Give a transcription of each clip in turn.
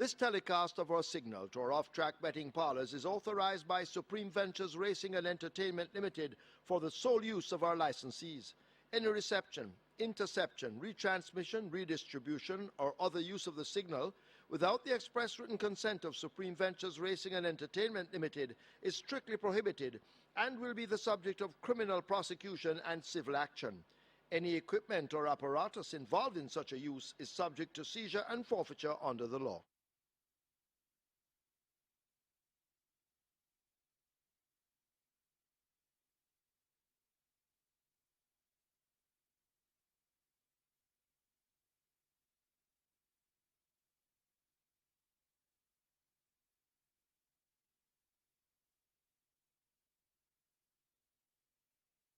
This telecast of our signal to our off-track betting parlors is authorized by Supreme Ventures Racing and Entertainment Limited for the sole use of our licensees. Any reception, interception, retransmission, redistribution, or other use of the signal without the express written consent of Supreme Ventures Racing and Entertainment Limited is strictly prohibited and will be the subject of criminal prosecution and civil action. Any equipment or apparatus involved in such a use is subject to seizure and forfeiture under the law.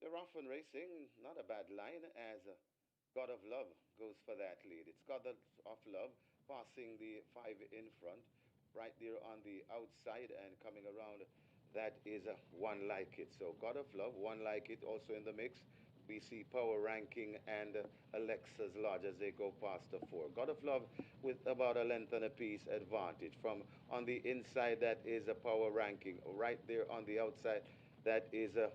They're often racing, not a bad line, as God of Love goes for that lead. It's God of Love passing the 5 in front, right there on the outside and coming around. That is One Like It. So God of Love, One Like It also in the mix. We see Power Ranking and Alexa's Lodge as they go past the 4. God of Love with about a length and a piece advantage. From on the inside, that is a Power Ranking. Right there on the outside, that is a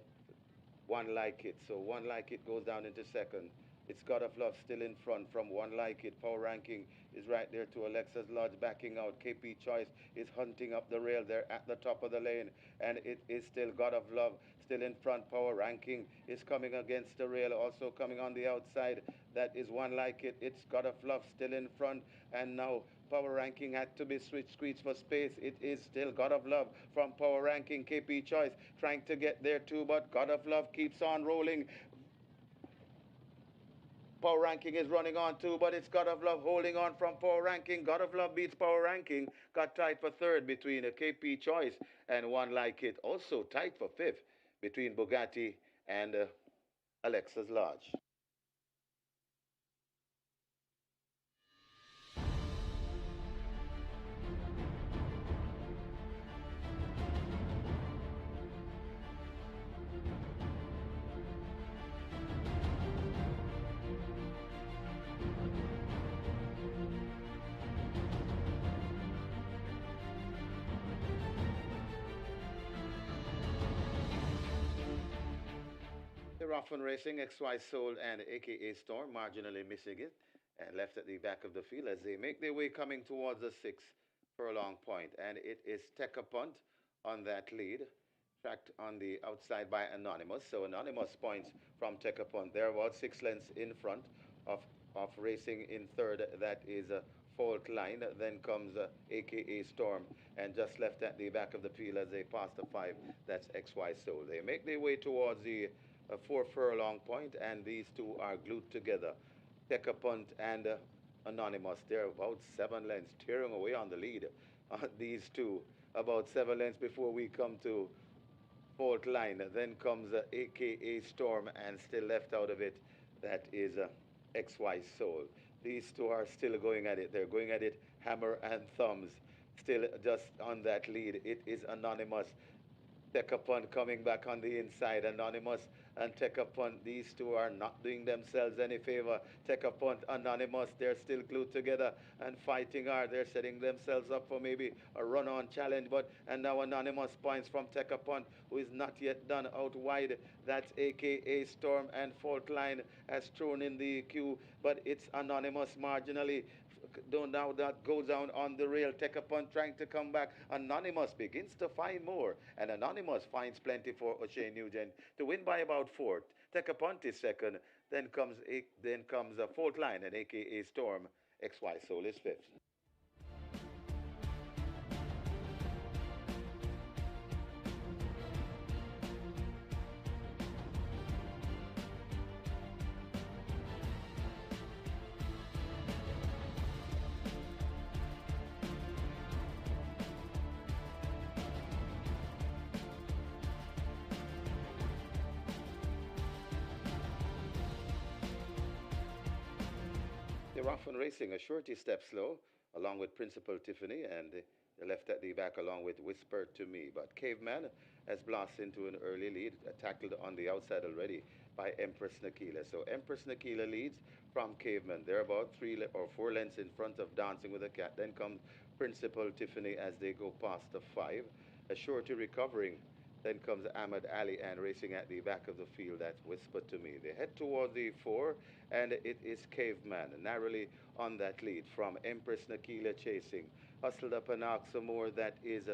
One Like It. So One Like It goes down into second. It's God of Love still in front from One Like It. Power Ranking is right there to Alexa's Lodge backing out. KP Choice is hunting up the rail there at the top of the lane. And it is still God of Love still in front. Power Ranking is coming against the rail. Also coming on the outside. That is One Like It. It's God of Love still in front. And now Power Ranking had to be squeezed for space. It is still God of Love from Power Ranking. KP Choice trying to get there too, but God of Love keeps on rolling. Power Ranking is running on too, but it's God of Love holding on from Power Ranking. God of Love beats Power Ranking. Got tied for third between a KP Choice and One Like It. Also tied for fifth between Bugatti and Alexa's Lodge. They're often racing XY Soul and AKA Storm, marginally missing it, and left at the back of the field as they make their way coming towards the 6 furlong point. And it is Tekka Punt on that lead, tracked on the outside by Anonymous. So Anonymous points from Tekka Punt. They're about 6 lengths in front of racing in third. That is Fault Line. Then comes AKA Storm, and just left at the back of the field as they pass the 5. That's XY Soul. They make their way towards the 4 furlong point, and these two are glued together. Tekka Punt and Anonymous. They're about 7 lengths, tearing away on the lead. These two, about 7 lengths before we come to Fault Line. Then comes AKA Storm, and still left out of it, that is XY Soul. These two are still going at it. They're going at it hammer and thumbs. Still just on that lead. It is Anonymous. Tekka Punt coming back on the inside. Anonymous and Tekka Punt, these two are not doing themselves any favor. Tekka Punt, Anonymous, they're still glued together and fighting hard. They're setting themselves up for maybe a run-on challenge. And now Anonymous points from Tekka Punt, who is not yet done out wide. That's AKA Storm, and Fault Line has thrown in the queue, but it's Anonymous marginally. Now that goes down on the rail. Tekka Punt trying to come back. Anonymous begins to find more, and Anonymous finds plenty for O'Shea Nugent to win by about 4. Tekka Punt is second. Then comes a Fault Line, and AKA Storm. XY Soul is fifth. They're often racing a shorty step slow, along with Principal Tiffany, and they left at the back along with Whisper to Me. But Caveman has blasted into an early lead, tackled on the outside already by Empress Nakila. So Empress Nakila leads from Caveman. They're about 3 or 4 lengths in front of Dancing with a Cat. Then comes Principal Tiffany as they go past the 5. A Shorty recovering. Then comes Ahmed Ali and racing at the back of the field. That's Whispered to Me. They head toward the 4, and it is Caveman narrowly on that lead from Empress Nakila chasing. Hustled up and out some more. That is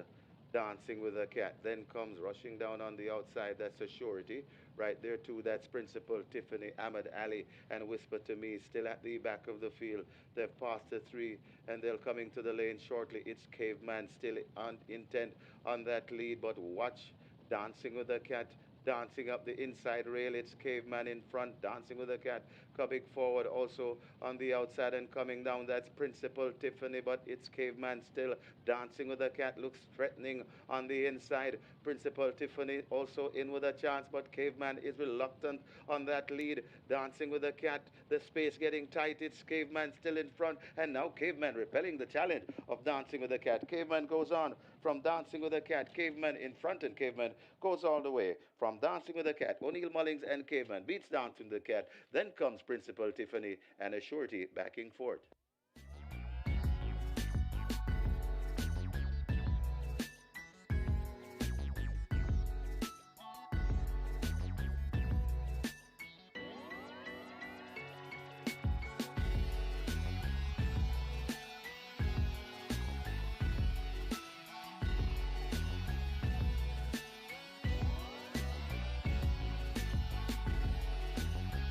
Dancing with a Cat. Then comes rushing down on the outside. That's a Surety. Right there, too. That's Principal Tiffany, Ahmed Ali, and Whisper to Me still at the back of the field. They've passed the 3, and they'll coming to the lane shortly. It's Caveman still on intent on that lead, but watch Dancing with a Cat. Dancing up the inside rail, it's Caveman in front, Dancing with a Cat, coming forward also on the outside and coming down. That's Principal Tiffany, but it's Caveman still. Dancing with a Cat looks threatening on the inside. Principal Tiffany also in with a chance, but Caveman is reluctant on that lead. Dancing with a Cat, the space getting tight. It's Caveman still in front, and now Caveman repelling the challenge of Dancing with a Cat. Caveman goes on from Dancing with a Cat. Caveman in front, and Caveman goes all the way from Dancing with a Cat. O'Neill Mullings and Caveman beats Dancing with a Cat. Then comes Principal Tiffany and a Surety backing fourth.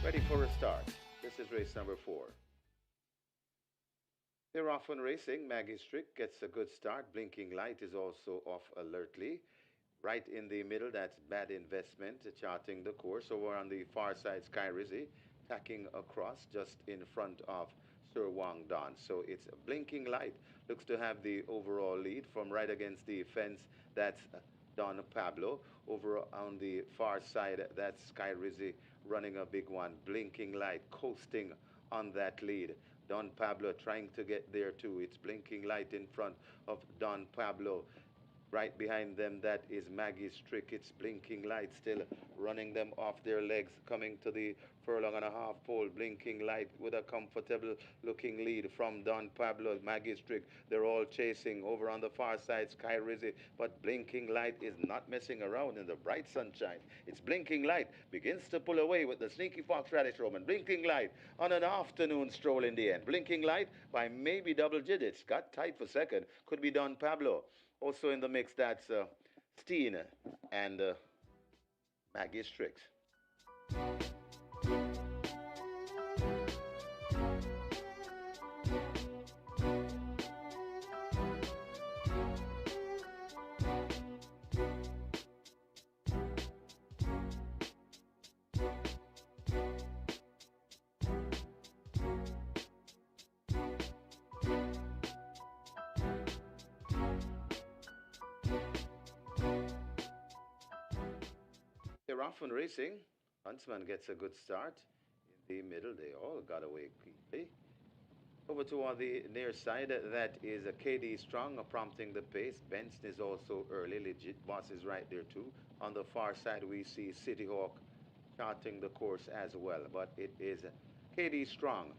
Ready for a start. This is race number 4. They're off on racing. Maggie Strick gets a good start. Blinking Light is also off alertly. Right in the middle, that's Bad Investment, charting the course. Over on the far side, Sky Rizzy, tacking across just in front of Sir Wang Don. So it's Blinking Light. Looks to have the overall lead from right against the fence. That's Don Pablo. Over on the far side, that's Sky Rizzy running a big one. Blinking Light coasting on that lead. Don Pablo trying to get there too. It's Blinking Light in front of Don Pablo. Right behind them, that is Maggie Strick. It's Blinking Light still running them off their legs, coming to the furlong and a half pole. Blinking Light with a comfortable looking lead from Don Pablo, Maggie Strick. They're all chasing over on the far side, Sky Rizzy. But Blinking Light is not messing around in the bright sunshine. It's Blinking Light begins to pull away with the Sneaky Fox Radish Roman. Blinking Light on an afternoon stroll in the end. Blinking Light by maybe double digits. Got tight for second. Could be Don Pablo. Also in the mix, that's Steen and Maggie Strix. They're off and racing. Huntsman gets a good start. In the middle, they all got away quickly. Over toward the near side, that is a KD Strong prompting the pace. Benson is also early. Legit Boss is right there too. On the far side, we see City Hawk charting the course as well. But it is KD Strong.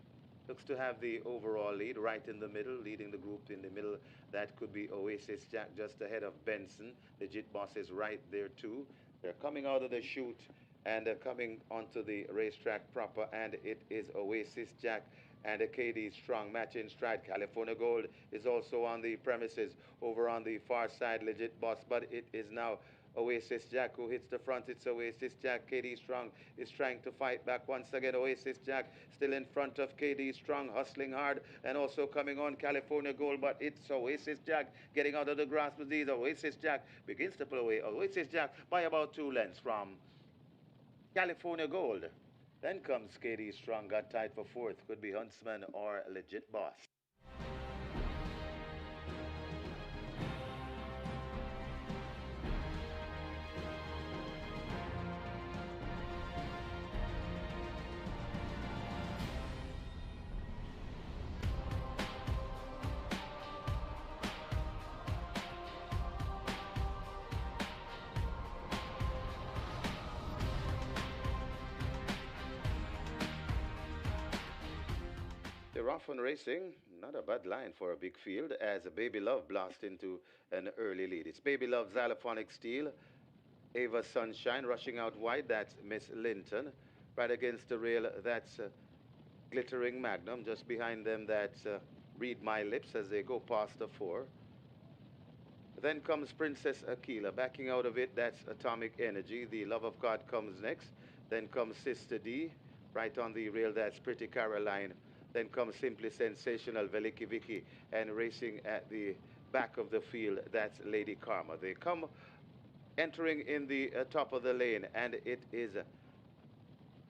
Looks to have the overall lead right in the middle, leading the group in the middle. That could be Oasis Jack just ahead of Benson. Legit Boss is right there too. They're coming out of the chute and they're coming onto the racetrack proper, and it is Oasis Jack and a KD Strong matching stride. California Gold is also on the premises over on the far side, Legit Boss, but it is now Oasis Jack who hits the front. It's Oasis Jack. KD Strong is trying to fight back once again. Oasis Jack still in front of KD Strong, hustling hard, and also coming on California Gold, but it's Oasis Jack getting out of the grasp of these. Oasis Jack begins to pull away. Oasis Jack by about 2 lengths from California Gold. Then comes KD Strong, got tied for 4th. Could be Huntsman or Legit Boss. They're off and racing. Not a bad line for a big field as a Baby Love blasts into an early lead. It's Baby Love, Xylophonic Steel, Ava Sunshine rushing out wide. That's Miss Linton. Right against the rail, that's Glittering Magnum. Just behind them, that's Read My Lips as they go past the four. Then comes Princess Aquila. Backing out of it, that's Atomic Energy. The Love of God comes next. Then comes Sister D. Right on the rail, that's Pretty Caroline. Then comes Simply Sensational, Veliki Vicky. And racing at the back of the field, that's Lady Karma. They come entering in the top of the lane, and it is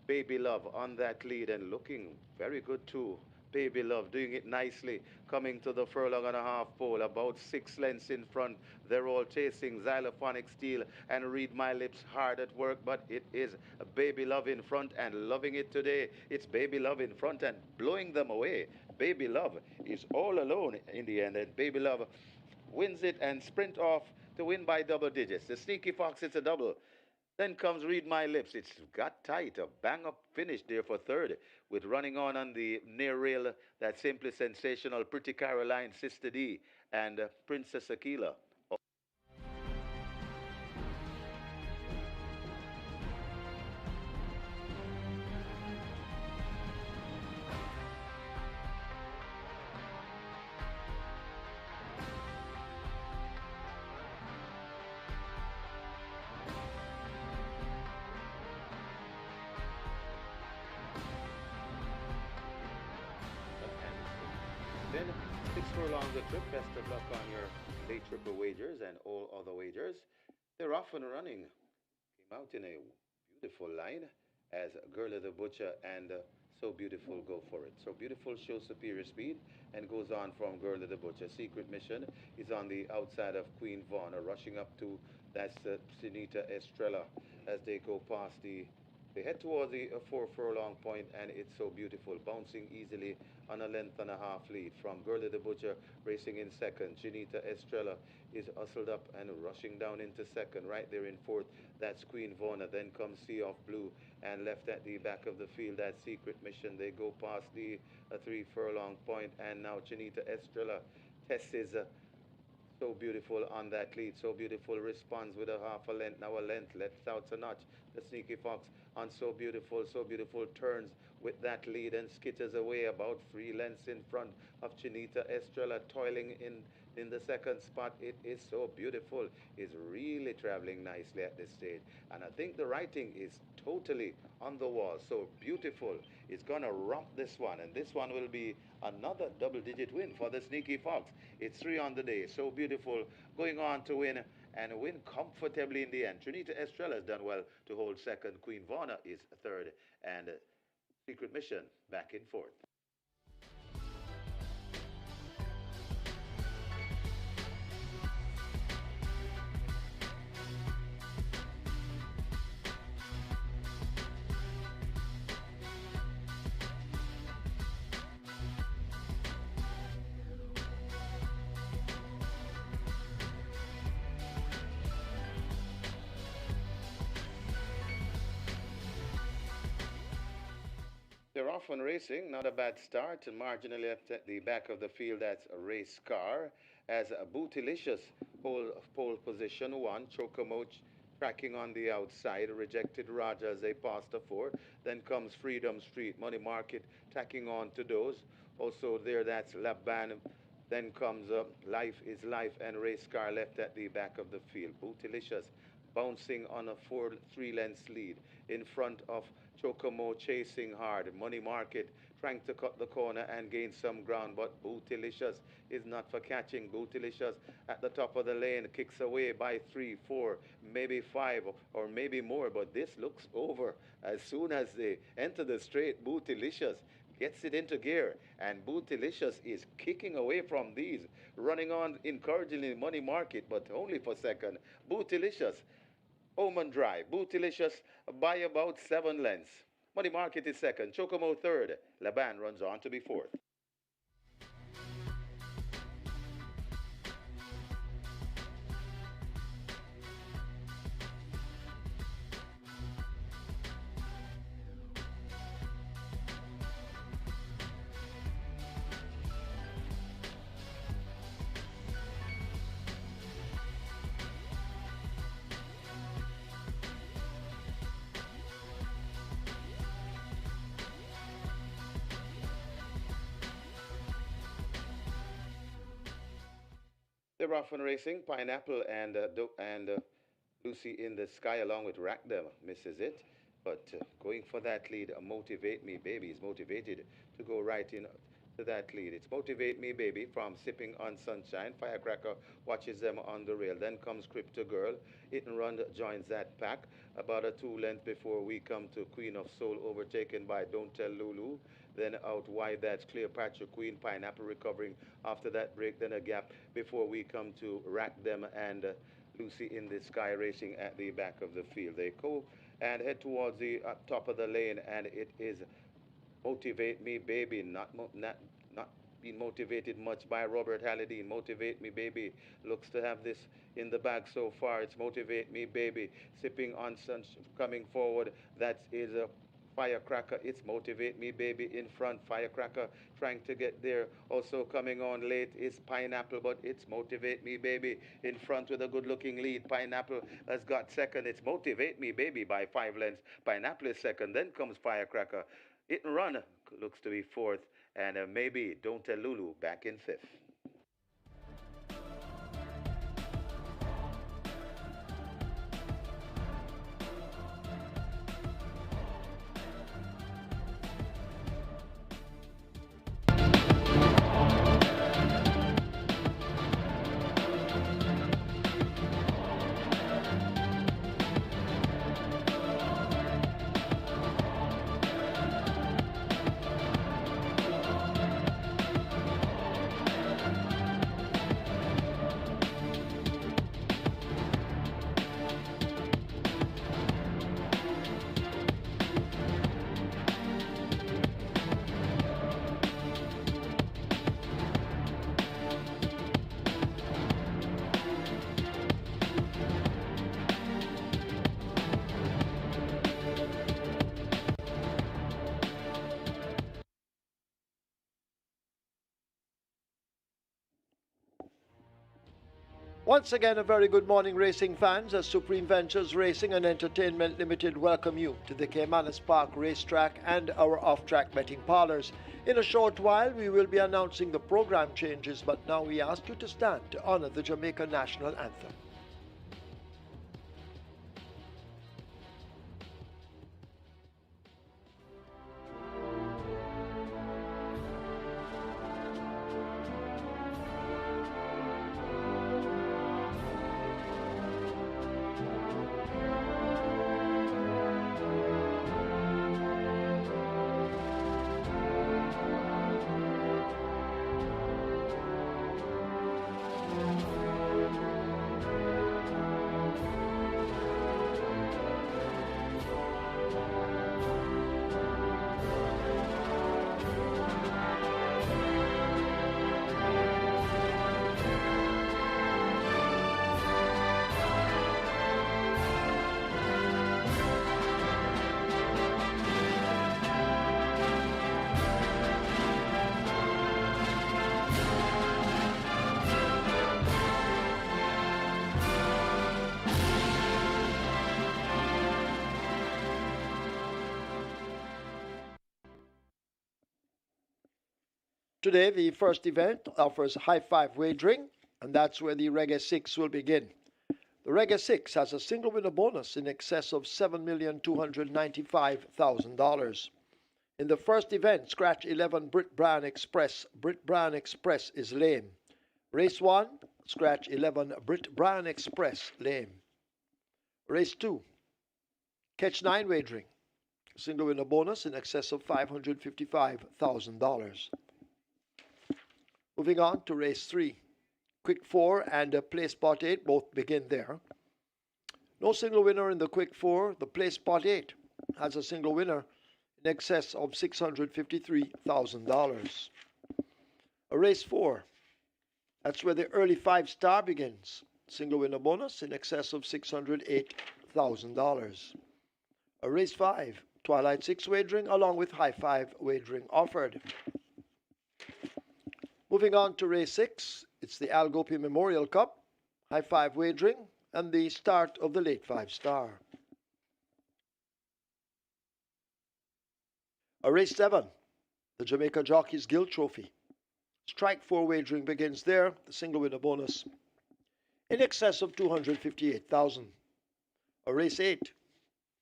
Baby Love on that lead and looking very good too. Baby Love doing it nicely, coming to the furlong and a half pole, about 6 lengths in front. They're all chasing Xylophonic Steel and Read My Lips hard at work, but it is Baby Love in front and loving it today. It's Baby Love in front and blowing them away. Baby Love is all alone in the end, and Baby Love wins it and sprint off to win by double digits. The Sneaky Fox, it's a double. Then comes Read My Lips. It's got tight. A bang-up finish there for third with running on the near rail. That Simply Sensational, Pretty Caroline, Sister D, and Princess Aquila. Then 6 furlongs a trip. Best of luck on your late triple wagers and all other wagers. They're off and running. Came out in a beautiful line as Girl of the Butcher and So Beautiful go for it. So Beautiful shows superior speed and goes on from Girl of the Butcher. Secret Mission is on the outside of Queen Vaughan, rushing up to that's Sinita Estrella as they go past the. They head towards the 4 furlong point, and it's So Beautiful, bouncing easily on a length and a half lead from Girlie the Butcher racing in second. Janita Estrella is hustled up and rushing down into second. Right there in fourth, that's Queen Vona. Then comes Sea of Blue, and left at the back of the field, that's Secret Mission. They go past the 3 furlong point, and now Janita Estrella tests So Beautiful on that lead. So Beautiful responds with a half a length, now a length, lets out a notch. The Sneaky Fox on So Beautiful. So Beautiful turns with that lead and skitters away about 3 lengths in front of Chinita Estrella, toiling in the second spot. It is So Beautiful. Is really traveling nicely at this stage. And I think the writing is totally on the wall. So Beautiful is going to romp this one. And this one will be another double-digit win for the Sneaky Fox. It's 3 on the day. So Beautiful going on to win and win comfortably in the end. Trinita Estrella has done well to hold second. Queen Vona is third. And Secret Mission back in fourth. They're off on racing, not a bad start, and marginally left at the back of the field. That's a race car as a Bootylicious pole position one. Chocomoch tracking on the outside, rejected Raja as they pass the four. Then comes Freedom Street, Money Market tacking on to those. Also there, that's Laban. Then comes Life is Life and Race Car left at the back of the field. Bootylicious bouncing on a 3 lengths lead in front of Chocomo, chasing hard. Money Market trying to cut the corner and gain some ground, but Bootylicious is not for catching. Bootylicious at the top of the lane kicks away by 3, 4, maybe 5, or maybe more, but this looks over. As soon as they enter the straight, Bootylicious gets it into gear, and Bootylicious is kicking away from these, running on encouragingly. Money Market, but only for second. Bootylicious, Oman Drive, Bootylicious by about 7 lengths. Money Market is second, Chocomo third. Laban runs on to be fourth. They're off and racing. Pineapple and Lucy in the Sky along with Rack Them misses it. But going for that lead, Motivate Me Baby is motivated to go right in to that lead. It's Motivate Me Baby from Sipping on Sunshine. Firecracker watches them on the rail. Then comes Crypto Girl. Hit and Run joins that pack. About a 2 length before we come to Queen of Soul, overtaken by Don't Tell Lulu. Then out wide, that's Cleopatra Queen. Pineapple recovering after that break. Then a gap before we come to Rack Them and Lucy in the Sky racing at the back of the field. They go and head towards the top of the lane, and it is Motivate Me Baby, not being motivated much by Robert Halliday. Motivate Me Baby looks to have this in the bag so far. It's Motivate Me Baby, sipping on sun, coming forward. That is a Firecracker. It's Motivate Me Baby in front. Firecracker trying to get there. Also coming on late is Pineapple, but it's Motivate Me Baby in front with a good looking lead. Pineapple has got second. It's Motivate Me Baby by 5 lengths. Pineapple is second. Then comes Firecracker. Hit and Run looks to be fourth. And maybe Don't Tell Lulu back in fifth. Once again, a very good morning, racing fans, as Supreme Ventures Racing and Entertainment Limited welcome you to the Caymanas Park racetrack and our off-track betting parlors. In a short while, we will be announcing the program changes, but now we ask you to stand to honor the Jamaica national anthem. Today, the first event offers high five wagering, and that's where the Reggae 6 will begin. The Reggae 6 has a single winner bonus in excess of $7,295,000. In the first event, scratch 11 Brit Brown Express. Brit Brown Express is lame. Race 1, scratch 11 Brit Brown Express, lame. Race 2, catch 9 wagering. Single winner bonus in excess of $555,000. Moving on to race 3. Quick 4 and play spot 8 both begin there. No single winner in the quick 4. The play spot 8 has a single winner in excess of $653,000. A race 4. That's where the early 5-star begins. Single winner bonus in excess of $608,000. A race 5. Twilight 6 wagering along with high 5 wagering offered. Moving on to race 6, it's the GOPIE Memorial Cup, high 5 wagering, and the start of the late 5-star. A race 7, the Jamaica Jockeys Guild Trophy. Strike 4 wagering begins there, the single winner bonus in excess of 258,000. Race 8,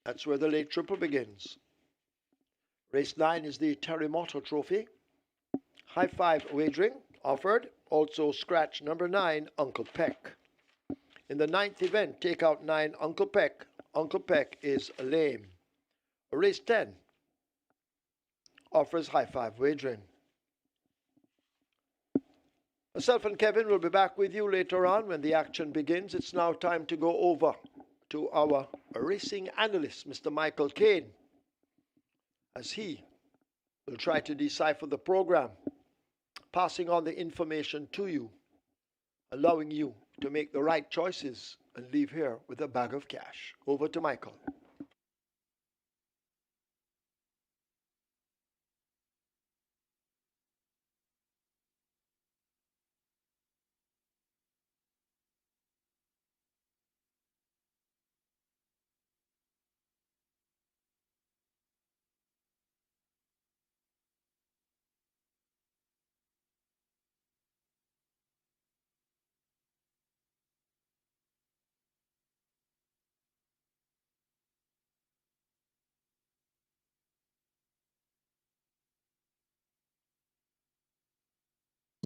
that's where the late triple begins. Race 9 is the Terremoto Trophy. High five wagering offered. Also scratch number 9, Uncle Peck. In the 9th event, take out 9, Uncle Peck. Uncle Peck is lame. Race 10 offers high five wagering. Myself and Kevin will be back with you later on when the action begins. It's now time to go over to our racing analyst, Mr. Michael Kane, as he will try to decipher the program, passing on the information to you, allowing you to make the right choices and leave here with a bag of cash. Over to Michael.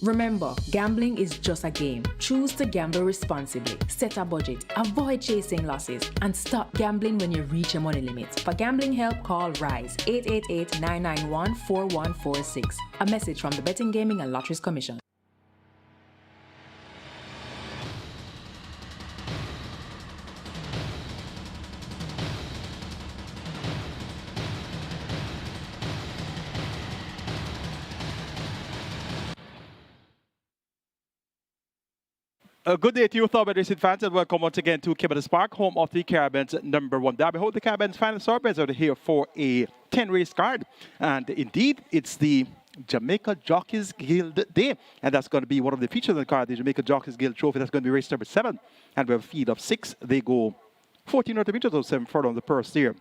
Remember, gambling is just a game. Choose to gamble responsibly. Set a budget. Avoid chasing losses. And stop gambling when you reach your money limit. For gambling help, call RISE 888-991-4146. A message from the Betting, Gaming and Lotteries Commission. Good day to you, Thoroughbred Racing fans, and welcome once again to Caymanas Park, home of the Caribbean's #1 derby. Hold the Caribbean's final thoroughbreds are here for a 10-race card, and indeed, it's the Jamaica Jockeys Guild Day, and that's going to be one of the features of the card, the Jamaica Jockeys Guild Trophy. That's going to be race number 7, and we have a field of 6. They go 1,400 meters or 7 furlong on the purse there.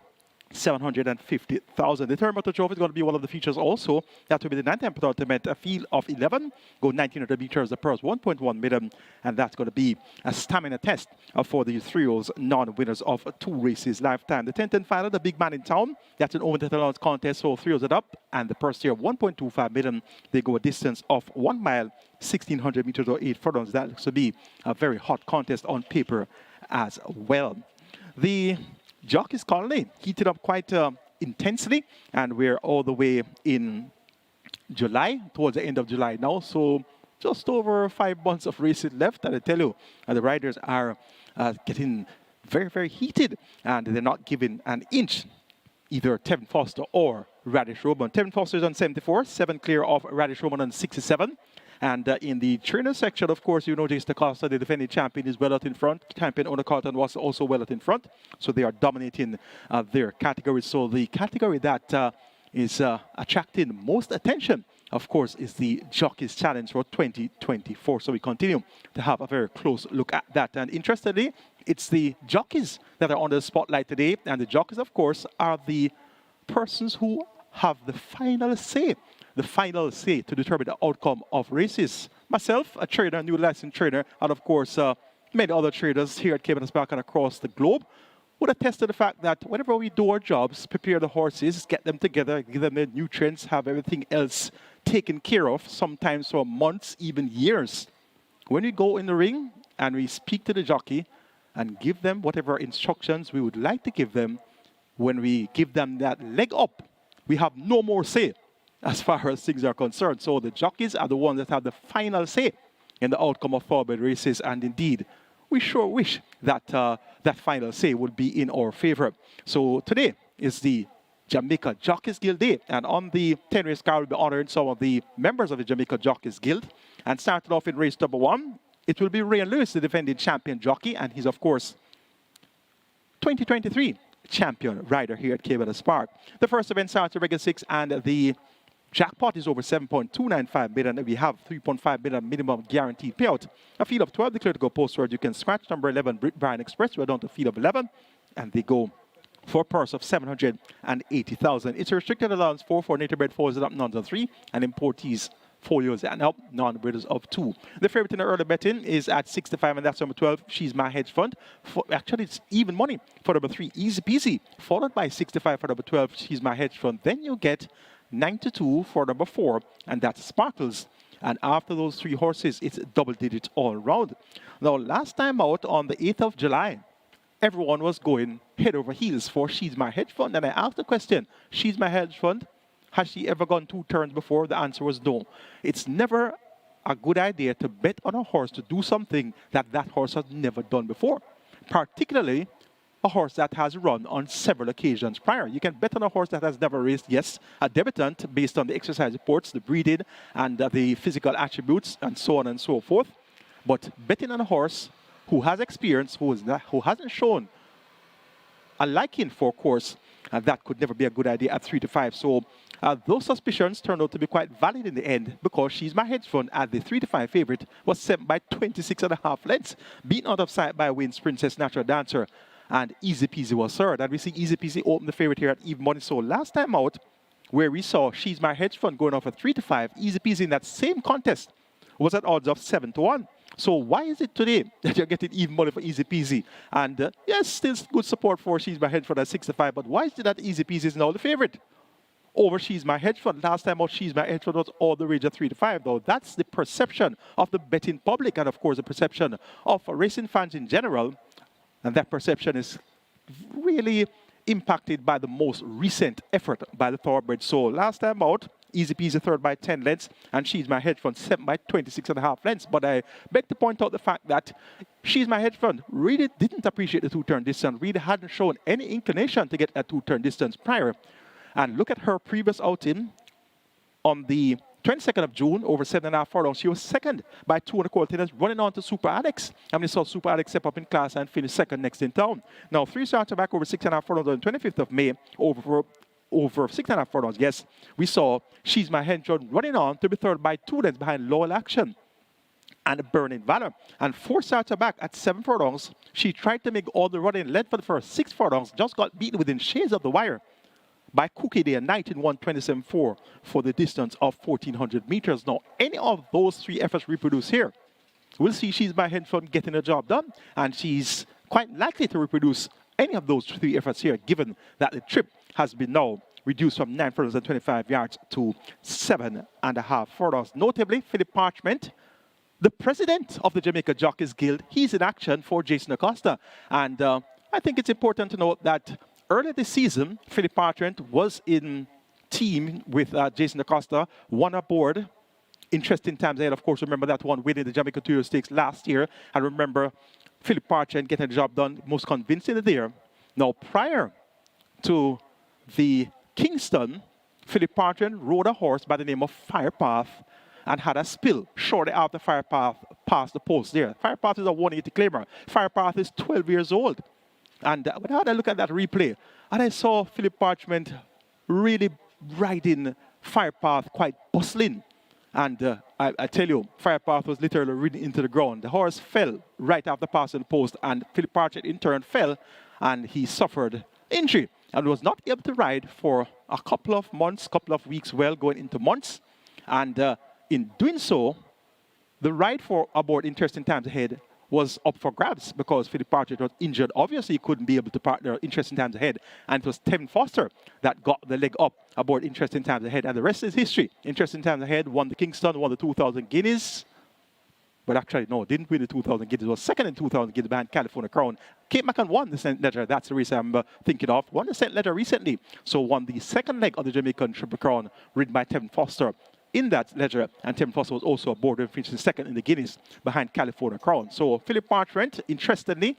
750,000. The Terremoto Trophy is going to be one of the features also. That will be the anthem tournament. A field of 11, go 1,900 meters, the purse 1.1 million, and that's going to be a stamina test for the 3-year-olds, non-winners of 2 races lifetime. The 10th and final, the big man in town. That's an over allowance contest, so 3-year-olds are up, and the purse here 1.25 million. They go a distance of 1 mile, 1,600 meters or 8 furlongs. That looks to be a very hot contest on paper as well. The Jockeys Colony heated up quite intensely, and we're all the way in July, towards the end of July now, so just over 5 months of racing left, and I tell you, the riders are getting very, very heated, and they're not giving an inch, either Tevin Foster or Radish Roman. Tevin Foster is on 74, 7 clear of Radish Roman on 67. And in the trainer section, of course, you notice DaCosta, the defending champion, is well out in front. Champion Ona Carlton was also well out in front. So they are dominating their category. So the category that is attracting most attention, of course, is the Jockeys Challenge for 2024. So we continue to have a very close look at that. And interestingly, it's the jockeys that are under the spotlight today. And the jockeys, of course, are the persons who have the final say. The final say to determine the outcome of races. Myself, a trainer, a new licensed trainer, and of course, many other traders here at Caymanas Park and across the globe would attest to the fact that whenever we do our jobs, prepare the horses, get them together, give them the nutrients, have everything else taken care of, sometimes for months, even years. When we go in the ring and we speak to the jockey and give them whatever instructions we would like to give them, when we give them that leg up, we have no more say as far as things are concerned. So the jockeys are the ones that have the final say in the outcome of thoroughbred races. And indeed, we sure wish that that final say would be in our favor. So today is the Jamaica Jockeys Guild Day. And on the 10-race card, we'll be honoring some of the members of the Jamaica Jockeys Guild. And starting off in race number 1, it will be Ray Lewis, the defending champion jockey. And he's, of course, 2023 champion rider here at Caymanas Park. The first event starts at regular 6, and the jackpot is over 7.295 million. We have 3.5 million minimum guaranteed payout. A field of 12 declared to go postward. You can scratch number 11, Brian Express. We're down to a field of 11, and they go for a purse of 780,000. It's a restricted allowance for native bred foals and up none 3, and importees 4 years and up, non-winners of 2. The favorite in the early betting is at 65, and that's number 12, She's My Hedge Fund. Actually, it's even money for number 3, Easy Peasy, followed by 65 for number 12, She's My Hedge Fund. Then you get 92 for number 4, and that's Sparkles. And after those 3 horses, it's double digits all around. Now, last time out on the 8th of July, everyone was going head over heels for She's My Hedge Fund. And I asked the question, She's My Hedge Fund, has she ever gone 2 turns before? The answer was no. It's never a good idea to bet on a horse to do something that that horse has never done before, particularly a horse that has run on several occasions prior. You can bet on a horse that has never raced, yes, a debutant based on the exercise reports, the breeding, and the physical attributes, and so on and so forth. But betting on a horse who has experience, who hasn't shown a liking for course, that could never be a good idea at 3 to 5. So those suspicions turned out to be quite valid in the end, because She's My Hedge Fund at the 3 to 5 favorite was set by 26.5 lengths, beaten out of sight by Wayne's Princess Natural Dancer, and Easy Peasy was third. And we see Easy Peasy open the favorite here at even money. So last time out, where we saw She's My Hedge Fund going off at 3 to 5, Easy Peasy in that same contest was at odds of 7 to 1. So why is it today that you're getting even money for Easy Peasy? And yes, still good support for She's My Hedge Fund at 6 to 5, but why is it that Easy Peasy is now the favorite over She's My Hedge Fund? Last time out, She's My Hedge Fund was all the rage at 3 to 5, though. That's the perception of the betting public, and of course the perception of racing fans in general. And that perception is really impacted by the most recent effort by the thoroughbred. So last time out, Easy Peasy third by 10 lengths, and She's My Hedge Fund second by 26.5 lengths. But I beg to point out the fact that She's My Hedge Fund really didn't appreciate the 2-turn distance, really hadn't shown any inclination to get a 2-turn distance prior. And look at her previous outing on the 22nd of June, over 7.5 furlongs. She was second by 2 1/4 tenths, running on to Super Alex. And we saw Super Alex step up in class and finish second next in town. Now, 3 starts back over 6.5 furlongs on the 25th of May, over 6.5 furlongs. Yes, we saw She's My Hedge Fund running on to be third by 2 lengths behind Loyal Action and Burning Valor. And 4 starts back at 7 furlongs. She tried to make all the running, led for the first 6 furlongs, just got beaten within shades of the wire by Cookie Day, 19-1-27-4 for the distance of 1,400 meters. Now, any of those 3 efforts reproduce here, we'll see She's My Hedge Fund getting the job done, and she's quite likely to reproduce any of those 3 efforts here, given that the trip has been now reduced from 9 furlongs and 25 yards to 7.5 furlongs. Notably, Philip Parchment, the president of the Jamaica Jockeys Guild, he's in action for Jason Acosta. And I think it's important to note that earlier this season, Philip Parchment was in team with Jason Acosta, won aboard Interesting Times Ahead. Of course, remember that one winning the Jamaica Tour Stakes last year. And remember Philip Parchment getting the job done most convincingly there. Now, prior to the Kingston, Philip Parchment rode a horse by the name of Firepath and had a spill shortly after Firepath passed the post there. Firepath is a 180 claimer. Firepath is 12 years old. And when I had a look at that replay, and I saw Philip Parchment really riding Firepath quite bustling. And I tell you, Firepath was literally ridden into the ground. The horse fell right after passing the post, and Philip Parchment in turn fell, and he suffered injury and was not able to ride for a couple of months, couple of weeks, well, going into months. And in doing so, the ride for aboard Interesting Times Ahead was up for grabs because Philip Parchment was injured. Obviously, he couldn't be able to partner Interesting Times Ahead, and it was Tevin Foster that got the leg up aboard Interesting Times Ahead, and the rest is history. Interesting Times Ahead won the Kingston, won the 2,000 guineas, but actually, no, didn't win the 2,000 guineas. Was second in 2,000 guineas behind California Crown. Came back and won the St. Ledger. That's the race I'm thinking of. Won the St. Ledger recently, so won the second leg of the Jamaican Triple Crown, ridden by Tevin Foster in that ledger, and Tevin Foster was also aboard and finished second in the Guineas behind California Crown. So Philip Parchment, interestingly,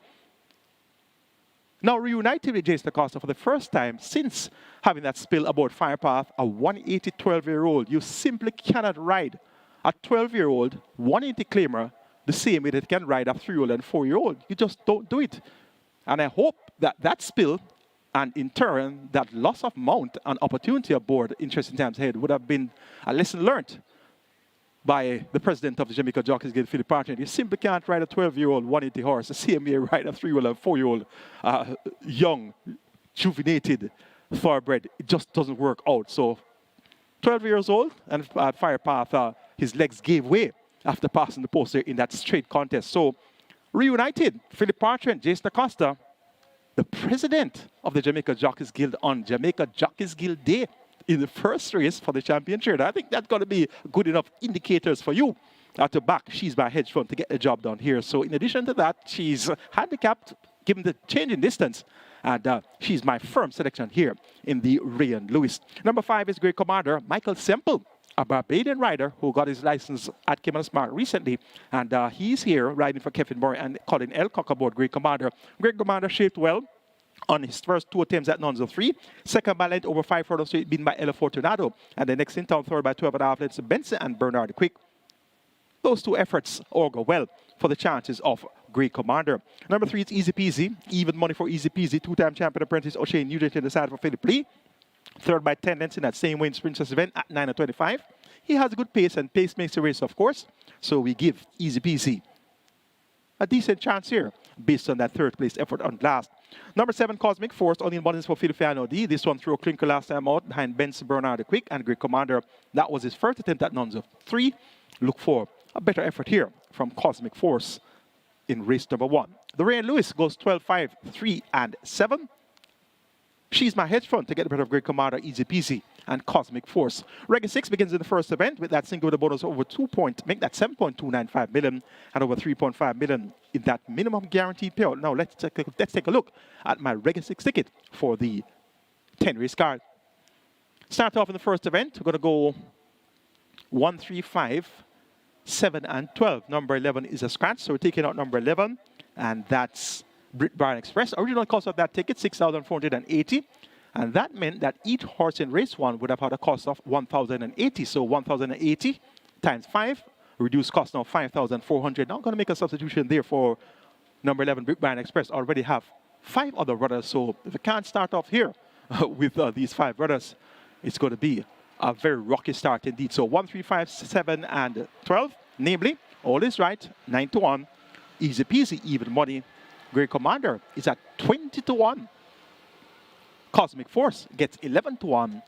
now reunited with Jason Acosta for the first time since having that spill aboard Firepath, a 180 12-year-old. You simply cannot ride a 12-year-old 180 claimer the same way that you can ride a 3-year-old and 4-year-old. You just don't do it. And I hope that that spill, and in turn, that loss of mount and opportunity aboard Interesting Times Ahead would have been a lesson learned by the president of the Jamaica Jockeys Guild, Philip Parchment. You simply can't ride a 12-year-old 180 horse the same way you ride a 3-year-old and 4-year-old young, juvenated thoroughbred. It just doesn't work out. So 12 years old, and Firepath his legs gave way after passing the post there in that straight contest. So, reunited, Philip Parcher and Jason Acosta, the president of the Jamaica Jockeys Guild on Jamaica Jockeys Guild Day in the first race for the championship. I think that's going to be good enough indicators for you to back She's My Hedge Fund to get the job done here. So in addition to that, she's handicapped given the change in distance. And she's my firm selection here in the Rayan Lewis. Number 5 is Great Commander Michael Semple, a Barbadian rider who got his license at Caymanas Park recently. And he's here riding for Kevin Murray and Colin Elcock aboard Great Commander. Great Commander shaped well on his first 2 attempts at Nons of 3. Second by length over 5 furlongs straight, beaten by Ella Fortunato. And the next in town, third by 12.5 lengths, Benson and Bernard Quick. Those 2 efforts all go well for the chances of Great Commander. Number 3 is Easy Peasy. Even money for Easy Peasy. 2-time champion apprentice O'Shane Nugent in the side for Philip Lee. Third by 10 lengths in that same Wayne's Princess event at 9.25. He has a good pace, and pace makes the race, of course. So we give Easy Peasy a decent chance here based on that third place effort on last. Number 7, Cosmic Force, only in abundance for Philippano D. This one threw a clinker last time out behind Benson, Bernard Quick, and Great Commander. That was his first attempt at Nons of 3. Look for a better effort here from Cosmic Force in race number 1. The Rayan Lewis goes 12, 5, 3, and 7. She's My Hedge Fund to get the better of Great Commander, Easy Peasy, and Cosmic Force. Reggae 6 begins in the first event with that single with a bonus over 2 point, make that 7.295 million and over 3.5 million in that minimum guaranteed payout. Now let's take a look at my Reggae 6 ticket for the 10 race card. Start off in the first event. We're going to go 1, 3, 5, 7, and 12. Number 11 is a scratch, so we're taking out number 11, and that's Brit Brian Express. Original cost of that ticket, 6,480. And that meant that each horse in race 1 would have had a cost of 1,080. So 1,080 times 5, reduced cost now 5,400. Now I'm going to make a substitution there for number 11, Brit Brian Express. Already have 5 other runners. So if I can't start off here with these 5 runners, it's going to be a very rocky start indeed. So 1, 3, 5, 7, and 12. Namely, all is right, 9 to 1. Easy Peasy, even money. Great Commander is at 20 to 1. Cosmic Force gets 11 to 1.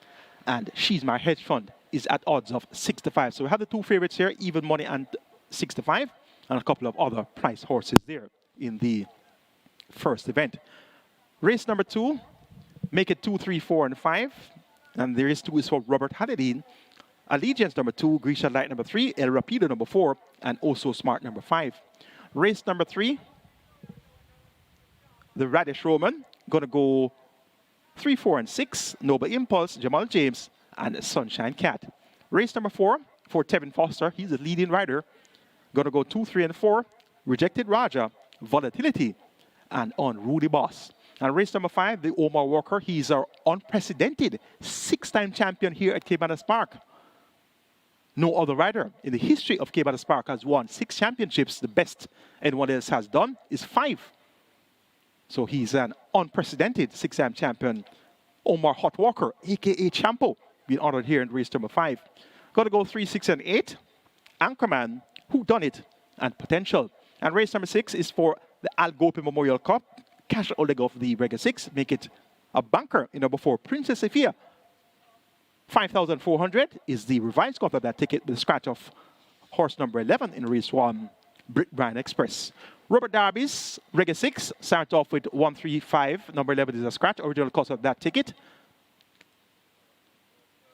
And She's My Hedge Fund is at odds of 6 to 5. So we have the 2 favorites here, even money and 6 to 5. And a couple of other price horses there in the first event. Race number 2, make it 2, 3, 4, and 5. And the race 2 is for Robert Hallidine. Allegiance number 2, Grisha Light number 3, El Rapido number 4, and Also Smart number 5. Race number 3, the Radish Roman, going to go 3, 4, and 6. Noble Impulse, Jamal James, and Sunshine Cat. Race number 4 for Tevin Foster. He's the leading rider. Going to go 2, 3, and 4. Rejected Raja, Volatility, and Unruly Boss. And race number 5, the Omar Walker. He's our unprecedented 6-time champion here at Caymanas Park. No other rider in the history of Caymanas Park has won 6 championships. The best anyone else has done is 5. So he's an unprecedented 6-time champion. Omar Hot Walker, a.k.a. Champo, being honored here in race number 5. Got to go 3, 6, and 8. Anchorman, Who Done It, and Potential. And race number 6 is for the GOPIE Memorial Cup. Cash out leg of the Reggae 6. Make it a banker in number 4, Princess Sophia. 5,400 is the revised cost of that ticket with a scratch of horse number 11 in race 1, Brit Brian Express. Robert Darby's Reggae 6 starts off with 135. Number 11 is a scratch. Original cost of that ticket,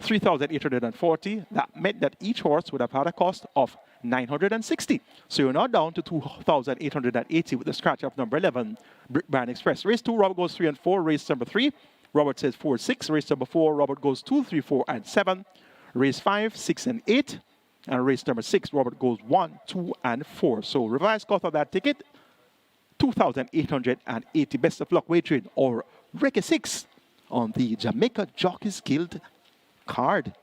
3,840. That meant that each horse would have had a cost of 960. So you're now down to 2,880 with the scratch of number 11, Brit Brian Express. Race 2, Robert goes 3 and 4. Race number 3, Robert says 4, 6. Race number 4, Robert goes 2, 3, 4, and 7. Race 5, 6, and 8. And race number 6, Robert goes 1, 2, and 4. So revised cost of that ticket, 2,880. Best of luck wagering or Reggae 6 on the Jamaica Jockeys Guild card.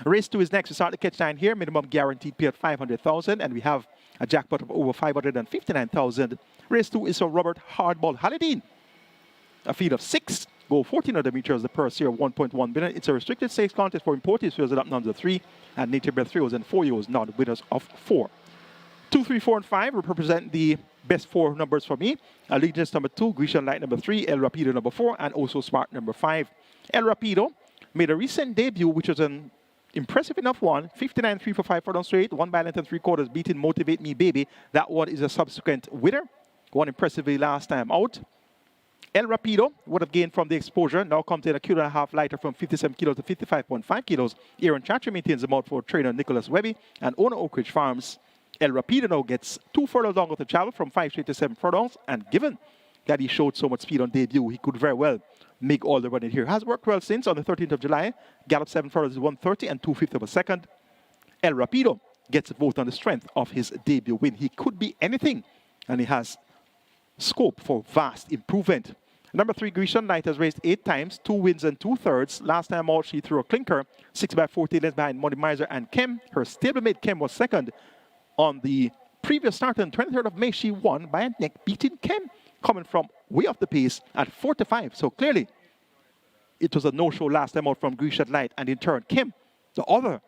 Race 2 is next. We start the catch line here. Minimum guaranteed pay at 500,000. And we have a jackpot of over 559,000. Race 2 is for Robert Hardball Hallidine. A field of 6. Go 1,400 meters. The purse here, 1.1 billion. It's a restricted stakes contest for imported fields that up numbers of 3 and native bred 3 and 4 years, not winners of 4. 2, 3, 4, and 5 represent the best 4 numbers for me. Allegiance number 2, Grecian Light number 3, El Rapido number 4, and Also Smart number 5. El Rapido made a recent debut, which was in impressive enough one. 59.3 for 5 furlongs straight. 1 by length and 3/4 beating Motivate Me Baby. That one is a subsequent winner. Won impressively last time out. El Rapido would have gained from the exposure. Now comes in a kilo and a half lighter from 57 kilos to 55.5 kilos. Aaron Chatry maintains the mount for trainer Nicholas Webby and owner Oak Ridge Farms. El Rapido now gets 2 furlongs longer to travel from 5 straight to 7 furlongs. And given that he showed so much speed on debut, he could very well make all the running here. Has worked well since on the 13th of July. Gallop 7 furlongs is 130 and 2/5 of a second. El Rapido gets it both on the strength of his debut win. He could be anything, and he has scope for vast improvement. Number 3, Grecian Knight has raced 8 times, 2 wins and 2/3. Last time out, she threw a clinker, 6 by 14 lengths behind Money Miser and Kem. Her stablemate Kem was second. On the previous start on 23rd of May, she won by a neck, beating Kem, coming from way off the pace at 4-5. So clearly, it was a no-show last time out from Grecian Knight, and in turn, Kem, the other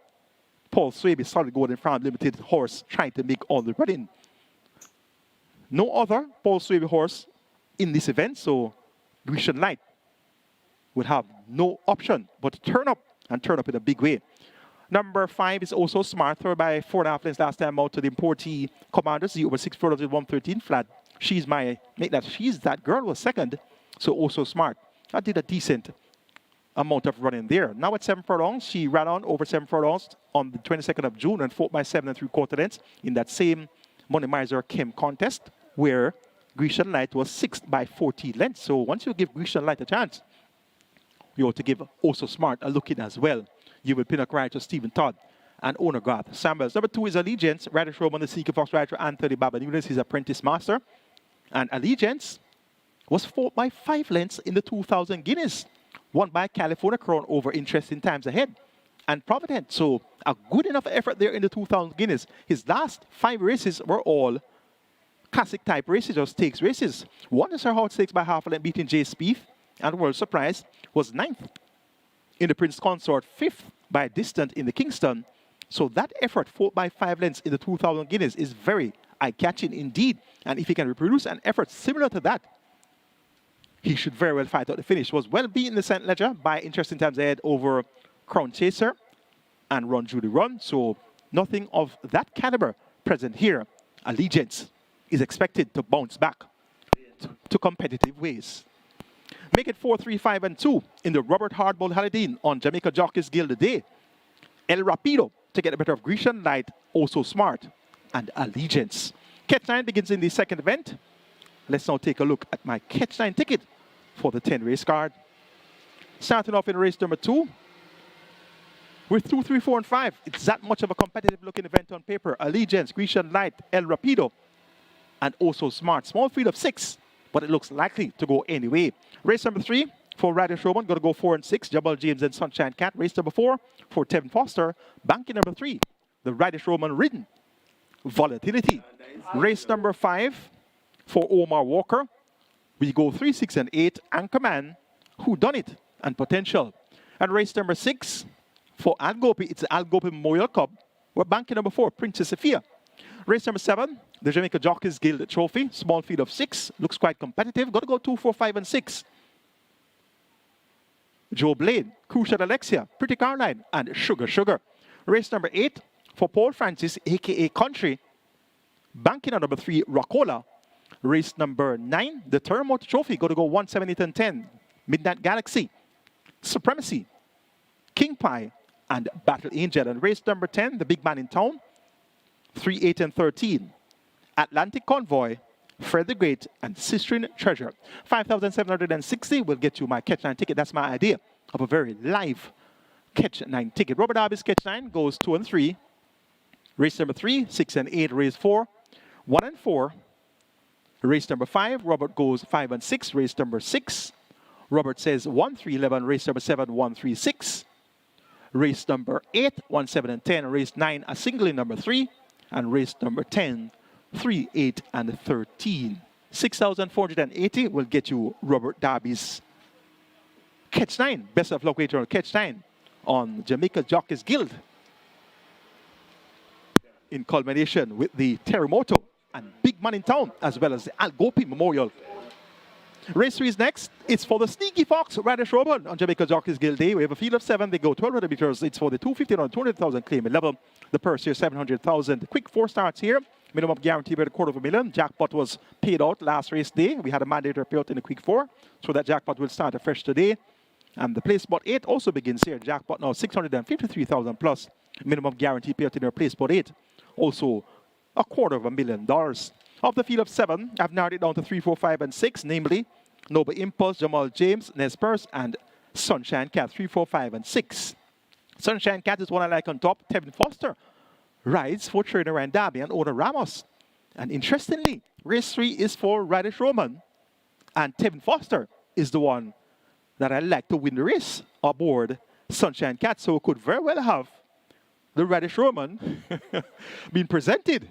Paul Swaby Solid Golden Farm Limited horse, trying to make all the running. No other Paul Swaby horse in this event, so Grecian Knight would have no option but to turn up, and turn up in a big way. Number 5 is also smart, third by 4.5 lengths last time out to the importee Commanders. The over 6 furlongs with 113 flat. She's that girl was second, so also smart. I did a decent amount of running there. Now at 7 furlongs, she ran on over 7 furlongs on the 22nd of June and fought by 7 3/4 lengths in that same Money Miser Kim contest, where Grecian Light was 6th by 14 lengths. So once you give Grecian Light a chance, you ought to give Also Smart a look in as well. You will pinnock rider Stephen Todd and owner Garth Samuels. Number 2 is Allegiance. Radish Roman, the Seeker Fox rider Anthony Baba Nunes, his apprentice master. And Allegiance was fought by 5 lengths in the 2,000 Guineas. Won by California Crown over Interesting Times Ahead and Providence. So a good enough effort there in the 2,000 Guineas. His last 5 races were all classic type races or stakes races. Won the Sir Howard Stakes by half a length, beating Jay Spieth. And World Surprise was 9th in the Prince Consort, 5th by distant in the Kingston. So that effort, fought by 5 lengths in the 2,000 Guineas, is very eye-catching indeed. And if he can reproduce an effort similar to that, he should very well fight out the finish. Was well beaten in the St. Ledger by Interesting Times Ahead over Crown Chaser and Run Judy Run. So nothing of that caliber present here. Allegiance is expected to bounce back to competitive ways. Make it 4, 3, 5, and 2 in the Robert Hardball Holiday on Jamaica Jockeys Guild today. El Rapido to get the better of Grecian Light, Also Smart, and Allegiance. Catch 9 begins in the second event. Let's now take a look at my Catch 9 ticket for the 10 race card. Starting off in race number 2 with 2, 3, 4, and 5. It's that much of a competitive looking event on paper. Allegiance, Grecian Light, El Rapido, and Also Smart. Small field of 6, but it looks likely to go anyway. Race number 3 for Radish Roman, going to go 4 and 6. Jabal James and Sunshine Cat. Race number 4 for Tevin Foster. Banking number 3, the Radish Roman ridden Volatility. Race number 5 for Omar Walker. We go 3, 6, and 8. Anchorman, Who Done It, and Potential. And race number 6 for Al GOPIE. It's the Al GOPIE Memorial Cup. We're banking number 4, Princess Sophia. Race number 7, the Jamaica Jockeys Guild Trophy. Small field of 6. Looks quite competitive. Got to go 2, 4, 5, and 6. Joe Blade, Crucial Alexia, Pretty Caroline, and Sugar Sugar. Race number 8 for Paul Francis, a.k.a. Country. Banking on number 3, Rockola. Race number 9, the Terremoto Trophy. Got to go 1, 7, 8, and 10. Midnight Galaxy, Supremacy, King Pie, and Battle Angel. And race number 10, the big man in town, 3, 8, and 13. Atlantic Convoy, Fred the Great, and Sistrine Treasure. 5,760 will get you my Catch 9 ticket. That's my idea of a very live Catch 9 ticket. Robert Darby's Catch 9 goes 2 and 3. Race number 3, 6 and 8, race 4, 1 and 4. Race number 5, Robert goes 5 and 6, race number 6. Robert says 1, 3, 11, race number 7, 1, 3, 6. Race number 8, 1, 7, and 10. Race 9, a single in number 3. And race number 10, 3, 8, and 13. 6,480 will get you Robert Darby's Catch 9. Best of luck later on Catch 9 on Jamaica Jockeys Guild. In culmination with the Terremoto and Big Man in Town, as well as the Al GOPIE Memorial Race 3 is next. It's for the Sneaky Fox Radish Roman on Jamaica Jockeys Guild Day. We have a field of 7. They go 1,200 meters. It's for the 250 on 200,000 claim level. The purse here, 700,000. Quick 4 starts here. Minimum guarantee by $250,000. Jackpot was paid out last race day. We had a mandatory payout in the quick 4. So that jackpot will start afresh today. And the place spot 8 also begins here. Jackpot now 653,000 plus. Minimum guarantee payout in our place spot 8. Also $250,000. Of the field of 7, I've narrowed it down to 3, 4, 5, and 6, namely Noble Impulse, Jamal James, Nez Perce, and Sunshine Cat, 3, 4, 5, and 6. Sunshine Cat is one I like on top. Tevin Foster rides for trainer Ryan Darby and owner Ramos. And interestingly, race 3 is for Radish Roman, and Tevin Foster is the one that I like to win the race aboard Sunshine Cat. So it could very well have the Radish Roman being presented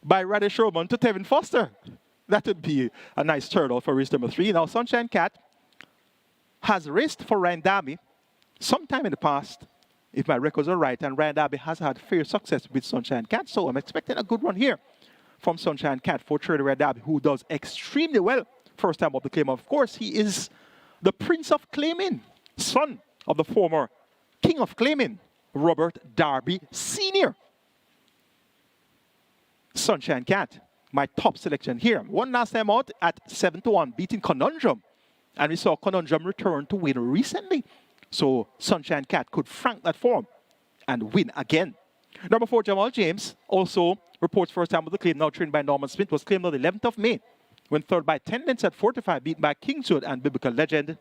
by Radish Roman to Tevin Foster. That would be a nice turtle for race number 3. Now, Sunshine Cat has raced for Ryan Darby sometime in the past, if my records are right, and Ryan Darby has had fair success with Sunshine Cat, so I'm expecting a good run here from Sunshine Cat for trader Ryan Darby, who does extremely well first time up the claim. Of course, he is the Prince of Claiming, son of the former King of Claiming, Robert Darby Sr. Sunshine Cat, my top selection here. One last time out at 7-1, beating Conundrum. And we saw Conundrum return to win recently. So Sunshine Cat could frank that form and win again. Number 4, Jamal James, also reports first time of the claim, now trained by Norman Smith, was claimed on the 11th of May. Went third by 10 lengths at 45, beaten by Kingswood and Biblical Legend.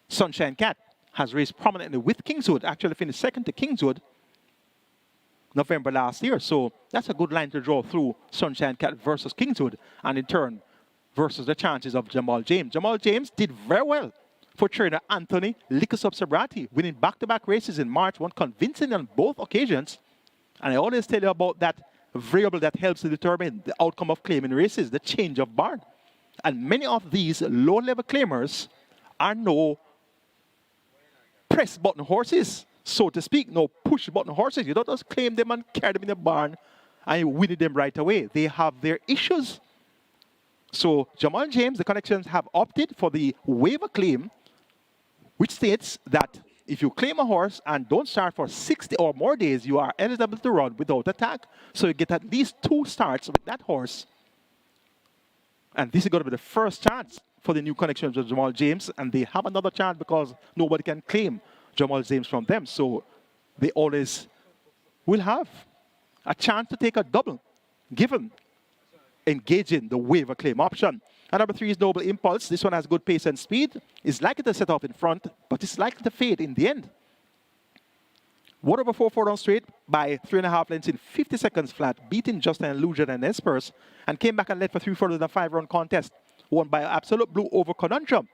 Sunshine Cat has raced prominently with Kingswood, actually finished second to Kingswood November last year. So that's a good line to draw through Sunshine Cat versus Kingswood, and in turn versus the chances of Jamal James. Jamal James did very well for trainer Anthony Lickersup Sabrati, winning back-to-back races in March, won convincingly on both occasions. And I always tell you about that variable that helps to determine the outcome of claiming races, the change of barn. And many of these low-level claimers are no press-button horses, so to speak, no push-button horses. You don't just claim them and carry them in the barn and you win them right away. They have their issues. So Jamal James, the connections have opted for the waiver claim, which states that if you claim a horse and don't start for 60 or more days, you are eligible to run without a tag. So you get at least 2 starts with that horse. And this is going to be the first chance for the new connections with Jamal James, and they have another chance because nobody can claim Jamal James from them. So they always will have a chance to take a double, given engaging the waiver claim option. And number 3 is Noble Impulse. This one has good pace and speed. It's likely to set off in front, but it's likely to fade in the end. Won over 4 down straight by 3.5 lengths in 50 seconds flat, beating Justin Illusion and Nez Perce, and came back and led for 3 further than 5-round contest, won by Absolute Blue over Conundrum.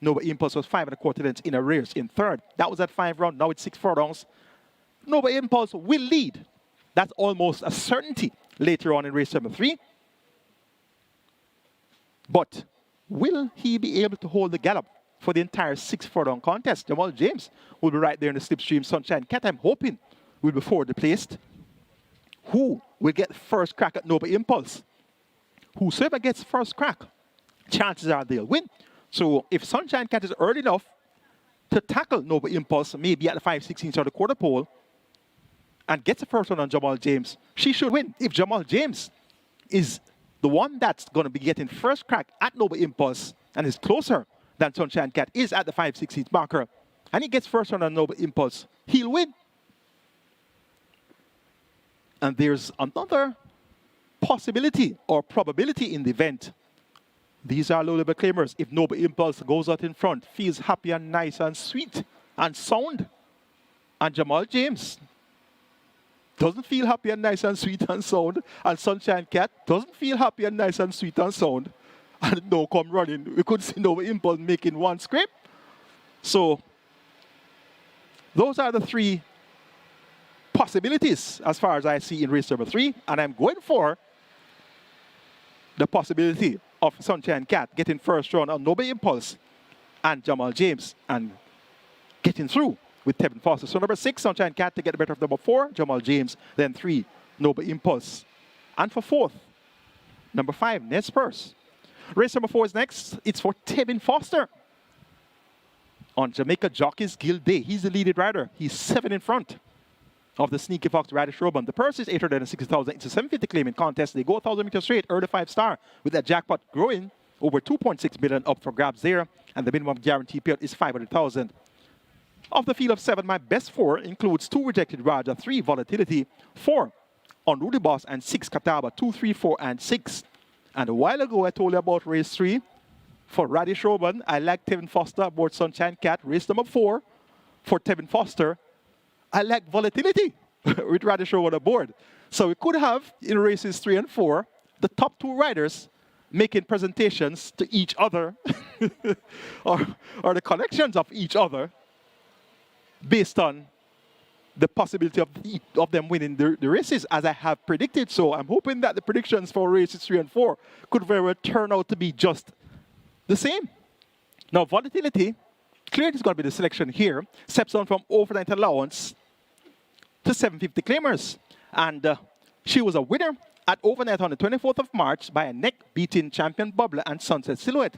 Noble Impulse was 5.25 lengths in arrears in third. That was at 5 round. Now it's 6 furlongs. Noble Impulse will lead. That's almost a certainty later on in race number 3. But will he be able to hold the gallop for the entire 6 furlong contest? Jamal James will be right there in the slipstream. Sunshine Cat, I'm hoping, will be forward placed. Who will get first crack at Noble Impulse? Whosoever gets first crack, chances are they'll win. So if Sunshine Cat is early enough to tackle Noble Impulse, maybe at the 5/16 or the quarter pole, and gets the first one on Jamal James, she should win. If Jamal James is the one that's going to be getting first crack at Noble Impulse and is closer than Sunshine Cat is at the 5/16 marker, and he gets first one on Noble Impulse, he'll win. And there's another possibility or probability in the event. These are low-level claimers. If Noble Impulse goes out in front, feels happy and nice and sweet and sound, and Jamal James doesn't feel happy and nice and sweet and sound, and Sunshine Cat doesn't feel happy and nice and sweet and sound, and no come running, we could see Noble Impulse making one scrape. So those are the 3 possibilities as far as I see in race number 3, and I'm going for the possibility of Sunshine Cat getting first run on Noble Impulse and Jamal James and getting through with Tevin Foster. So number 6, Sunshine Cat to get the better of number 4, Jamal James, then 3, Noble Impulse. And for 4th, number 5, Nez Perce. Race number 4 is next. It's for Tevin Foster. On Jamaica Jockeys Guild Day, he's the leading rider. He's 7 in front of the Sneaky Fox Radish Robin. The purse is 860,000. It's a 750 claiming contest. They go 1,000 meters straight, early 5-star, with that jackpot growing over 2.6 million up for grabs there, and the minimum guarantee payout is 500,000. Of the field of 7, my best 4 includes 2 Rejected Raja, 3 Volatility, 4 Unruly Boss, and 6 Kataba, 2, 3, 4, and 6. And a while ago, I told you about race 3 for Radish Robin. I like Tevin Foster aboard Sunshine Cat. Race number 4 for Tevin Foster, I like Volatility with Radish Robin aboard. So we could have in races 3 and 4 the top 2 riders making presentations to each other or the connections of each other based on the possibility of them winning the races, as I have predicted. So I'm hoping that the predictions for races 3 and 4 could very well turn out to be just the same. Now, Volatility, clearly is going to be the selection here, steps on from overnight allowance to 750 claimers. And she was a winner at overnight on the 24th of March by a neck, beating Champion Bubbler and Sunset Silhouette.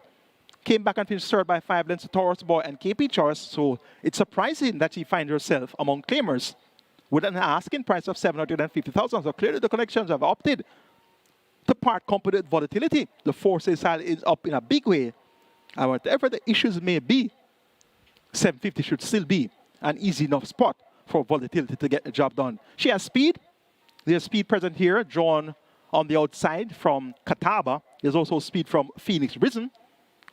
Came back and finished third by 5 lengths to Taurus Boy and KP Choice, so it's surprising that she finds herself among claimers with an asking price of 750,000. So clearly the connections have opted to part company with Volatility. The force is up in a big way, and whatever the issues may be, 750 should still be an easy enough spot for Volatility to get the job done. She has speed. There's speed present here, drawn on the outside from Kataba. There's also speed from Phoenix Risen.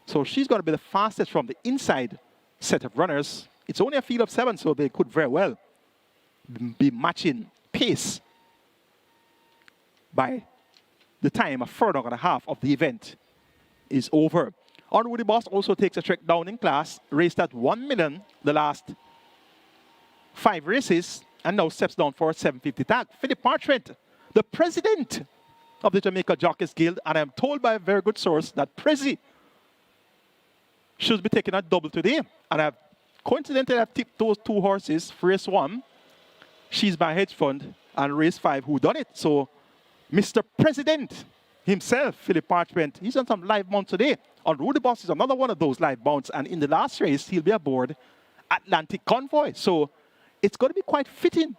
So she's going to be the fastest from the inside set of runners. It's only a field of 7, so they could very well be matching pace by the time a furlong and a half of the event is over. Unruly Boss also takes a trek down in class, raced at 1 million the last 5 races, and now steps down for a 750 tag. Philip Parchment, the president of the Jamaica Jockeys Guild, and I'm told by a very good source that Prezi should be taking a double today. And I've coincidentally tipped those 2 horses for race 1. She's my hedge fund, and race 5, who done it. So Mr. President himself, Philip Parchment, he's on some live mounts today. Unruly Boss is another one of those live mounts, and in the last race, he'll be aboard Atlantic Convoy. So it's going to be quite fitting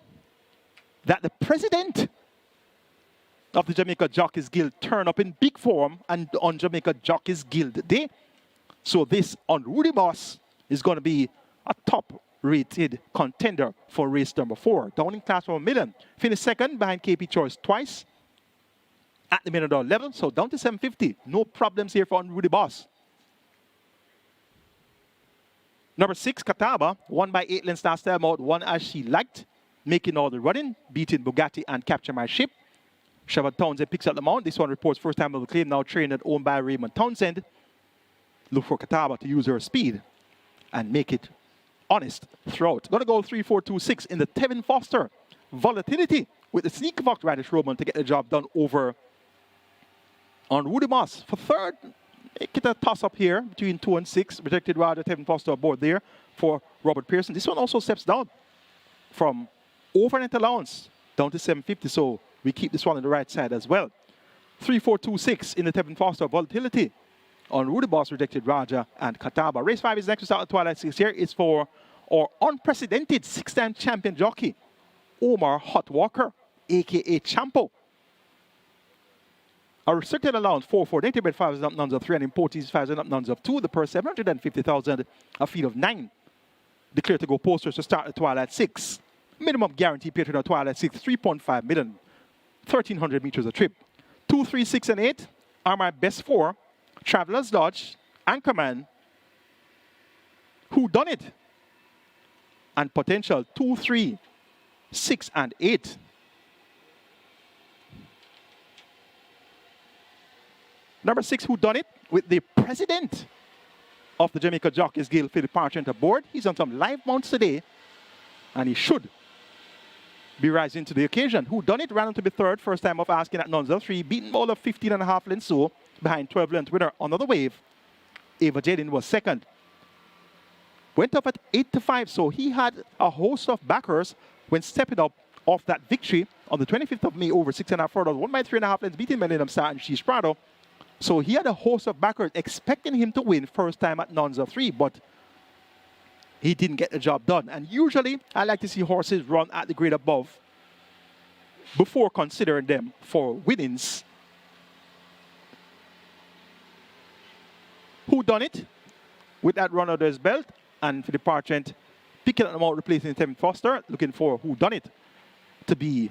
that the president of the Jamaica Jockeys Guild turn up in big form and on Jamaica Jockeys Guild Day. So this Unruly Boss is going to be a top-rated contender for race number 4. Down in class for $1 million. Finished second behind KP Choice twice at the $1 million level. So down to 750. No problems here for Unruly Boss. Number 6, Kataba, won by 8 lengths last time out. Won as she liked, making all the running, beating Bugatti and Capture My Ship. Shavon Townsend picks up the mount. This one reports first time of the claim, now trained and owned by Raymond Townsend. Look for Kataba to use her speed and make it honest throughout. Gonna go 3, 4, 2, 6 in the Tevin Foster Volatility with the Sneaky Fox Radish Roman to get the job done over on Woody Moss. For third, make it a toss-up here between 2 and 6. Rejected Raja, Tevin Foster aboard there for Robert Pearson. This one also steps down from overnight allowance down to 750, so we keep this one on the right side as well. 3, 4, 2, 6 in the Tevin Foster Volatility on Rudy Boss, Rejected Raja, and Kataba. Race 5 is next to start at Twilight 6 here. It's for our unprecedented 6-time champion jockey, Omar Hot Walker, a.k.a. Champo. A restricted allowance 4 native bred 5 up nuns of 3 and importees 5 up nuns of 2. The purse 750,000, a field of 9. Declared to go posters to start at Twilight 6. Minimum guarantee paid to Twilight 6, 3.5 million, 1,300 meters a trip. 2, 3, 6, and 8 are my best 4. Traveler's Lodge, Anchorman, Who Done It, and potential 2, 3, 6, and 8. Number 6, Who Done It, with the president of the Jamaica Jockeys Guild, Philip Parchment, aboard. He's on some live mounts today, and he should be rising to the occasion. Who Done It ran on to be third, first time of asking at nuns of 3, beaten all of 15.5 lengths, so behind 12 length winner. Another wave, Ava Jaden was second. Went up at 8 to 5, so he had a host of backers when stepping up of that victory on the 25th of May over 6.5 furlongs, won by 3.5 lengths, beating Millennium Star and Sheesh Prado. So he had a host of backers expecting him to win first time at Nonza 3, but he didn't get the job done. And usually, I like to see horses run at the grade above before considering them for winnings. Who done it? With that run under his belt, and for the Parchment, picking them out, replacing Tevin Foster, looking for who done it to be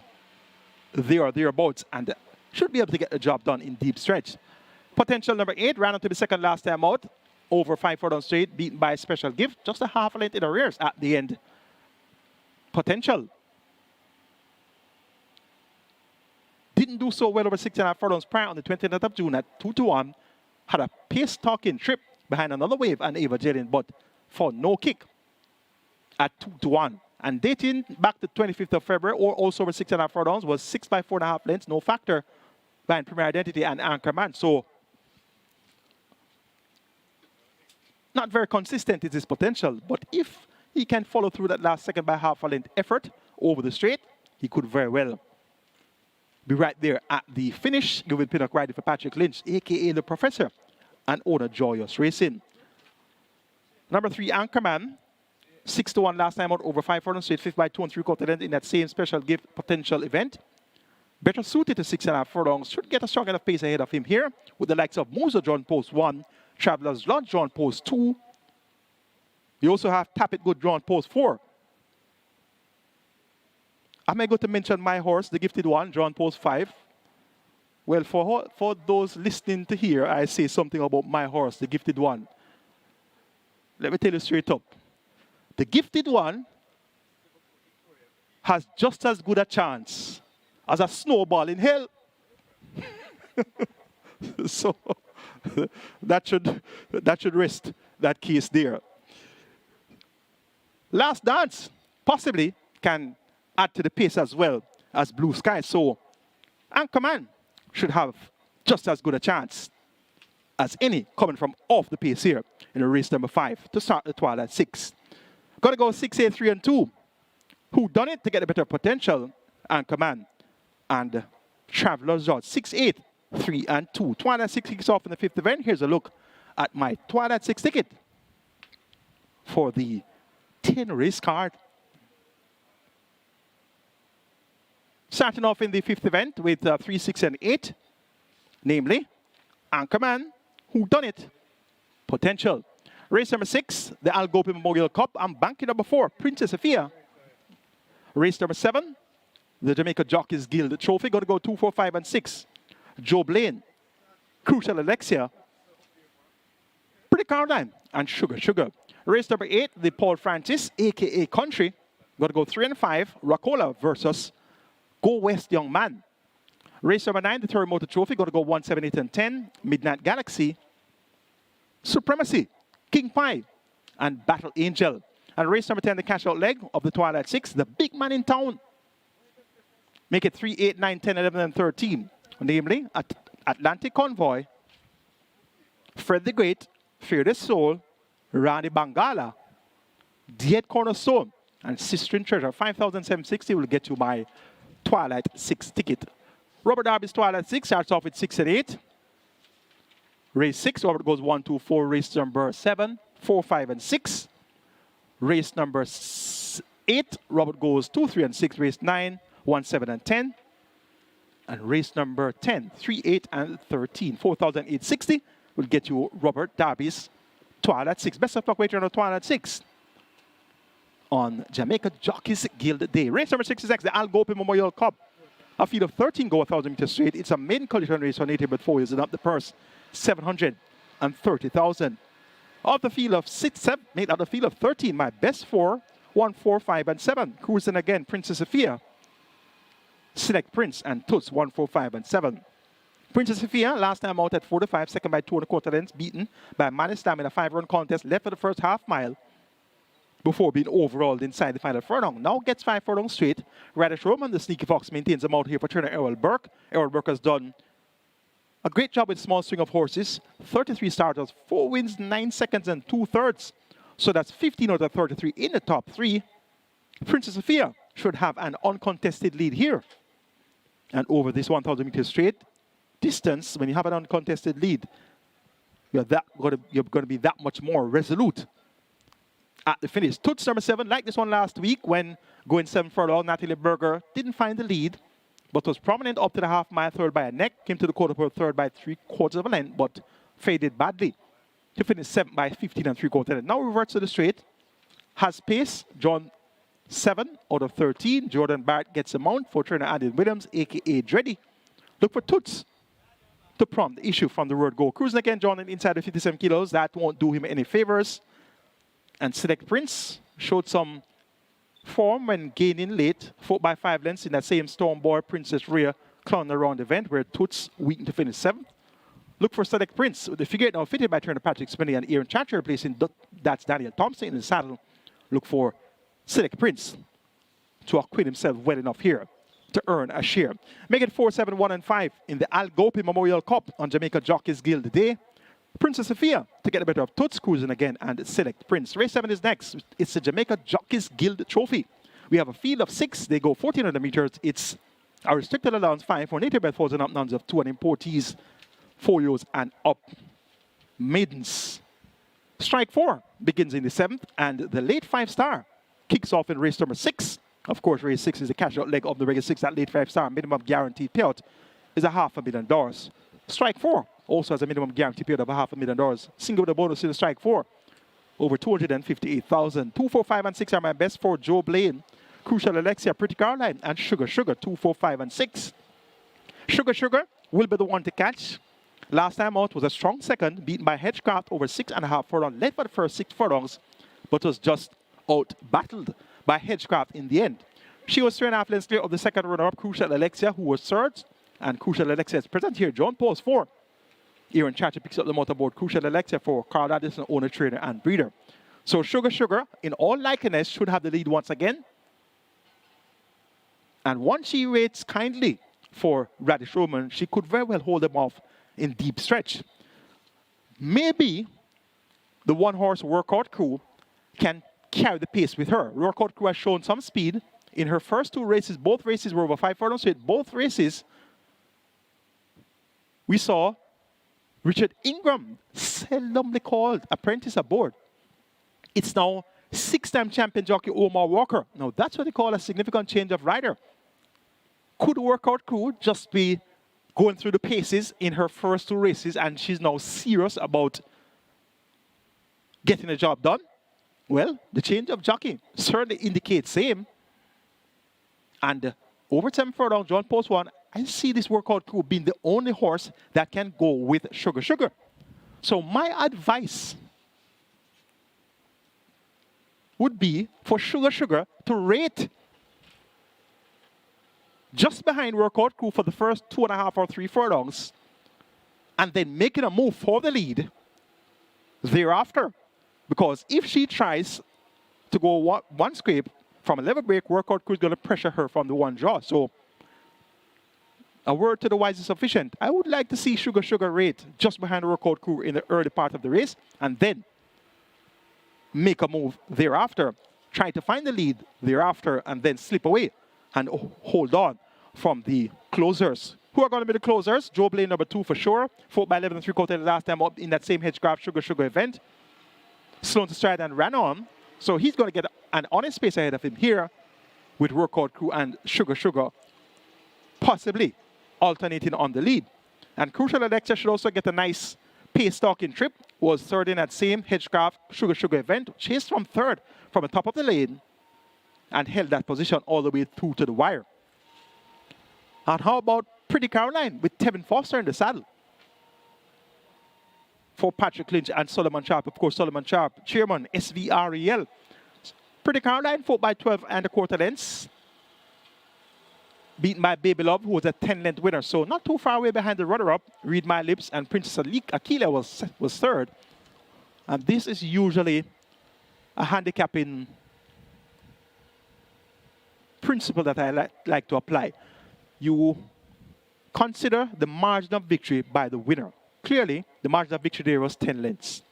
there or thereabouts, and should be able to get the job done in deep stretch. Potential number 8 ran up to be second last time out, over 5 furlongs straight, beaten by Special Gift, just a half a length in arrears at the end. Potential didn't do so well over 6.5 furlongs prior on the 29th of June at 2-1. Had a pace-talking trip behind another wave and Ava Jillian, but for no kick at 2-1. And dating back to 25th of February, or also over 6.5 furlongs, was 6 by 4.5 lengths, no factor behind Premier Identity and Anchorman. So, not very consistent is his potential, but if he can follow through that last second by half a length effort over the straight, he could very well be right there at the finish. Giving pinnock riding for Patrick Lynch, a.k.a. the Professor, and owner Joyous Racing. Number 3, Anchorman, 6-1 last time out over 5 furlongs straight, 5th by 2 3/4 length in that same Special Gift potential event. Better suited to 6.5 furlongs, should get a strong enough pace ahead of him here, with the likes of Musa drawn post 1, Travelers Lodge drawn post 2. You also have Tap It Good drawn post 4. Am I going to mention my horse, the Gifted One, drawn post 5? Well, for those listening to hear, I say something about my horse, the Gifted One. Let me tell you straight up. The Gifted One has just as good a chance as a snowball in hell. So that should rest that case there. Last Dance possibly can add to the pace as well as Blue Sky. So Anchorman should have just as good a chance as any coming from off the pace here in race number 5 to start the Twilight 6. Got to go 6, 8, 3, and 2. Who done it to get a better potential? Anchorman and Travelers Lodge. 6, 8, 3, and 2. Twilight 6 kicks off in the 5th event. Here's a look at my Twilight 6 ticket for the 10 race card. Starting off in the 5th event with 3, 6, and 8. Namely, Anchorman, Who Done It, Potential. Race number 6, the GOPIE Memorial Cup. I'm banking number 4, Princess Sophia. Race number 7, the Jamaica Jockeys Guild Trophy. Going to go 2, 4, 5, and 6. Joe Blaine, Crucial Alexia, Pretty Caroline, and Sugar. Race number 8, the Paul Francis, a.k.a. Country. Going to go 3 and 5, Racola versus Go West Young Man. Race number 9, the Terremoto Trophy. Going to go 1, 7, 8, and 10. Midnight Galaxy, Supremacy, King Pie, and Battle Angel. And race number 10, the cash out leg of the Twilight 6, the big man in town. Make it 3, 8, 9, 10, 11, and 13. Namely, Atlantic Convoy, Fred the Great, Fearless Soul, Randy Bangala, Diet Cornerstone, and Sistering Treasure. 5,760 will get you my Twilight 6 ticket. Robert Darby's Twilight 6 starts off with 6 and 8. Race 6, Robert goes 1, 2, 4. Race number 7, 4, 5, and 6. Race number 8, Robert goes 2, 3, and 6. Race 9, 1, 7, and 10. And race number 10, 3, 8, and 13. 4,860 will get you Robert Darby's Twilight 6. Best of luck waiting on the Twilight 6 on Jamaica Jockeys Guild Day. Race number 6 is next, the GOPIE Memorial Cup. A field of 13 go 1,000 meters straight. It's a main collision race for native but 4 years and up. The purse, 730,000. Of the field of 6, 7, made out of the field of 13, my best 4, 1, 4, 5, and 7. Cruising again, Princess Sophia, Select Prince, and Toots, 1, 4, 5, and 7. Princess Sophia, last time out at 4 to 5, second by 2 1/4 lengths, beaten by Manistam in a 5-run contest, left for the first half mile before being overhauled inside the final furlong. Now gets 5 furlongs straight. Radish Roman, the Sneaky Fox, maintains them out here for trainer Errol Burke. Errol Burke has done a great job with small string of horses. 33 starters, 4 wins, 9 seconds, and 2/3. So that's 15 out of 33 in the top 3. Princess Sophia should have an uncontested lead here. And over this 1,000 meter straight distance, when you have an uncontested lead, you're going to be that much more resolute at the finish. Toots number 7, like this one last week when going 7 furlong, Natalie Berger didn't find the lead, but was prominent up to the half-mile, third by a neck, came to the quarter pole, third by 3/4 of a length, but faded badly to finish 7th by 15 3/4. Now reverts to the straight, has pace, John 7 out of 13. Jordan Barrett gets a mount for trainer Andy Williams, a.k.a. Dreddy. Look for Toots to prompt the issue from the word go. Cruising again, John inside the 57 kilos. That won't do him any favors. And Select Prince showed some form when gaining late, 4 by 5 lengths in that same Storm Boy Princess Rhea clown around event where Toots weakened to finish 7th. Look for Select Prince. The figure now fitted by trainer Patrick Spinney and Aaron Chatter replacing that's Daniel Thompson in the saddle. Look for Select Prince to acquit himself well enough here to earn a share. Make it 4, 7, 1, and 5 in the Al GOPIE Memorial Cup on Jamaica Jockeys Guild Day. Princess Sophia to get the better of Toots cruising again and Select Prince. Race 7 is next. It's the Jamaica Jockeys Guild Trophy. We have a field of 6. They go 1,400 meters. It's a restricted allowance 5 for native bred foals and up nuns of 2 and importees, folios and up maidens. Strike 4 begins in the 7th, and the late 5-star kicks off in race number 6. Of course, race 6 is the cash-out leg of the regular 6. That late 5-star minimum guaranteed payout is $500,000. Strike 4 also has a minimum guaranteed payout of $500,000. Single with a bonus in the strike 4, over $258,000. 2, 4, 5, and 6 are my best for Joe Blaine, Crucial Alexia, Pretty Caroline, and Sugar Sugar. 2, 4, 5, and 6. Sugar Sugar will be the one to catch. Last time out was a strong second, beaten by Hedgecraft over 6.5 furlongs, led for the first 6 furlongs, but was just out-battled by Hedgecraft in the end. She was 3.5 lengths clear of the second runner-up, Crucial Alexia, who was third, and Crucial Alexia is present here. John Post 4. Aaron Chatter picks up the motorboard. Crucial Alexia for Carl Addison, owner, trainer, and breeder. So Sugar Sugar, in all likeliness, should have the lead once again. And once she waits kindly for Radish Roman, she could very well hold him off in deep stretch. Maybe the one-horse Workout Crew can carry the pace with her. Workout Crew has shown some speed in her first 2 races. Both races were over 5 furlongs. So both races, we saw Richard Ingram, seldomly called apprentice aboard. It's now 6-time champion jockey Omar Walker. Now that's what they call a significant change of rider. Could Workout Crew just be going through the paces in her first 2 races and she's now serious about getting the job done? Well, the change of jockey certainly indicates same. And over 7 furlong, John Post 1, I see this Workout Crew being the only horse that can go with Sugar Sugar. So my advice would be for Sugar Sugar to rate just behind Workout Crew for the first 2.5 or 3 furlongs, and then making a move for the lead thereafter. Because if she tries to go one scrape from a level break, Workout Crew is going to pressure her from the one draw. So a word to the wise is sufficient. I would like to see Sugar Sugar rate just behind Workout Crew in the early part of the race, and then make a move thereafter. Try to find the lead thereafter, and then slip away and hold on from the closers. Who are going to be the closers? Joe Blaine, number 2 for sure. 4 by 11 3/4 last time up in that same Hedgecraft Sugar Sugar event. Sloan to stride and ran on. So he's going to get an honest pace ahead of him here with Workout Crew and Sugar Sugar possibly alternating on the lead. And Crucial Alexia should also get a nice pace stalking trip. Was third in that same Hedgecraft Sugar Sugar event. Chased from third from the top of the lane and held that position all the way through to the wire. And how about Pretty Caroline with Tevin Foster in the saddle? For Patrick Lynch and Solomon Sharp. Of course, Solomon Sharp, chairman, SVREL. Pretty Caroline, 4 by 12 1/4 lengths. Beaten by Baby Love, who was a 10-length winner. So not too far away behind the runner-up. Read My Lips and Princess Akila was third. And this is usually a handicapping principle that I like to apply. You consider the margin of victory by the winner. Clearly, the margin of victory there was 10 lengths.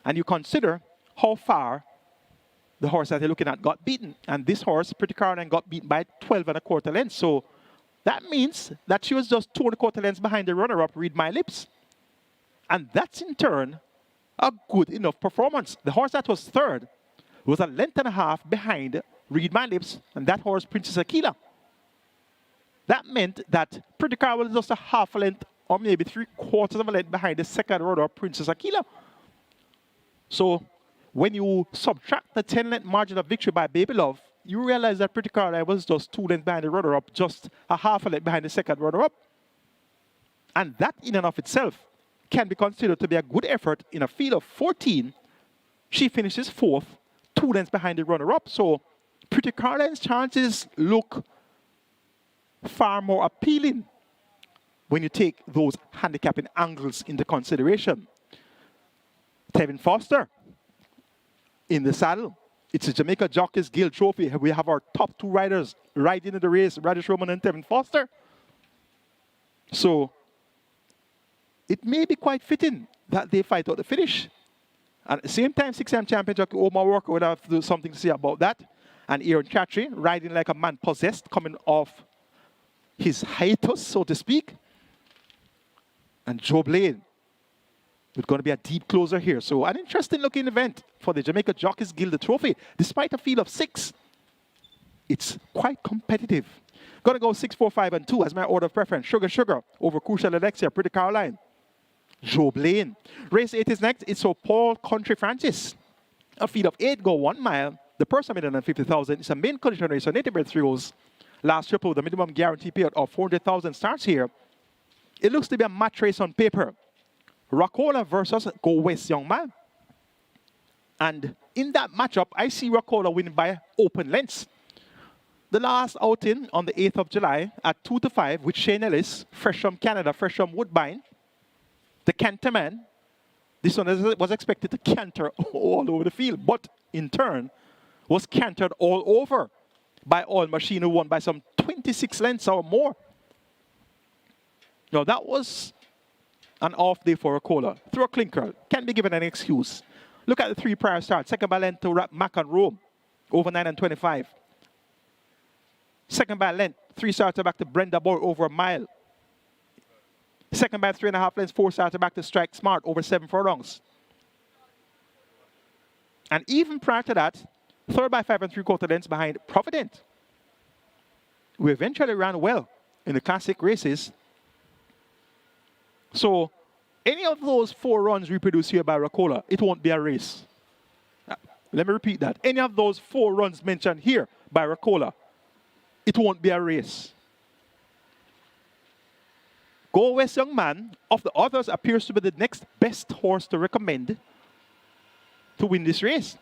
And you consider how far the horse that you're looking at got beaten. And this horse, Pretty Caroline, got beaten by 12 1/4 lengths. So that means that she was just 2 1/4 lengths behind the runner-up, Read My Lips. And that's in turn a good enough performance. The horse that was third was a length and a half behind Read My Lips, and that horse, Princess Aquila. That meant that Pretty Caroline was just a half a length or maybe 3/4 of a length behind the second runner-up, Princess Aquila. So when you subtract the 10-length margin of victory by Baby Love, you realize that Pretty Caroline was just 2 lengths behind the runner-up, just a half a length behind the second runner-up. And that in and of itself can be considered to be a good effort in a field of 14. She finishes 4th, 2 lengths behind the runner-up. So Pretty Caroline's chances look far more appealing when you take those handicapping angles into consideration. Tevin Foster in the saddle. It's a Jamaica Jockeys Guild Trophy. We have our top 2 riders riding in the race, Radish Roman and Tevin Foster. So it may be quite fitting that they fight out the finish. And at the same time, 6M champion jockey Omar Walker would have to do something to say about that. And Aaron Chatry riding like a man possessed, coming off his hiatus, so to speak. And Joe Blaine is going to be a deep closer here. So an interesting looking event for the Jamaica Jockeys Guild Trophy. Despite a field of 6, it's quite competitive. Going to go 6, 4, 5, and 2 as my order of preference. Sugar over Crucial Alexia, Pretty Caroline. Joe Blaine. Race 8 is next. It's for Paul Country Francis. A field of 8 go 1 mile. The purse of $150,000. It's a main condition race on native bred thrills. Last triple, the minimum guarantee payout of $400,000 starts here. It looks to be a match race on paper. Racola versus Go West Young Man. And in that matchup, I see Racola winning by open lengths. The last outing on the 8th of July at 2 to 5 with Shane Ellis, fresh from Canada, fresh from Woodbine. The Canterman, this one was expected to canter all over the field, but in turn was cantered all over by All Machine, who won by some 26 lengths or more. Now that was an off day for Racola. Through a clinker, can't be given an excuse. Look at the 3 prior starts. Second by length to Mac and Rome, over 9 and 25. Second by length, 3 starts back to Brenda Boy, over a mile. Second by 3.5 lengths, 4 starts back to Strike Smart, over 7 furlongs. And even prior to that, third by 5 3/4 lengths behind Provident, who eventually ran well in the classic races. So any of those 4 runs reproduced here by Racola, it won't be a race. Let me repeat that. Any of those 4 runs mentioned here by Racola, it won't be a race. Go West Young Man, of the others, appears to be the next best horse to recommend to win this race.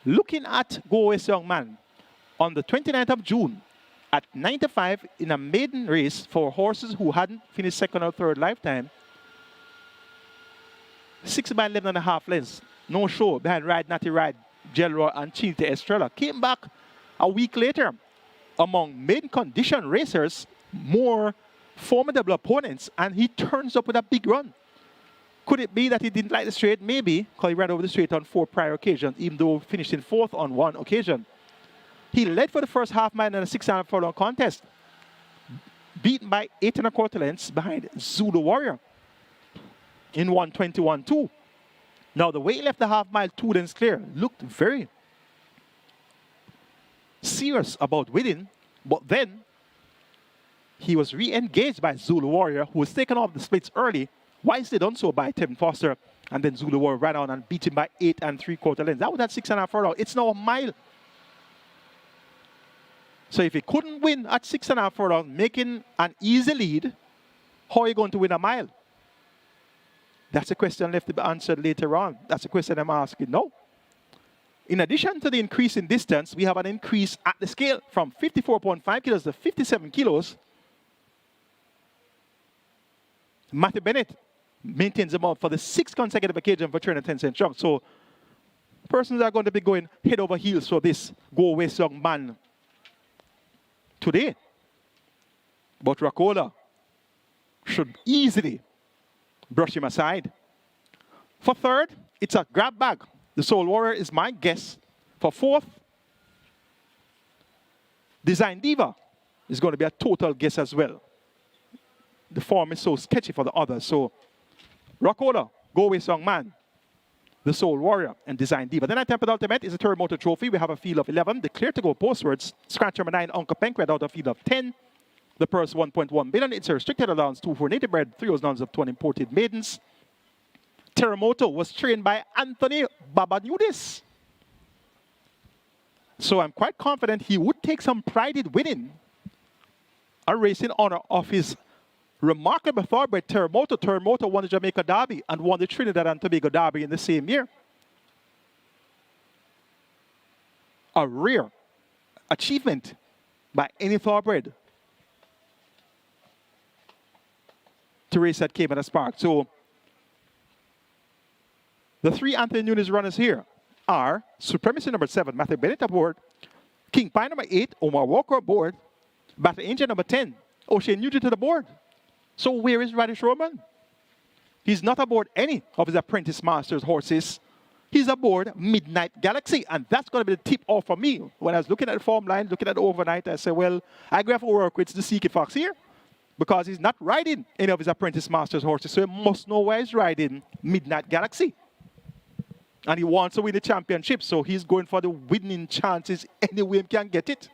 Looking at Go West Young Man, on the 29th of June, at 95 in a maiden race for horses who hadn't finished second or third lifetime, 6 by 11.5 lengths, no show behind Ride Natty Ride, Gelroy and Chinite Estrella. Came back a week later among maiden condition racers, more formidable opponents, and he turns up with a big run. Could it be that he didn't like the straight? Maybe, because he ran over the straight on 4 prior occasions, even though finishing 4th on 1 occasion. He led for the first half mile in a 600 furlong contest, beaten by 8 1/4 lengths behind Zulu Warrior in 1:21.2. Now, the way he left the half mile 2 lengths clear looked very serious about winning, but then he was re-engaged by Zulu Warrior, who was taken off the splits early, wisely done so by Tevin Foster, and then Zulu Warrior ran on and beat him by 8 3/4 lengths. That was at 6.5 furlong. It's now a mile. So if he couldn't win at 6.5 furlong, making an easy lead, how are you going to win a mile? That's a question left to be answered later on. That's a question I'm asking now. In addition to the increase in distance, we have an increase at the scale from 54.5 kilos to 57 kilos. Matthew Bennett maintains them up for the 6th consecutive occasion for 310 cent chunk. So persons are going to be going head over heels for this Go West Young Man today. But Racola should easily brush him aside. For third, it's a grab bag. The Soul Warrior is my guess for fourth. Design Diva is going to be a total guess as well. The form is so sketchy for the others. So, Rockola, Go Away Song Man, the Soul Warrior, and Design Diva. Then Anthem Ultimate is a Terremoto trophy. We have a field of 11. Declare to go postwards. Scratch number 9, Uncle Penk, read out a field of 10. The purse 1.1 billion. It's a restricted allowance, 2 for native bred, 3 oz nuns of 20 imported maidens. Terremoto was trained by Anthony Babanudis. So I'm quite confident he would take some pride in winning a race in honor of his remarkable thoroughbred Terremoto. Terremoto won the Jamaica Derby and won the Trinidad and Tobago Derby in the same year. A rare achievement by any thoroughbred to race at Caymanas Park. So the 3 Anthony Nunes runners here are Supremacy number 7, Matthew Bennett aboard, King Pie number 8, Omar Walker aboard, Battle Angel number 10, O'Shea Nugent to the board. So where is Radish Roman? He's not aboard any of his apprentice masters' horses. He's aboard Midnight Galaxy, and that's going to be the tip off for me. When I was looking at the form line, looking at the overnight, I said, well, I have to work with the Seeky Fox here because he's not riding any of his apprentice masters' horses, so he must know where he's riding Midnight Galaxy. And he wants to win the championship, so he's going for the winning chances any way he can get it.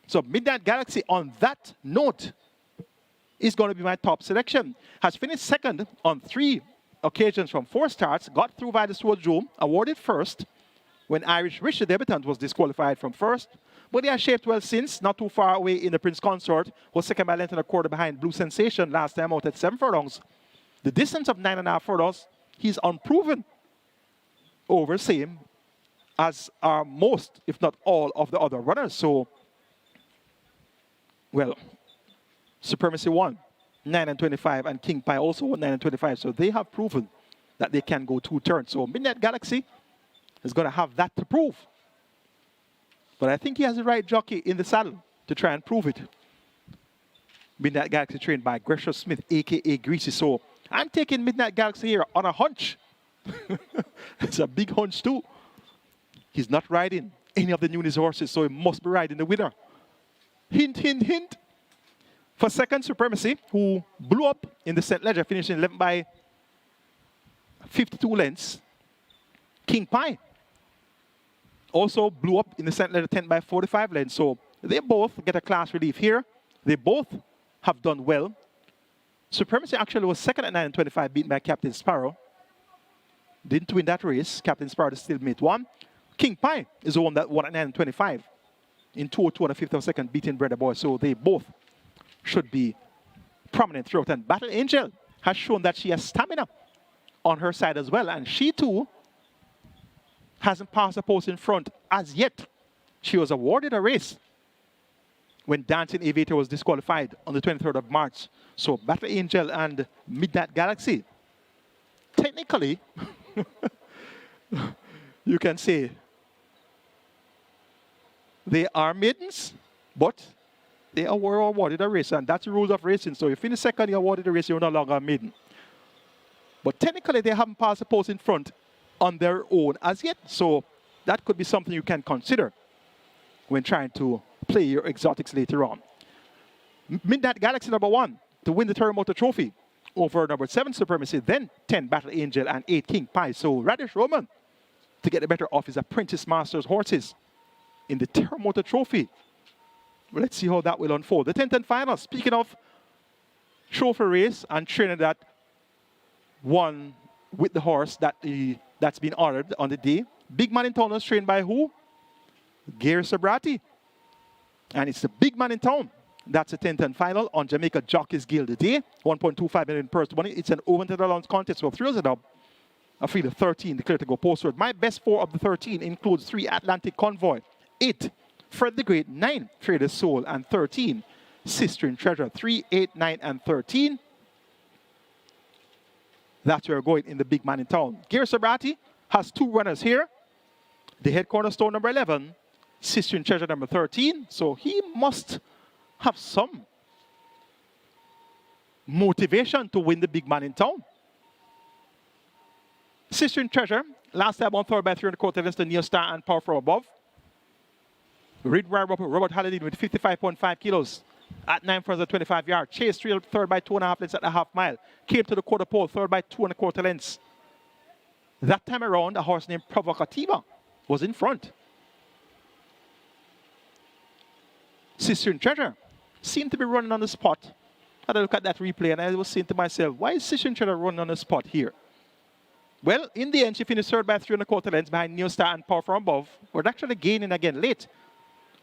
So Midnight Galaxy, on that note, is going to be my top selection. Has finished second on 3 occasions from 4 starts, got through via the Swordrome, awarded first when Irish Rich, the debutant, was disqualified from first. But he has shaped well since, not too far away in the Prince Consort, was second by a length and a quarter behind Blue Sensation last time out at 7 furlongs. The distance of 9.5 furlongs, he's unproven over same as are most, if not all, of the other runners. So, well, Supremacy won 9 and 25, and King Pie also won 9 and 25. So they have proven that they can go 2 turns. So Midnight Galaxy is going to have that to prove. But I think he has the right jockey in the saddle to try and prove it. Midnight Galaxy trained by Gresham Smith, a.k.a. Greasy. So I'm taking Midnight Galaxy here on a hunch. It's a big hunch too. He's not riding any of the Nunes horses, so he must be riding the winner. Hint, hint, hint. For second, Supremacy, who blew up in the St. Ledger, finishing 11 by 52 lengths. King Pie also blew up in the St. Ledger 10 by 45 lengths. So they both get a class relief here. They both have done well. Supremacy actually was second at 9 and 25, beaten by Captain Sparrow. Didn't win that race. Captain Sparrow still made 1. King Pie is the one that won at 9 and 25 in 2:02 and a fifth of a second, beating Brother Boy. So they both should be prominent throughout. And Battle Angel has shown that she has stamina on her side as well. And she too hasn't passed a post in front as yet. She was awarded a race when Dancing Aviator was disqualified on the 23rd of March. So Battle Angel and Midnight Galaxy, technically, you can say they are maidens, but they were awarded a race, and that's the rules of racing. So if in the second you're awarded a race, you're no longer a maiden. But technically, they haven't passed a post in front on their own as yet. So that could be something you can consider when trying to play your exotics later on. Midnight Galaxy number 1 to win the Terremoto Trophy over number 7 Supremacy, then 10 Battle Angel, and 8 King Pie. So Radish Roman to get the better of his apprentice masters horses in the Terremoto Trophy. Well, let's see how that will unfold. The 10th and final, speaking of trophy race and training that won with the horse that's been honored on the day. Big Man in Town was trained by who? Gary Sabrati. And it's the Big Man in Town. That's the 10th and final on Jamaica Jockeys Guild today. 1.25 million purse money. It's an over the allowance contest for 3 up. A field of 13 declared to go postward. My best 4 of the 13 includes 3 Atlantic Convoy, 8 Fred the Great, 9 Trader's Soul, and 13 Sister in Treasure. 3, 8, 9, and 13. That's where we're going in the Big Man in Town. Gary Sabrati has 2 runners here. The head cornerstone number 11, Sister in Treasure number 13. So he must have some motivation to win the Big Man in Town. Sister in Treasure Last time on third by 3 1/4 lengths to Neil Star and Power from Above. Reed Robert Halliday with 55.5 kilos at 9 further 25 yards. Chase Trail third by 2.5 lengths at the half mile. Came to the quarter pole third by 2 1/4 lengths. That time around, a horse named Provocativa was in front. Sister and Treasure seemed to be running on the spot. I had a look at that replay and I was saying to myself, why is Sister and Treasure running on the spot here? Well, in the end, she finished third by 3 1/4 lengths behind New Star and Power from Above. We're actually gaining again late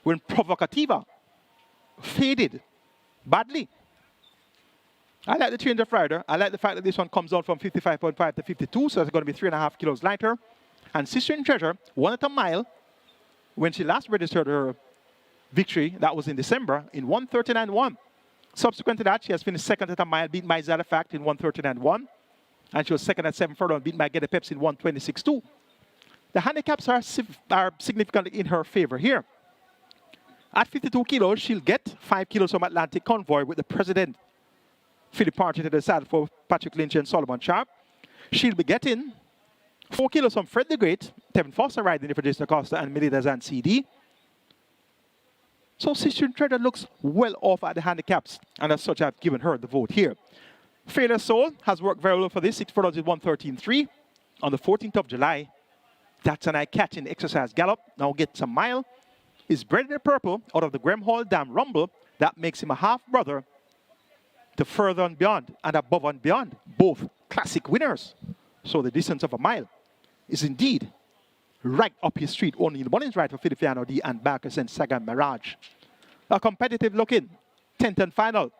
when Provocativa faded badly. I like the change of rider. I like the fact that this one comes out from 55.5 to 52, so it's going to be 3.5 kilos lighter. And Sister and Treasure won at a mile when she last registered her victory. That was in December in 1:39.1. Subsequent to that, she has finished second at a mile, beaten by Zada Fact in 1:39.1. And she was second at 7 furlong, beaten by Get a Peps in 1:26.2. The handicaps are significantly in her favor here. At 52 kilos, she'll get 5 kilos from Atlantic Convoy with the president, Philip Partridge, to the saddle for Patrick Lynch and Solomon Sharp. She'll be getting 4 kilos from Fred the Great, Tevin Foster riding it for Jason Acosta and Melida Zan CD. So Sister Treasure looks well off at the handicaps, and as such, I've given her the vote here. Fearless Soul has worked very well for this. 6 furlongs with 1:13.3 on the 14th of July. That's an eye-catching exercise gallop. Now gets a mile. Is bred in the purple out of the Graham Hall Dam Rumble. That makes him a half-brother to Further and Beyond and Above and Beyond, both classic winners. So the distance of a mile is indeed right up his street. Only the morning's right for Filipiano D and Bacchus and Sagan Mirage. A competitive looking 10th and final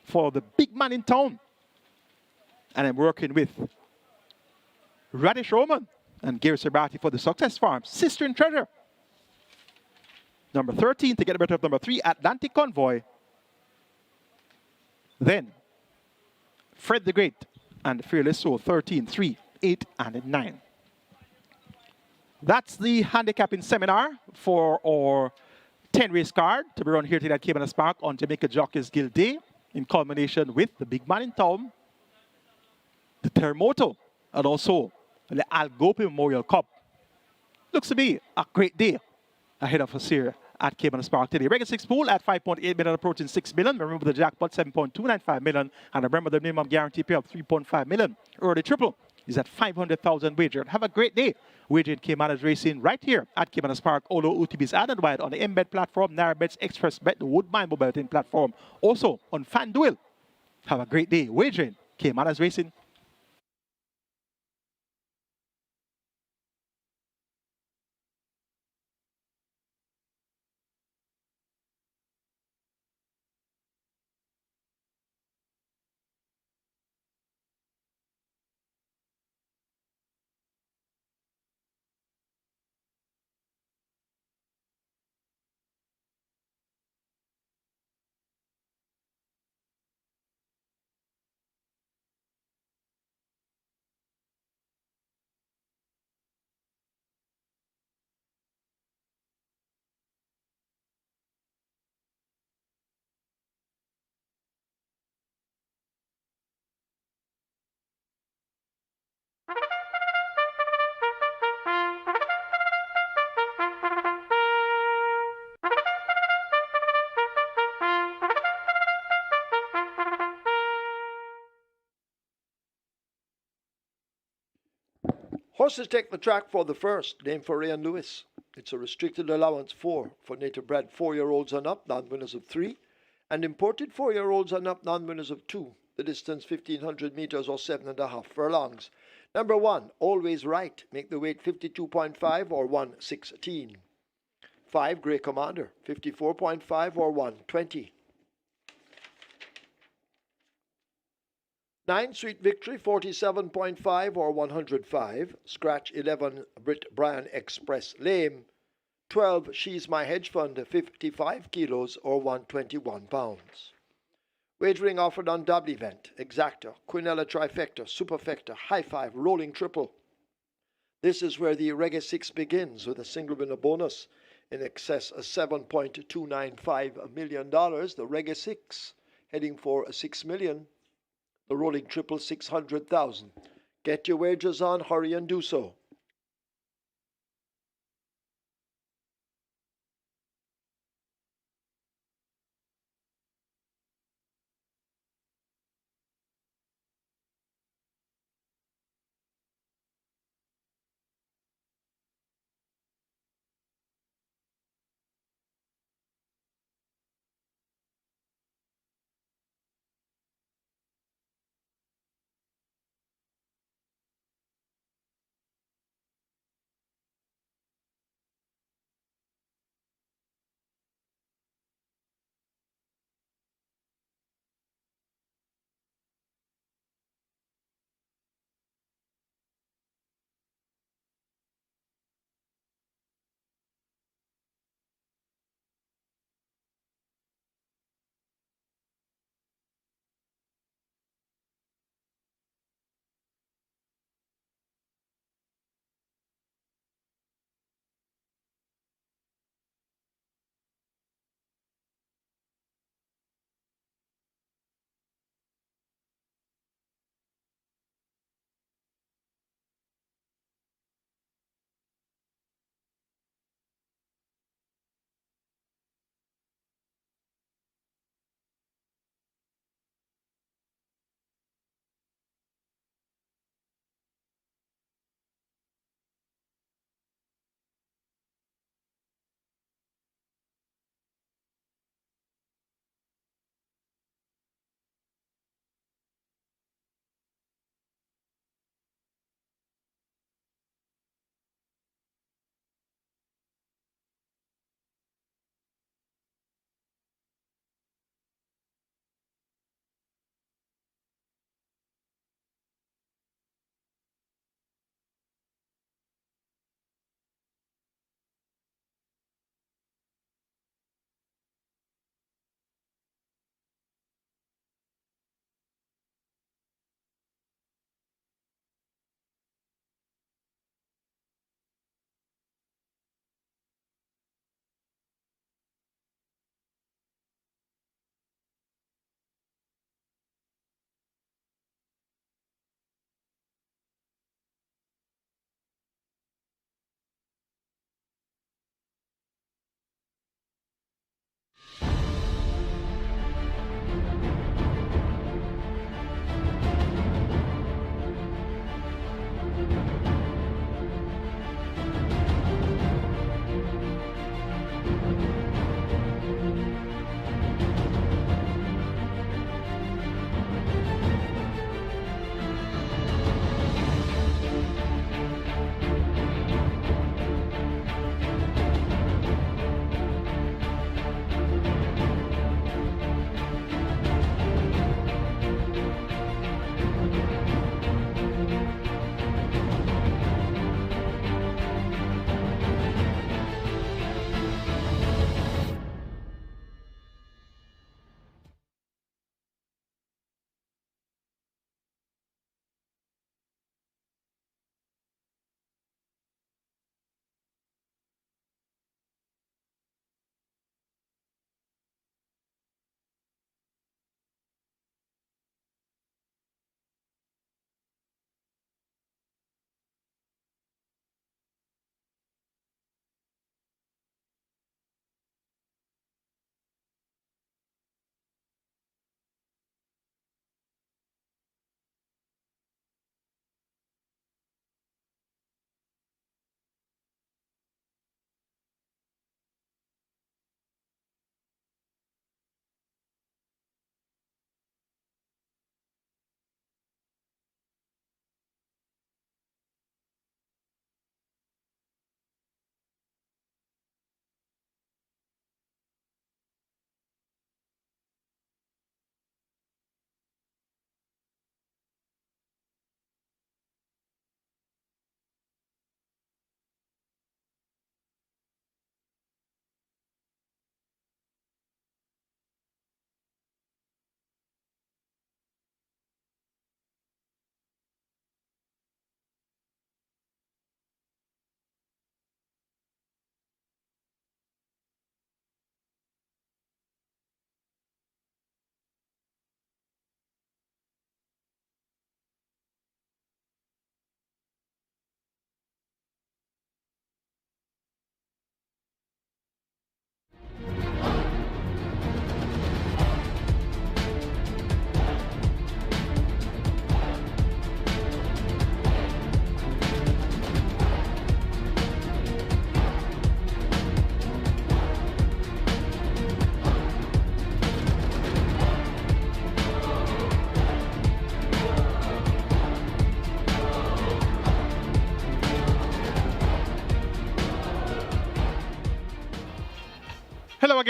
for the big man in town. And I'm working with Radish Roman and Gary Sabati for the Success Farm. Sister and Treasure. Number 13 to get the better of number 3, Atlantic Convoy. Then, Fred the Great and Fearless Soul, 13, 3, 8, and 9. That's the handicapping seminar for our 10-race card to be run here today at Caymanas Park on Jamaica Jockeys Guild Day in culmination with the big man in town, the Terremoto, and also the GOPIE Memorial Cup. Looks to be a great day ahead of us here at Caymanas Park today. Regular 6 pool at 5.8 million, approaching 6 million. Remember the jackpot, 7.295 million. And remember the minimum guarantee payout, 3.5 million. Early triple is at 500,000 wagered. Have a great day wagering Caymanas Racing right here at Caymanas Park. Olo UTB's added wide on the Embed platform, Narrowbets, Express Bet, the Woodbine mobile betting platform. Also on FanDuel. Have a great day wagering Caymanas Racing. Horses take the track for the first, named for Ray and Lewis. It's a restricted allowance 4 for native bred 4-year-olds and up, non-winners of 3, and imported 4-year-olds and up, non-winners of 2. The distance 1,500 meters or 7.5 furlongs. Number 1, Always Right. Make the weight 52.5 or 116. 5, Grey Commander. 54.5 or 120. 9, Sweet Victory, 47.5 or 105. Scratch 11, Brit Brian Express Lame. 12, She's My Hedge Fund, 55 kilos or 121 pounds. Wagering offered on double event, Exacta, Quinella Trifecta, Superfecta, High Five, Rolling Triple. This is where the Reggae 6 begins with a single winner bonus in excess of $7.295 million. The Reggae 6 heading for $6 million. The Rolling Triple 600,000. Get your wagers on, hurry and do so.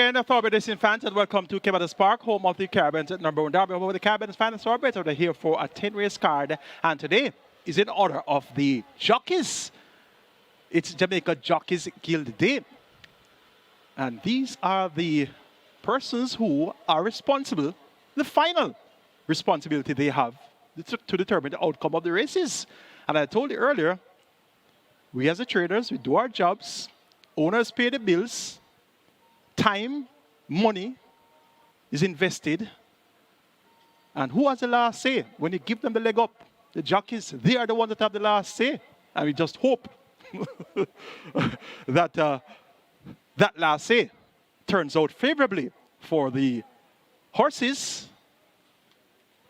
again, Thorbett Racing fans, and welcome to Caymanas Park, home of the Caribbean's #1 derby. Over the Caribbean's fans, Thorbett are here for a 10-race card, and today is in honor of the jockeys. It's Jamaica Jockeys Guild Day, and these are the persons who are responsible, the final responsibility they have to determine the outcome of the races. And I told you earlier, we as the traders, we do our jobs, owners pay the bills, time, money is invested, and who has the last say? When you give them the leg up, the jockeys, they are the ones that have the last say, and we just hope that that last say turns out favorably for the horses,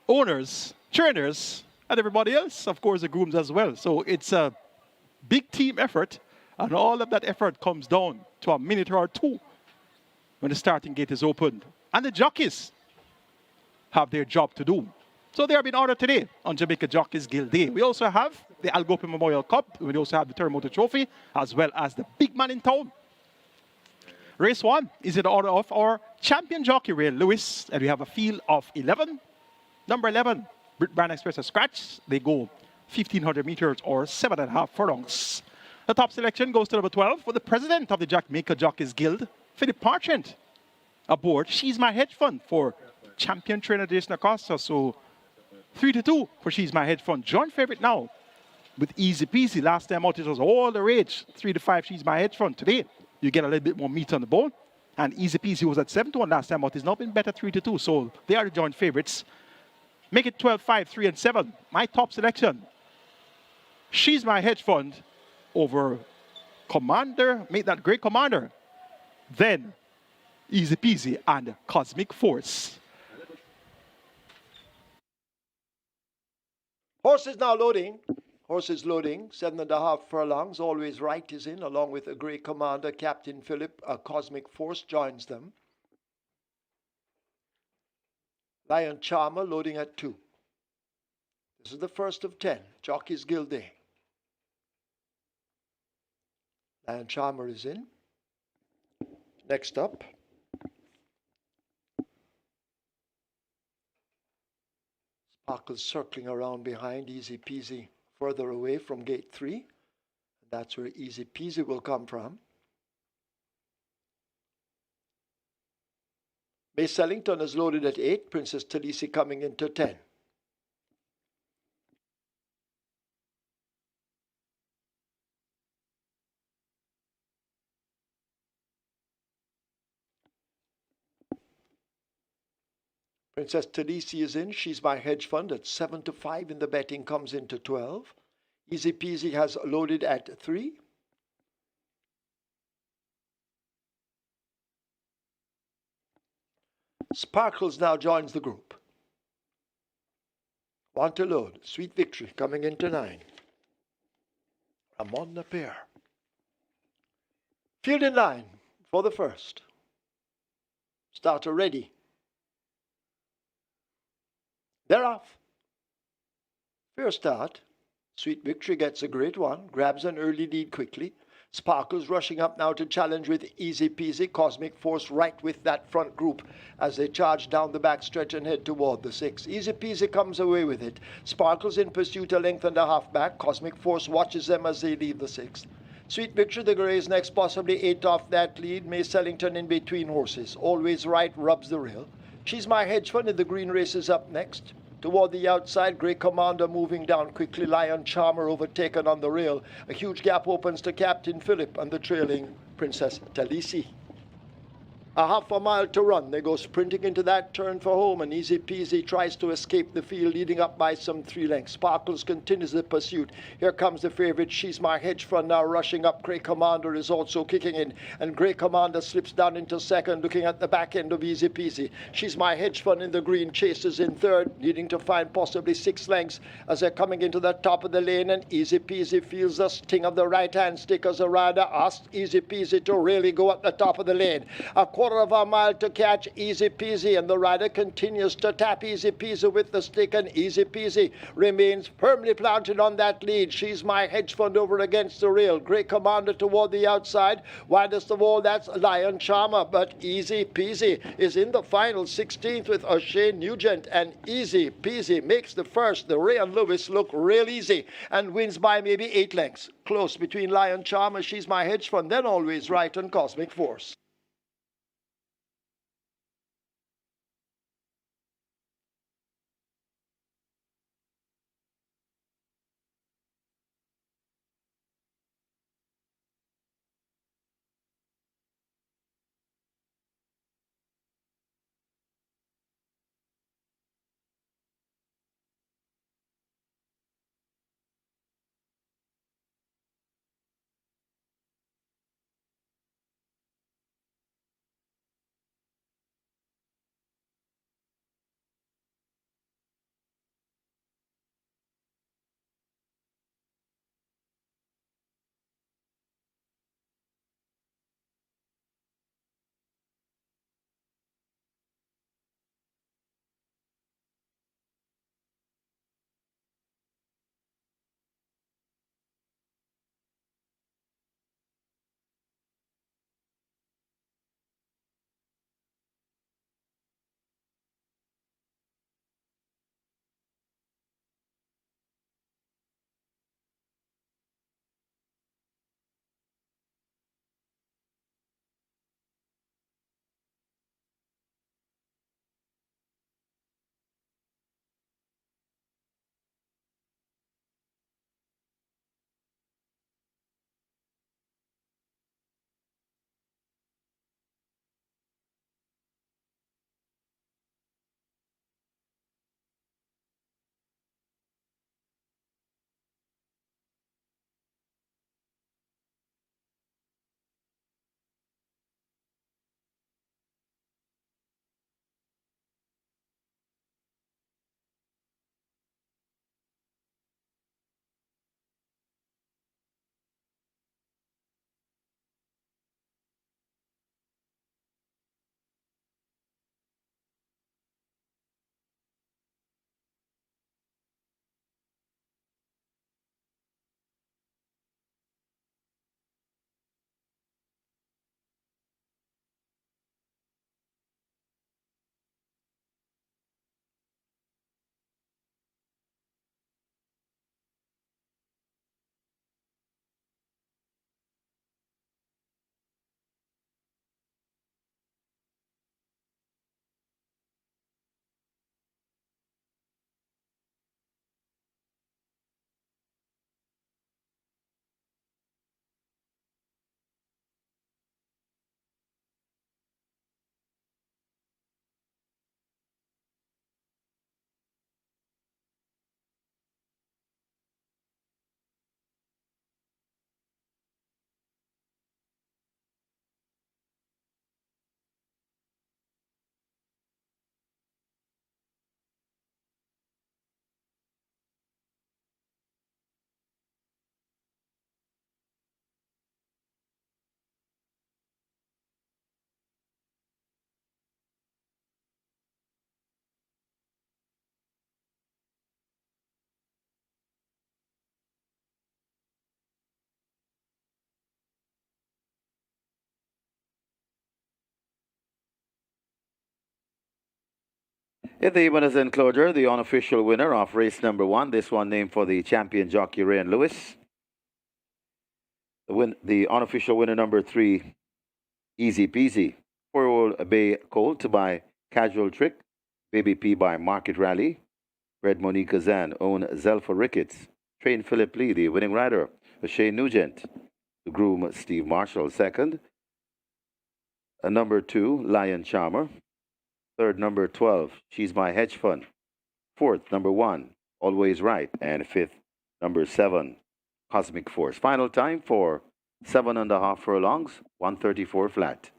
owners, trainers, and everybody else, of course, the grooms as well. So it's a big team effort, and all of that effort comes down to a minute or two when the starting gate is opened. And the jockeys have their job to do. So they are being honored today on Jamaica Jockeys Guild Day. We also have the GOPIE Memorial Cup. We also have the TERREMOTO Trophy, as well as the big man in town. Race 1 is in honor of our champion jockey, Ray Lewis, and we have a field of 11. Number 11, Brit Brand Express, a scratch. They go 1,500 meters or 7.5 furlongs. The top selection goes to number 12 for the president of the Jamaica Jockeys Guild, Philip Parchant, aboard She's My Hedge Fund for champion trainer Jason Acosta. So 3-2 for She's My Hedge Fund. Joint favorite now with Easy Peasy. Last time out it was all the rage. 3-5 She's My Hedge Fund. Today you get a little bit more meat on the bone. And Easy Peasy was at 7-1 last time out. It's now been better 3-2. So they are the joint favorites. Make it 12-5, 3 and 7. My top selection. She's My Hedge Fund over Commander. Make that great Commander. Then Easy Peasy and Cosmic Force. Horses now loading. Horses loading. 7.5 furlongs. Always Right is in, along with a Grey Commander. Captain Philip. A Cosmic Force joins them. Lion Charmer loading at 2. This is the first of 10. Jockeys Guild Day. Lion Charmer is in. Next up, Sparkle's circling around behind Easy Peasy further away from gate 3. That's where Easy Peasy will come from. May Sellington is loaded at 8. Princess Talisi coming into 10. Princess Talisi is in. She's My Hedge Fund at 7-5 in the betting, comes into 12. Easy Peasy has loaded at 3. Sparkles now joins the group. 1 to load. Sweet Victory coming into 9. Ramon Napier. Field in line for the first. Starter ready. They're off. Fair start. Sweet Victory gets a great one. Grabs an early lead quickly. Sparkles rushing up now to challenge with Easy Peasy. Cosmic Force right with that front group as they charge down the back stretch and head toward the 6. Easy Peasy comes away with it. Sparkles in pursuit a length and a half back. Cosmic Force watches them as they leave the 6th. Sweet Victory, the Greys next, possibly 8 off that lead. May Sellington in between horses. Always Right rubs the rail. She's My Hedge Fund in the green races up next. Toward the outside, Grey Commander moving down quickly. Lion Charmer overtaken on the rail. A huge gap opens to Captain Philip and the trailing Princess Talisi. A half a mile to run. They go sprinting into that turn for home, and Easy Peasy tries to escape the field, leading up by some 3 lengths. Sparkles continues the pursuit. Here comes the favorite. She's My Hedge Fund now rushing up. Grey Commander is also kicking in, and Grey Commander slips down into second, looking at the back end of Easy Peasy. She's My Hedge Fund in the green chases in third, needing to find possibly 6 lengths as they're coming into the top of the lane, and Easy Peasy feels the sting of the right-hand stick as the rider asks Easy Peasy to really go at the top of the lane. A quarter 1/4 mile to catch, easy peasy, and the rider continues to tap easy peasy with the stick, and easy peasy remains firmly planted on that lead. She's My Hedge Fund over against the rail. Great Commander toward the outside. Widest of all, that's Lion Charmer, but easy peasy is in the final 16th with O'Shea Nugent, and easy peasy makes the first. The Ray and Lewis look real easy and wins by maybe 8 lengths. Close between Lion Charmer, She's My Hedge Fund, then Always Right, and Cosmic Force. In the winners' enclosure, the unofficial winner of race number 1, this one named for the champion jockey Ray and Lewis. The unofficial winner number 3, Easy Peasy. 4-year-old Bay Colt by Casual Trick. Baby P by Market Rally. Red Monica Zan, own Zelfa Ricketts. Train Philip Lee, the winning rider. Shane Nugent. The groom Steve Marshall, second. Number 2, Lion Charmer. Third, number 12, She's My Hedge Fund. Fourth, number 1, Always Right. And fifth, number 7, Cosmic Force. Final time for 7.5 furlongs, 134 flat.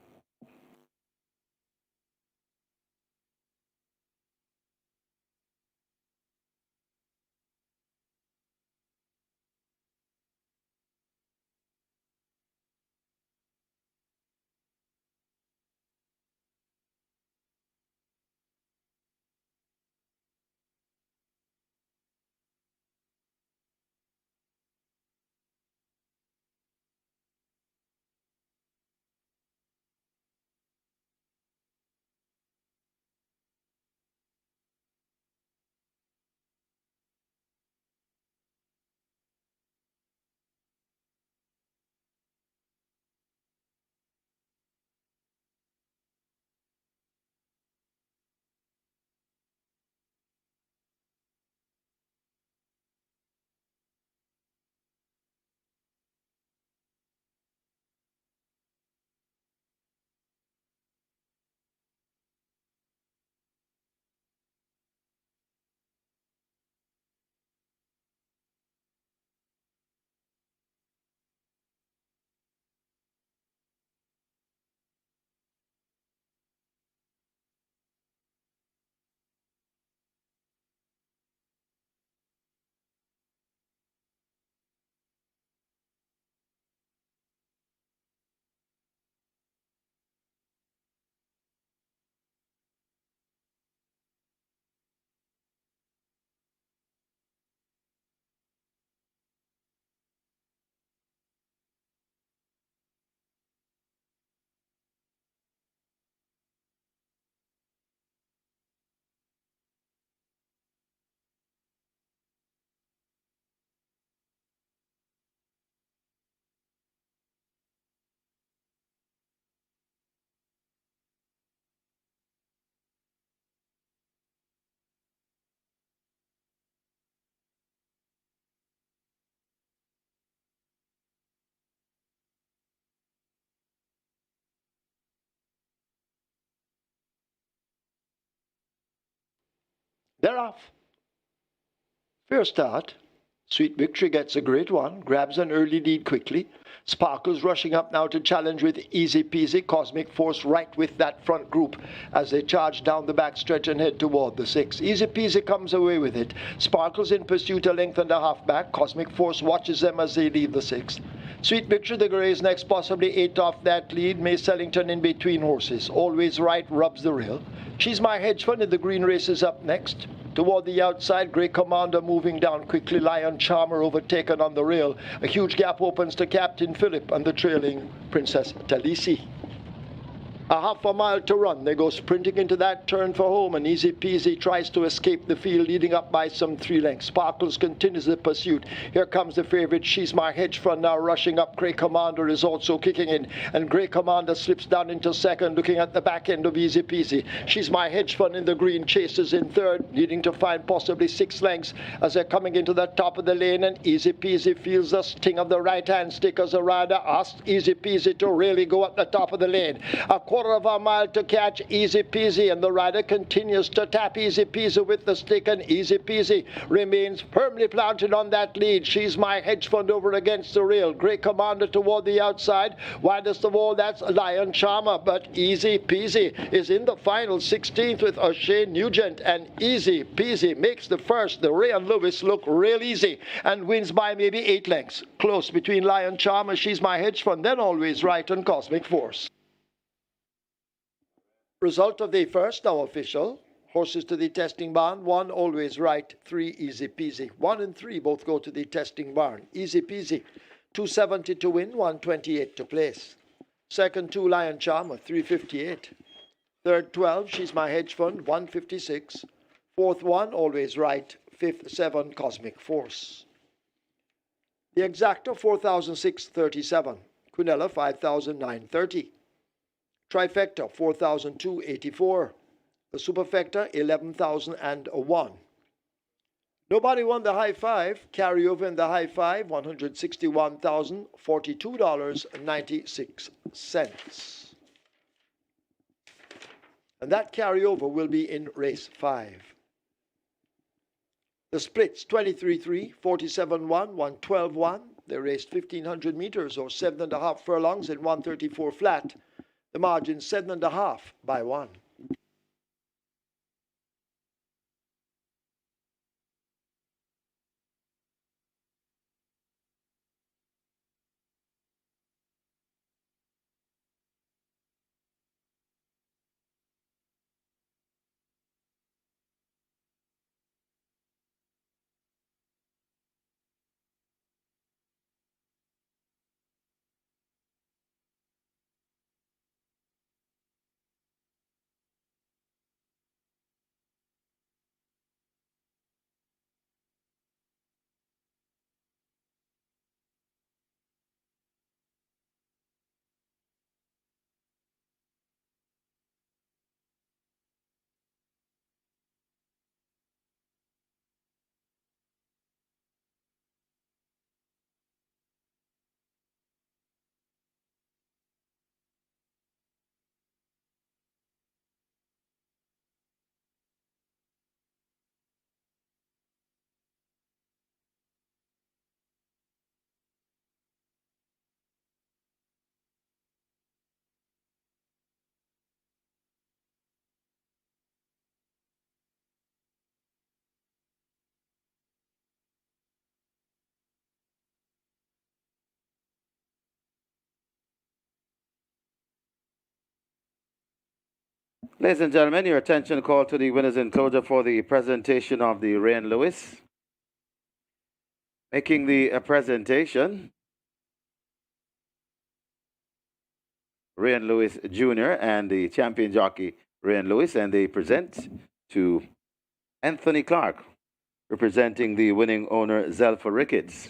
They're off. Fair start. Sweet Victory gets a great one, grabs an early lead quickly. Sparkles rushing up now to challenge with Easy Peasy. Cosmic Force right with that front group as they charge down the backstretch and head toward the 6. Easy Peasy comes away with it. Sparkles in pursuit a length and a half back. Cosmic Force watches them as they leave the 6. Sweet Victory, the Greys next, possibly 8 off that lead. May Sellington in between horses. Always Right rubs the rail. She's My Hedge Fund in the green races up next. Toward the outside, Grey Commander moving down quickly. Lion Charmer overtaken on the rail. A huge gap opens to Captain Philip and the trailing Princess Talisi. A half a mile to run. They go sprinting into that turn for home, and Easy Peasy tries to escape the field, leading up by some 3 lengths. Sparkles continues the pursuit. Here comes the favorite. She's My Hedge Fund now rushing up. Grey Commander is also kicking in, and Grey Commander slips down into second, looking at the back end of Easy Peasy. She's My Hedge Fund in the green chases in third, needing to find possibly 6 lengths as they're coming into the top of the lane, and Easy Peasy feels the sting of the right hand stick as the rider asks Easy Peasy to really go at the top of the lane. A quarter of a mile to catch Easy Peasy, and the rider continues to tap Easy Peasy with the stick, and Easy Peasy remains firmly planted on that lead. She's My Hedge Fund over against the rail. Grey Commander toward the outside. Widest of all, that's Lion Charmer, but Easy Peasy is in the final 16th with O'Shea Nugent, and Easy Peasy makes the first. The Ray and Lewis look real easy and wins by maybe 8 lengths. Close between Lion Charmer, She's My Hedge Fund, then Always Right, and Cosmic Force. Result of the first, now official. Horses to the testing barn. 1, Always Right. 3, Easy Peasy. 1 and 3 both go to the testing barn. Easy Peasy, 270 to win, 128 to place. Second, 2, Lion Charmer, 358. Third, 12, She's My Hedge Fund, 156. Fourth, 1, Always Right. Fifth, 7, Cosmic Force. The exacta, 4,637. Quinella, 5,930. Trifecta, 4,284. The superfecta, 11,001. Nobody won the high five. Carryover in the high five, $161,042.96. And that carryover will be in race 5. The splits, 23-3, 47-1, 112-1. They raced 1,500 meters or 7.5 furlongs in 134 flat. The margin 7.5 by 1. Ladies and gentlemen, your attention called to the winners enclosure for the presentation of the Ray and Lewis. Making the presentation, Ray and Lewis Jr. and the champion jockey Ray and Lewis, and they present to Anthony Clark, representing the winning owner Zelfa Ricketts.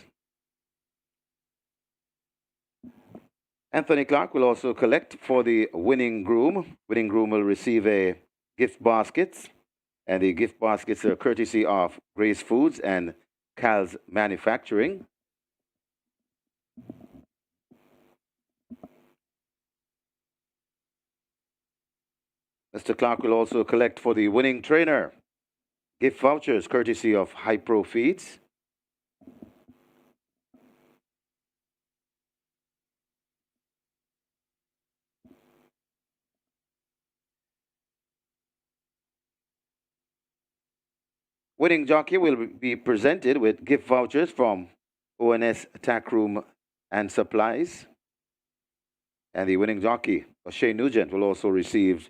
Anthony Clark will also collect for the winning groom. Winning groom will receive a gift basket, and the gift baskets are courtesy of Grace Foods and Cal's Manufacturing. Mr. Clark will also collect for the winning trainer. gift vouchers courtesy of Hypro Feeds. Winning jockey will be presented with gift vouchers from ONS Tack Room and Supplies. And the winning jockey, O'Shea Nugent, will also receive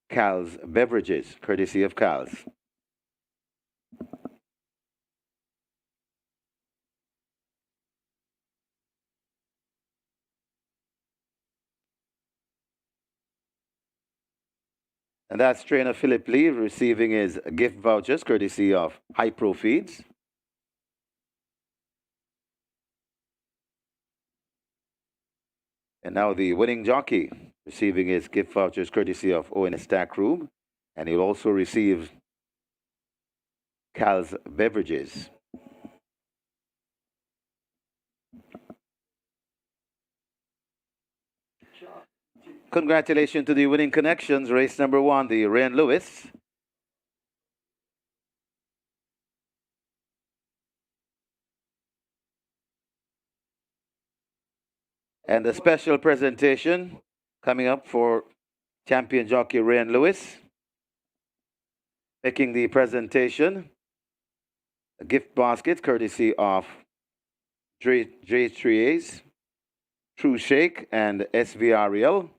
Cal's beverages, courtesy of Cal's. And that's trainer Philip Lee receiving his gift vouchers, courtesy of Hypro Feeds. And now the winning jockey receiving his gift vouchers, courtesy of ONS Stack Room. And he'll also receive Cal's beverages. Congratulations to the winning connections. Race number 1, the Ryan Lewis. And the special presentation coming up for champion jockey Ryan Lewis. Making the presentation, a gift basket courtesy of J3A's, True Shake, and SVRL.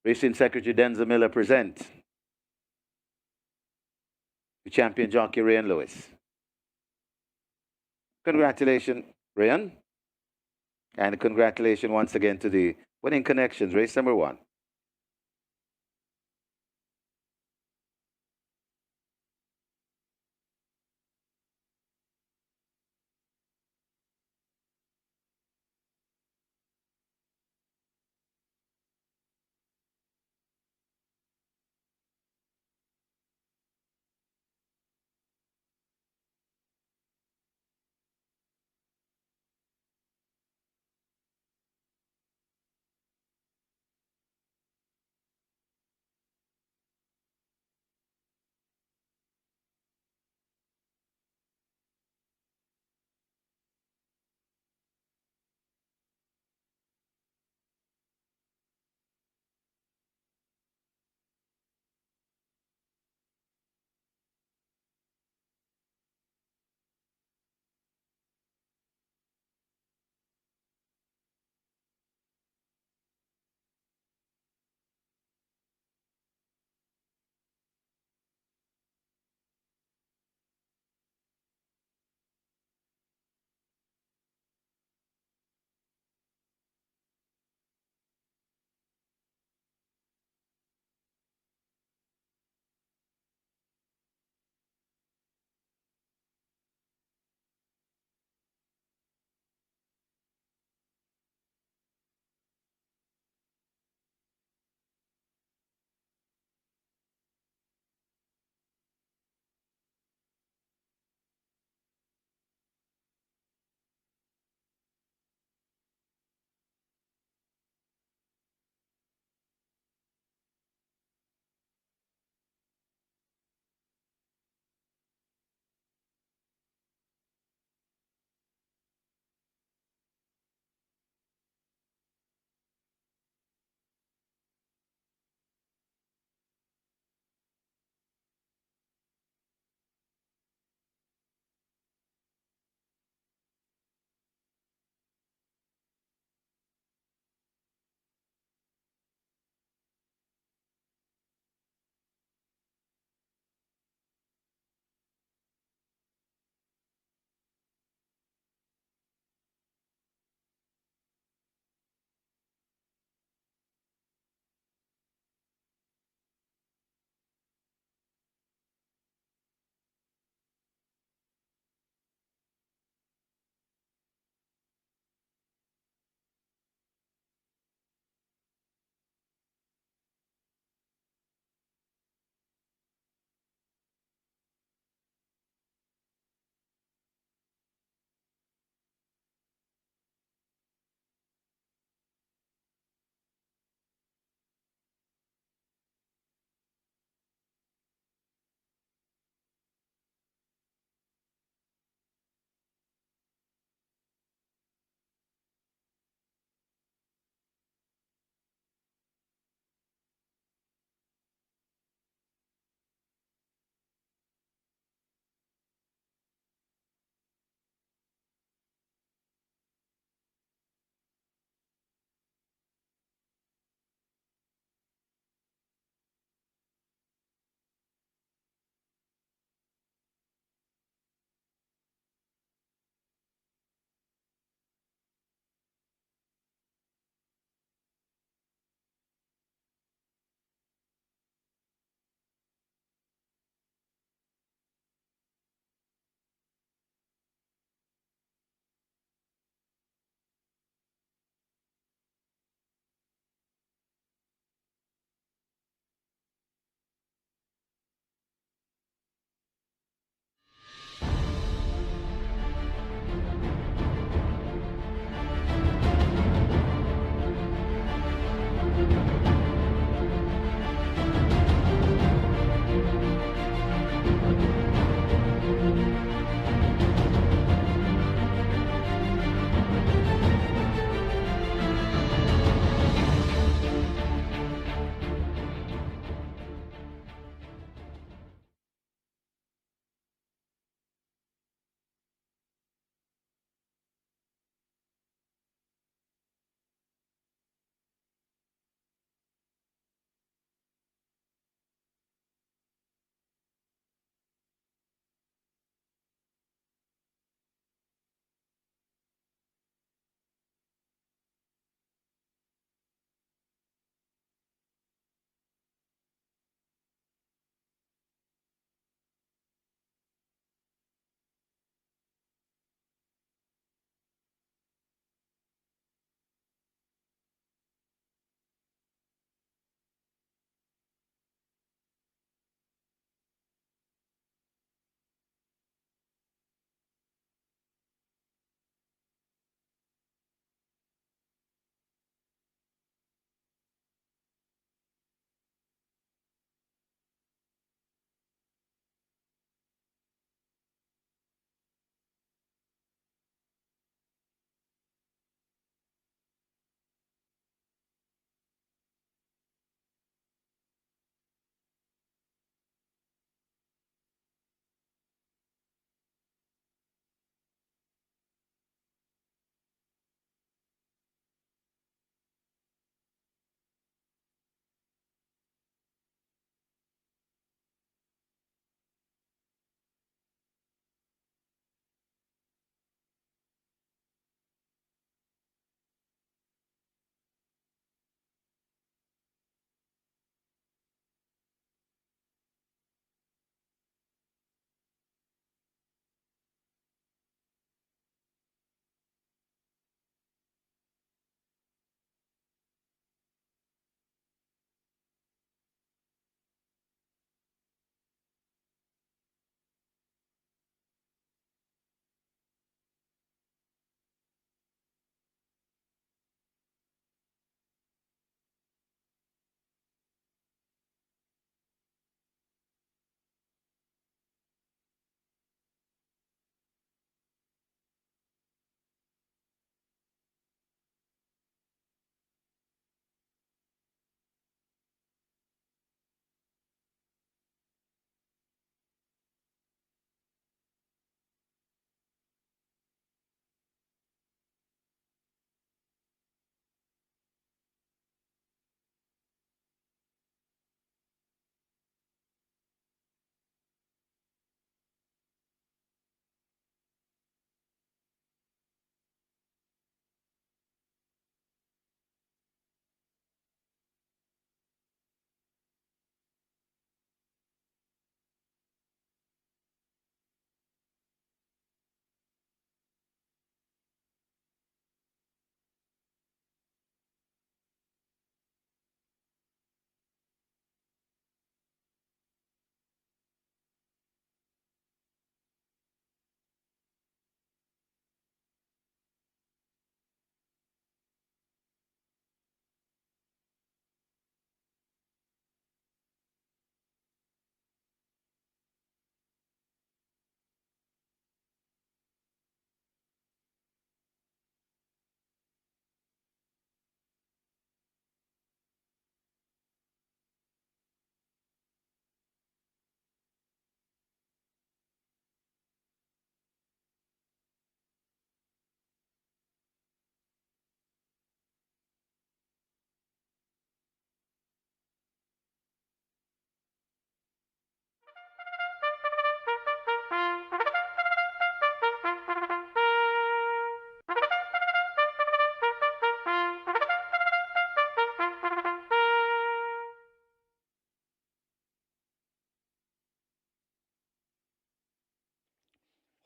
Racing Secretary Denzel Miller present to champion jockey Ryan Lewis. Congratulations, Ryan. And congratulations once again to the winning connections, race number 1.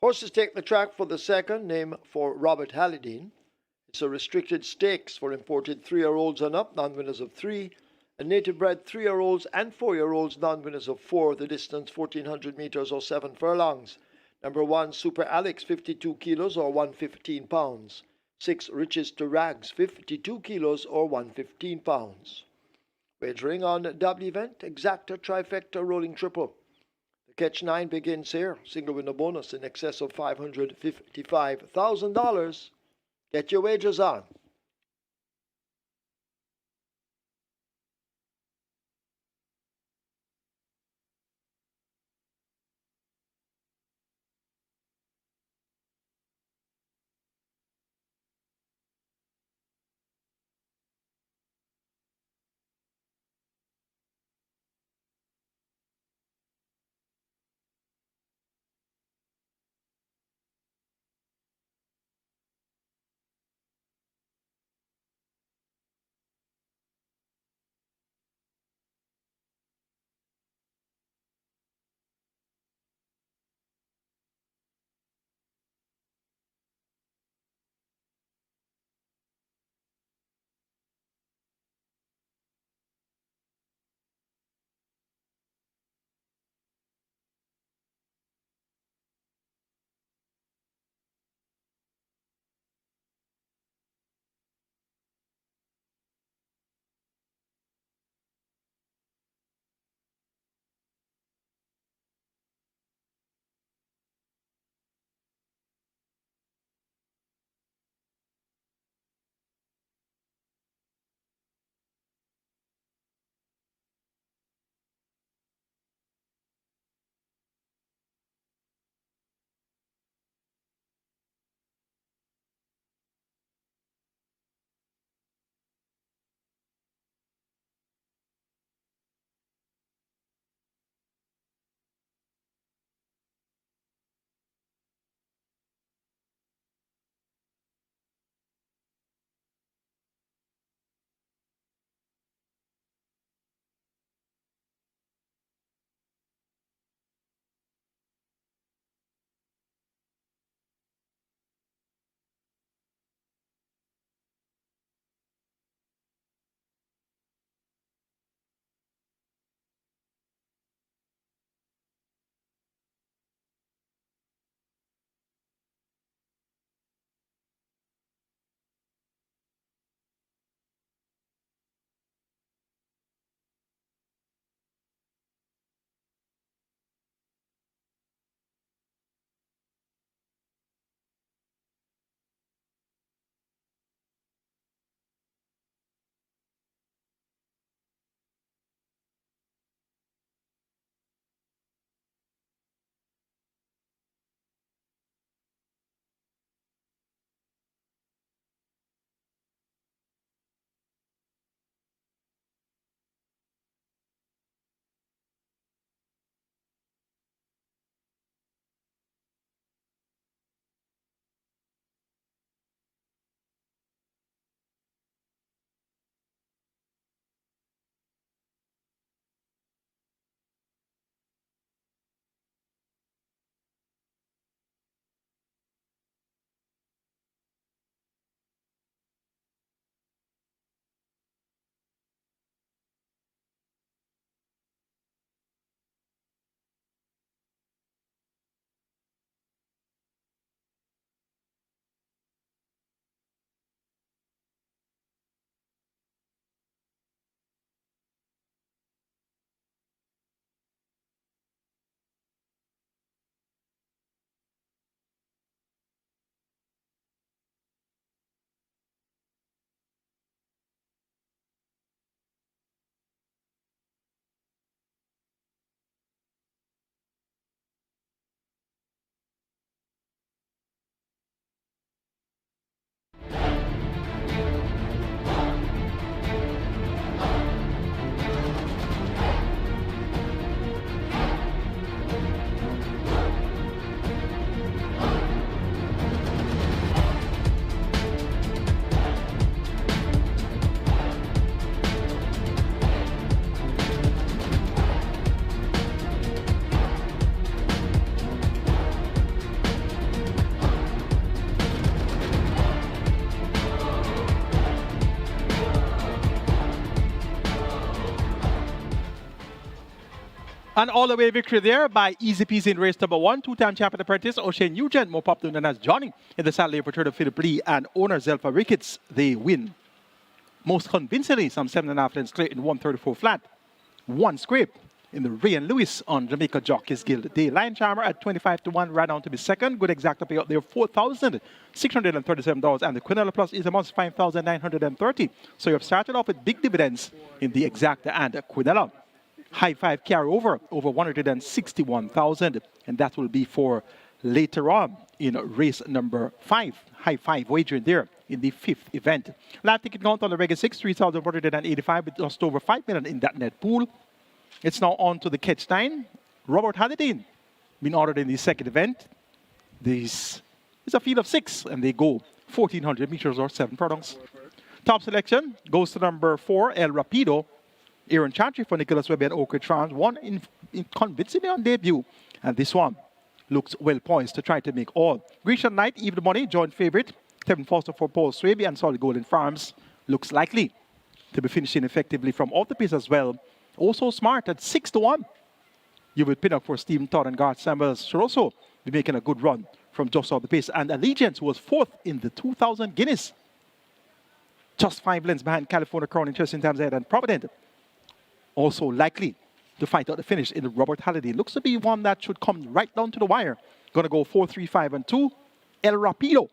Horses take the track for the second, named for Robert Hallidine. It's a restricted stakes for imported 3-year-olds and up, non-winners of 3, and native-bred 3-year-olds and 4-year-olds, non-winners of 4, the distance 1,400 meters or 7 furlongs. Number 1, Super Alex, 52 kilos or 115 pounds. 6, Riches to Rags, 52 kilos or 115 pounds. Wagering on double event, exacta, trifecta, rolling triple. The catch 9 begins here. Single winner bonus in excess of $555,000. Get your wagers on. And all the way victory there by Easy Peasy in race number 1. Two-time champion apprentice O'Shane Nugent, more popular known as Johnny, in the Saturday return of Philip Lee and owner Zelfa Ricketts. They win most convincingly, some 7.5 lengths straight in 134 flat. One scrape in the Ray and Lewis on Jamaica Jockeys Guild Day. Lion Charmer at 25 to 1, right on to be second. Good exact payout there, $4,637. And the Quinella Plus is a must, $5,930. So you've started off with big dividends in the exacta and Quinella. High five carry over 161,000. And that will be for later on in race number 5. High five wagering there in the 5th event. Live ticket count on the regular 6, 3,185 with just over 5 million in that net pool. It's now on to the catch 9. Robert Halliday been ordered in the 2nd event. This is a field of 6 and they go 1,400 meters or 7 furlongs. Top selection goes to number 4, El Rapido. Aaron Chantry for Nicholas Webber and Oak Ridge Farms won in convincingly on debut. And this one looks well poised to try to make all. Grecian Knight, even money, joint favorite. Tevin Foster for Paul Swaby and Solid Golden Farms looks likely to be finishing effectively from off the pace as well. Also Smart at 6 to 1. You will pin up for Stephen Todd and Garth Samuels should also be making a good run from just off the pace. And Allegiance was 4th in the 2000 Guinness. Just 5 lengths behind California Crown, Interesting Times Ahead and Provident. Also likely to fight out the finish in the Robert Halliday. Looks to be one that should come right down to the wire. Going to go 4, 3, 5, and 2. El Rapido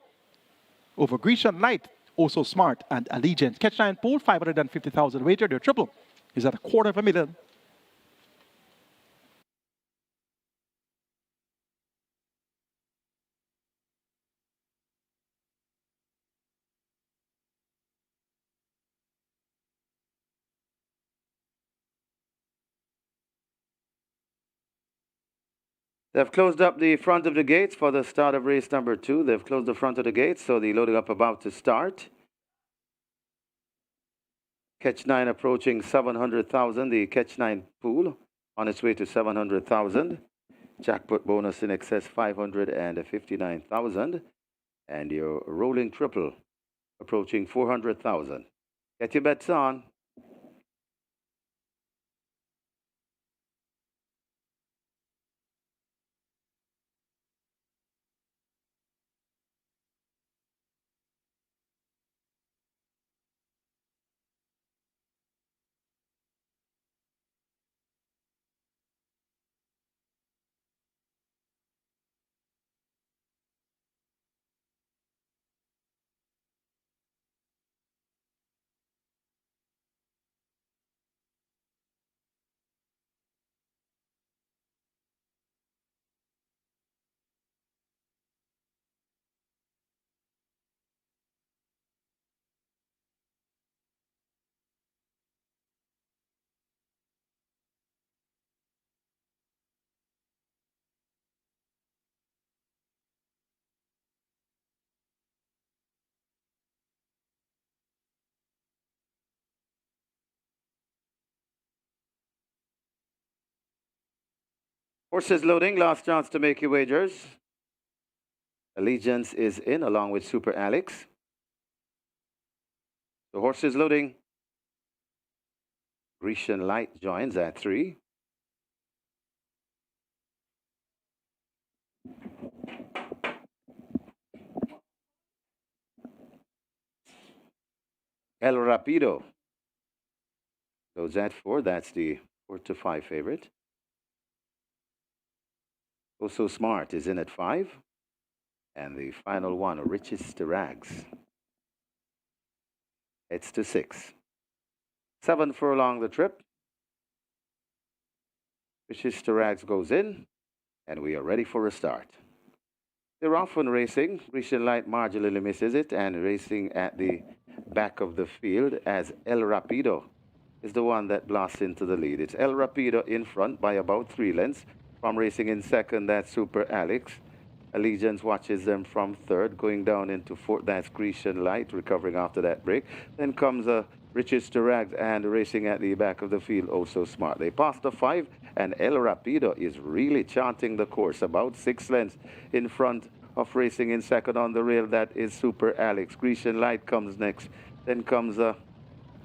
over Grecian Knight, also Smart and Allegiance. Catch 9 pool, 550,000 wager. Their triple is at $250,000. They've closed up the front of the gates for the start of race number 2. They've closed the front of the gates, so the loading up about to start. Catch 9 approaching 700,000. The Catch 9 pool on its way to 700,000. Jackpot bonus in excess 559,000. And your rolling triple approaching 400,000. Get your bets on. Horses loading, last chance to make your wagers. Allegiance is in along with Super Alex. The horses loading. Grecian Light joins at 3. El Rapido goes at 4. That's the 4 to 5 favorite. Also Smart is in at 5. And the final one, Richest to Rags. It's to 6. 7 furlong the trip. Richest to Rags goes in. And we are ready for a start. They're often racing. Grecian Light marginally misses it. And racing at the back of the field as El Rapido is the one that blasts into the lead. It's El Rapido in front by about 3 lengths. From racing in second, that's Super Alex. Allegiance watches them from third, going down into fourth. That's Grecian Light, recovering after that break. Then comes Richest to Rags and racing at the back of the field, also Smart. They passed the 5, and El Rapido is really chanting the course, about 6 lengths in front of racing in second on the rail. That is Super Alex. Grecian Light comes next. Then comes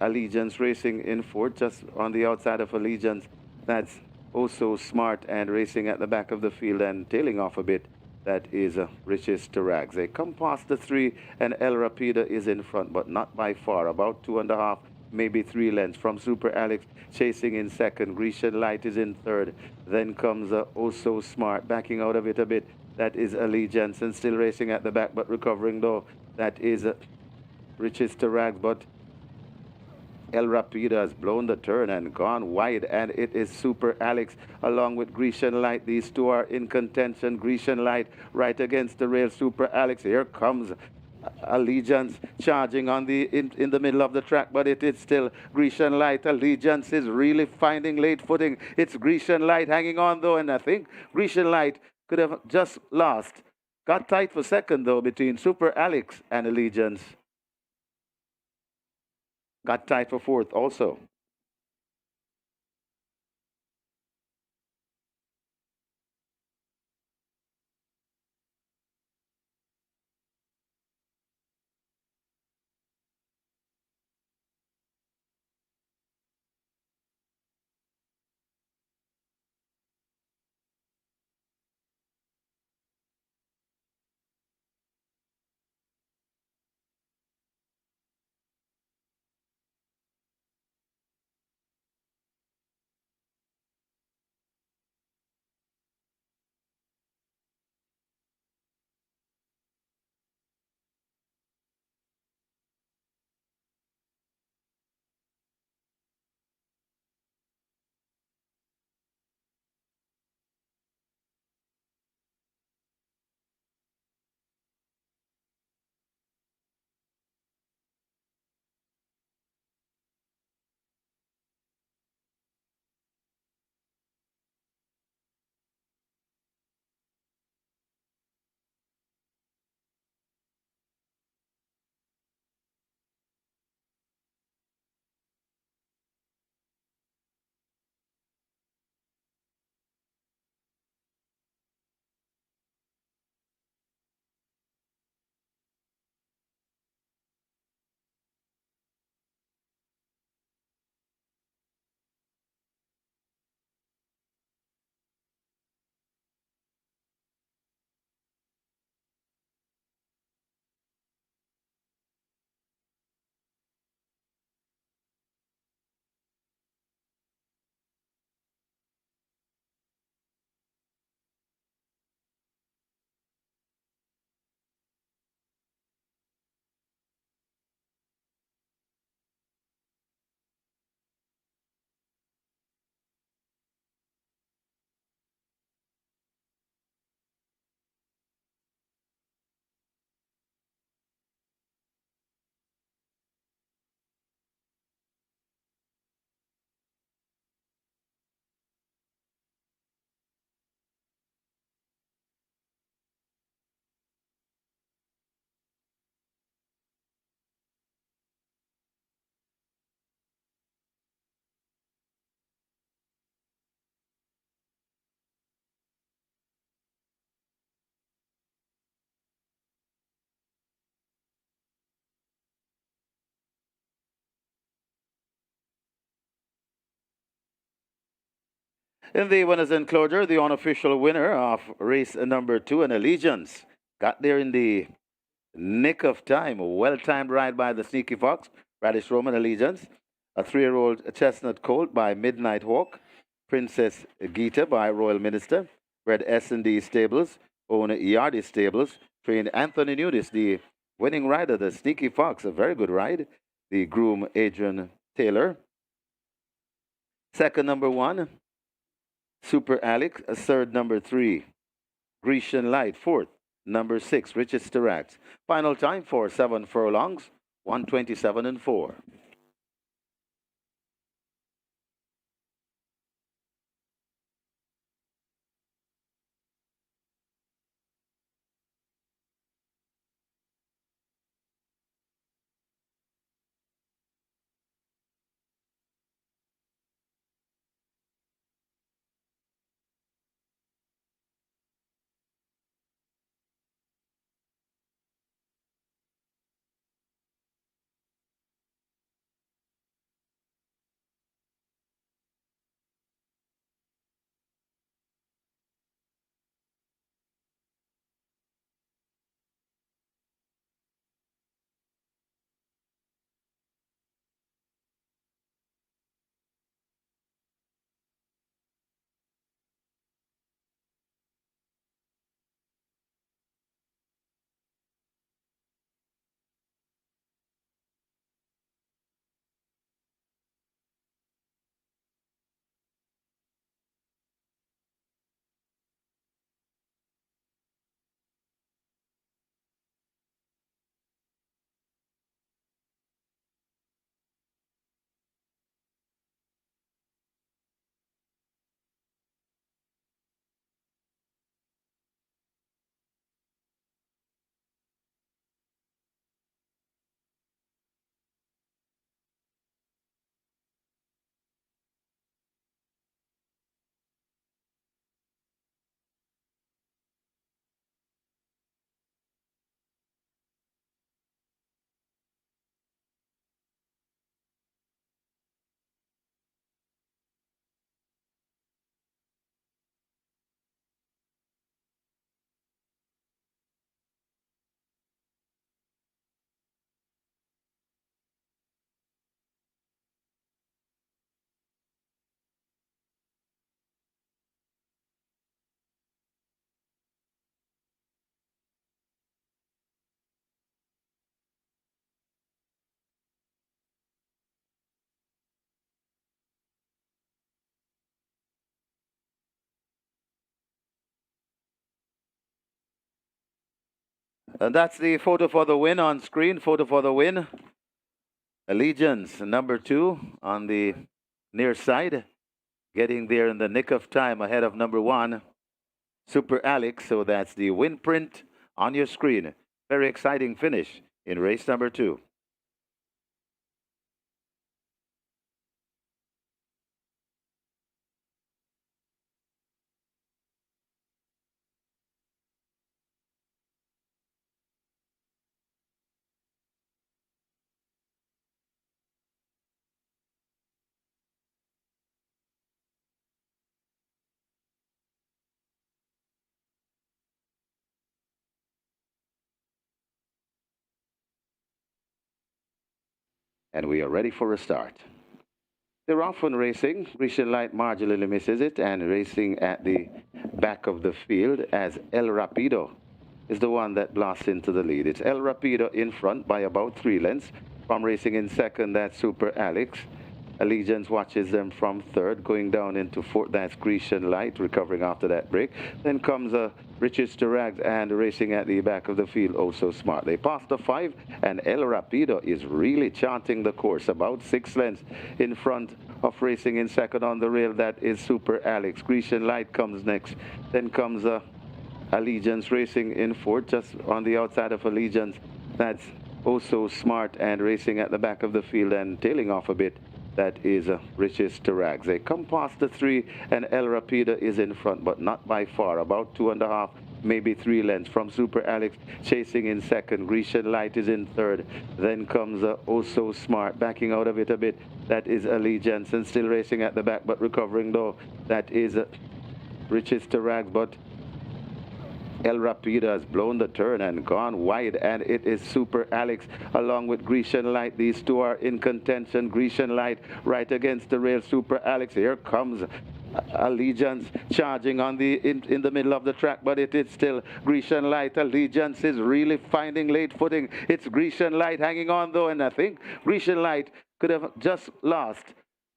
Allegiance racing in fourth, just on the outside of Allegiance. That's Also Smart, and racing at the back of the field and tailing off a bit. That is Riches to Rags. They come past the 3, and El Rapida is in front, but not by far. About 2.5, maybe 3 lengths from Super Alex, chasing in second. Grecian Light is in third. Then comes Also Smart, backing out of it a bit. That is Allegiance, and still racing at the back, but recovering though. That is Riches to Rags, but El Rapido has blown the turn and gone wide, and it is Super Alex along with Grecian Light. These two are in contention. Grecian Light right against the rail. Super Alex. Here comes Allegiance charging on the in the middle of the track, but it is still Grecian Light. Allegiance is really finding late footing. It's Grecian Light hanging on though, and I think Grecian Light could have just lost. Got tight for second though between Super Alex and Allegiance. Got tied for fourth also. In the winners enclosure, the unofficial winner of race number 2, an Allegiance, got there in the nick of time. A well-timed ride by the Sneaky Fox, Radish Roman Allegiance. A 3-year-old Chestnut Colt by Midnight Hawk. Princess Gita by Royal Minister. Red S&D Stables, own Yardy Stables. Trained Anthony Nudis, the winning rider, the Sneaky Fox, a very good ride. The groom, Adrian Taylor. Second, number 1, Super Alex. Third, number 3, Grecian Light. Fourth, number 6, Riches to Rags. Final time for 7 furlongs, 127 and 4. And that's the photo for the win on screen. Photo for the win. Allegiance, number 2 on the near side. Getting there in the nick of time ahead of number 1, Super Alex. So that's the win print on your screen. Very exciting finish in race number 2. And we are ready for a start. They're often racing. Grecian Light marginally misses it and racing at the back of the field as El Rapido is the one that blasts into the lead. It's El Rapido in front by about 3 lengths. From racing in second, that's Super Alex. Allegiance watches them from third, going down into fourth. That's Grecian Light, recovering after that break. Then comes Riches to Rags and racing at the back of the field, oh so smart. They passed the 5, and El Rapido is really charting the course, about 6 lengths in front of racing in second on the rail. That is Super Alex. Grecian Light comes next. Then comes Allegiance racing in fourth, just on the outside of Allegiance. That's oh so smart and racing at the back of the field and tailing off a bit. That is Riches to Rags. They come past the 3, and El Rapido is in front, but not by far. About 2.5, maybe 3 lengths from Super Alex, chasing in second. Grecian Light is in third. Then comes Oh So Smart, backing out of it a bit. That is Allegiance, and still racing at the back, but recovering though. That is Riches to Rags, but El Rapido has blown the turn and gone wide, and it is Super Alex along with Grecian Light. These two are in contention. Grecian Light right against the rail. Super Alex. Here comes Allegiance charging on the in the middle of the track, but it is still Grecian Light. Allegiance is really finding late footing. It's Grecian Light hanging on though, and I think Grecian Light could have just lost.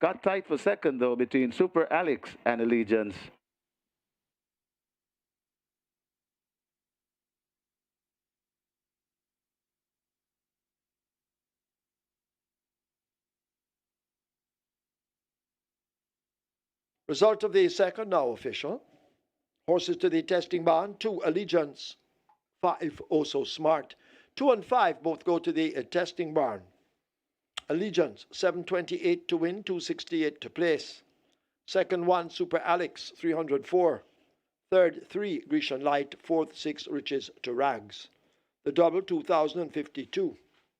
Got tight for second though between Super Alex and Allegiance. Result of the second now official. Horses to the testing barn, 2 Allegiance, 5 Oh So Smart. 2 and 5 both go to the testing barn. Allegiance, 728 to win, 268 to place. Second 1, Super Alex, 304. Third 3, Grecian Light. Fourth 6, Riches to Rags. The double 2,052.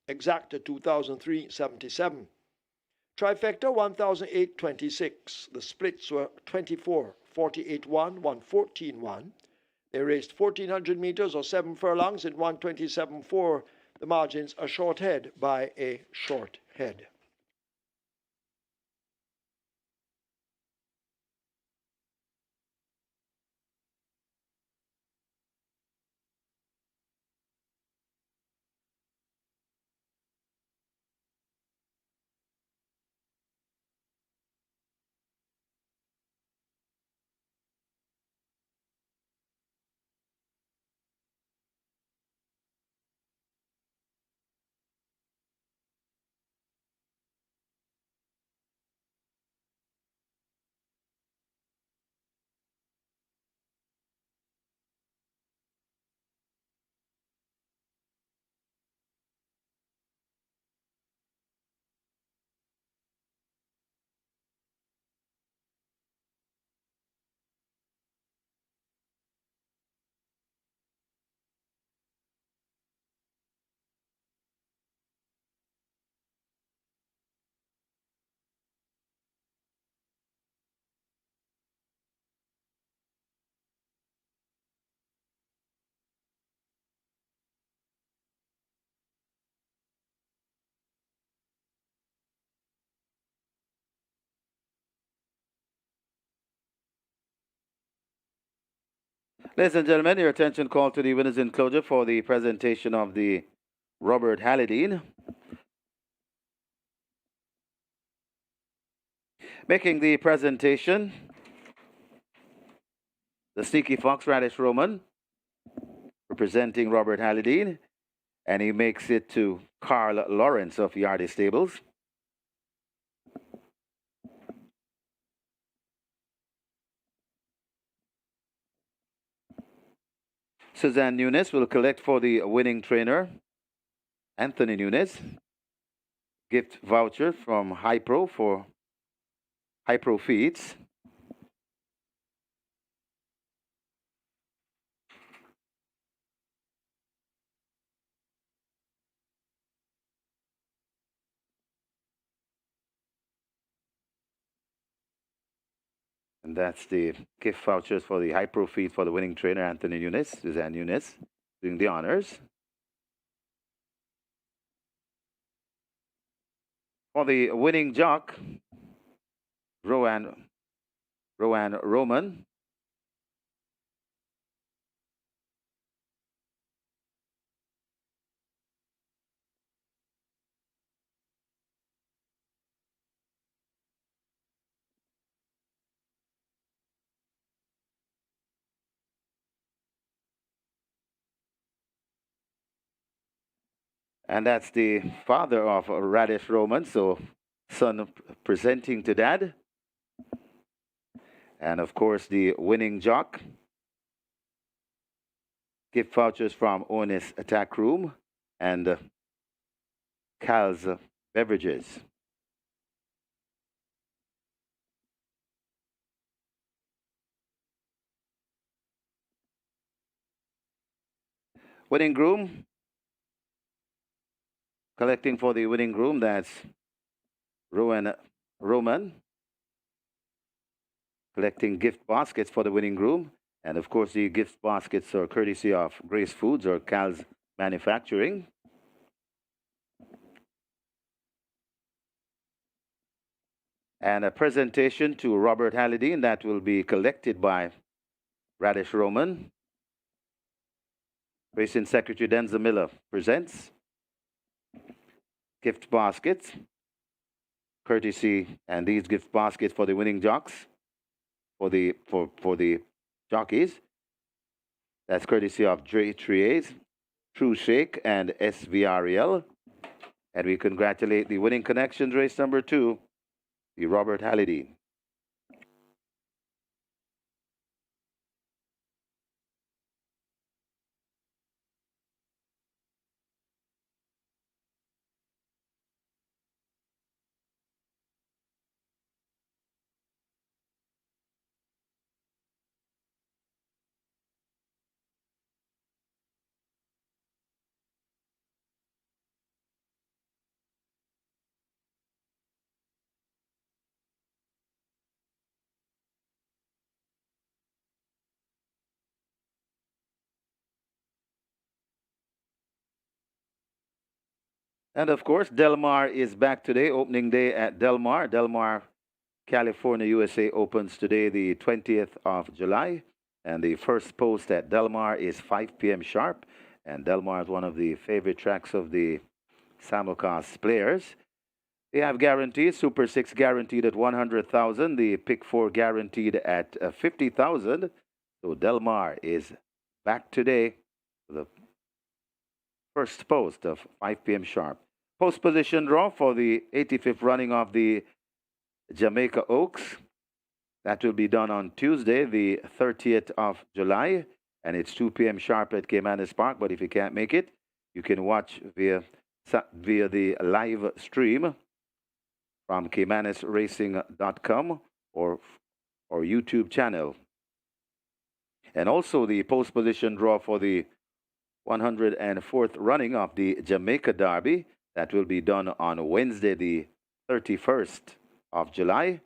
Exacta 2,377. Trifecta 1,826. The splits were 24, 48-1, 114-1. They raced 1,400 meters or 7 furlongs in 127.4. The margins a short head by a short head. Ladies and gentlemen, your attention called to the winners enclosure for the presentation of the Robert Hallidine. Making the presentation, the Sneaky Fox Radish Roman. representing Robert Hallidine, and he makes it to Carl Lawrence of Yardie Stables. Suzanne Nunes will collect for the winning trainer, Anthony Nunes. Gift voucher from Hypro for Hypro Feeds. And that's the gift vouchers for the Hypro Feed for the winning trainer, Anthony Nunes, Suzanne Nunes, doing the honors. For the winning jock, Rowan Roman. And that's the father of Radish Roman, so son presenting to dad. And of course, the winning jock. Gift vouchers from Onis Attack Room and Cal's Beverages. Winning groom. Collecting for the winning groom, that's Roman. Collecting gift baskets for the winning groom. And of course, the gift baskets are courtesy of Grace Foods or Cal's Manufacturing. And a presentation to Robert Hallidine that will be collected by Radish Roman. Racing Secretary Denzel Miller presents gift baskets, courtesy, and these gift baskets for the winning jocks, for the jockeys. That's courtesy of Dre Triez, True Shake, and SVRL. And we congratulate the winning connections, race number 2, the Robert Hallidine. And of course, Del Mar is back today, opening day at Del Mar. Del Mar, California, USA opens today, the 20th of July. And the first post at Del Mar is 5 p.m. sharp. And Del Mar is one of the favorite tracks of the simulcast players. They have guarantees, Super 6 guaranteed at 100,000, the Pick 4 guaranteed at 50,000. So Del Mar is back today for the first post of 5 p.m. sharp. Post position draw for the 85th running of the Jamaica Oaks. That will be done on Tuesday, the 30th of July, and it's 2 p.m. sharp at Caymanas Park. But if you can't make it, you can watch via the live stream from CaymanasRacing.com or YouTube channel. And also the post position draw for the 104th running of the Jamaica Derby. That will be done on Wednesday, the 31st of July.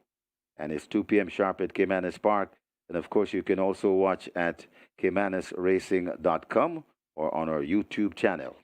And it's 2 p.m. sharp at Caymanas Park. And of course, you can also watch at CaymanasRacing.com or on our YouTube channel.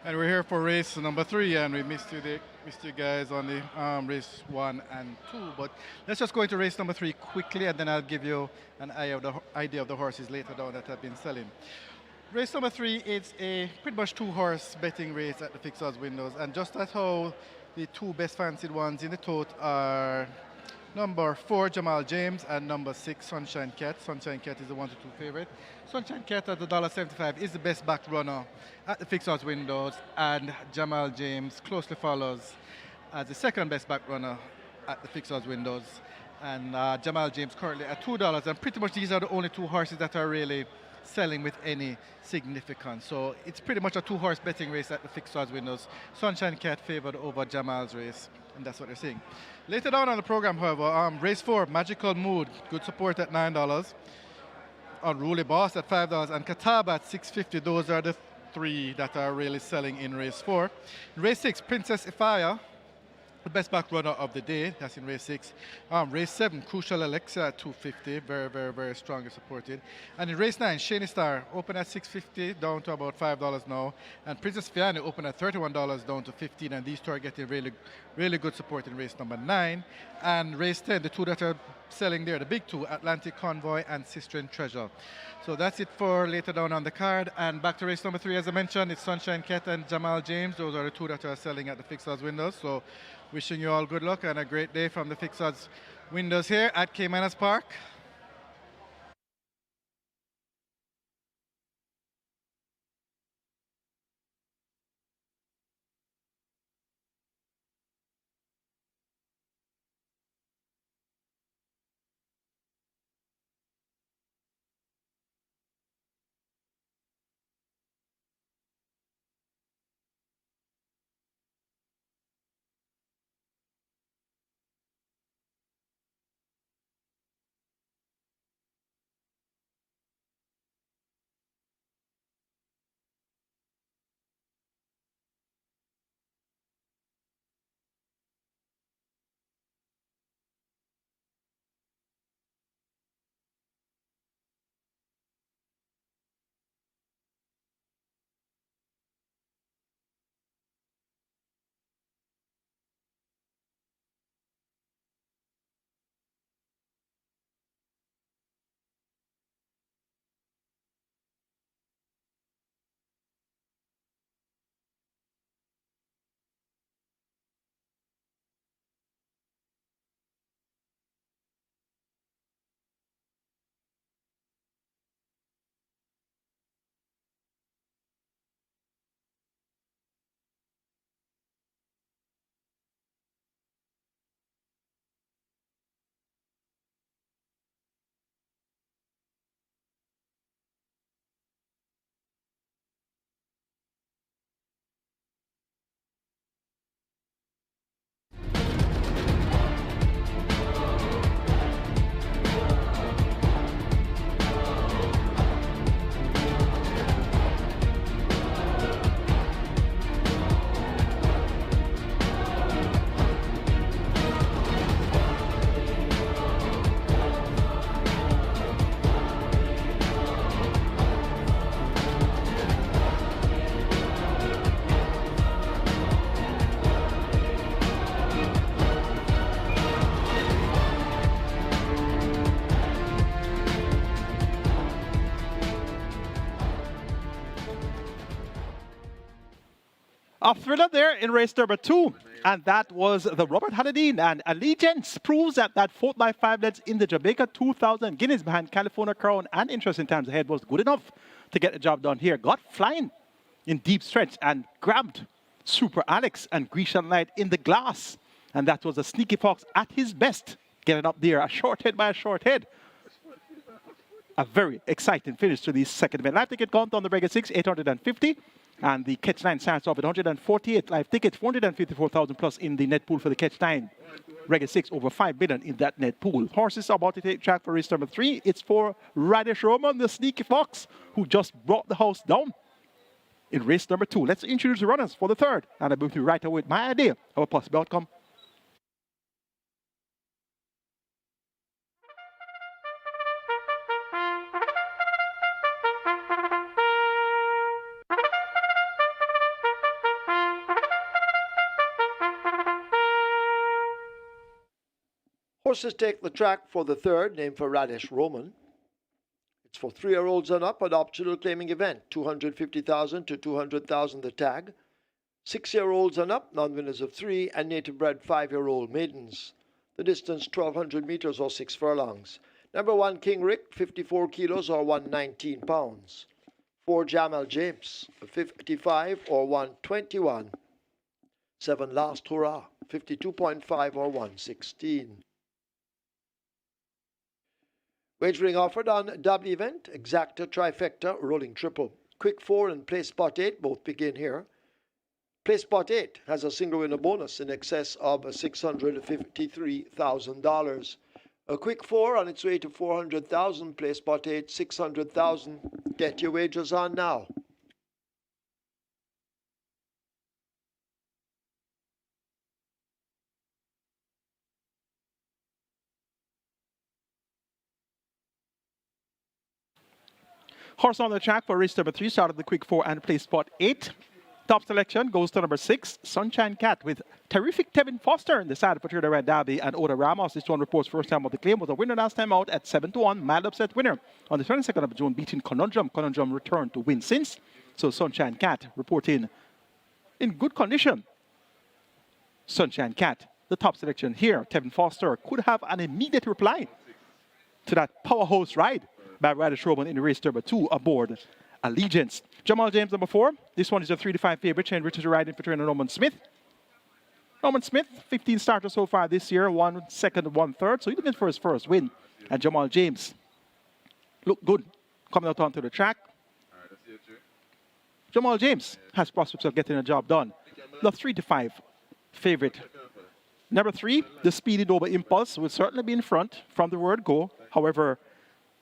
And we're here for race number 3, and we missed you guys on the race 1 and 2. But let's just go into race number 3 quickly, and then I'll give you an idea of the horses later down that have been selling. Race number 3 is a pretty much 2-horse betting race at the fixed odds windows, and just as how the 2 best fancied ones in the tote are number 4, Jamal James, and number 6, Sunshine Cat. Sunshine Cat is the 1 to 2 favorite. Sunshine Cat at the $1.75 is the best back runner at the fixed odds windows, and Jamal James closely follows as the second best back runner at the fixed odds windows. And Jamal James currently at $2, and pretty much these are the only 2 horses that are really selling with any significance. So it's pretty much a 2-horse betting race at the fixed odds windows. Sunshine Cat favored over Jamal's race, and that's what they're seeing. Later down on the program, however, race 4, Magical Mood, good support at $9. Unruly Boss at $5, and Katab at $6.50. Those are the 3 that are really selling in race 4. In race 6, Princess Ifaya, the best back runner of the day. That's in race 6. Race 7, Crucial Alexa at $2.50. Very, very, very strongly supported. And in race 9, Shani Star open at $6.50, down to about $5 now. And Princess Fiani open at $31, down to $15. And these 2 are getting really, really good support in race number 9. And race 10, the 2 that are selling there, the big 2, Atlantic Convoy and Sistine Treasure. So that's it for later down on the card. And back to race number 3, as I mentioned, it's Sunshine Cat and Jamal James. Those are the 2 that are selling at the fixed odds windows. So wishing you all good luck and a great day from the fixed odds windows here at Caymanas Park. A thriller there in race number 2, and that was the Robert Halladine. And Allegiance proves that that 4x5 leads in the Jamaica 2000 Guineas behind California Crown and Interesting Times Ahead was good enough to get the job done here. Got flying in deep stretch and grabbed Super Alex and Grecian Light in the glass. And that was a Sneaky Fox at his best, getting up there, a short head by a short head. A very exciting finish to the second event. Live ticket count on the regular 6, 850. And the catch line starts off at 148 live tickets, 454,000 plus in the net pool for the catch line. Regular 6, over 5 billion in that net pool. Horses are about to take track for race number 3. It's for Radish Roman, the Sneaky Fox, who just brought the house down in race number 2. Let's introduce the runners for the third. And I'll be with you right away with my idea of a possible outcome. Horses take the track for the third, named for Radish Roman. It's for 3-year-olds and up, an optional claiming event, 250,000 to 200,000 the tag. 6-year-olds and up, non-winners of 3, and native-bred 5-year-old maidens. The distance 1,200 meters or 6 furlongs. Number 1, King Rick, 54 kilos or 119 pounds. 4, Jamal James, 55 or 121. 7, Last Hurrah, 52.5 or 116. Wagering offered on double event, exacta, trifecta, rolling triple. Quick 4 and play spot 8 both begin here. Play spot 8 has a single winner bonus in excess of $653,000. A quick 4 on its way to 400,000. Play spot 8, 600,000. Get your wagers on now. Horse on the track for race number 3, started the quick 4 and play spot 8. Top selection goes to number 6, Sunshine Cat, with terrific Tevin Foster in the side for the Red Derby and Oda Ramos. This one reports first time of the claim, was a winner last time out at 7-1, mad upset winner on the 22nd of June, beating Conundrum. Conundrum returned to win since. So Sunshine Cat reporting in good condition. Sunshine Cat, the top selection here. Tevin Foster could have an immediate reply to that powerhouse ride by Radish Roman in race number 2 aboard Allegiance. Jamal James, number 4. This one is a 3-5 favorite. Shane Richards riding for trainer Norman Smith. Norman Smith, 15 starters so far this year, 1 second, 1 third. So he's looking for his first win. And Jamal James look good coming out onto the track. Jamal James has prospects of getting a job done. The 3-5 favorite. Number 3, the Speedy Nova Impulse will certainly be in front from the word go. However,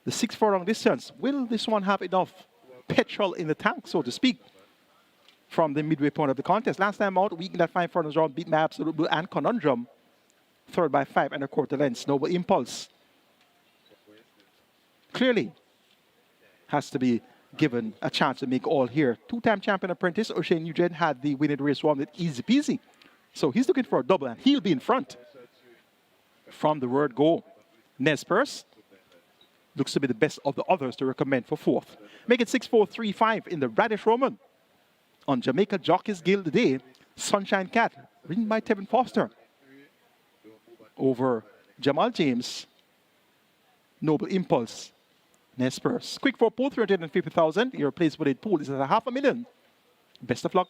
the 6 furlong distance, will this one have enough petrol in the tank, so to speak, from the midway point of the contest? Last time out, week in that 5 furlongs round, beat my Absolute Blue and Conundrum. Third by 5 1/4 lengths. Noble Impulse clearly has to be given a chance to make all here. 2-time champion apprentice O'Shane Nugent had the winning race one with easy peasy. So he's looking for a double, and he'll be in front from the word go. Nespers looks to be the best of the others to recommend for 4th. Make it 6-4-3-5 in the Radish Roman. On Jamaica Jockeys Guild today, Sunshine Cat, ridden by Tevin Foster, over Jamal James, Noble Impulse, Nespers. Quick 4 pool, 350,000. Your place with a pool is at $500,000. Best of luck.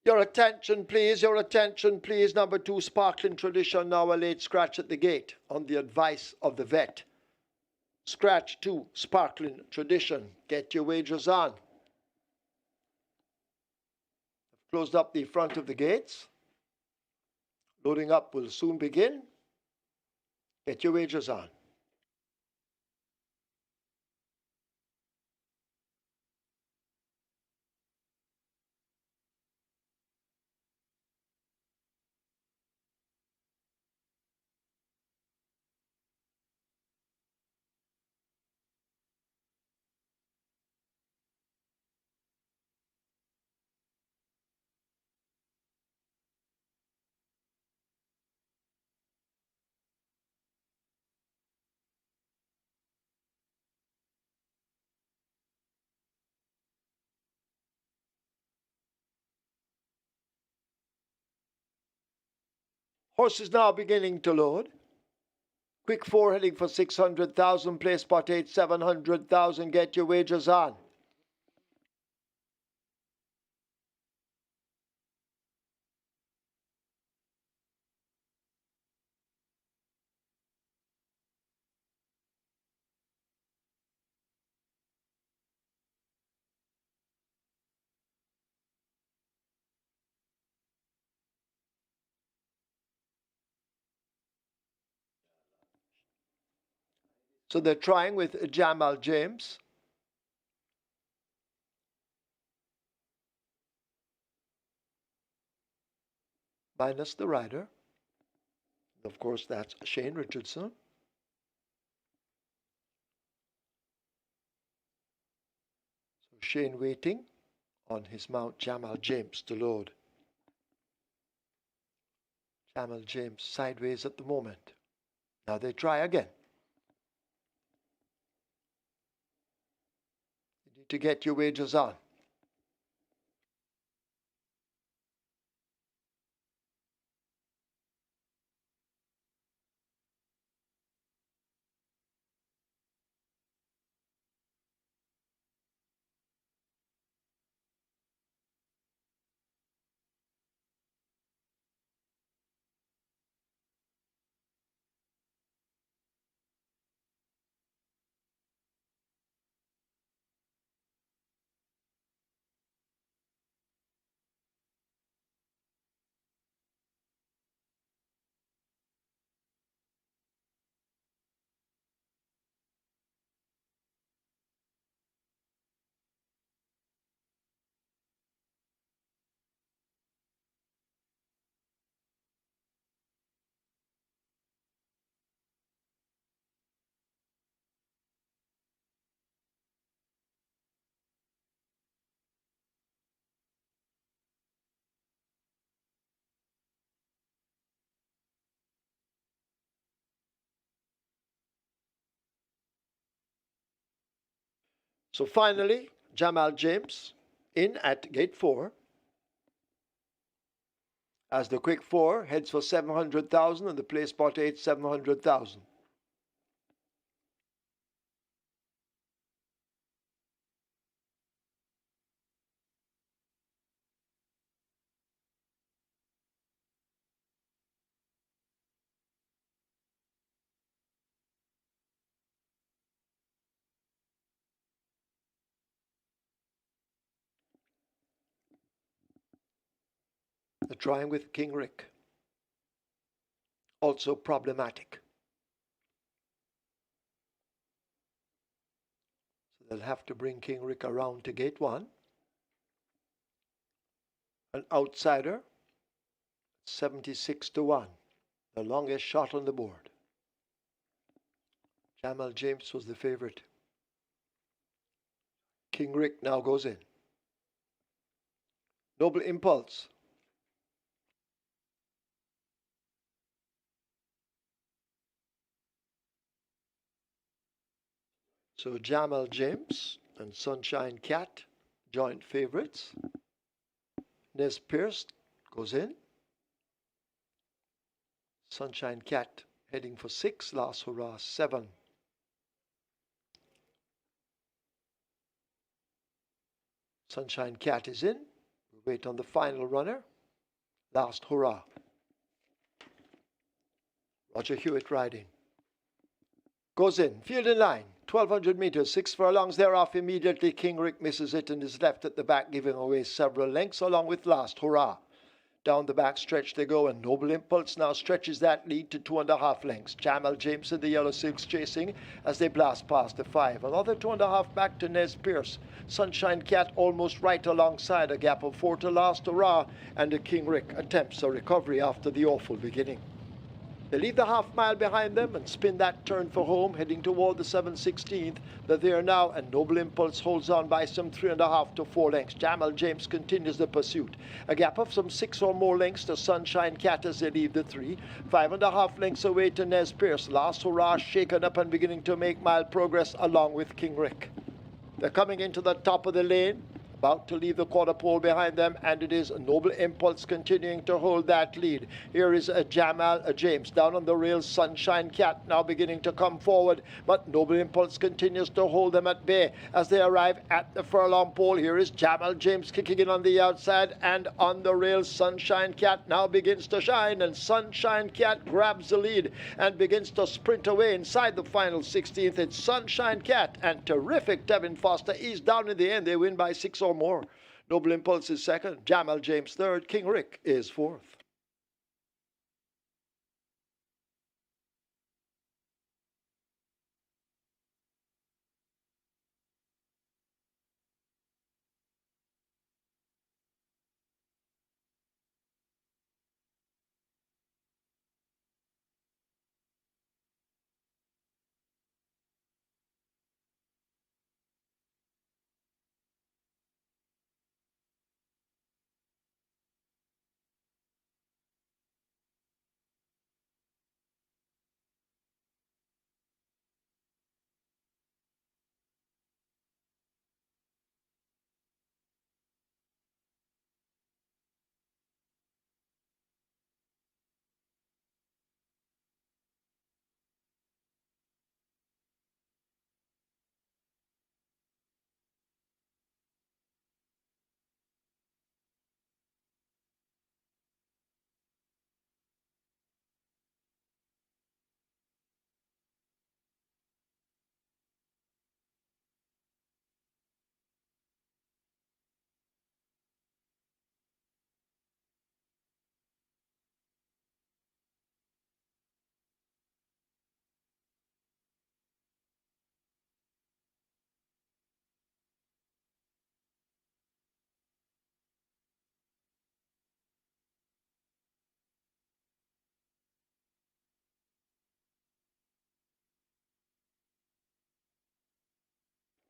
Your attention, please. Your attention, please. Number 2, Sparkling Tradition, now a late scratch at the gate on the advice of the vet. Scratch 2, Sparkling Tradition. Get your wagers on. Closed up the front of the gates. Loading up will soon begin. Get your wagers on. Horse is now beginning to load. Quick 4 heading for 600,000. Play spot 8, 700,000. Get your wagers on. So they're trying with Jamal James. Minus the rider. Of course, that's Shane Richardson. So Shane waiting on his mount, Jamal James, to load. Jamal James sideways at the moment. Now they try again. You need to get your wagers on. So finally, Jamal James in at gate 4. As the quick 4 heads for 700,000 and the play spot 8, 700,000. They're trying with King Rick. Also problematic. So they'll have to bring King Rick around to gate 1. An outsider, 76-1. The longest shot on the board. Jamal James was the favorite. King Rick now goes in. Noble Impulse. So Jamal James and Sunshine Cat, joint favorites. Nez Pierce goes in. Sunshine Cat heading for 6, last hurrah 7. Sunshine Cat is in. Wait on the final runner. Last hurrah. Roger Hewitt riding. Goes in, field in line, 1,200 meters, 6 furlongs thereof. Immediately King Rick misses it and is left at the back, giving away several lengths along with Last Hurrah. Down the back stretch they go, and Noble Impulse now stretches that lead to 2.5 lengths. Jamal James and the Yellow Silks chasing as they blast past the 5. Another 2.5 back to Nez Pierce. Sunshine Cat almost right alongside, a gap of 4 to Last Hurrah, and the King Rick attempts a recovery after the awful beginning. They leave the half mile behind them and spin that turn for home, heading toward the 7/16th. They're there now, and Noble Impulse holds on by some 3.5 to 4 lengths. Jamal James continues the pursuit. A gap of some 6 or more lengths to Sunshine Cat as they leave the 3. 5.5 lengths away to Nez Pierce. Last Hurrah shaken up and beginning to make mild progress along with King Rick. They're coming into the top of the lane, about to leave the quarter pole behind them, and it is Noble Impulse continuing to hold that lead. Here is Jamal James down on the rails. Sunshine Cat now beginning to come forward, but Noble Impulse continues to hold them at bay as they arrive at the furlong pole. Here is Jamal James kicking in on the outside, and on the rails Sunshine Cat now begins to shine, and Sunshine Cat grabs the lead and begins to sprint away inside the final 16th. It's Sunshine Cat and Terrific Devin Foster. He's down in the end. They win by 6 or more. Noble Impulse is second, Jamal James third, King Rick is fourth.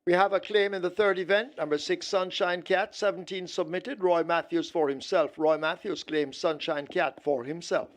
We have a claim in the third event. Number 6, Sunshine Cat, 17 submitted. Roy Matthews for himself. Roy Matthews claims Sunshine Cat for himself.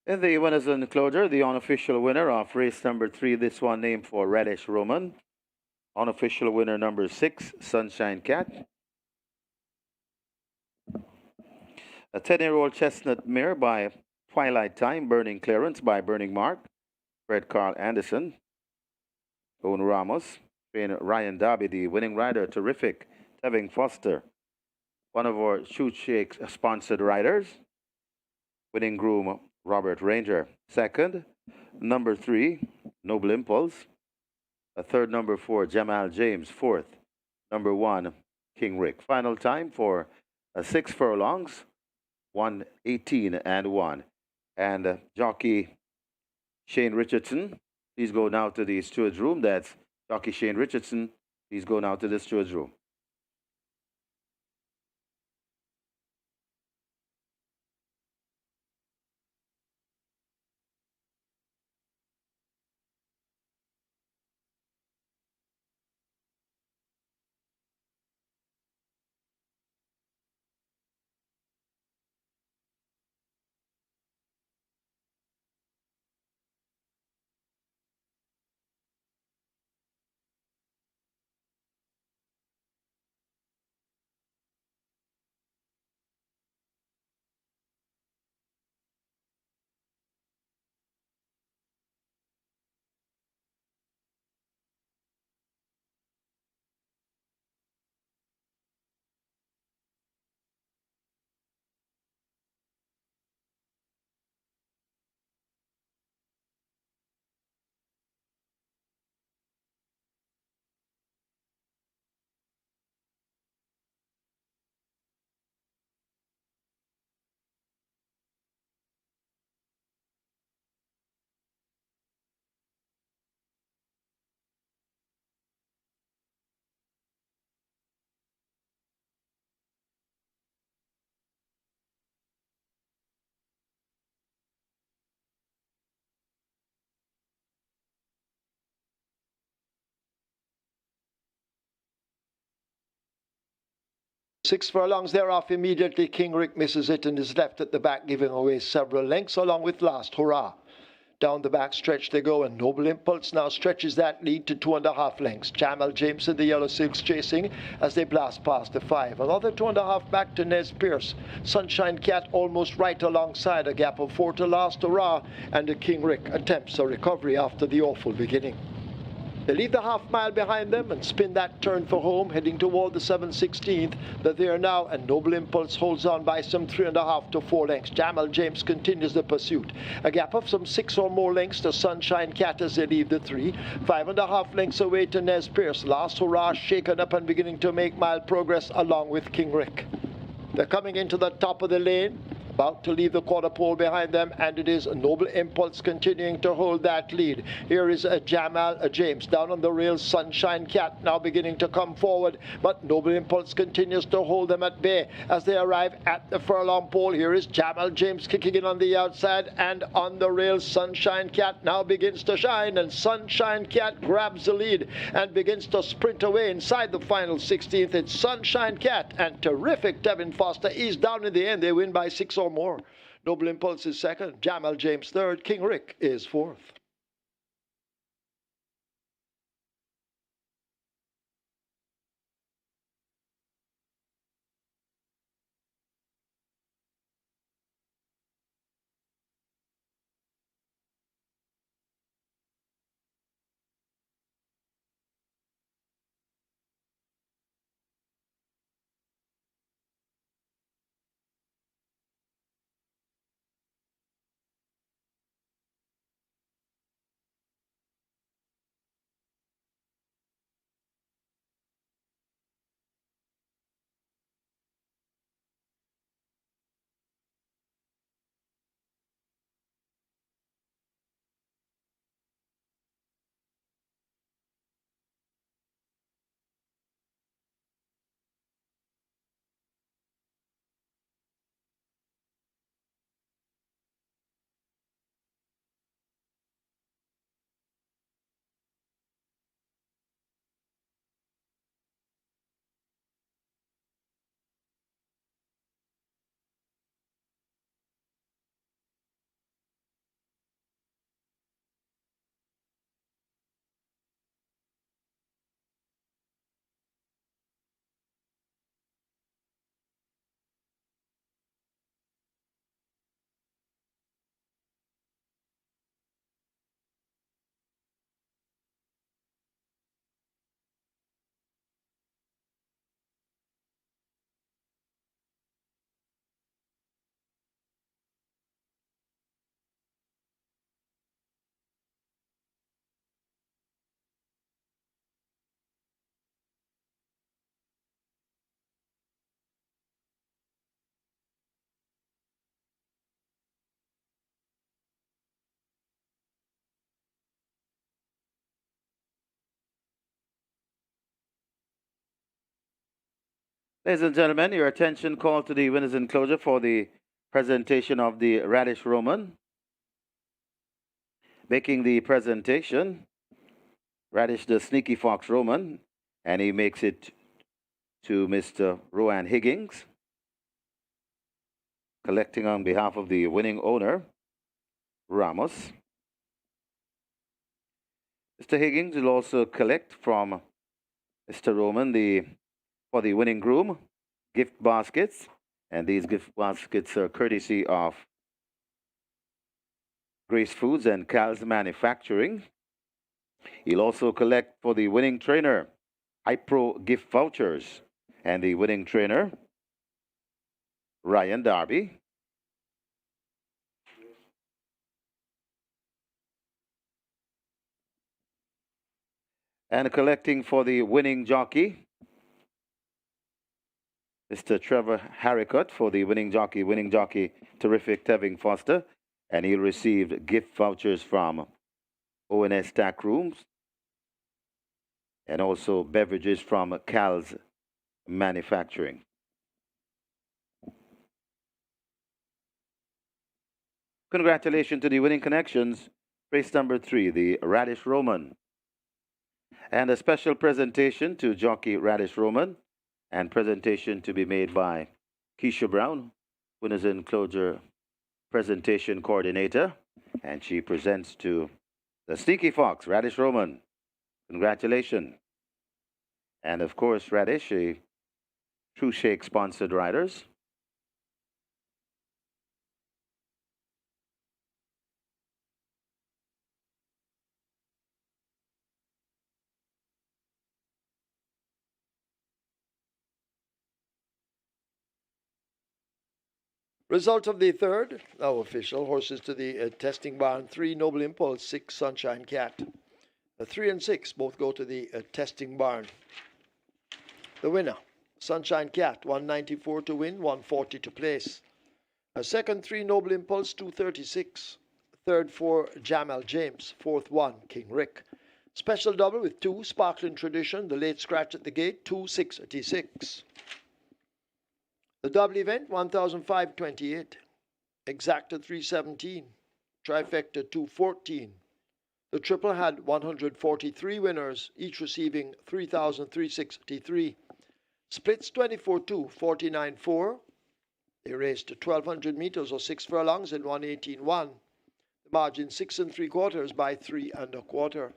In the winners enclosure, the unofficial winner of race number 3, this one named for Reddish Roman. Unofficial winner number 6, Sunshine Cat. A 10-year-old chestnut mare by Twilight Time, Burning Clearance by Burning Mark. Fred Carl Anderson. Owen Ramos. Trainer Ryan Darby, the winning rider, Terrific Tevin Foster. One of our Shoot Shakes sponsored riders. Winning groom Robert Ranger. Second, number 3, Noble Impulse. A third, number 4, Jamal James. Fourth, number 1, King Rick. Final time for 6 furlongs, 1:18 and 1. And jockey Shane Richardson, please go now to the steward's room. That's jockey Shane Richardson. Please go now to the steward's room. Six furlongs thereof, immediately King Rick misses it and is left at the back, giving away several lengths along with Last Hurrah. Down the back stretch they go, and Noble Impulse now stretches that lead to 2.5 lengths. Jamal James and the Yellow Silks chasing as they blast past the 5. Another 2.5 back to Nez Pierce. Sunshine Cat almost right alongside, a gap of 4 to Last Hurrah, and the King Rick attempts a recovery after the awful beginning. They leave the half mile behind them and spin that turn for home, heading toward the 7/16th. They're there now, and Noble Impulse holds on by some 3.5 to 4 lengths. Jamal James continues the pursuit. A gap of some 6 or more lengths to Sunshine Cat as they leave the 3. 5.5 lengths away to Nez Pierce. Last Hurrah shaken up and beginning to make mild progress along with King Rick. They're coming into the top of the lane, about to leave the quarter pole behind them, and it is Noble Impulse continuing to hold that lead. Here is Jamal James down on the rails. Sunshine Cat now beginning to come forward, but Noble Impulse continues to hold them at bay as they arrive at the furlong pole. Here is Jamal James kicking in on the outside, and on the rails Sunshine Cat now begins to shine, and Sunshine Cat grabs the lead and begins to sprint away inside the final 16th. It's Sunshine Cat and terrific Devin Foster is down in the end. They win by 6 or more. Noble Impulse is second, Jamal James third, King Rick is fourth. Ladies and gentlemen, your attention called to the winners enclosure for the presentation of the Radish Roman. Making the presentation, Radish the Sneaky Fox Roman, and he makes it to Mr. Rowan Higgins, collecting on behalf of the winning owner, Ramos. Mr. Higgins will also collect from Mr. Roman for the winning groom gift baskets, and these gift baskets are courtesy of Grace Foods and Cal's Manufacturing. He'll also collect for the winning trainer iPro gift vouchers and the winning trainer Ryan Darby. And collecting for the winning jockey, Mr. Trevor Harricut for the winning jockey, terrific Tevin Foster. And he received gift vouchers from ONS Tack Rooms and also beverages from Cal's Manufacturing. Congratulations to the winning connections. Race number 3, the Radish Roman. And a special presentation to jockey Radish Roman, and presentation to be made by Keisha Brown, winners enclosure presentation coordinator, and she presents to the Sneaky Fox, Radish Roman. Congratulations. And of course, Radish, a True Shake sponsored riders. Result of the third, now official, horses to the testing barn. 3, Noble Impulse. 6, Sunshine Cat. 3 and 6 both go to the testing barn. The winner, Sunshine Cat, 194 to win, 140 to place. Second, 3, Noble Impulse, 236. Third, 4, Jamal James. Fourth, 1, King Rick. Special double with 2, Sparkling Tradition. The late scratch at the gate, 266. The double event, 1,528. Exacta, 317. Trifecta, 214. The triple had 143 winners, each receiving 3,363. Splits 24-2, 49-4. They raced 1,200 meters or 6 furlongs in 118.1. The margin 6 3/4 by 3 1/4.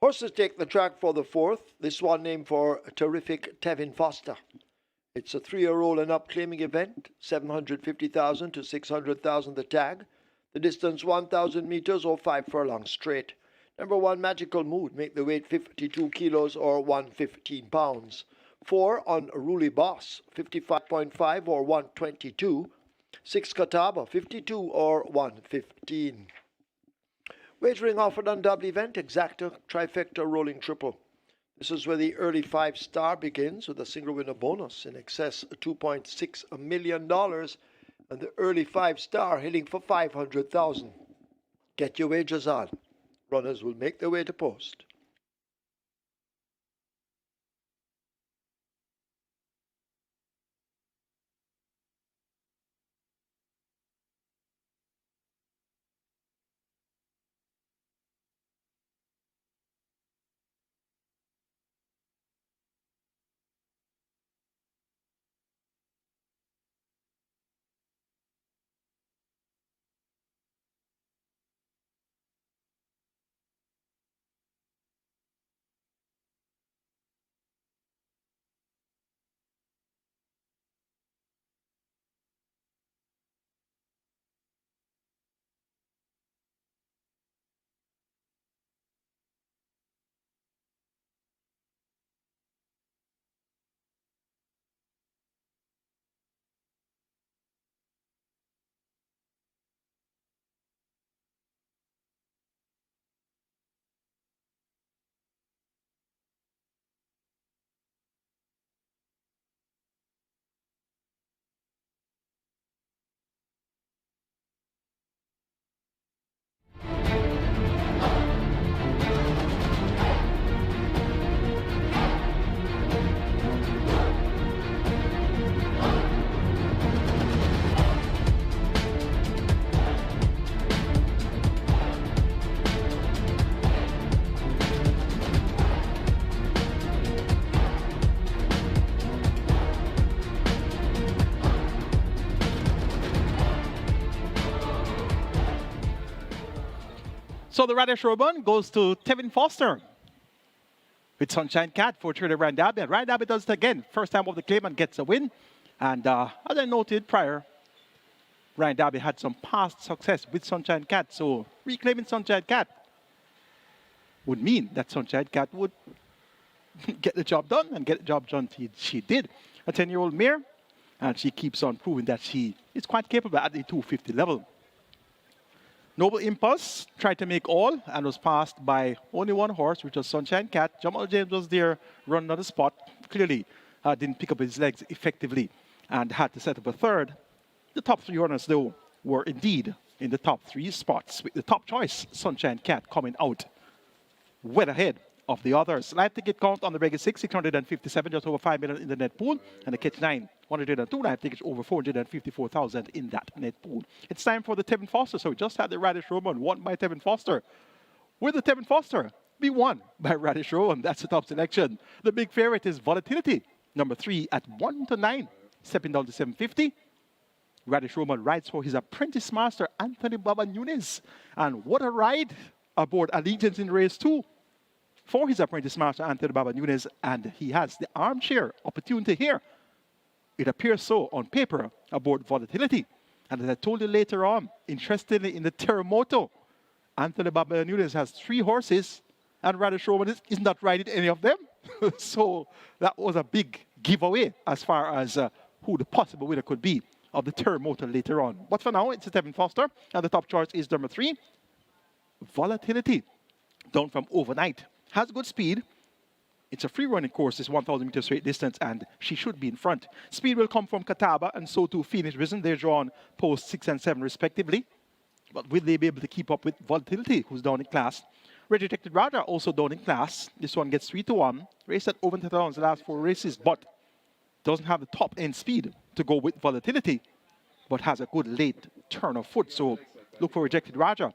Horses take the track for the fourth. This one named for terrific Tevin Foster. It's a 3-year-old and up claiming event, 750,000 to 600,000 the tag. The distance 1,000 meters or 5 furlongs straight. Number 1, Magical Mood, make the weight 52 kilos or 115 pounds. 4 on Ruly Boss, 55.5 or 122. 6 Catawba, 52 or 115. Wagering offered on double event, exacta, trifecta, rolling triple. This is where the early 5-star begins with a single winner bonus in excess of $2.6 million, and the early 5-star hitting for 500,000. Get your wagers on. Runners will make their way to post. So the Radish Roban goes to Tevin Foster with Sunshine Cat for the Ryan Darby. And Ryan Darby does it again. First time of the claim and gets a win. And as I noted prior, Ryan Darby had some past success with Sunshine Cat. So reclaiming Sunshine Cat would mean that Sunshine Cat would get the job done and get the job done she did. A 10-year-old mare. And she keeps on proving that she is quite capable at the 250 level. Noble Impulse tried to make all and was passed by only one horse, which was Sunshine Cat. Jamal James was there, running on the spot. Clearly didn't pick up his legs effectively and had to set up a third. The top 3 runners, though, were indeed in the top 3 spots, with the top choice, Sunshine Cat, coming out well ahead of the others. Live ticket count on the regular 6, 657, just over 5 million in the net pool, and the catch 9, 102 live tickets, over 454,000 in that net pool. It's time for the Tevin Foster. So we just had the Radish Roman won by Tevin Foster. Will the Tevin Foster be won by Radish Roman? That's the top selection. The big favorite is Volatility, number 3 at 1-9, stepping down to 750. Radish Roman rides for his apprentice master, Anthony Baba Nunes. And what a ride aboard Allegiance in race 2. For his apprentice master, Anthony Baba Nunes, and he has the armchair opportunity here. It appears so on paper aboard Volatility. And as I told you later on, interestingly, in the Terremoto, Anthony Baba Nunes has 3 horses, and Radish Roman is not riding any of them. So that was a big giveaway as far as who the possible winner could be of the Terremoto later on. But for now, it's Tevin Foster, and the top choice is number 3, Volatility, down from Overnight. Has good speed. It's a free running course, it's 1,000 meters straight distance, and she should be in front. Speed will come from Catawba, and so too Phoenix Risen. They're drawn post 6 and 7 respectively. But will they be able to keep up with Volatility, who's down in class? Rejected Raja also down in class. This one gets 3-1. Raced at over 10,000 the last 4 races, but doesn't have the top end speed to go with Volatility, but has a good late turn of foot. So look for Rejected Raja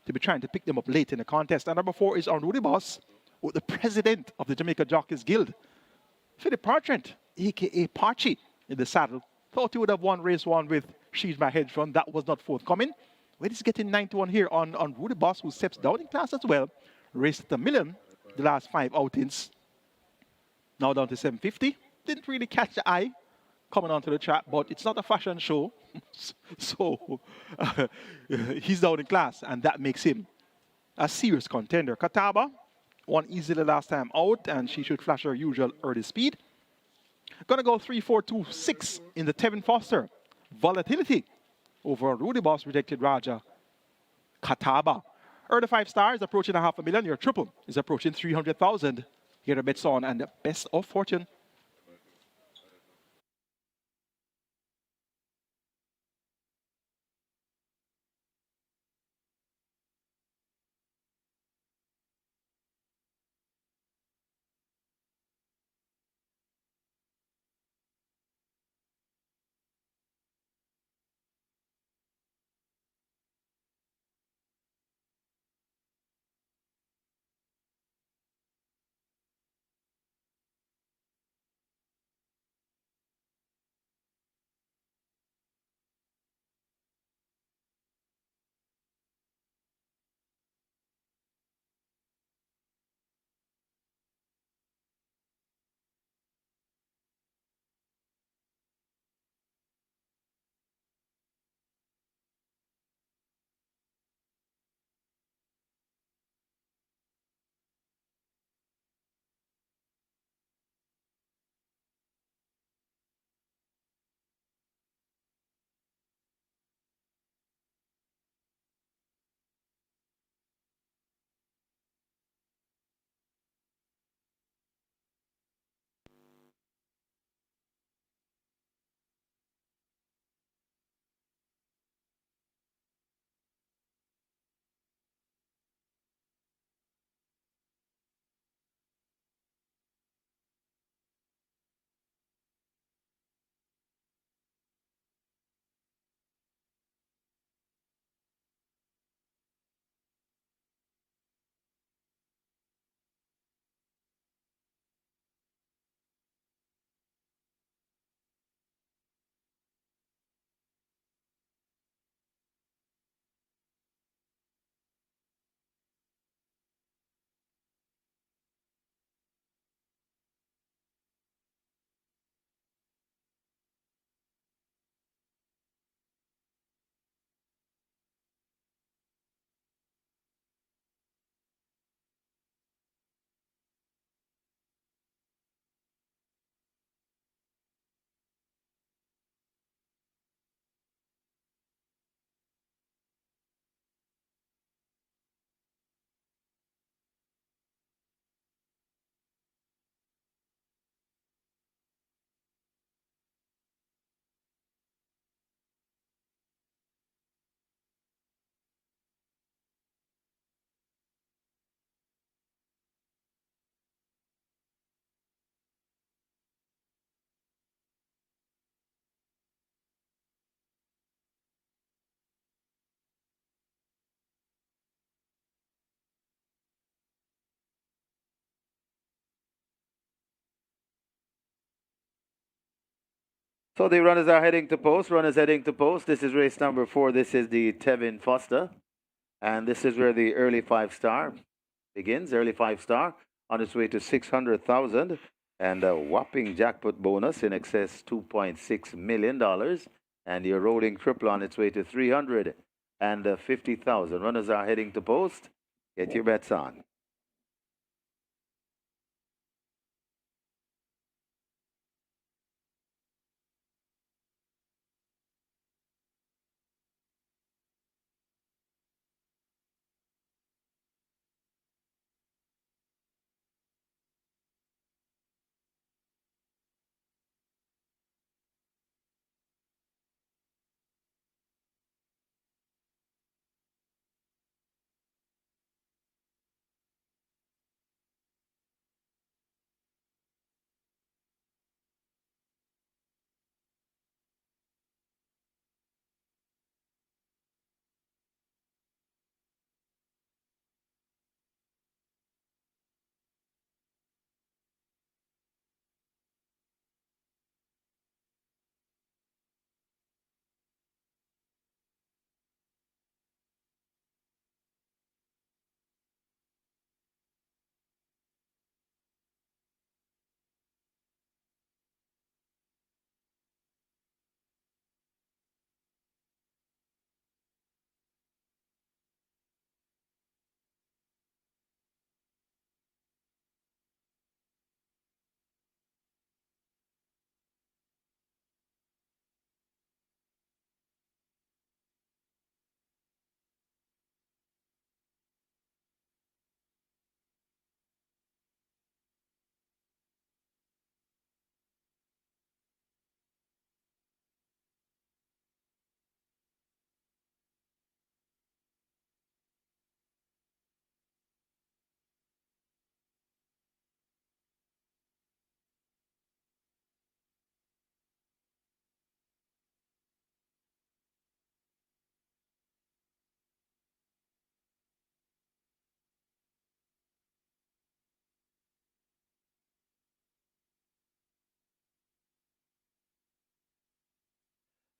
to be trying to pick them up late in the contest. And number 4 is Unruly Boss, with the president of the Jamaica Jockeys Guild, Philip Parchant, a.k.a. Parchy, in the saddle. Thought he would have won race 1 with She's My Hedge Fund. That was not forthcoming. Well, he's getting 9-1 here on Rudy Boss, who steps down in class as well. Raced at $1 million the last 5 outings. Now down to 750. Didn't really catch the eye coming onto the track, but it's not a fashion show. So he's down in class, and that makes him a serious contender. Kataba won easily last time out, and she should flash her usual early speed. Gonna go 3-4-2-6 in the Tevin Foster. Volatility over Rudy Boss rejected Raja Kataba. Early 5 stars approaching $500,000. Your triple is approaching 300,000. Here are bets on and the best of fortune. So the runners are heading to post. Runners heading to post. This is race number 4. This is the Tevin Foster. And this is where the early 5-star begins. Early 5-star on its way to 600,000. And a whopping jackpot bonus in excess $2.6 million. And your rolling triple on its way to 350,000. Runners are heading to post. Get your bets on.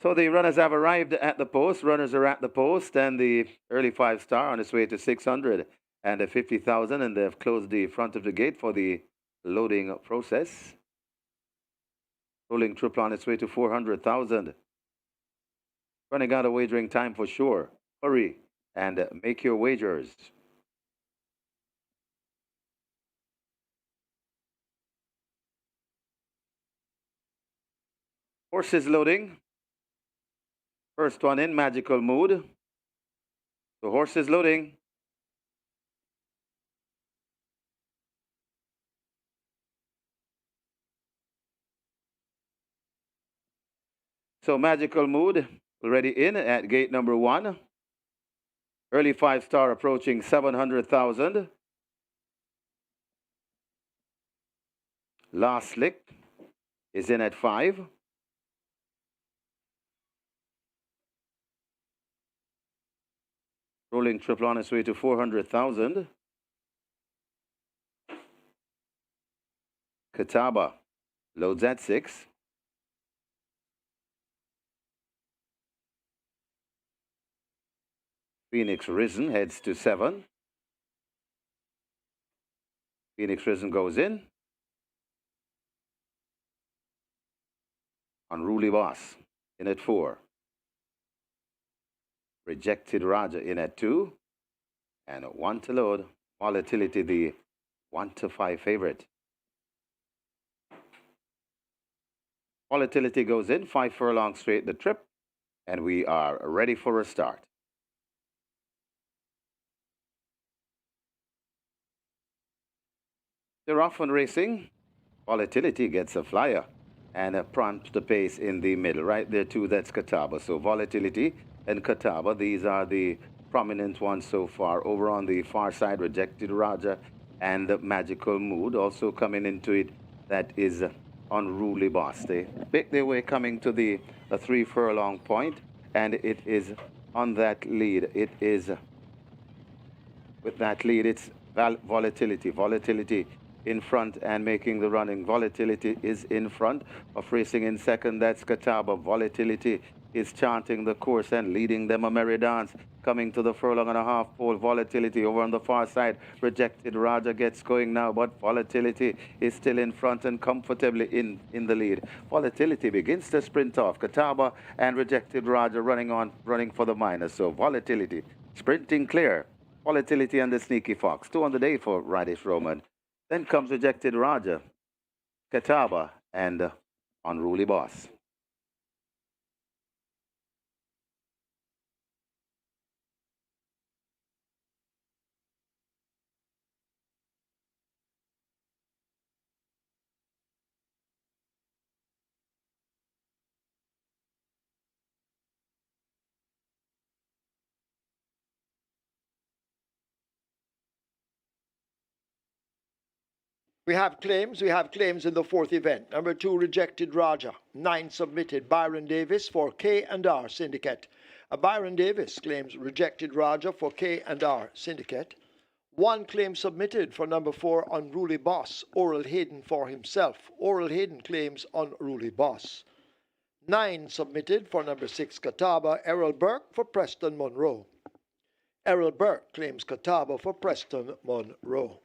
So the runners have arrived at the post. Runners are at the post, and the early 5-star on its way to 650,000, and they've closed the front of the gate for the loading process. Rolling triple on its way to 400,000. Running out of wagering time for sure. Hurry and make your wagers. Horses loading. First one in, Magical Mood. The horse is loading. So Magical Mood already in at gate number 1. Early 5-star approaching 700,000. Last Slick is in at 5. Rolling triple on its way to 400,000. Catawba loads at 6. Phoenix Risen heads to 7. Phoenix Risen goes in. Unruly Boss in at 4. Rejected Raja in at 2. And 1 to load. Volatility, the 1 to 5 favorite. Volatility goes in, 5 furlongs straight the trip, and we are ready for a start. They're off and racing. Volatility gets a flyer and prompts the pace in the middle. Right there, too, that's Catawba. So Volatility and Catawba, these are the prominent ones so far. Over on the far side, Rejected Raja and Magical Mood. Also coming into it, that is Unruly Boss. They make their way coming to the 3 furlong point, and it is on that lead. It is with that lead, it's Volatility. Volatility in front and making the running. Volatility is in front of racing in second. That's Catawba. Volatility is chanting the course and leading them a merry dance. Coming to the furlong and a half pole. Volatility over on the far side. Rejected Raja gets going now, but Volatility is still in front and comfortably in the lead. Volatility begins to sprint off. Catawba and Rejected Raja running for the minors. So Volatility sprinting clear. Volatility and the Sneaky Fox. 2 on the day for Radish Roman. Then comes Rejected Raja, Catawba, and Unruly Boss. We have claims in the 4th event. Number 2, Rejected Raja. 9 submitted, Byron Davis for K&R Syndicate. Byron Davis claims Rejected Raja for K&R Syndicate. 1 claim submitted for number 4, Unruly Boss, Oral Hayden for himself. Oral Hayden claims Unruly Boss. 9 submitted for number 6, Catawba, Errol Burke for Preston Monroe. Errol Burke claims Catawba for Preston Monroe.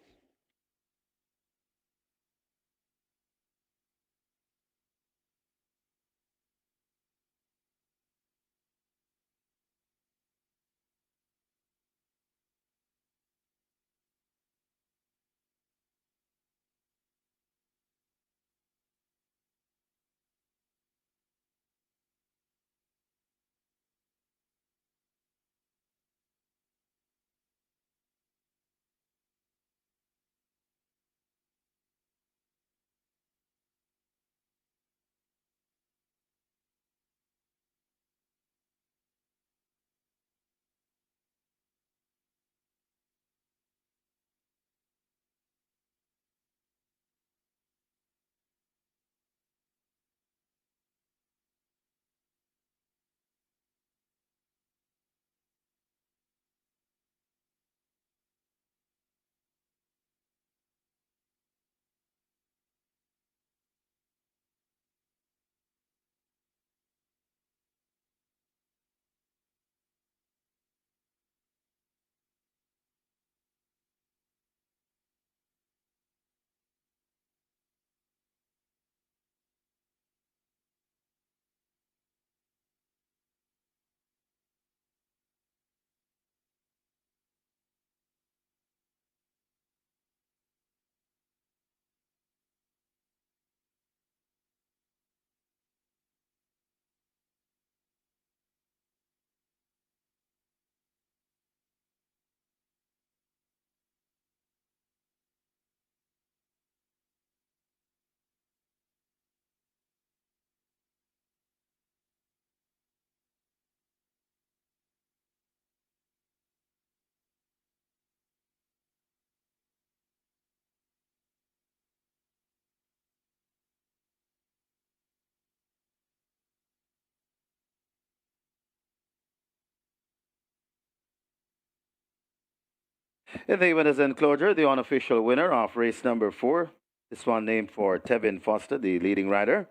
In the winners' enclosure, the unofficial winner of race number 4, this one named for Tevin Foster, the leading rider.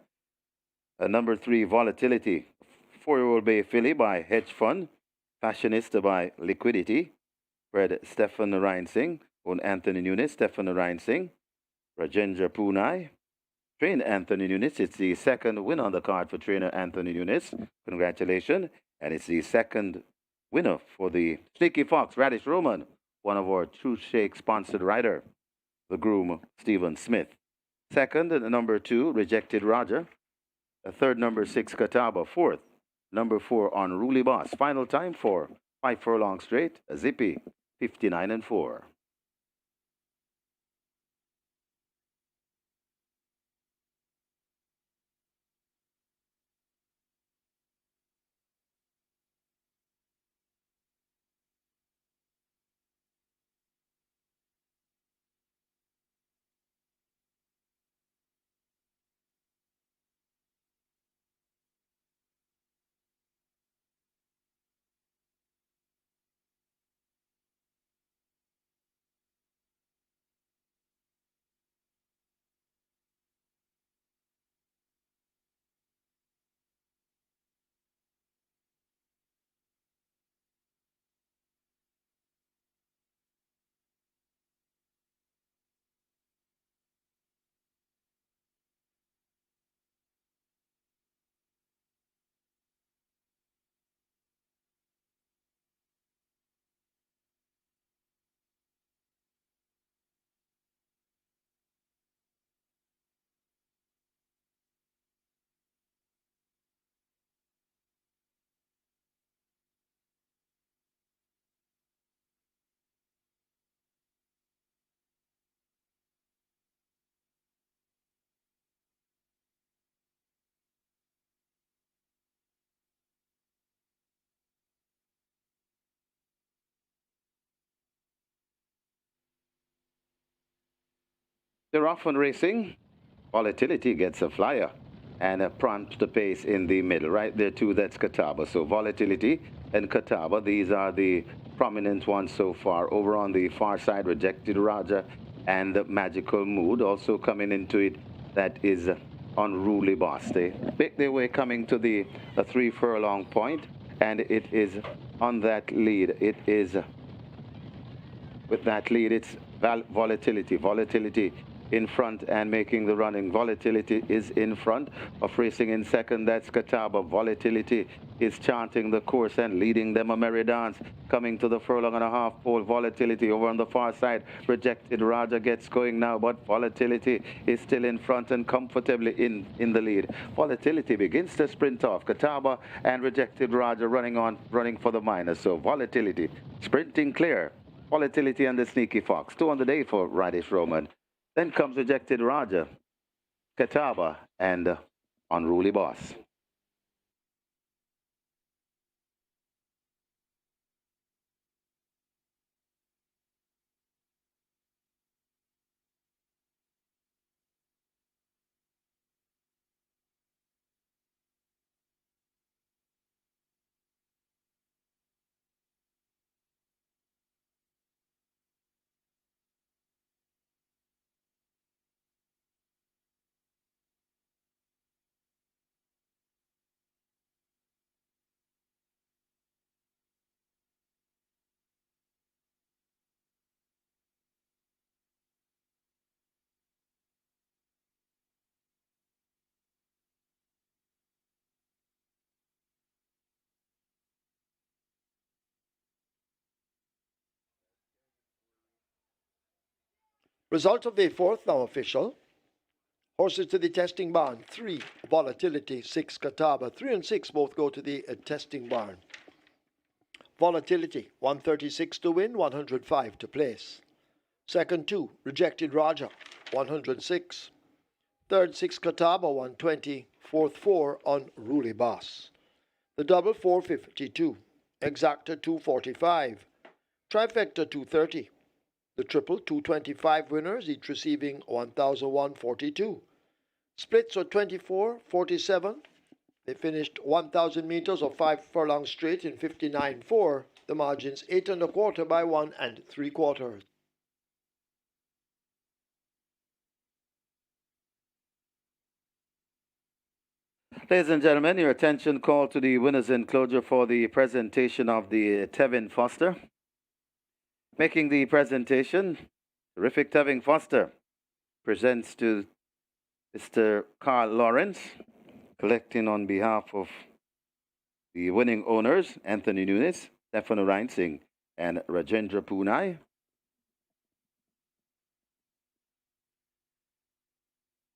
Number 3, Volatility, 4-year-old Bay Filly by Hedge Fund, Fashionista by Liquidity, bred Stephen Reinsing, owned Anthony Nunes, Stephen Reinsing, Rajendra Punai, trained Anthony Nunes. It's the second win on the card for trainer Anthony Nunes. Congratulations. And it's the second winner for the Sneaky Fox, Radish Roman, one of our True Shake sponsored rider, the groom Stephen Smith. Second, number 2, Rejected Roger. Third, number 6, Catawba. Fourth, number 4, Unruly Boss. Final time for 5 furlong straight, Zippy, 59-4. They're off on racing. Volatility gets a flyer and prompts the pace in the middle. Right there, too, that's Catawba. So Volatility and Catawba, these are the prominent ones so far. Over on the far side, Rejected Raja and Magical Mood. Also coming into it, that is Unruly Boss. They make their way coming to the 3 furlong point, and it is on that lead. It is, with that lead, it's Volatility. Volatility in front and making the running. Volatility is in front of racing in second. That's Catawba. Volatility is chanting the course and leading them a merry dance. Coming to the furlong and a half pole. Volatility over on the far side. Rejected Raja gets going now, but Volatility is still in front and comfortably in the lead. Volatility begins to sprint off. Catawba and Rejected Raja running for the minors. So Volatility sprinting clear. Volatility and the Sneaky Fox. 2 on the day for Radish Roman. Then comes Rejected Raja, Catawba, and Unruly Boss. Result of the 4th now official. Horses to the testing barn. 3, Volatility. 6, Catawba. 3 and 6 both go to the testing barn. Volatility, 136 to win, 105 to place. Second, 2, Rejected Raja, 106. Third, 6, Catawba, 120. Fourth, 4, Unruly Boss. The double, 452. Exacta, 245. Trifecta, 230. The triple, 225 winners, each receiving 1,142. Splits are 24, 47. They finished 1,000 meters or 5 furlongs straight in 59.4. The margins 8 1/4 by 1 3/4. Ladies and gentlemen, your attention called to the winners enclosure for the presentation of the Tevin Foster. Making the presentation, terrific Tevin Foster presents to Mr. Carl Lawrence, collecting on behalf of the winning owners, Anthony Nunes, Stefano Reinsing, and Rajendra Punai.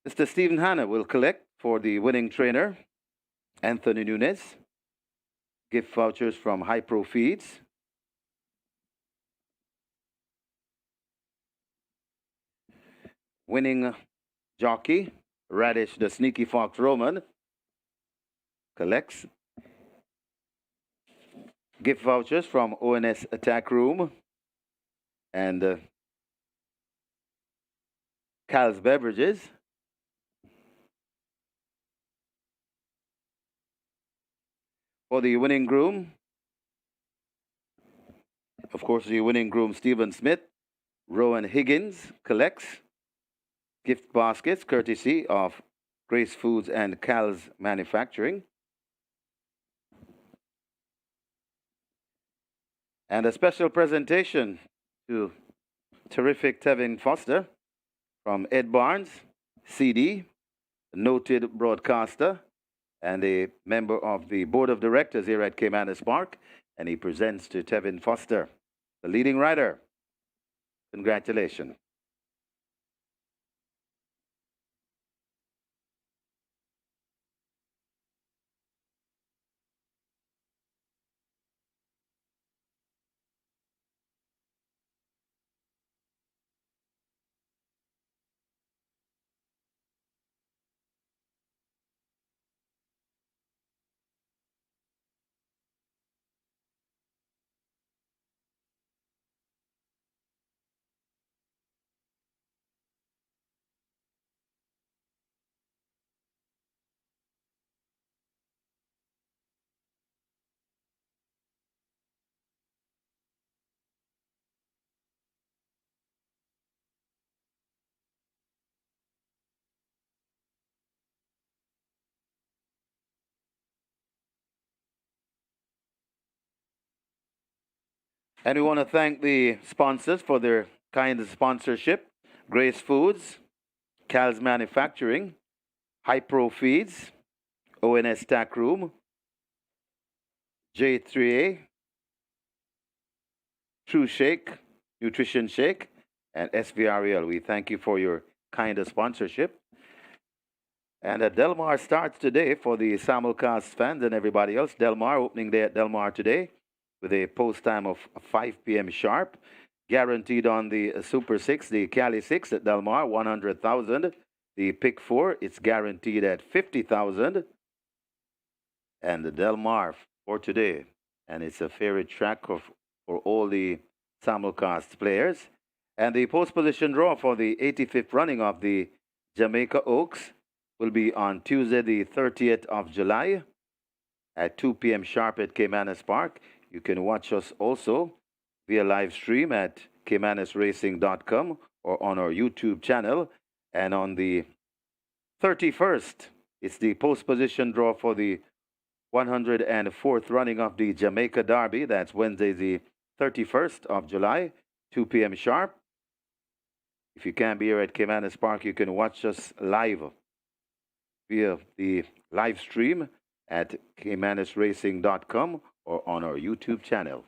Mr. Stephen Hanna will collect for the winning trainer, Anthony Nunes, gift vouchers from Hypro Feeds. Winning jockey, Radish the Sneaky Fox Roman, collects gift vouchers from ONS Attack Room and Cal's Beverages. For the winning groom, of course, the winning groom, Stephen Smith, Rowan Higgins collects gift baskets courtesy of Grace Foods and Cal's Manufacturing. And a special presentation to terrific Tevin Foster from Ed Barnes, CD, noted broadcaster, and a member of the board of directors here at Caymanas Park, and he presents to Tevin Foster, the leading rider. Congratulations. And we want to thank the sponsors for their kind sponsorship. Grace Foods, Cal's Manufacturing, Hypro Feeds, ONS Tack Room, J3A, True Shake, Nutrition Shake, and SVRL. We thank you for your kind sponsorship. And Delmar starts today for the simulcast fans and everybody else. Delmar, opening day at Delmar today with a post time of 5 p.m. sharp. Guaranteed on the Super 6, the Cali 6 at Delmar, 100,000. The Pick 4, it's guaranteed at 50,000. And the Delmar for today. And it's a favorite track for all the simulcast players. And the post position draw for the 85th running of the Jamaica Oaks will be on Tuesday, the 30th of July at 2 p.m. sharp at Caymanas Park. You can watch us also via live stream at caymanasracing.com or on our YouTube channel. And on the 31st, it's the post position draw for the 104th running of the Jamaica Derby. That's Wednesday, the 31st of July, 2 p.m. sharp. If you can't be here at Caymanas Park, you can watch us live via the live stream at caymanasracing.com or on our YouTube channel.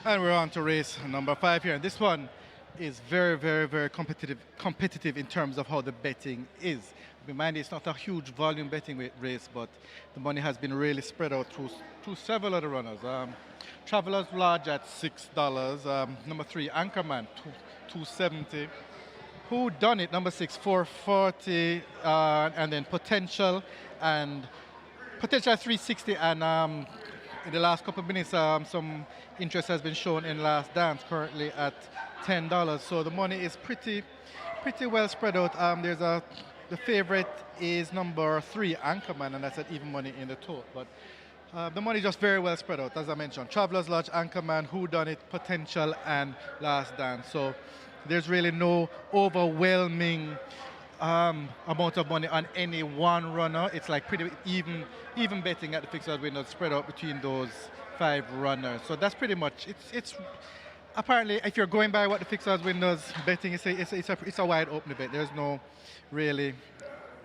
And we're on to race number 5 here. And this one is very, very, very competitive in terms of how the betting is. Remind you, it's not a huge volume betting race, but the money has been really spread out through several other runners. Travelers Lodge at $6. Number 3, Anchorman, 270. Who Done It, number 6, 440. And then Potential at 360, and in the last couple of minutes, some interest has been shown in Last Dance, currently at $10. So the money is pretty well spread out. The favorite is number 3, Anchorman, and that's at even money in the tote. But the money is just very well spread out, as I mentioned. Travelers Lodge, Anchorman, Who Done It, Potential, and Last Dance. So there's really no overwhelming amount of money on any one runner. It's like pretty even betting at the fixed odds windows spread out between those 5 runners. So that's pretty much it's apparently, if you're going by what the fixed odds windows betting is, it's a wide open bet. There's no really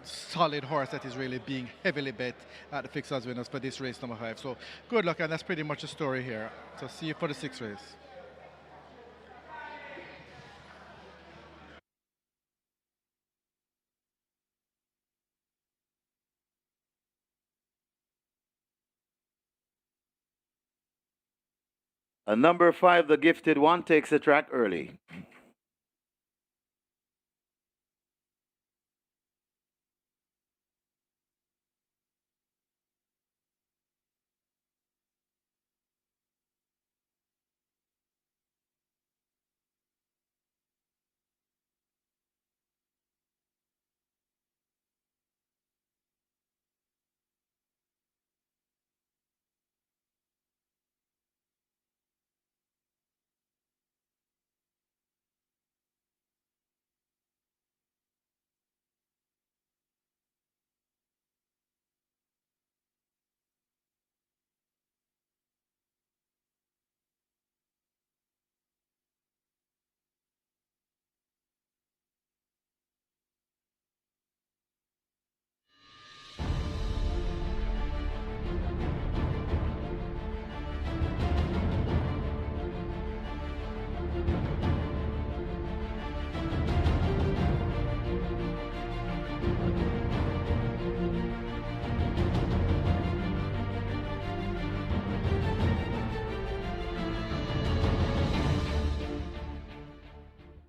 solid horse that is really being heavily bet at the fixed odds windows for this race number 5. So good luck, and that's pretty much the story here. So see you for the 6th race. Number 5, the gifted one, takes the track early.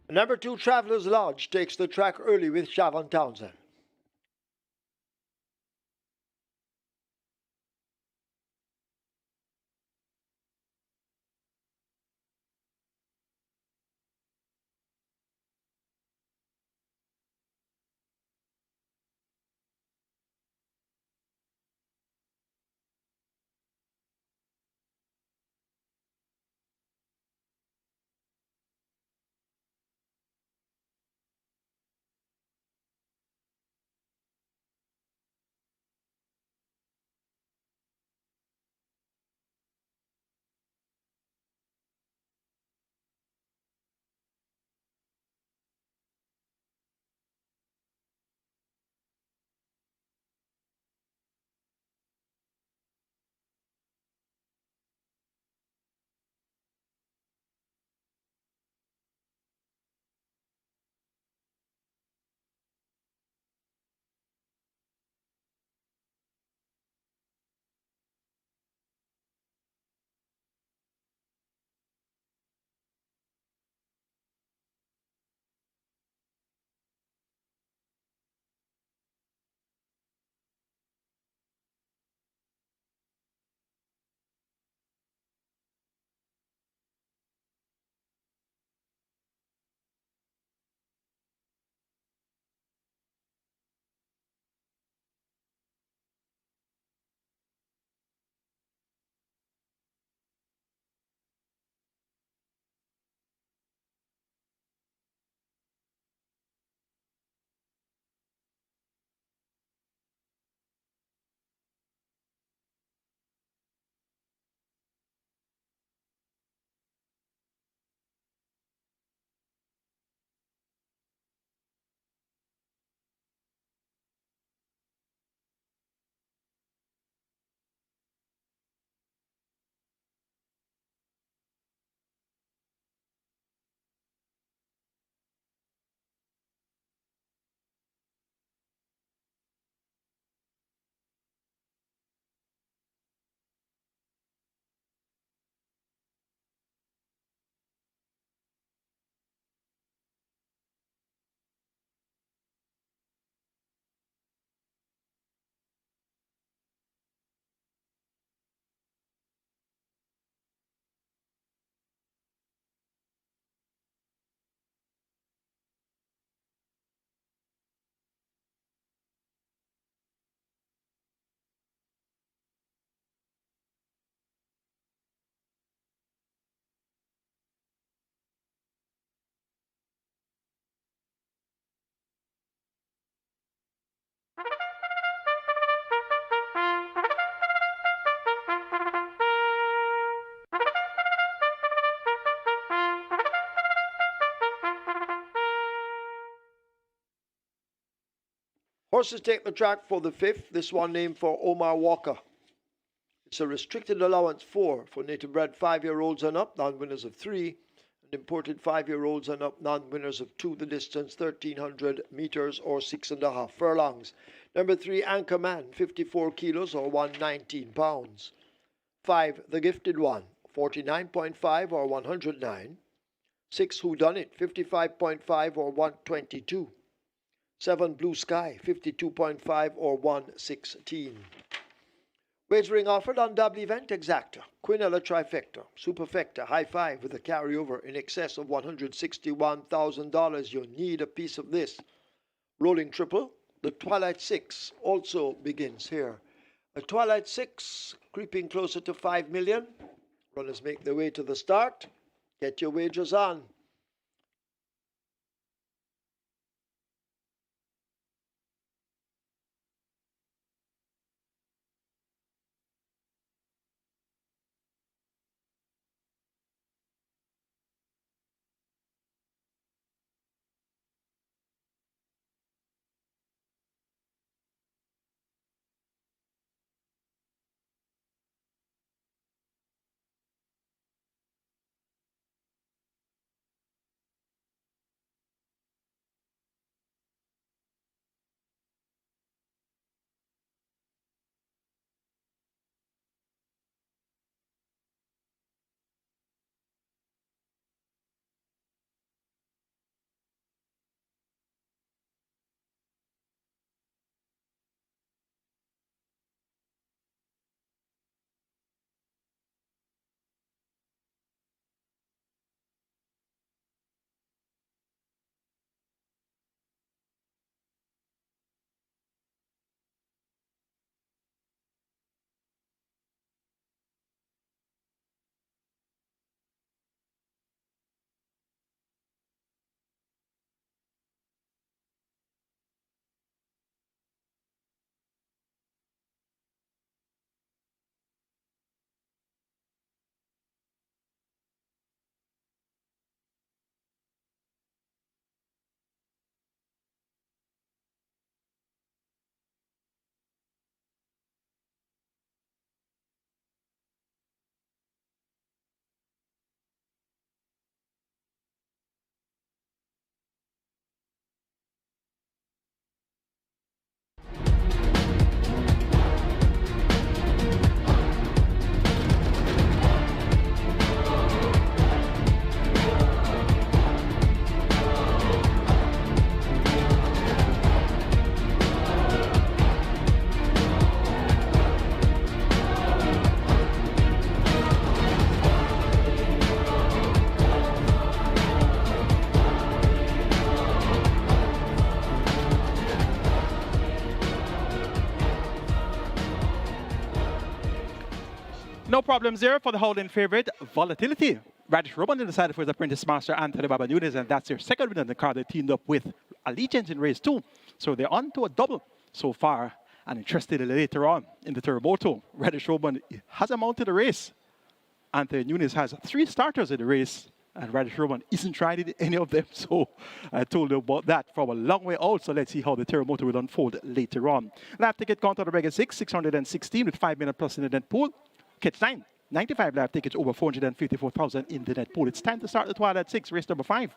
Number 2, Travelers Lodge, takes the track early with Shavon Townsend. Horses take the track for the 5th. This one named for Omar Walker. It's a restricted allowance 4 for native bred 5-year-olds and up, non-winners of 3, and imported 5-year-olds and up, non-winners of 2. The distance 1,300 meters or 6.5 furlongs. Number 3, Anchorman, 54 kilos or 119 pounds. 5, The Gifted One, 49.5 or 109. 6, Whodunit, 55.5 or 122. 7, Blue Sky, 52.5 or 116. Wagering offered on double event exacta, Quinella trifecta, superfecta, high 5 with a carryover in excess of $161,000. You need a piece of this. Rolling triple, the Twilight 6 also begins here. A Twilight 6 creeping closer to 5 million. Runners make their way to the start. Get your wagers on. No problems there for the holding favorite, Volatility. Radish Roman decided for his apprentice master, Anthony Baba Nunes, and that's their second win in the card. They teamed up with Allegiance in race 2. So they're on to a double so far. And interested later on in the Terremoto, Radish Roman hasn't mounted a race. Anthony Nunes has 3 starters in the race, and Radish Roman isn't trying any of them. So I told you about that from a long way out. So let's see how the Terremoto will unfold later on. Lap ticket count on the regular 6, 616 with 5 minute plus in the net pool. Catch 9, 95 lap tickets over 454,000 in the net pool. It's time to start the Twilight 6. Race number 5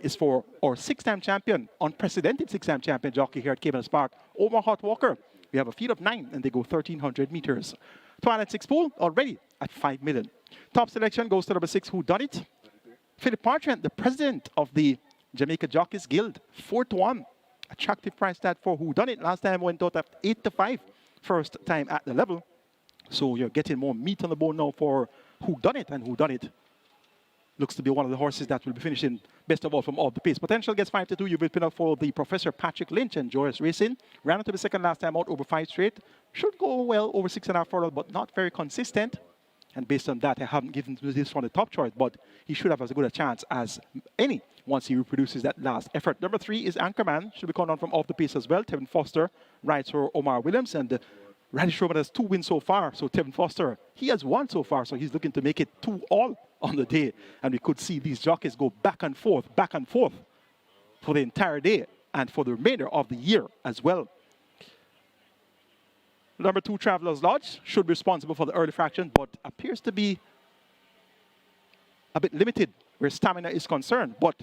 is for our 6-time champion, unprecedented 6-time champion jockey here at Caymanas Park, Omar Hot Walker. We have a field of 9 and they go 1,300 meters. Twilight 6 pool already at 5 million. Top selection goes to number 6, Whodunit. Philip Partrent, the president of the Jamaica Jockeys Guild, 4-1. Attractive price tag for Whodunit. Last time went out at 8-5. First time at the level. So you're getting more meat on the bone now for Whodunit, and Whodunit looks to be one of the horses that will be finishing best of all from off the pace. Potential gets 5-2. You've been pinned up for the Professor Patrick Lynch and Joyous Racing. Ran into the second last time out over 5 straight. Should go well over 6.5 furlongs, but not very consistent. And based on that, I haven't given this one the top choice, but he should have as good a chance as any once he reproduces that last effort. Number 3 is Anchorman. Should be coming on from off the pace as well. Tevin Foster rides for Omar Williams, and Radish Roman has 2 wins so far. So Tevin Foster, he has 1 so far. So he's looking to make it 2-all on the day. And we could see these jockeys go back and forth for the entire day and for the remainder of the year as well. Number 2, Travelers Lodge, should be responsible for the early fraction, but appears to be a bit limited where stamina is concerned, but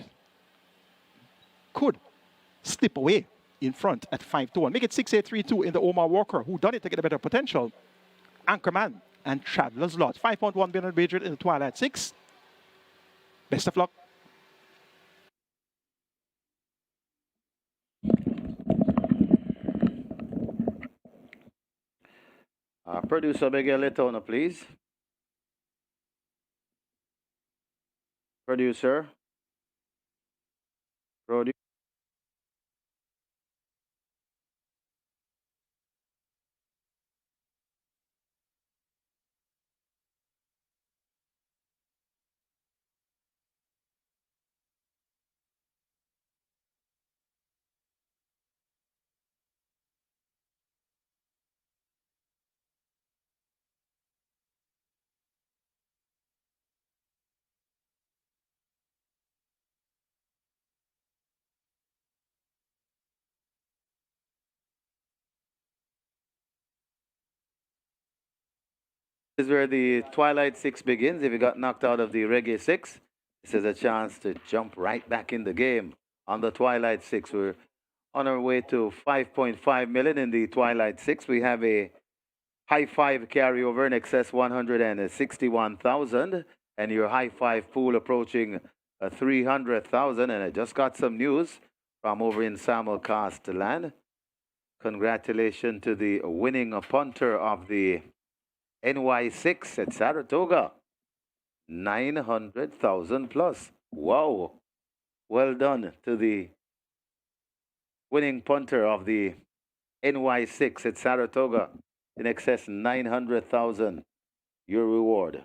could slip away in front at 5-1. Make it 6-8-3-2 in the Omar Walker, who done it to get a better potential. Anchorman and Travelers Lodge. 5.1 billion wagered in the Twilight 6. Best of luck. Producer Miguel Letona, please. Producer. This is where the Twilight 6 begins. If you got knocked out of the Reggae 6, this is a chance to jump right back in the game on the Twilight 6. We're on our way to 5.5 million in the Twilight 6. We have a high five carryover in excess 161,000, and your high five pool approaching 300,000. And I just got some news from over in Simulcast land. Congratulations to the winning punter of the NY6 at Saratoga. 900,000 plus. Wow. Well done to the winning punter of the NY6 at Saratoga. In excess 900,000. Your reward.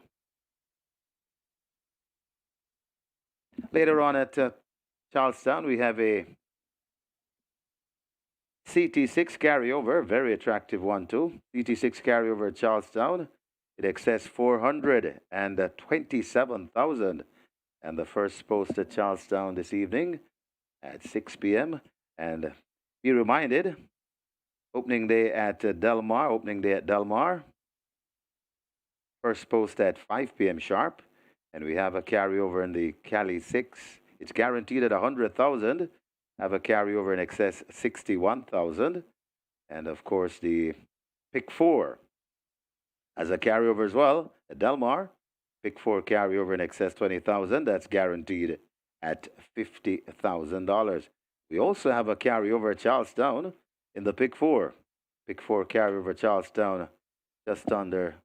Later on at Charlestown, we have a CT6 carryover, very attractive one too. CT6 carryover at Charlestown, it excess 427,000. And the first post at Charlestown this evening at 6 p.m. And be reminded, opening day at Del Mar. First post at 5 p.m. sharp. And we have a carryover in the Cali 6. It's guaranteed at 100,000. Have a carryover in excess 61,000. And of course, the pick 4 has a carryover as well at Del Mar. Pick 4 carryover in excess 20,000. That's guaranteed at $50,000. We also have a carryover at Charlestown in the pick 4. Pick 4 carryover at Charlestown just under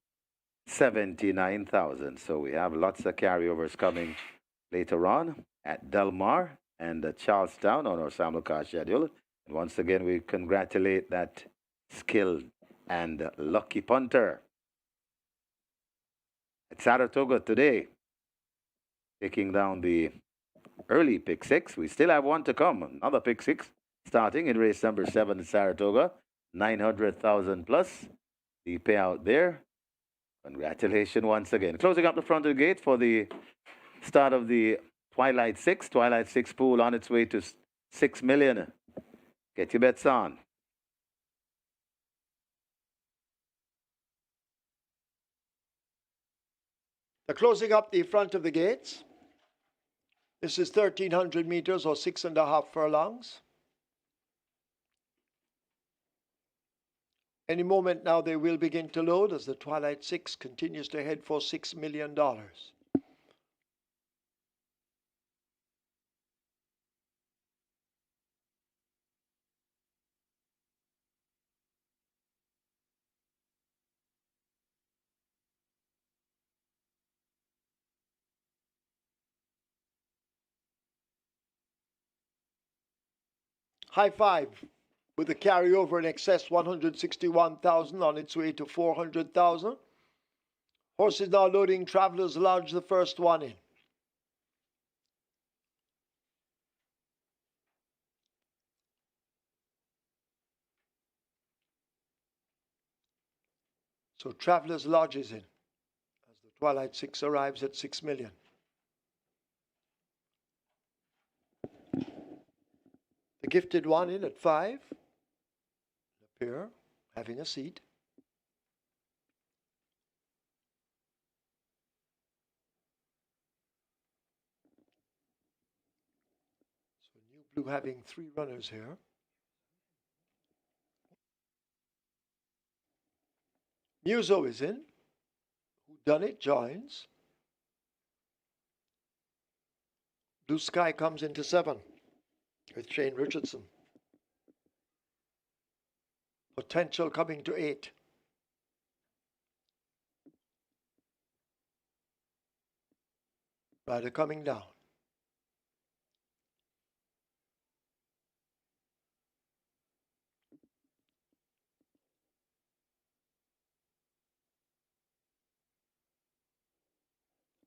79,000. So we have lots of carryovers coming later on at Del Mar and Charlestown on our simulcast schedule. And once again, we congratulate that skilled and lucky punter at Saratoga today, taking down the early pick 6. We still have one to come, another pick 6, starting in race number 7 at Saratoga, 900,000 plus. The payout there. Congratulations once again. Closing up the front of the gate for the start of the Twilight 6. Twilight 6 pool on its way to 6 million. Get your bets on. They're closing up the front of the gates. This is 1,300 meters or 6.5 furlongs. Any moment now they will begin to load as the Twilight 6 continues to head for $6 million. High five with a carryover in excess 161,000 on its way to 400,000. Horses now loading. Travelers Lodge, the first one in. So Travelers Lodge is in as the Twilight 6 arrives at 6 million. The Gifted one in at 5. The pair having a seat. Blue having 3 runners here. Muso is in. Who Done It joins. Blue Sky comes into 7 with Shane Richardson. Potential coming to 8. Rider coming down.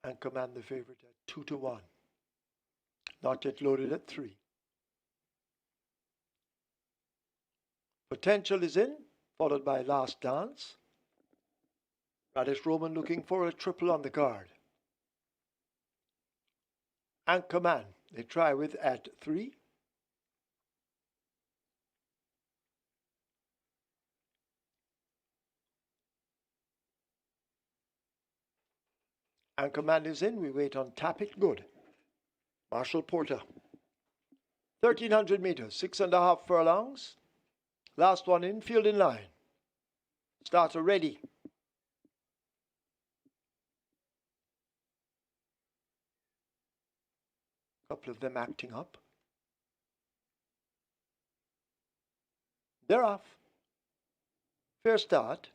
And Command the favorite at 2-1. Not yet loaded at 3. Potential is in, followed by Last Dance. Radish Roman looking for a triple on the card. And Command, they try with at 3. And Command is in, we wait on Tap It Good. Marshall Porter. 1,300 meters, 6.5 furlongs. Last one in, field in line. Starter ready. Couple of them acting up. They're off. Fair start.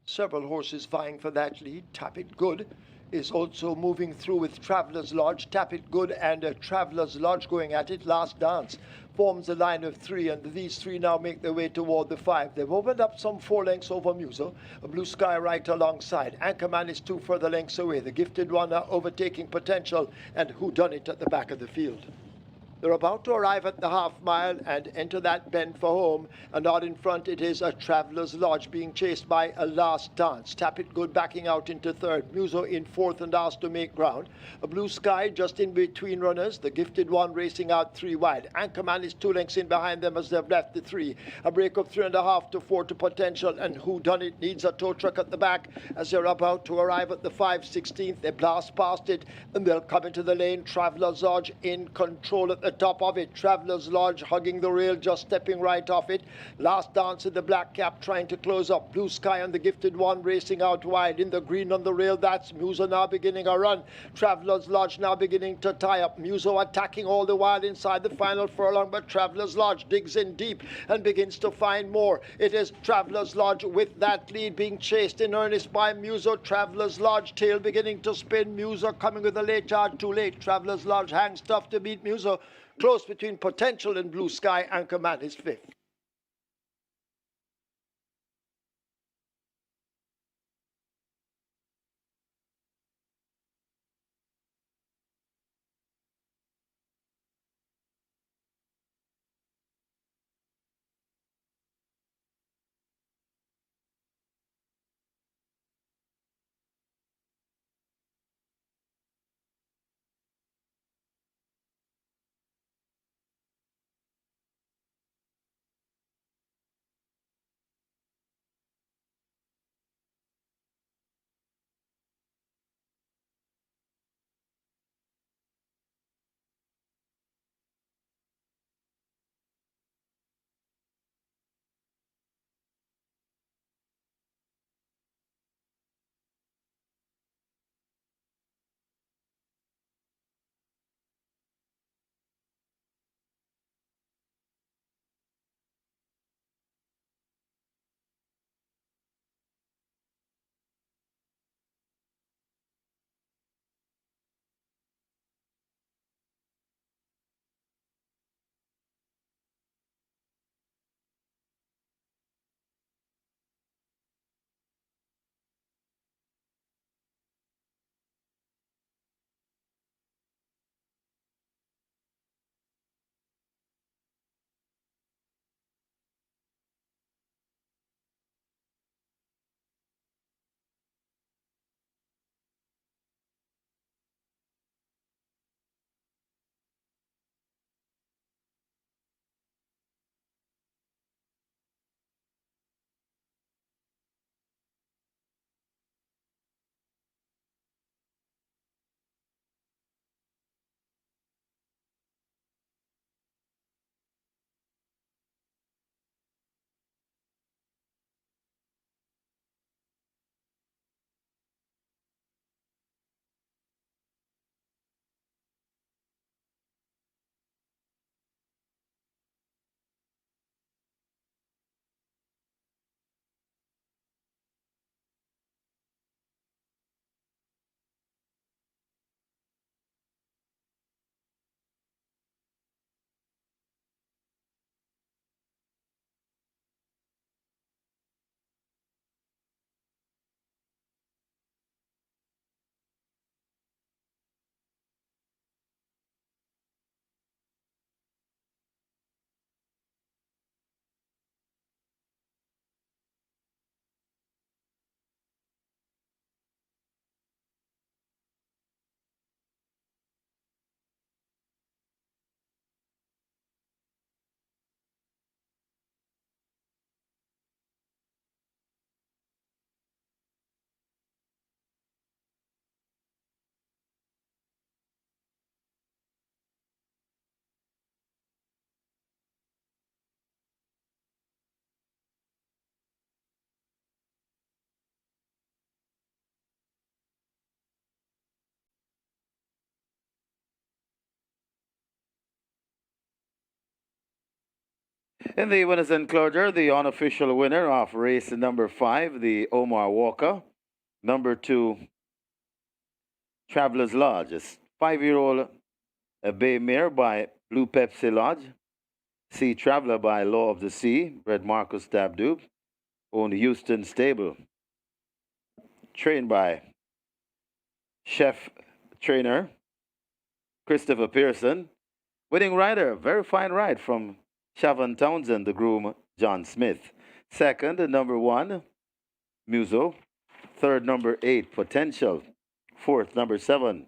Several horses vying for that lead. Tap It Good is also moving through with Traveller's Lodge. Tap It Good and Traveller's Lodge going at it. Last Dance forms a line of 3, and these 3 now make their way toward the 5. They've opened up some 4 lengths over Muso. A Blue Sky right alongside. Anchorman is 2 further lengths away. The Gifted One overtaking Potential, and Who Done It at the back of the field. They're about to arrive at the half mile and enter that bend for home. And out in front it is a Traveller's Lodge being chased by a Last Dance. Tap It Good backing out into 3rd. Muso in 4th and asked to make ground. A Blue Sky just in between runners. The Gifted One racing out 3 wide. Anchorman is 2 lengths in behind them as they've left the 3. A break of 3.5 to 4 to Potential, and Who Done It needs a tow truck at the back as they're about to arrive at the 5/16th. They blast past it and they'll come into the lane. Traveller's Lodge in control at the top of it. Traveller's Lodge hugging the rail, just stepping right off it. Last Dance in the black cap trying to close up. Blue Sky and the Gifted One racing out wide. In the green on the rail, that's Muso now beginning a run. Traveller's Lodge now beginning to tie up. Muso attacking all the while inside the final furlong, but Traveller's Lodge digs in deep and begins to find more. It is Traveller's Lodge with that lead being chased in earnest by Muso. Traveller's Lodge tail beginning to spin. Muso coming with a late charge, too late. Traveller's Lodge hangs tough to beat Muso. Close between Potential and Blue Sky. Anchorman is 5th. In the winners enclosure, the unofficial winner of race number 5, the Omar Walker. Number 2, Travelers Lodge. A 5-year-old Bay Mare by Blue Pepsi Lodge. Sea Traveler by Law of the Sea, bred Marcus Dabdoob. Owned Houston Stable. Trained by chef trainer Christopher Pearson. Winning rider, very fine ride from Shavon Townsend, the groom John Smith. Second, number 1, Muso. Third, number 8, Potential. Fourth, number 7,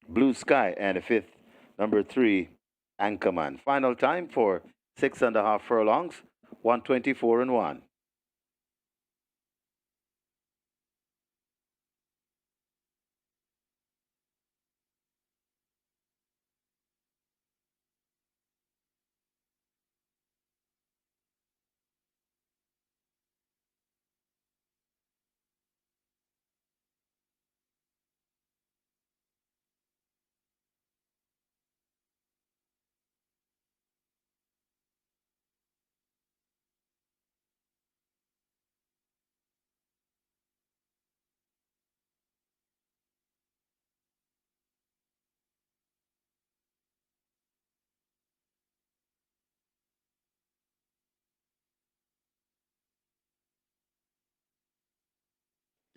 Blue Sky. And fifth, number 3, Anchorman. Final time for 6.5 furlongs, 124 and 1.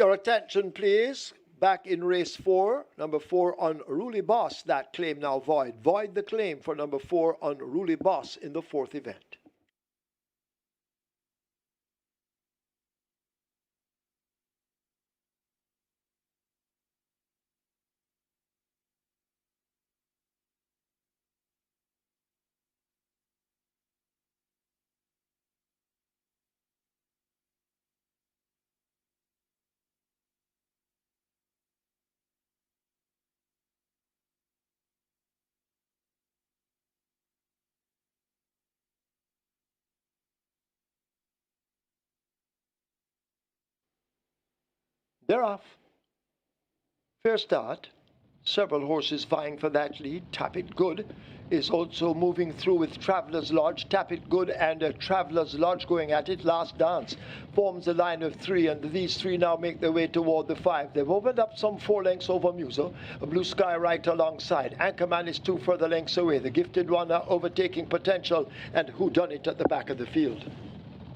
Your attention, please. Back in race 4, number 4, Unruly Boss. That claim now void. Void the claim for number 4, Unruly Boss in the 4th event. They're off. Fair start. Several horses vying for that lead. Tap It Good is also moving through with Travelers Lodge. Tap It Good and Travelers Lodge going at it. Last Dance forms a line of 3, and these 3 now make their way toward the 5. They've opened up some 4 lengths over Muso. A Blue Sky right alongside. Anchorman is 2 further lengths away. The Gifted One overtaking Potential, and Who Done It at the back of the field.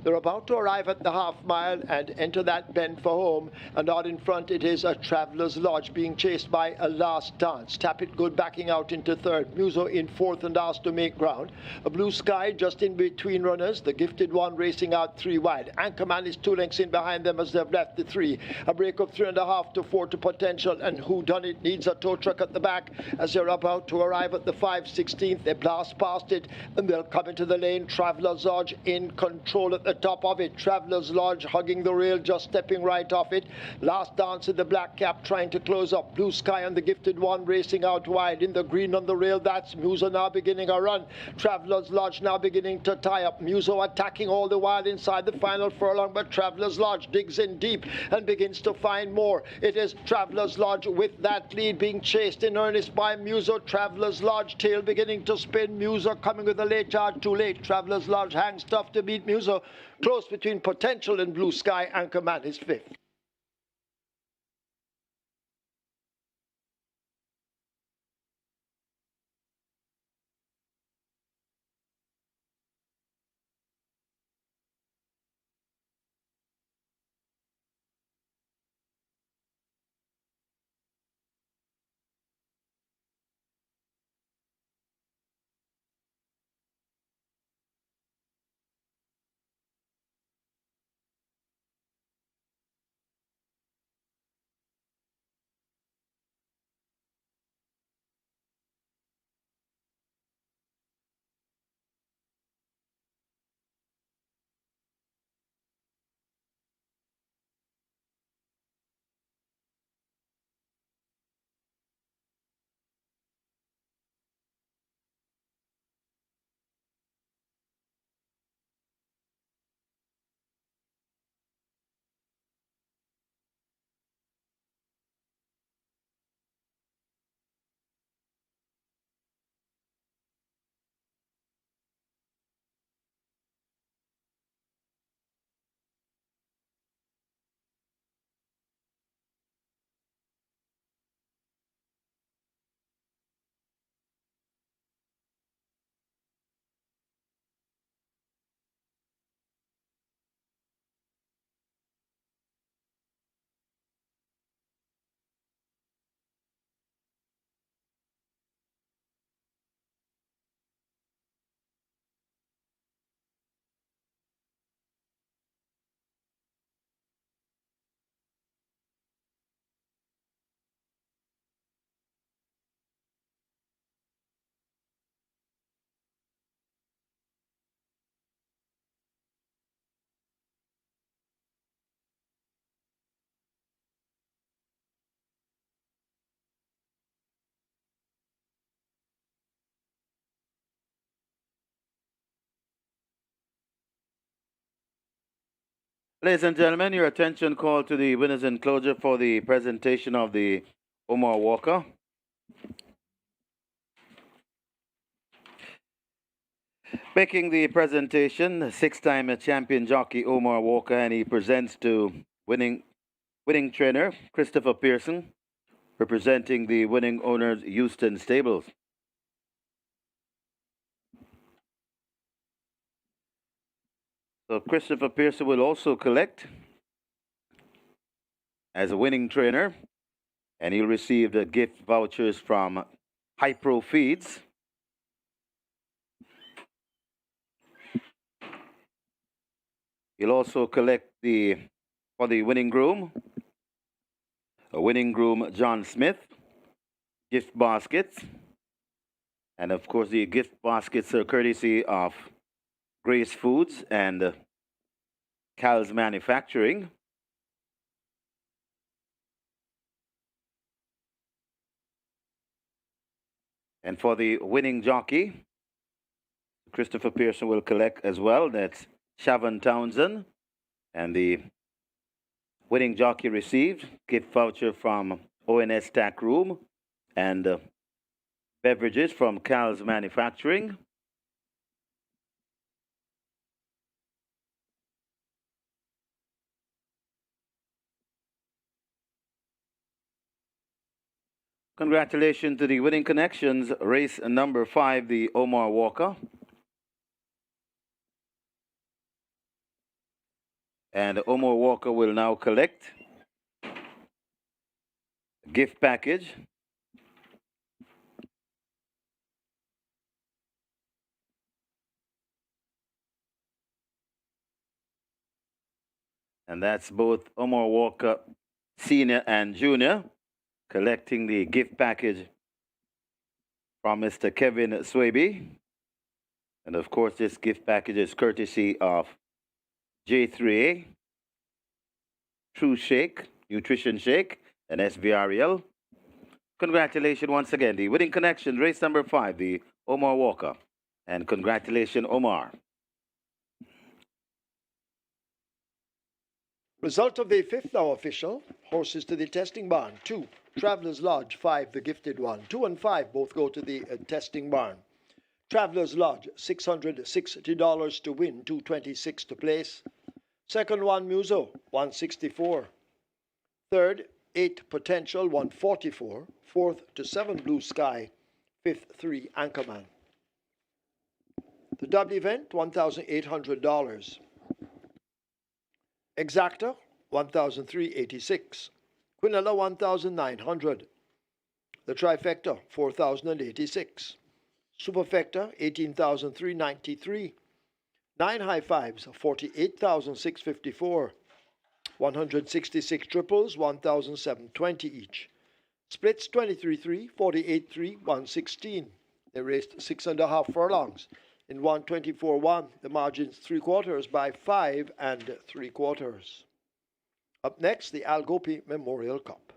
They're about to arrive at the half mile and enter that bend for home. And out in front it is a Traveller's Lodge being chased by a Last Dance. Tap It Good backing out into 3rd. Muso in 4th and asked to make ground. A Blue Sky just in between runners. The Gifted One racing out 3 wide. Anchorman is 2 lengths in behind them as they've left the 3. A break of 3.5 to 4 to Potential, and Who Done It needs a tow truck at the back as they're about to arrive at the 5/16th. They blast past it and they'll come into the lane. Traveller's Lodge in control at the top of it. Traveller's Lodge hugging the rail, just stepping right off it. Last Dance in the black cap trying to close up. Blue Sky and the Gifted One racing out wide. In the green on the rail, that's Muso now beginning a run. Traveller's Lodge now beginning to tie up. Muso attacking all the while inside the final furlong, but Traveller's Lodge digs in deep and begins to find more. It is Traveller's Lodge with that lead being chased in earnest by Muso. Traveller's Lodge tail beginning to spin. Muso coming with a late charge, too late. Traveller's Lodge hangs tough to beat Muso. Close between Potential and Blue Sky. Anchorman is 5th. Ladies and gentlemen, your attention called to the winners enclosure for the presentation of the Omar Walker. Making the presentation, six-time champion jockey Omar Walker, and he presents to winning trainer Christopher Pearson, representing the winning owners Houston Stables. So Christopher Pearson will also collect as a winning trainer, and he'll receive the gift vouchers from Hypro Feeds. He'll also collect for the winning groom, John Smith, gift baskets. And of course, the gift baskets are courtesy of Grace Foods and Cal's Manufacturing. And for the winning jockey, Christopher Pearson will collect as well. That's Shavon Townsend. And the winning jockey received gift voucher from ONS Tack Room and beverages from Cal's Manufacturing. Congratulations to the winning connections, race number 5, the Omar Walker. And Omar Walker will now collect a gift package. And that's both Omar Walker Senior and Junior collecting the gift package from Mr. Kevin Swaby. And of course, this gift package is courtesy of J3A, True Shake, Nutrition Shake, and SVRL. Congratulations once again. The winning connection, race number 5, the Omar Walker. And congratulations, Omar. Result of the fifth now official. Horses to the testing barn. 2, Travelers Lodge. 5, the gifted one. 2 and 5 both go to the testing barn. Travelers Lodge, $660 to win, $226 to place. Second one, Muso, $164. Third, 8 Potential, $144. Fourth to 7 Blue Sky. Fifth, 3 Anchorman. The double event, $1,800. Exacta, $1,386. Quinella, $1,900. The trifecta, $4,086. Superfecta, $18,393. 9 high fives, $48,654. 166 triples, $1,720 each. Splits, 23-3, 48-3, 116. They raced 6.5 furlongs. In 124-1, the margin's 3/4 by 5 3/4. Up next, the GOPIE Memorial Cup.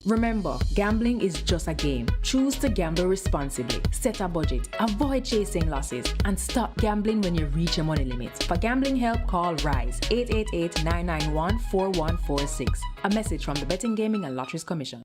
Remember, gambling is just a game. Choose to gamble responsibly. Set a budget, avoid chasing losses, and stop gambling when you reach your money limit. For gambling help, call RISE 888-991-4146. A message from the Betting, Gaming and Lotteries Commission.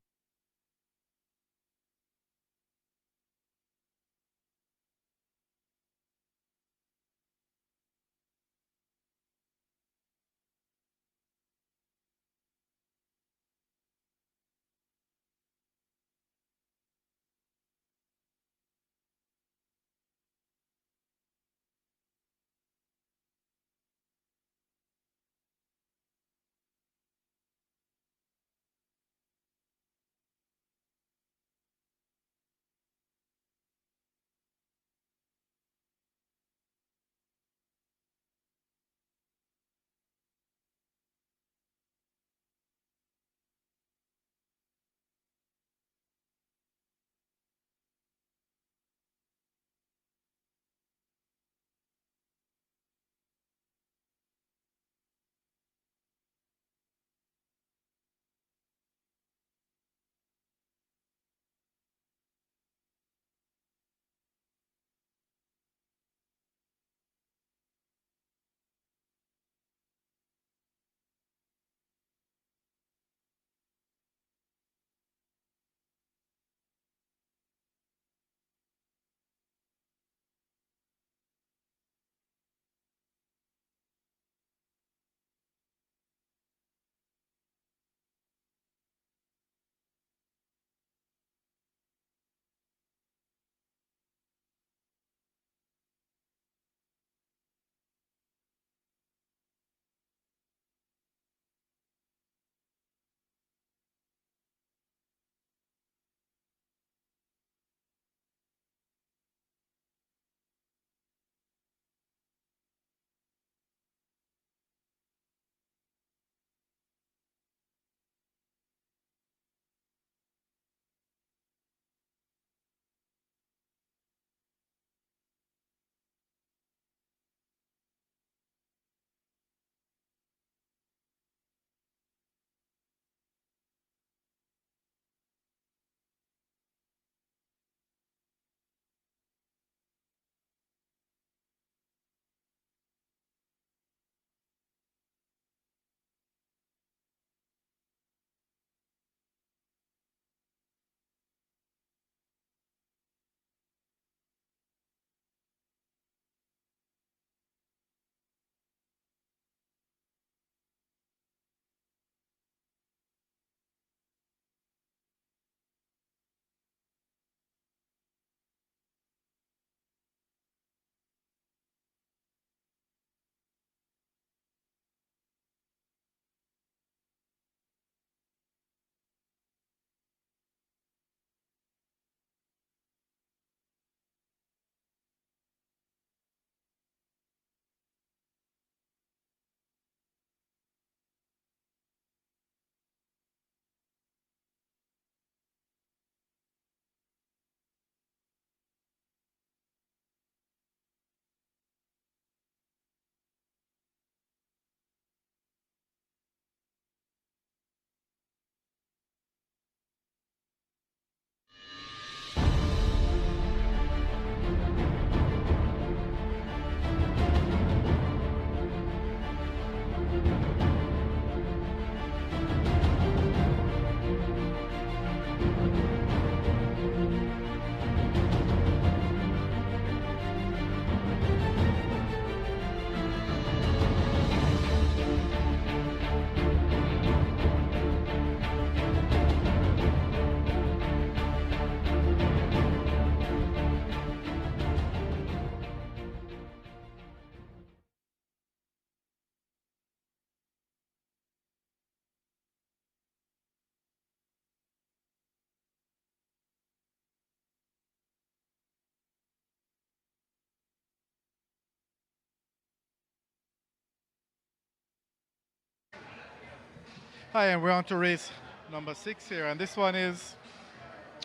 Hi, and we're on to race number 6 here, and this one is,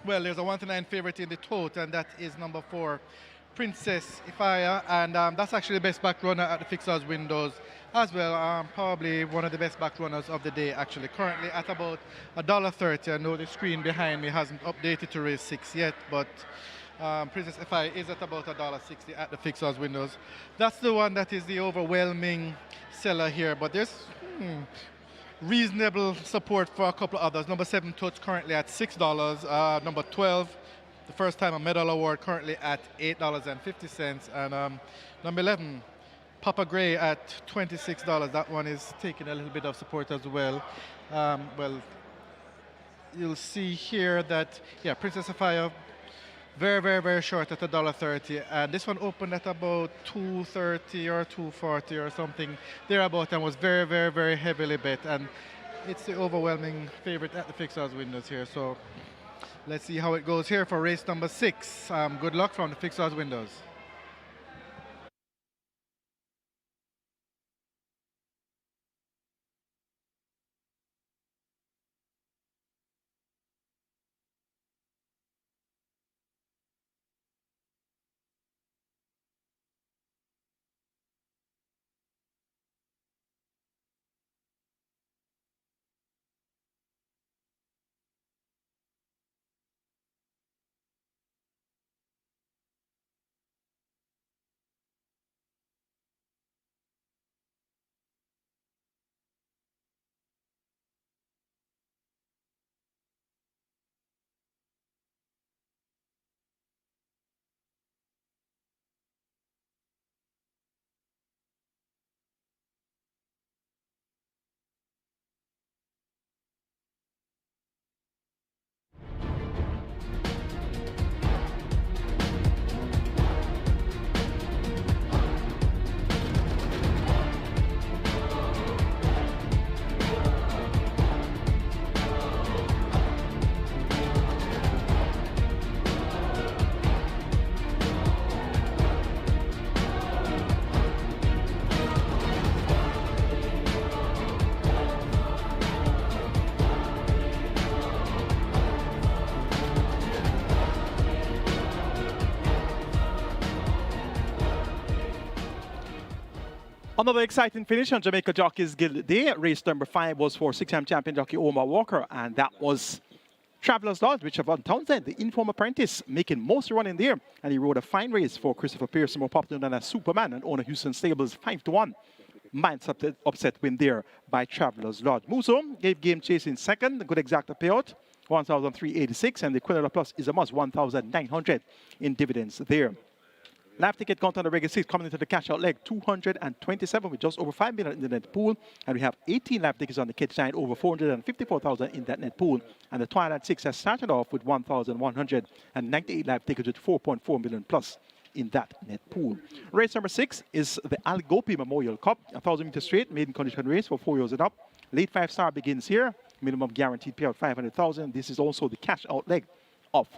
well, there's a 1-9 favorite in the tote, and that is number 4, Princess Ifaya, and that's actually the best back runner at the fixers windows as well. Probably one of the best back runners of the day, actually. Currently at about $1.30. I know the screen behind me hasn't updated to race 6 yet, but Princess Ifaya is at about $1.60 at the fixers windows. That's the one that is the overwhelming seller here, but there's reasonable support for a couple of others. Number 7, Toots, currently at $6. Number 12, the first time a medal award, currently at $8.50. And number 11, Papa Gray at $26. That one is taking a little bit of support as well. Well, you'll see here that, yeah, Princess Ifaya, very short at $1.30. And this one opened at about $2.30 or $2.40 or something thereabout, and was very heavily bet. And it's the overwhelming favorite at the fixers windows here. So let's see how it goes here for race number 6. Good luck from the fixers windows. Another exciting finish on Jamaica Jockeys Guild Day. Race number 5 was for 6-time champion jockey Omar Walker, and that was Travelers Lodge, Richard Von Townsend, the inform apprentice, making most run in there. And he rode a fine race for Christopher Pearson, more popular known as Superman, and owner Houston Stables 5-1. Minds upset win there by Travelers Lodge. Muso gave Game Chase in second, a good exacta payout, 1,386, and the Quinella Plus is a must, 1,900 in dividends there. Live ticket count on the regular 6 coming into the cash out leg, 227 with just over 5 million in the net pool. And we have 18 live tickets on the kit side, over 454,000 in that net pool. And the Twilight 6 has started off with 1,198 live tickets with 4.4 million plus in that net pool. Race number 6 is the GOPIE Memorial Cup, a 1,000-meter straight maiden condition race for 4 years and up. Late 5-star begins here, minimum guaranteed payout 500,000. This is also the cash out leg of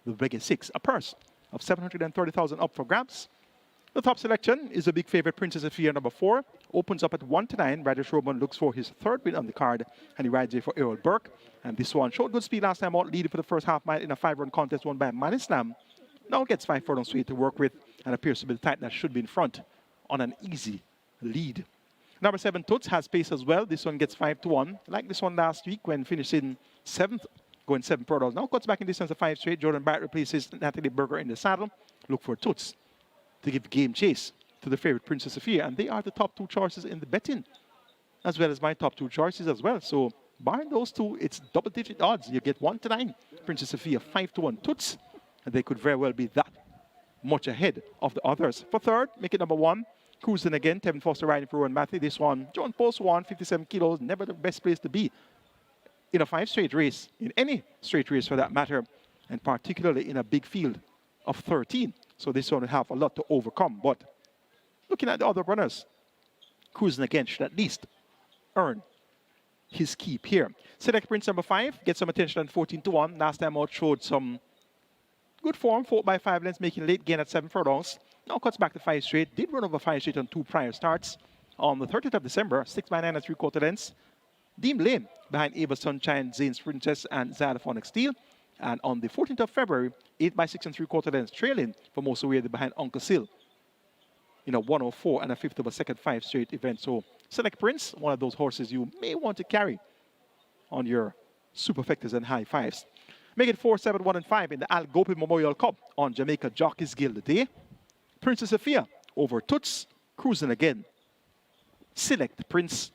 the regular 6, a purse of 730,000 up for grabs. The top selection is the big favorite Princess Ifaya, number 4. Opens up at 1-9. Ryder Showman looks for his 3rd win on the card, and he rides here for Errol Burke. And this one showed good speed last time out, leading for the first half mile in a 5-run contest won by Man Islam. Now gets 5 furlongs straight to work with, and appears to be the type that should be in front on an easy lead. Number 7, Toots, has pace as well. This one gets 5-1. Like this one last week when finishing 7th, going 7 furlongs. Now cuts back in distance to 5 straight. Jordan Barrett replaces Natalie Berger in the saddle. Look for Toots to give Game Chase to the favorite Princess Ifaya. And they are the top 2 choices in the betting, as well as my top 2 choices as well. So barring those 2, it's double-digit odds. You get 1-9. Princess Ifaya, 5-1 Toots. And they could very well be that much ahead of the others. For 3rd, make it number 1. Cruising again. Tevin Foster riding for Rowan Matthew. This one, John Post won, 57 kilos. Never the best place to be in a 5 straight race, in any straight race for that matter, and particularly in a big field of 13. So this one will have a lot to overcome. But looking at the other runners, Cruising again should at least earn his keep here. Select Prince number 5 gets some attention at 14-1. Last time out showed some good form, 4 by 5 lengths, making a late gain at 7 furlongs. Now cuts back to 5 straight. Did run over 5 straight on 2 prior starts. On the 30th of December, 6 by 9 and 3/4 lengths. Deem Lane behind Ava Sunshine, Zane's Princess, and Xylophonic Steel. And on the 14th of February, 8 by 6 3/4 lengths trailing for most away behind Uncle Sil in a 104 and a fifth of a second 5 straight event. So Select Prince, one of those horses you may want to carry on your superfectas and high fives. Make it 4, 7, 1, and 5 in the Al GOPIE Memorial Cup on Jamaica Jockeys Guild today. Princess Sophia over Toots, cruising again. Select Prince.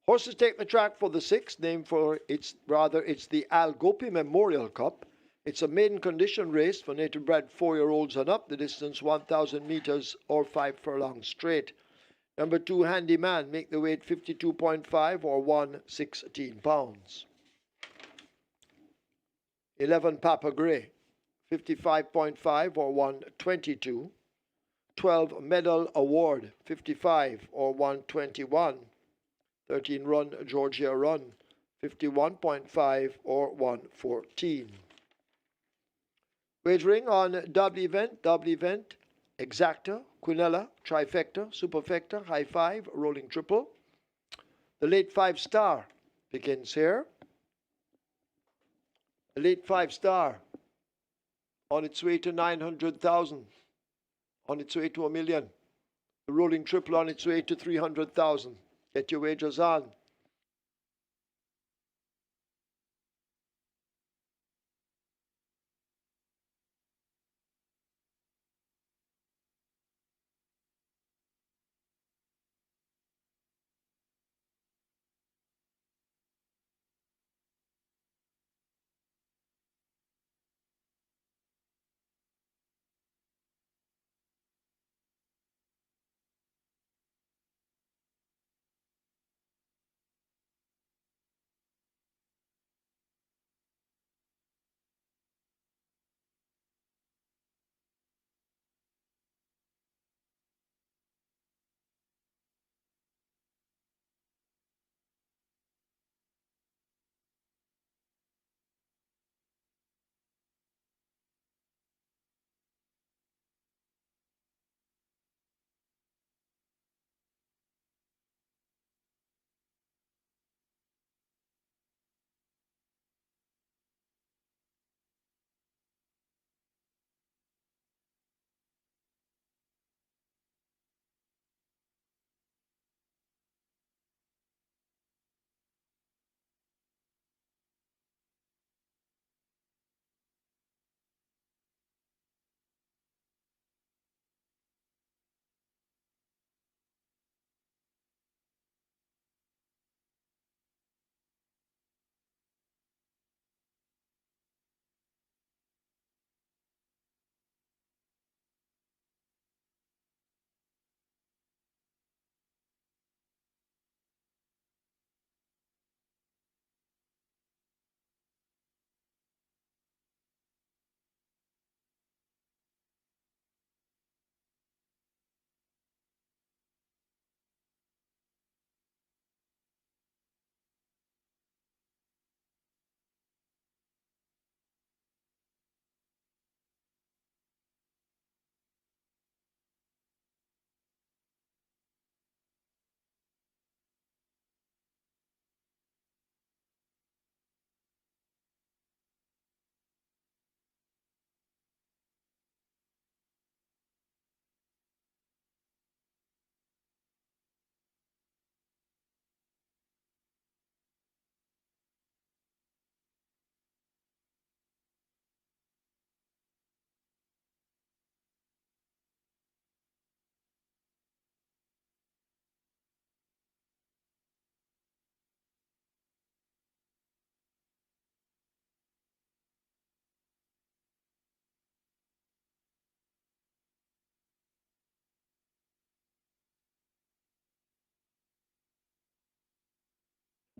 Horses take the track for the sixth, named for it's the Al GOPIE Memorial Cup. It's a maiden condition race for native bred 4-year-olds and up. The distance 1,000 meters or 5 furlongs straight. Number 2, Handyman, make the weight 52.5 or 116 pounds. 11, Papa Grey, 55.5 or 122. 12, Medal Award, 55 or 121. 13, Run Georgia Run, 51.5 or 114. Wagering on double event, exacta, quinella, trifecta, superfecta, high five, rolling triple. The late 5 star begins here. The late 5 star on its way to 900,000, on its way to 1 million. The rolling triple on its way to 300,000. Get your wagers on.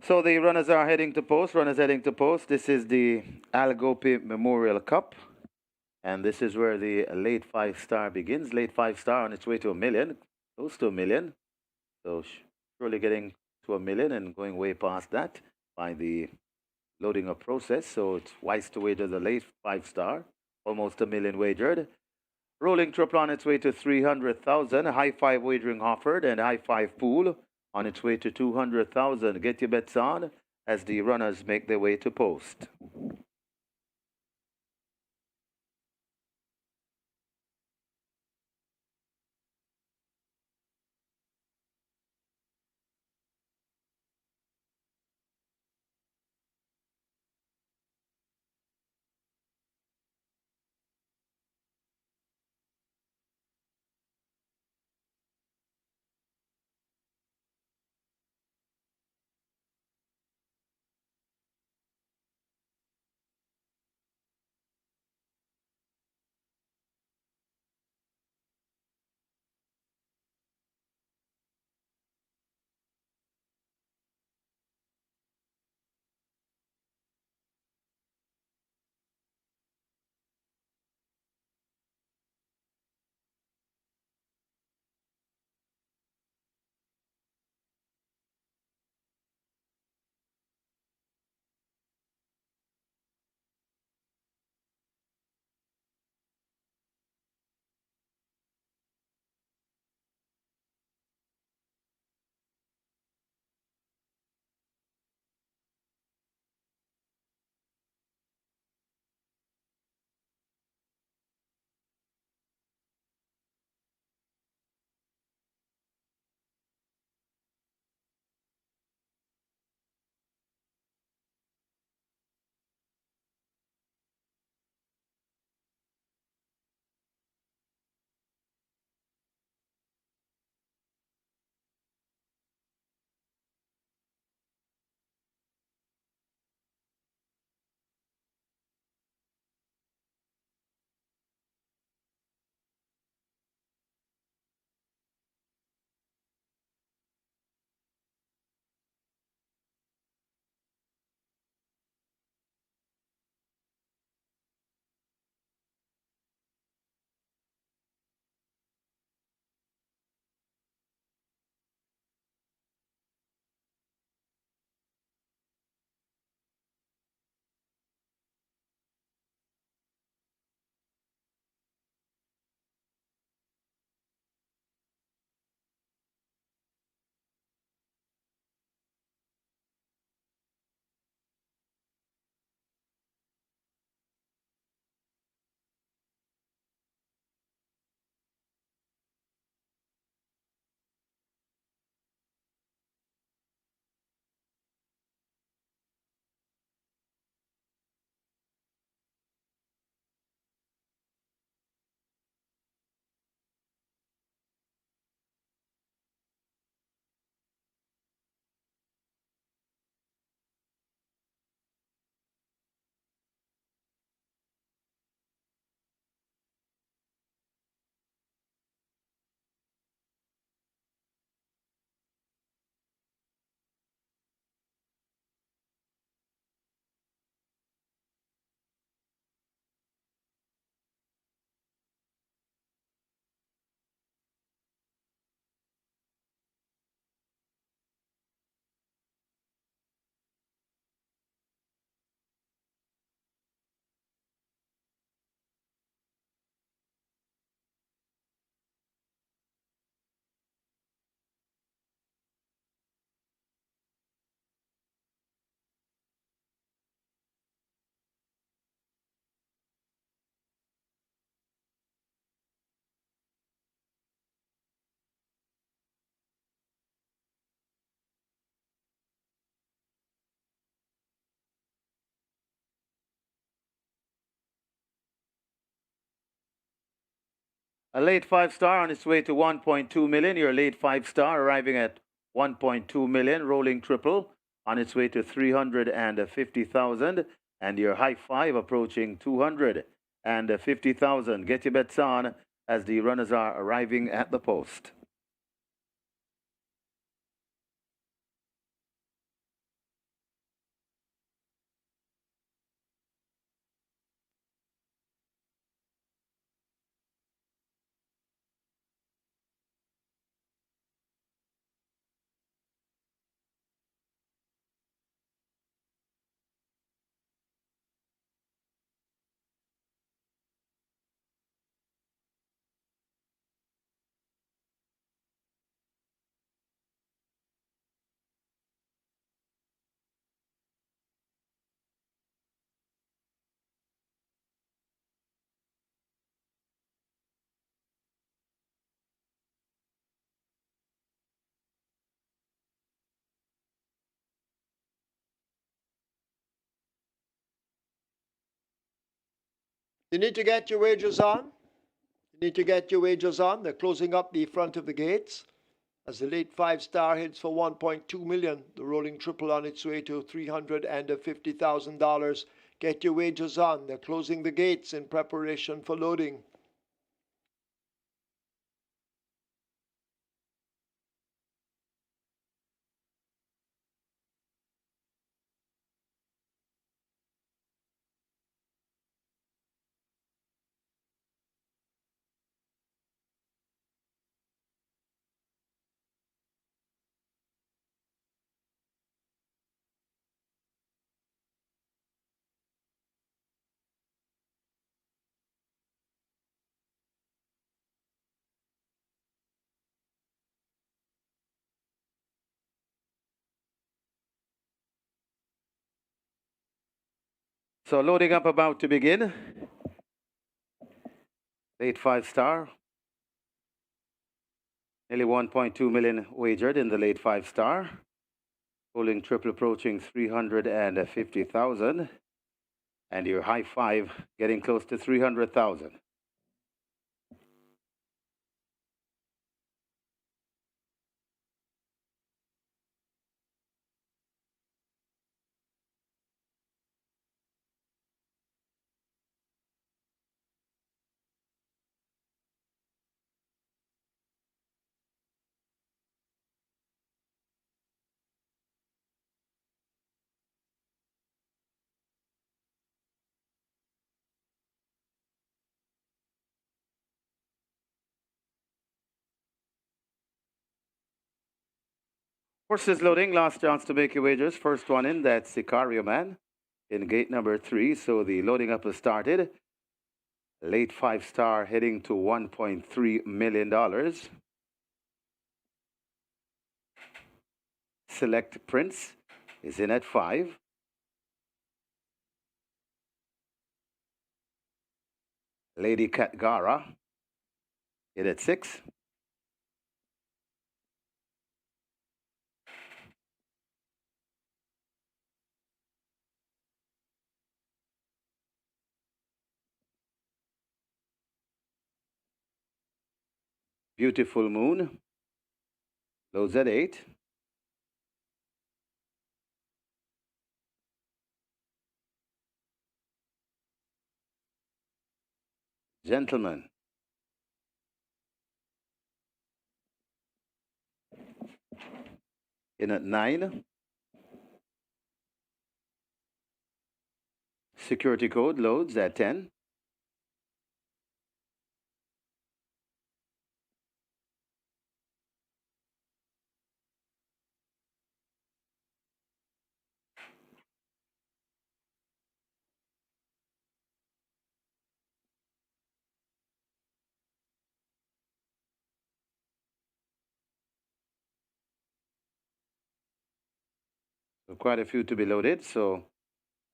So the runners are heading to post. Runners heading to post. This is the GOPIE Memorial Cup. And this is where the late 5-star begins. Late 5-star on its way to $1 million. Close to $1 million. So surely getting to $1 million and going way past that by the loading up process. So it's wise to wager the late 5-star. Almost $1 million wagered. Rolling triple on its way to 300,000. High 5 wagering offered and high 5 pool on its way to 200,000. Get your bets on as the runners make their way to post. A late 5-star on its way to 1.2 million. Your late 5-star arriving at 1.2 million. Rolling triple on its way to 350,000. And your high 5 approaching 250,000. Get your bets on as the runners are arriving at the post. You need to get your wagers on. You need to get your wagers on. They're closing up the front of the gates. As the late 5-star hits for 1.2 million, the rolling triple on its way to $350,000. Get your wagers on. They're closing the gates in preparation for loading. So loading up about to begin. Late 5-star. Nearly 1.2 million wagered in the late 5-star. Rolling triple approaching 350,000. And your high 5 getting close to 300,000. Horses loading, last chance to make your wagers. First one in, that's Sicario Man in gate number 3. So the loading up has started. Late 5-star heading to $1.3 million. Select Prince is in at 5. Lady Katgara in at 6. Beautiful Moon loads at 8. Gentleman in at 9. Security code loads at 10. So quite a few to be loaded, so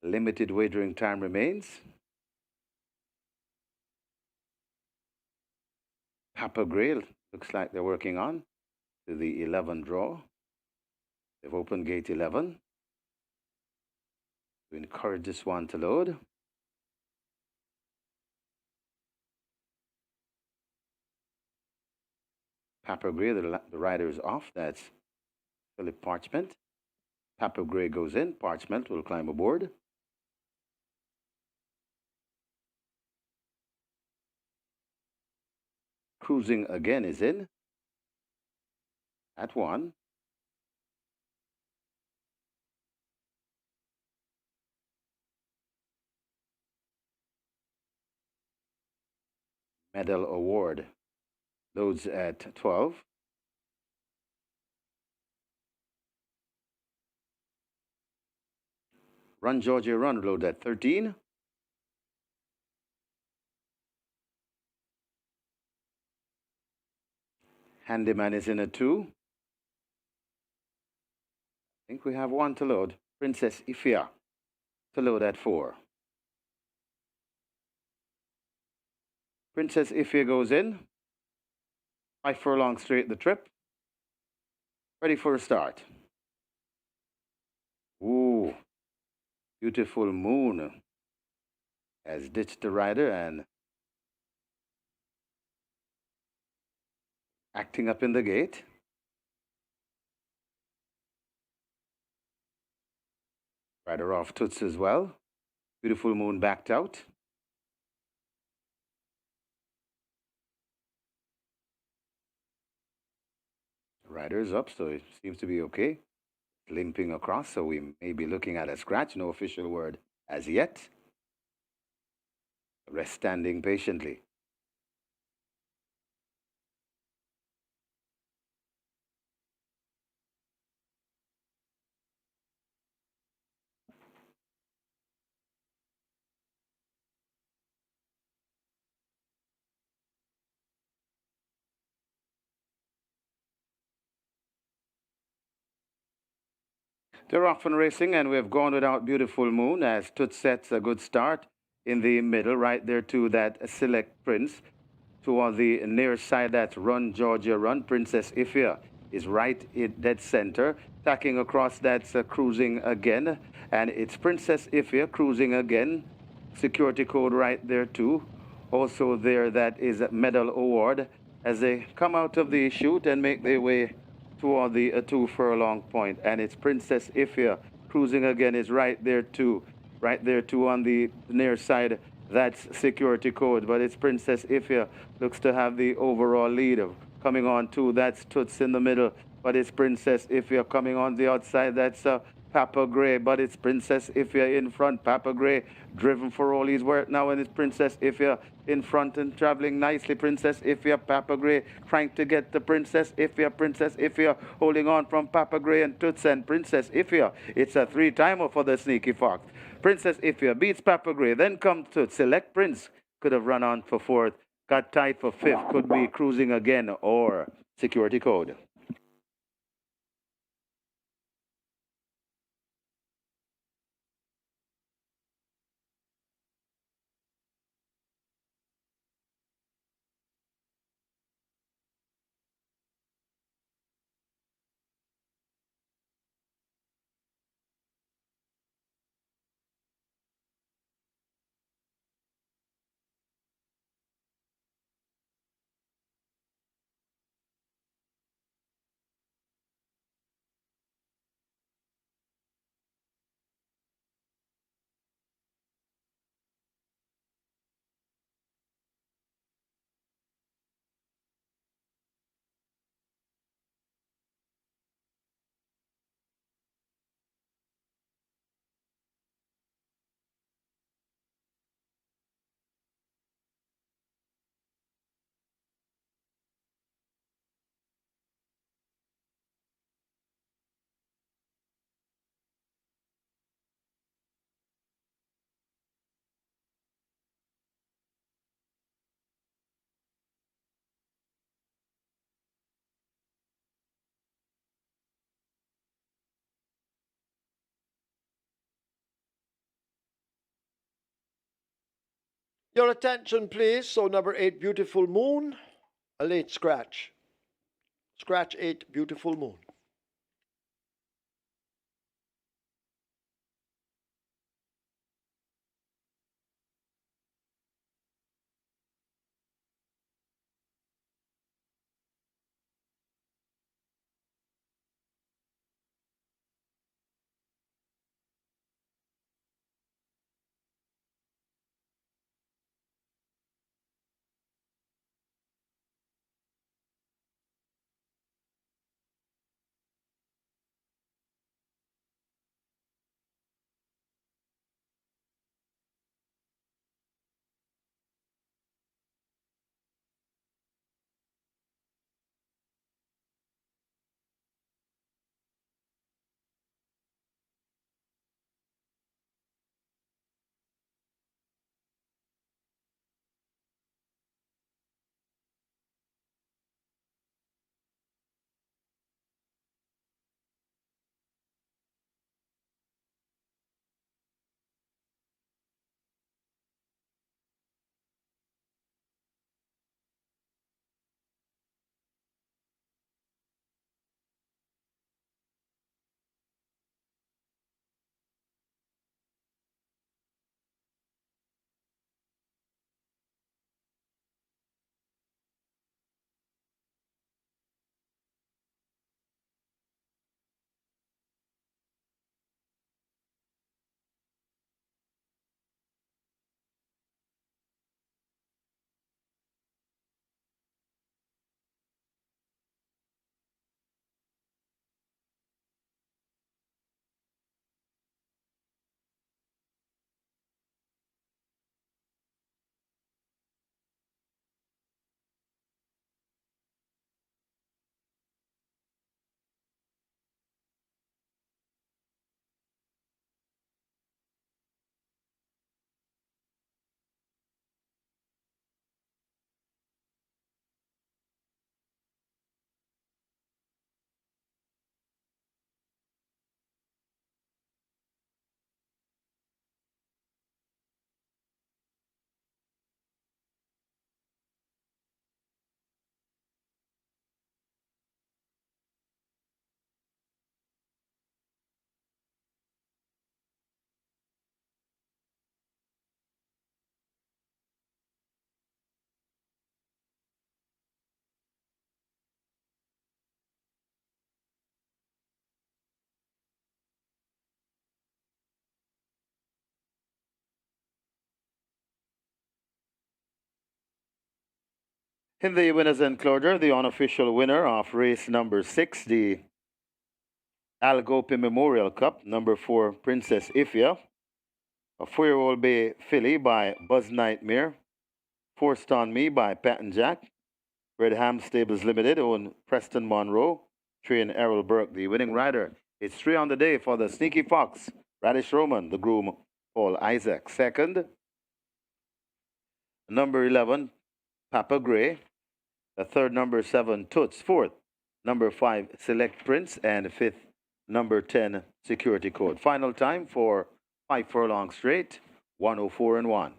limited wagering time remains. Papa Grail looks like they're working on to the 11 draw. They've opened gate 11. We encourage this one to load. Papa Gray, the rider is off. That's Philip Parchment. Papa Gray goes in. Parchment will climb aboard. Cruising again is in. At 1. Medal Award loads at 12. Run Georgia Run loads at 13. Handyman is in at 2. I think we have one to load. Princess Ifia to load at 4. Princess Ifia goes in. 5 furlong straight the trip. Ready for a start. Ooh, Beautiful Moon has ditched the rider and acting up in the gate. Rider off Toots as well. Beautiful Moon backed out. Rider's up, so it seems to be okay. Limping across, so we may be looking at a scratch. No official word as yet. Rest standing patiently. They're off and racing, and we've gone without Beautiful Moon as Toots sets a good start in the middle, right there to that Select Prince. Toward the near side, that's Run Georgia Run. Princess Ifia is right in dead center. Tacking across, that's cruising again. And it's Princess Ifia cruising again. Security code right there too. Also there, that is Medal Award as they come out of the chute and make their way toward the 2 furlong point. And it's Princess Ifia cruising again is right there too. Right there too on the near side. That's security code, but it's Princess Ifia looks to have the overall lead. Coming on too, that's Toots in the middle, but it's Princess Ifia coming on the outside. That's Papa Gray, but it's Princess Ifia in front. Papa Gray driven for all he's worth now, and it's Princess Ifia in front and traveling nicely. Princess Ifia, Papa Gray trying to get the Princess Ifia holding on from Papa Gray and Toots and Princess Ifia. It's a 3-timer for the Sneaky Fox. Princess Ifia beats Papa Gray, then comes to Select Prince. Could have run on for 4th, got tied for 5th, could be cruising again or security code. Your attention, please. So, number 8, Beautiful Moon, a late scratch. Scratch 8, Beautiful Moon. In the winners enclosure, the unofficial winner of race number 6, the GOPIE Memorial Cup, number 4, Princess Ifya, a 4-year-old bay filly by Buzz Nightmare, Forced on Me by Patton Jack, Red Ham Stables Limited, own Preston Monroe, train Errol Burke, the winning rider. It's 3 on the day for the Sneaky Fox, Radish Roman, the groom, Paul Isaac. Second, number 11, Papa Gray. The third, number 7, Toots. Fourth, number 5, Select Prince. And fifth, number 10, Security Code. Final time for 5 furlongs straight, 104 and 1.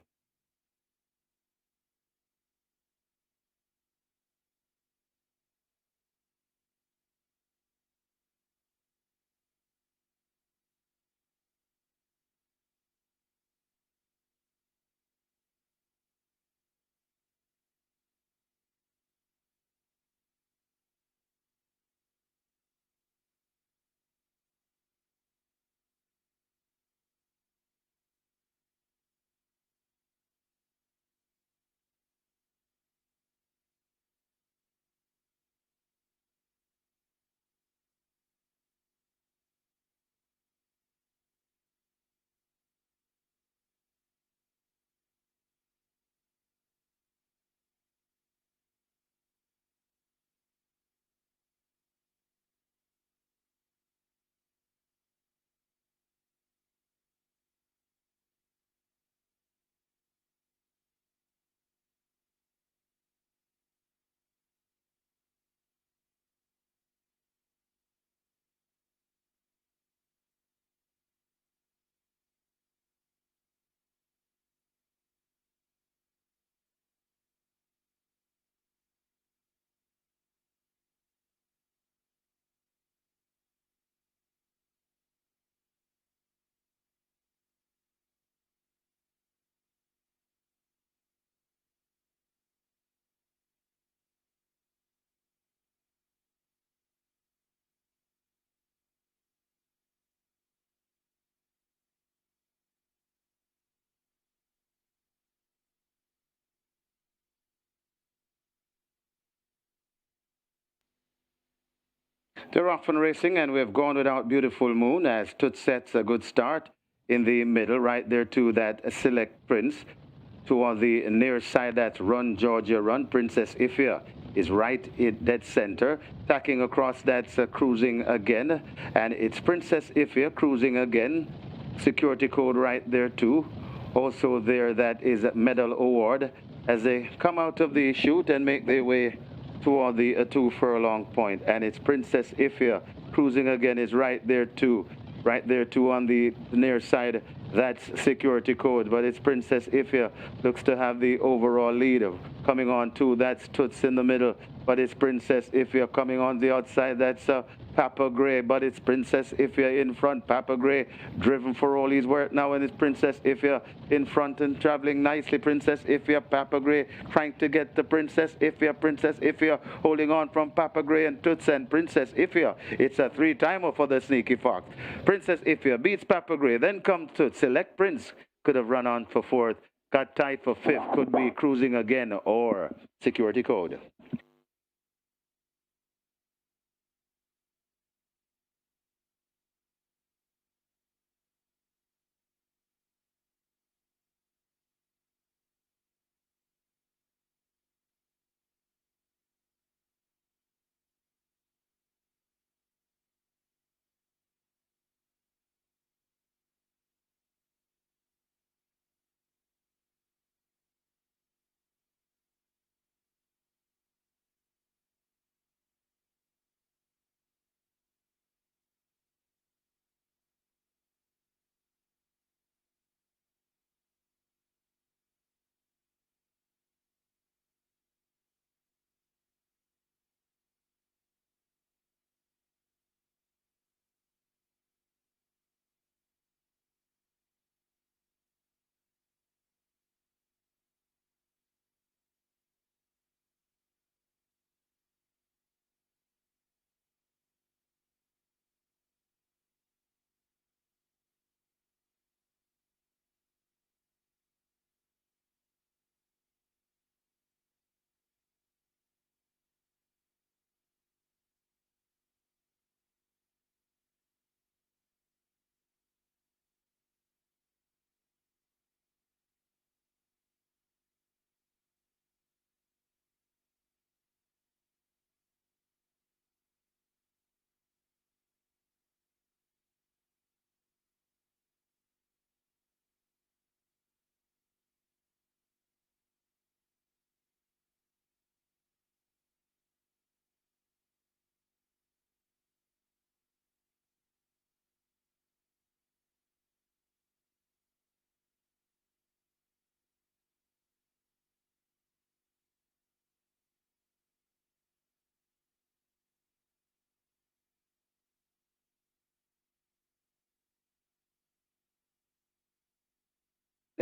They're off and racing, and we've gone without Beautiful Moon as Toots sets a good start in the middle, right there to that Select Prince. Toward the near side, that's Run Georgia Run. Princess Ifya is right in dead center. Tacking across, that's cruising again. And it's Princess Ifya cruising again. Security Code right there too. Also there, that is Medal Award as they come out of the chute and make their way toward the 2 furlong point. And it's Princess Ifya cruising again is right there too. Right there too on the near side, that's Security Code, but it's Princess Ifya looks to have the overall lead. Coming on too, that's Toots in the middle, but it's Princess Ifya. Coming on the outside, that's Papa Gray, but it's Princess Ifya in front. Papa Gray driven for all he's worth now, and it's Princess Ifya in front and traveling nicely. Princess Ifya, Papa Gray trying to get the Princess Ifya. Princess Ifya holding on from Papa Gray and Toots and Princess Ifya. It's a 3-timer for the Sneaky Fox. Princess Ifya beats Papa Gray, then comes Toots. Select Prince could have run on for 4th, got tight for 5th, could be cruising again, or Security Code.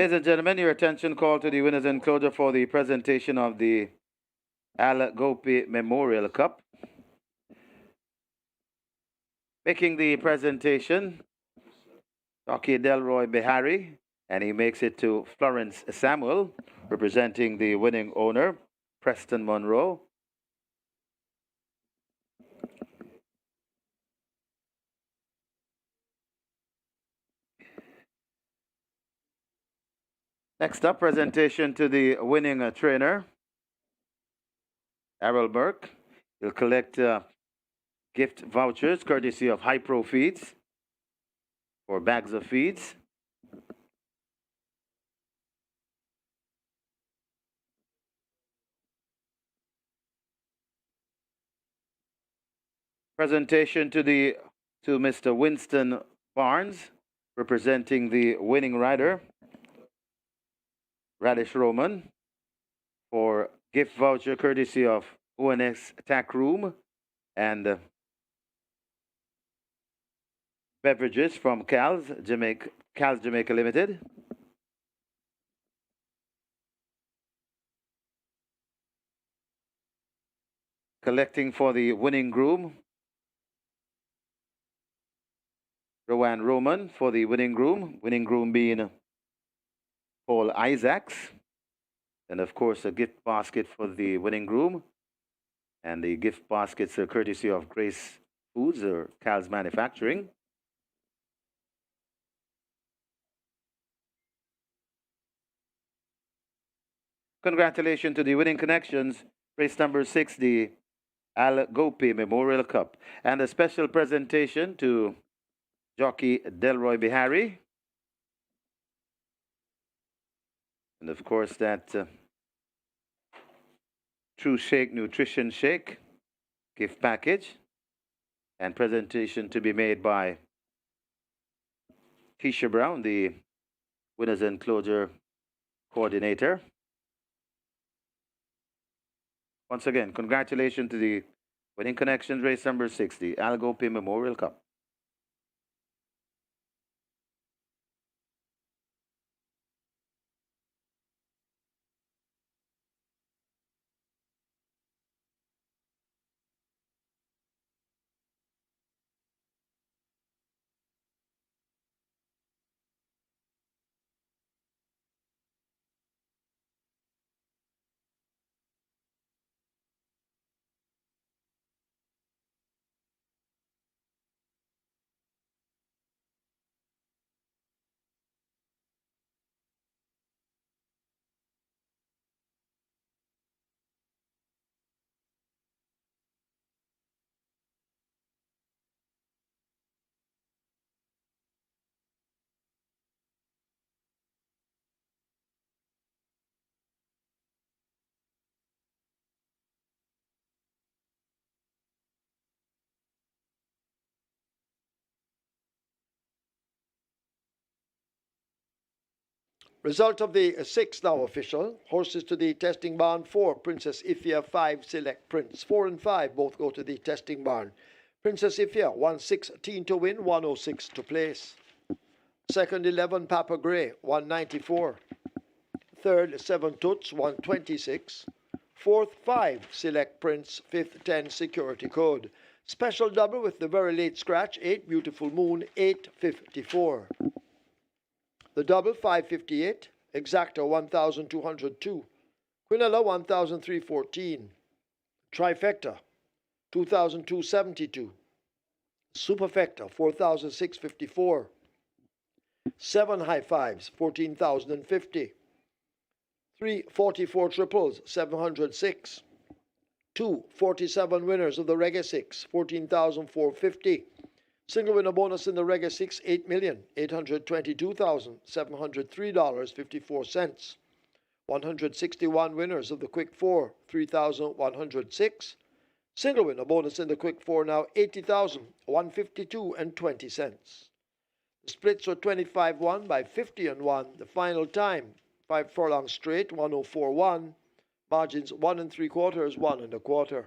Ladies and gentlemen, your attention called to the winners enclosure for the presentation of the GOPIE Memorial Cup. Making the presentation, Jockey Delroy Behari, and he makes it to Florence Samuel, representing the winning owner, Preston Monroe. Next up, presentation to the winning trainer, Errol Burke. He'll collect gift vouchers courtesy of High Pro Feeds for bags of feeds. Presentation to Mr. Winston Barnes, representing the winning rider, Radish Roman, for gift voucher courtesy of ONS Tack Room and beverages from Cal's Jamaica Limited. Collecting for the winning groom, Rowan Roman for the winning groom being Paul Isaacs, and of course a gift basket for the winning groom, and the gift baskets are courtesy of Grace Foods or Cal's Manufacturing. Congratulations to the winning connections, race number 6, the GOPIE Memorial Cup, and a special presentation to Jockey Delroy Behari. And of course that True Shake Nutrition Shake gift package, and presentation to be made by Keisha Brown, the winners enclosure coordinator. Once again, congratulations to the winning connections, race number 6, the GOPIE Memorial Cup. Result of the 6 now official. Horses to the testing barn: 4, Princess Ifia; 5, Select Prince. 4 and 5 both go to the testing barn. Princess Ifia, 116 to win, 106 to place. Second, 11, Papa Grey, 194. Third, 7, Toots, 126. Fourth, 5, Select Prince. Fifth, 10, Security Code. Special double with the very late scratch, 8, Beautiful Moon, 854. The double, 558. Exacta, 1,202. Quinella, 1,314. Trifecta, 2,272. Superfecta, 4,654. 7 high fives, 14,050. 3 44 triples, 706. 2 47 winners of the Reggae 6, 14,450. Single winner bonus in the Reggae 6, $822,703.54. 161 winners of the Quick 4, 3,106. Single winner bonus in the Quick 4 now, $80,152.20. The splits were 25-1 by 50 and 1. The final time, 5 furlong straight, 104.1. Margins 1 3/4, 1 1/4.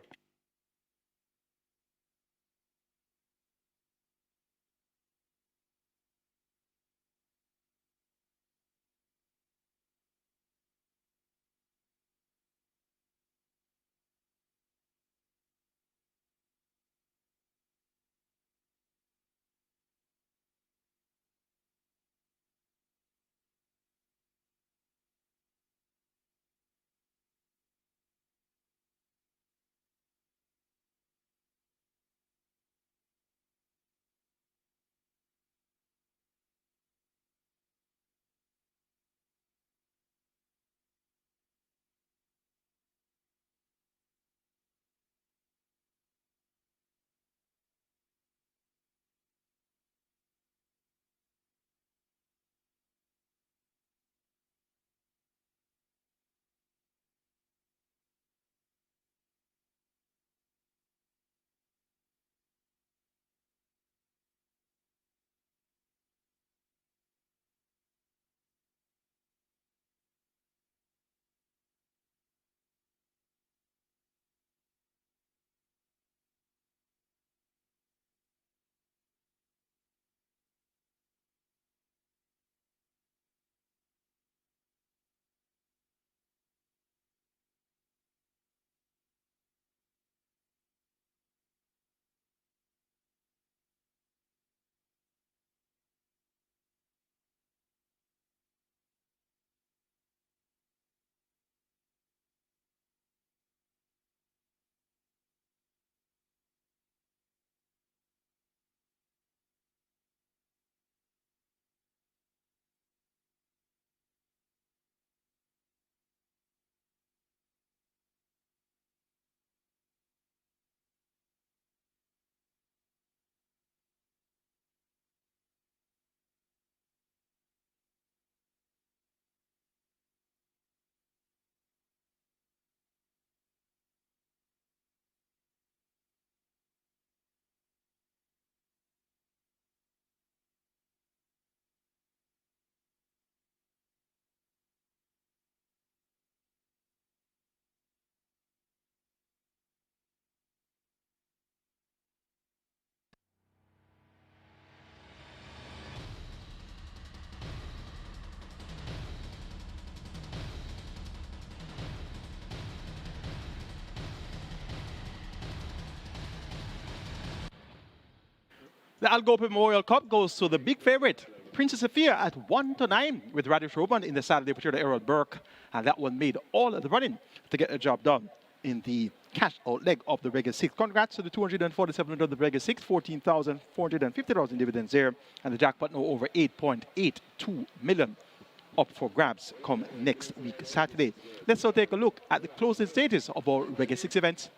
The GOPIE Memorial Cup goes to the big favorite, Princess Sophia, at 1-9 with Radish Roman in the Saturday Patricia Errol Burke. And that one made all of the running to get the job done in the cash out leg of the regular six. Congrats to the 247 of the regular six, 14,450 in dividends there. And the jackpot now over 8.82 million up for grabs come next week, Saturday. Let's now take a look at the closing status of our regular six events.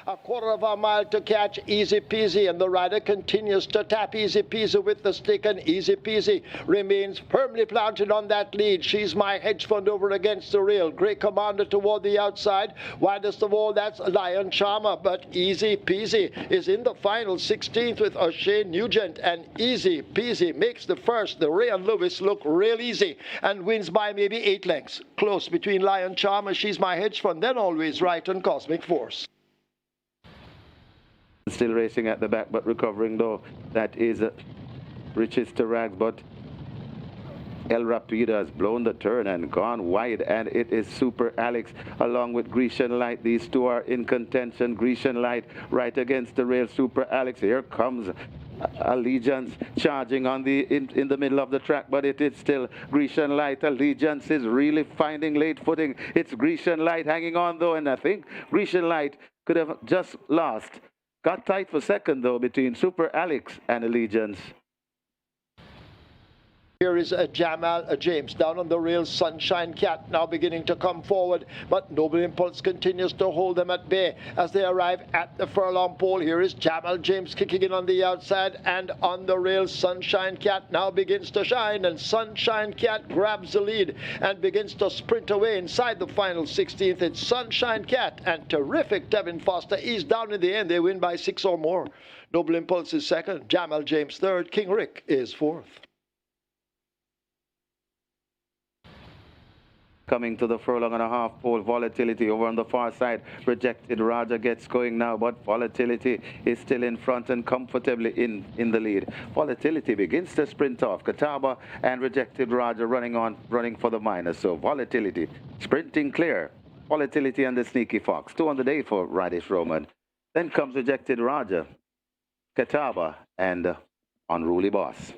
A quarter of a mile to catch, easy peasy, and the rider continues to tap easy peasy with the stick, and easy peasy remains firmly planted on that lead. She's my hedge fund over against the rail. Great Commander toward the outside. Widest of all, that's Lion Charmer, but easy peasy is in the final 16th with O'Shea Nugent, and easy peasy makes the first. The Ray and Lewis look real easy and wins by maybe 8 lengths. Close between Lion Charmer, She's My Hedge Fund, then Always Right, and Cosmic Force. Still racing at the back, but recovering though. That is Riches to Rags, but El Rapido has blown the turn and gone wide, and it is Super Alex along with Grecian Light. These two are in contention. Grecian Light right against the rail. Super Alex. Here comes Allegiance charging on the in the middle of the track, but it is still Grecian Light. Allegiance is really finding late footing. It's Grecian Light hanging on though, and I think Grecian Light could have just lost. Got tight for second, though, between Super Alex and Allegiance. Here is Jamal James down on the rail. Sunshine Cat now beginning to come forward, but Noble Impulse continues to hold them at bay as they arrive at the furlong pole. Here is Jamal James kicking in on the outside, and on the rail Sunshine Cat now begins to shine, and Sunshine Cat grabs the lead and begins to sprint away inside the final 16th. It's Sunshine Cat and terrific Devin Foster. He's down in the end. They win by 6 or more. Noble Impulse is second, Jamal James third, King Rick is fourth. Coming to the furlong and a half pole, Volatility over on the far side. Rejected Raja gets going now, but Volatility is still in front and comfortably in the lead. Volatility begins to sprint off. Kataba and Rejected Raja running for the minors. So Volatility sprinting clear. Volatility and the Sneaky Fox. 208 for Radish Roman. Then comes Rejected Raja, Kataba, and Unruly Boss.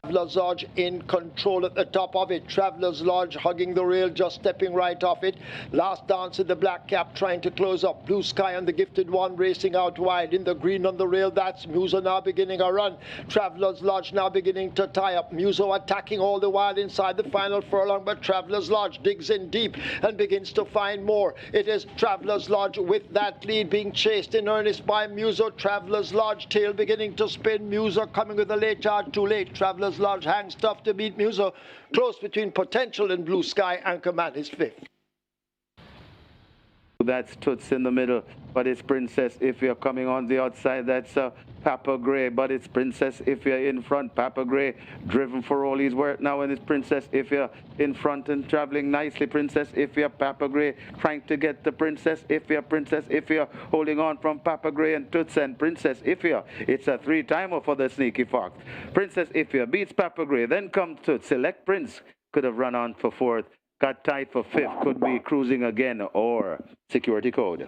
Traveller's Lodge in control at the top of it. Traveller's Lodge hugging the rail, just stepping right off it. Last Dance in the black cap trying to close up. Blue Sky and the Gifted One racing out wide. In the green on the rail, that's Muso now beginning a run. Traveller's Lodge now beginning to tie up. Muso attacking all the while inside the final furlong, but Traveller's Lodge digs in deep and begins to find more. It is Traveller's Lodge with that lead being chased in earnest by Muso. Traveller's Lodge tail beginning to spin. Muso coming with a late charge, too late. Traveller's Lodge hangs tough to beat Muso. Close between Potential and Blue Sky. Anchorman is fifth. That's Toots in the middle, but it's Princess Ifya coming on the outside. That's Papa Gray, but it's Princess Ifya in front. Papa Gray driven for all he's worth now, and it's Princess Ifya in front and traveling nicely. Princess Ifya, Papa Gray trying to get the Princess Ifya. Princess Ifya holding on from Papa Gray and Toots and Princess Ifya. It's a 3-timer for the Sneaky Fox. Princess Ifya beats Papa Gray, then comes Toots. Select Prince could have run on for fourth. Got tight for fifth, could be cruising again, or Security Code.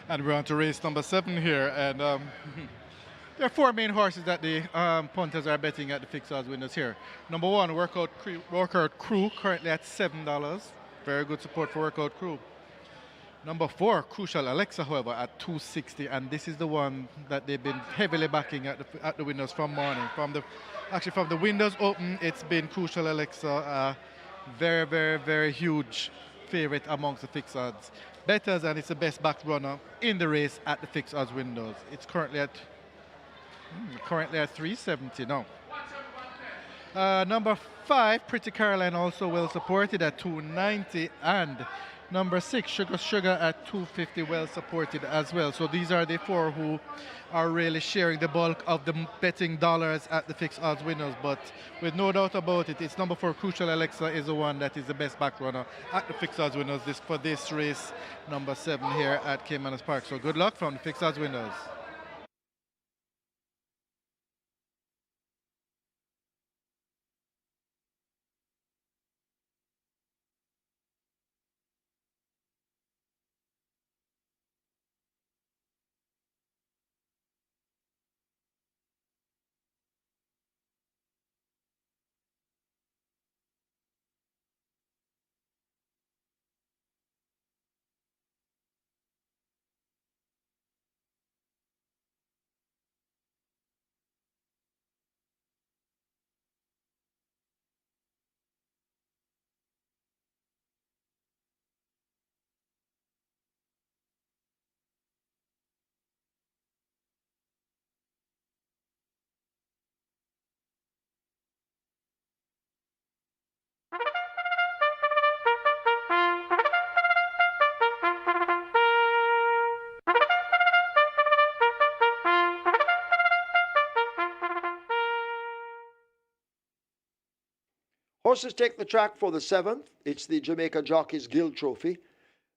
And we're on to race number 7 here. And there are 4 main horses that the punters are betting at the fixed odds winners here. Number 1, Workout Crew, currently at $7. Very good support for Workout Crew. Number 4, Crucial Alexa, however, at $2.60, and this is the one that they've been heavily backing at the winners from morning. From the windows open, it's been Crucial Alexa, very, very, very huge favorite amongst the fixed odds bettors, and it's the best backed runner in the race at the fixed odds windows. It's currently at $3.70 now. Number 5, Pretty Caroline, also well supported at $2.90, and number 6, Sugar at $2.50, well supported as well. So these are the 4 who are really sharing the bulk of the betting dollars at the fixed odds winners. But with no doubt about it, it's number 4, Crucial Alexa, is the one that is the best back runner at the fixed odds winners for this race, number 7 here at Caymanas Park. So good luck from the fixed odds winners. Horses take the track for the 7th. It's the Jamaica Jockeys Guild Trophy.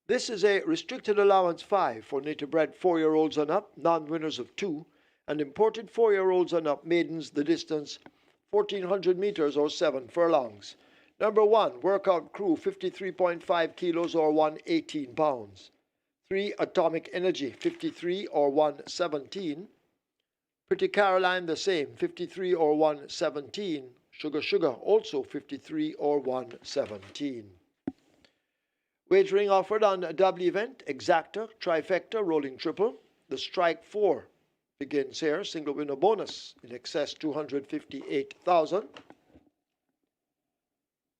This is a restricted allowance 5 for native bred 4-year-olds and up, non-winners of 2, and imported 4-year-olds and up maidens the distance 1,400 meters or 7 furlongs. Number 1, Workout Crew, 53.5 kilos or 118 pounds. 3, Atomic Energy, 53 or 117. Pretty Caroline the same, 53 or 117. Sugar, also 53 or 117. Wagering offered on a double event, exacta, trifecta, rolling triple. The strike 4 begins here, single winner bonus in excess 258,000.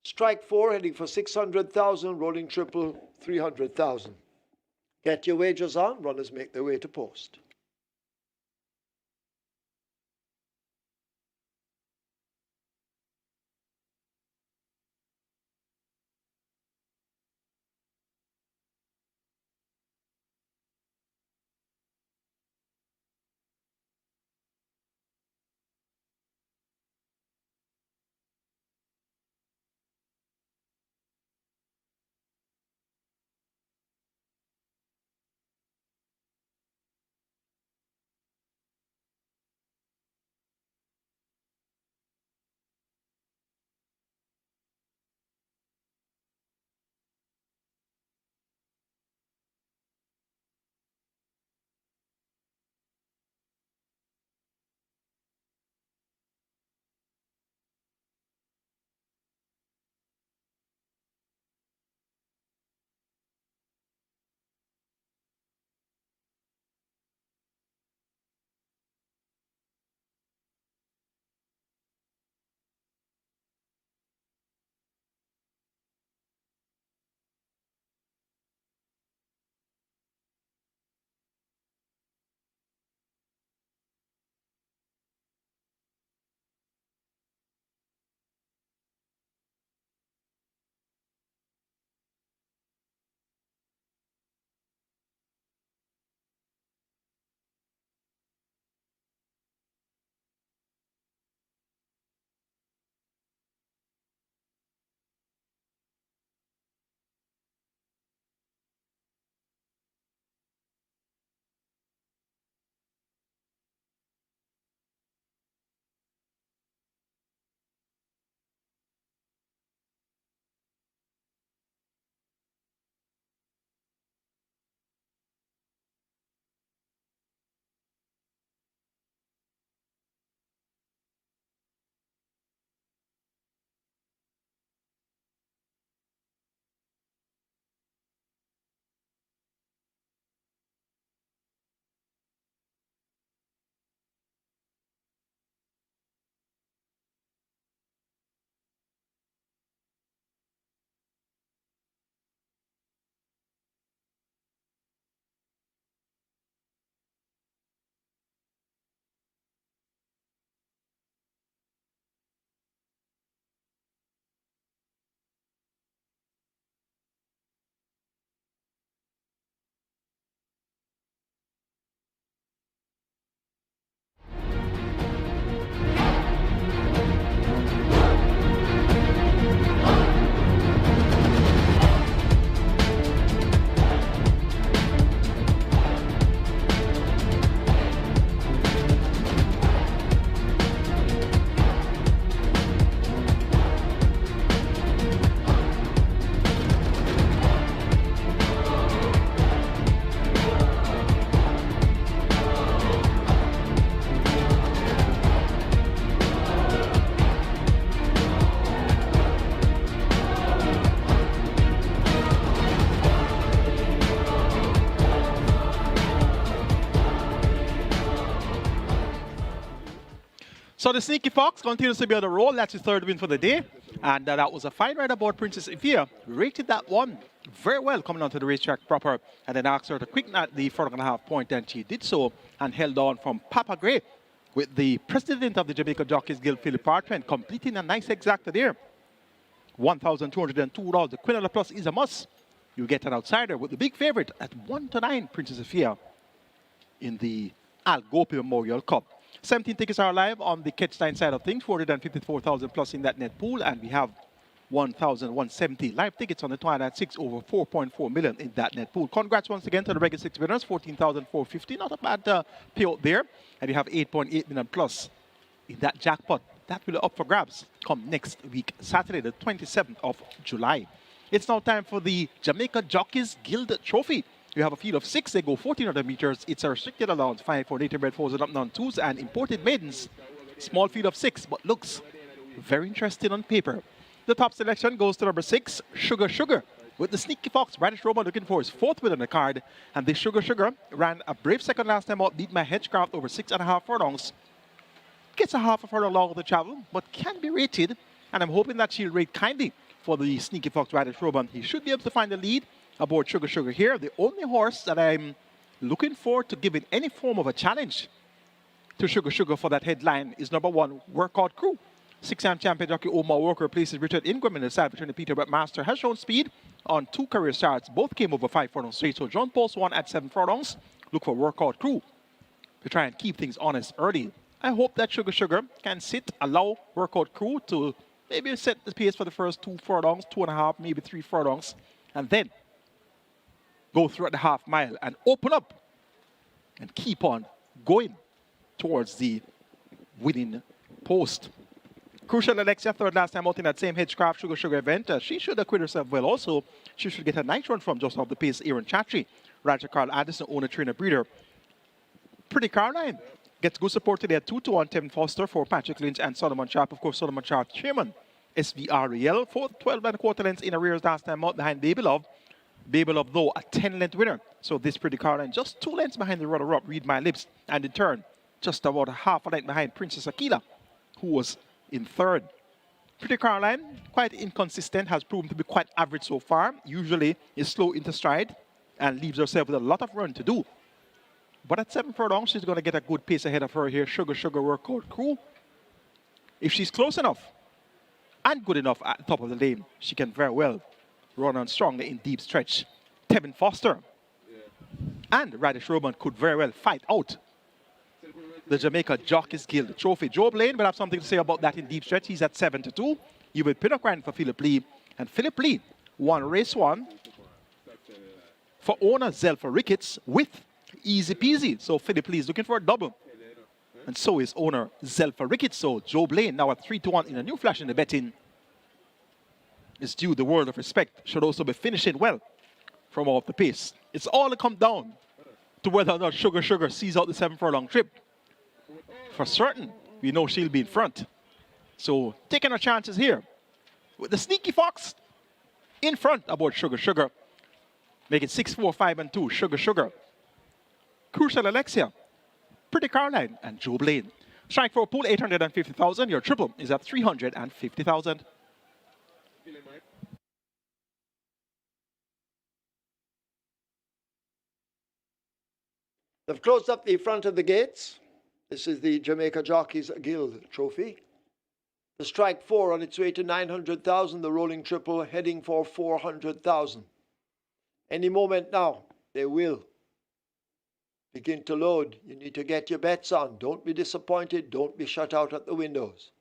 Strike 4 heading for 600,000, rolling triple 300,000. Get your wagers on, runners make their way to post. So the Sneaky Fox continues to be on the roll. That's his third win for the day. And that was a fine ride aboard Princess Ifia. Rated that one very well coming onto the racetrack proper. And then asked her to quicken at the 4.5 point. And she did so and held on from Papa Gray with the president of the Jamaica Jockeys Guild, Philip Parchment, completing a nice exacta there. $1,202. The Quinella Plus is a must. You get an outsider with the big favorite at 1-9, Princess Ifia, in the GOPIE Memorial Cup. 17 tickets are live on the Ketstein side of things, 454,000 plus in that net pool, and we have 1,170 live tickets on the Twilight 6, over 4.4 million in that net pool. Congrats once again to the regular 6 winners, 14,450, not a bad payout there. And you have 8.8 million plus in that jackpot. That will be up for grabs come next week, Saturday, the 27th of July. It's now time for the Jamaica Jockeys Guild Trophy. You have a field of 6. They go 1,400 meters. It's a restricted allowance, 5 for native bred foals and up non twos and imported maidens. Small field of 6, but looks very interesting on paper. The top selection goes to number 6, Sugar Sugar, with the Sneaky Fox, Radish Roma looking for his 4th win on the card. And this Sugar Sugar ran a brave second last time out, beat my Hedgecraft over 6.5 furlongs. Gets a half a furlong longer to travel, but can be rated. And I'm hoping that she'll rate kindly for the Sneaky Fox, Radish Roma. He should be able to find the lead aboard Sugar Sugar here. The only horse that I'm looking for to give it any form of a challenge to Sugar Sugar for that headline is number 1, Workout Crew. 6-time champion jockey Omar Walker places Richard Ingram in the side between the Peter Brett Master. Has shown speed on 2 career starts. Both came over 5 furlongs straight. So John Paul's won at 7 furlongs. Look for Workout Crew to try and keep things honest early. I hope that Sugar Sugar can sit, allow Workout Crew to maybe set the pace for the first 2 furlongs, 2.5, maybe 3 furlongs, and then go through at the half mile and open up and keep on going towards the winning post. Crucial Alexia, third last time out in that same Hedgecraft Sugar Sugar event. She should acquit herself well also. She should get a nice run from just off the pace. Aaron Chatry, Roger Carl Addison, owner, trainer, breeder. Pretty Caroline gets good support today at 2-1, Tevin Foster for Patrick Lynch and Solomon Sharp. Of course, Solomon Sharp, chairman, SVREL, 4th, 12.25 lengths in arrears last time out behind Baby Love. Baby Love, though, a 10-length winner. So this Pretty Caroline just 2 lengths behind the runner-up, Read My Lips, and in turn, just about a half a length behind Princess Akila, who was in 3rd. Pretty Caroline, quite inconsistent, has proven to be quite average so far. Usually is slow into stride and leaves herself with a lot of run to do. But at 7 furlongs, she's going to get a good pace ahead of her here. Sugar Sugar Workout Crew. If she's close enough and good enough at the top of the lane, she can very well run on strongly in deep stretch. Tevin Foster and Radish Roman could very well fight out the Jamaica Jockeys Guild Trophy. Joe Blaine will have something to say about that in deep stretch. He's at 7-2. You will pin a grind for Philip Lee. And Philip Lee won race 1 for owner Zelfa Ricketts with easy peasy. So Philip Lee is looking for a double. And so is owner Zelfa Ricketts. So Joe Blaine now at 3-1 in a new flash in the betting is due the world of respect. Should also be finishing well from off the pace. It's all to come down to whether or not Sugar Sugar sees out the 7 furlong trip. For certain, we know she'll be in front. So taking our chances here with the Sneaky Fox in front aboard Sugar Sugar. Make it 6-4, 5-2. Sugar Sugar, Crucial Alexia, Pretty Caroline, and Joe Blaine. Strike for a pool 850,000. Your triple is at 350,000. They've closed up the front of the gates. This is the Jamaica Jockeys Guild Trophy. The strike 4 on its way to 900,000. The rolling triple heading for 400,000. Any moment now, they will begin to load. You need to get your bets on. Don't be disappointed. Don't be shut out at the windows.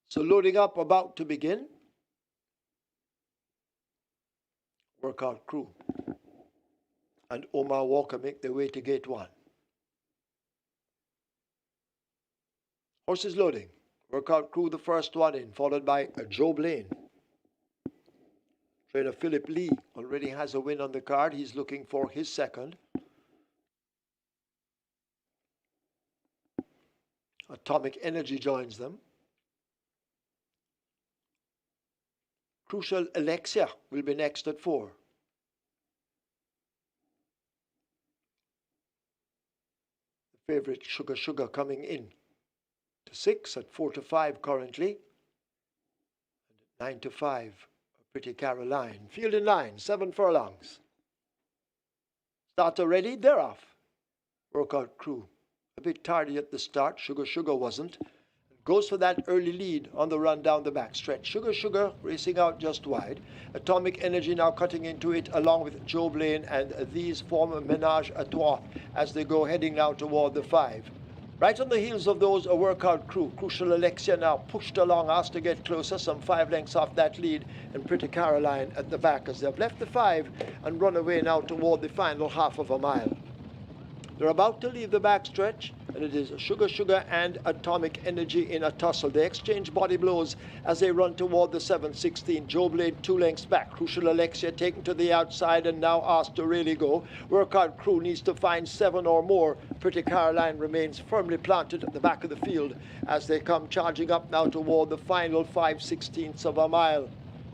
So loading up, about to begin. Workout Crew. and Omar Walker make their way to gate 1. Horses loading. Workout crew the first one in, followed by Joe Blaine. Trainer Philip Lee already has a win on the card. He's looking for his second. Atomic Energy joins them. Crucial Alexia will be next at 4. The favorite Sugar Sugar coming in to 6 at 4 to 5 currently. And at 9 to 5, Pretty Caroline. Field in line, 7 furlongs. Starter ready, they're off. Workout crew. A bit tardy at the start, Sugar Sugar wasn't. Goes for that early lead on the run down the back stretch. Sugar Sugar racing out just wide. Atomic Energy now cutting into it along with Joe Blaine, and these form a menage a trois as they go heading now toward the 5. Right on the heels of those, a workout crew. Crucial Alexia now pushed along, asked to get closer, some 5 lengths off that lead, and Pretty Caroline at the back as they've left the 5 and run away now toward the final half of a mile. They're about to leave the backstretch, and it is Sugar Sugar and Atomic Energy in a tussle. They exchange body blows as they run toward the 7:16. Joe Blaine 2 lengths back. Crucial Alexia taken to the outside and now asked to really go. Workout crew needs to find 7 or more. Pretty Caroline remains firmly planted at the back of the field as they come charging up now toward the final 5/16 of a mile.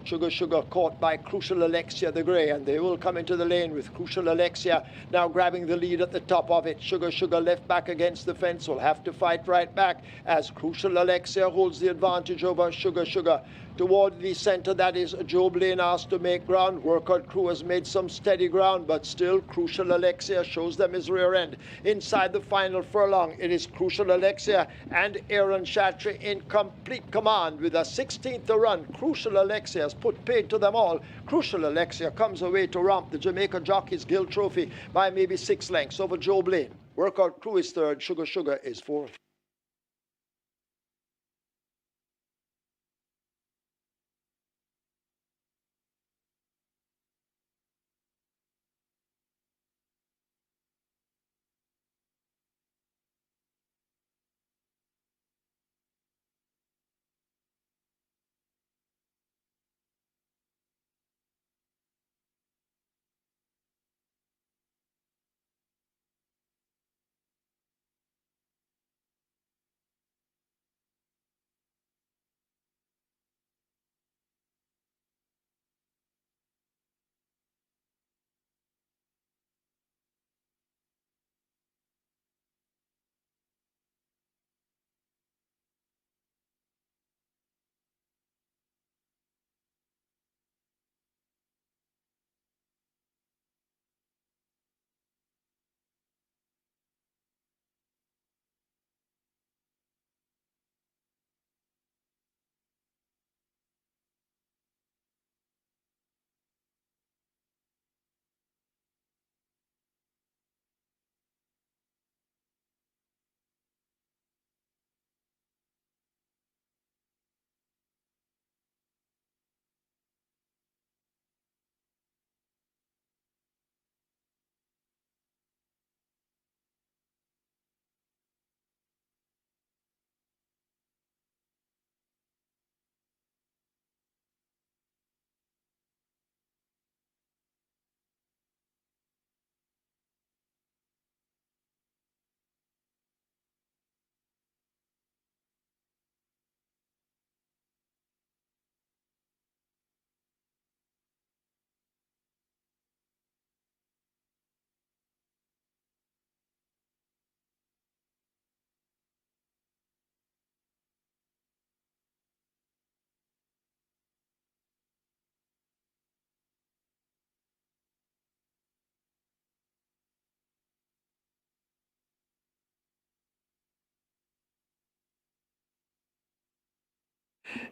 Sugar Sugar caught by Crucial Alexia the Grey, and they will come into the lane with Crucial Alexia now grabbing the lead at the top of it. Sugar Sugar left back against the fence, will have to fight right back as Crucial Alexia holds the advantage over Sugar Sugar. Toward the center, that is Joe Blaine asked to make ground. Workout crew has made some steady ground, but still Crucial Alexia shows them his rear end. Inside the final furlong, it is Crucial Alexia and Aaron Chatry in complete command with a 16th to run. Crucial Alexia has put paid to them all. Crucial Alexia comes away to romp the Jamaica Jockeys Guild Trophy by maybe 6 lengths over Joe Blaine. Workout crew is 3rd, Sugar Sugar is 4th.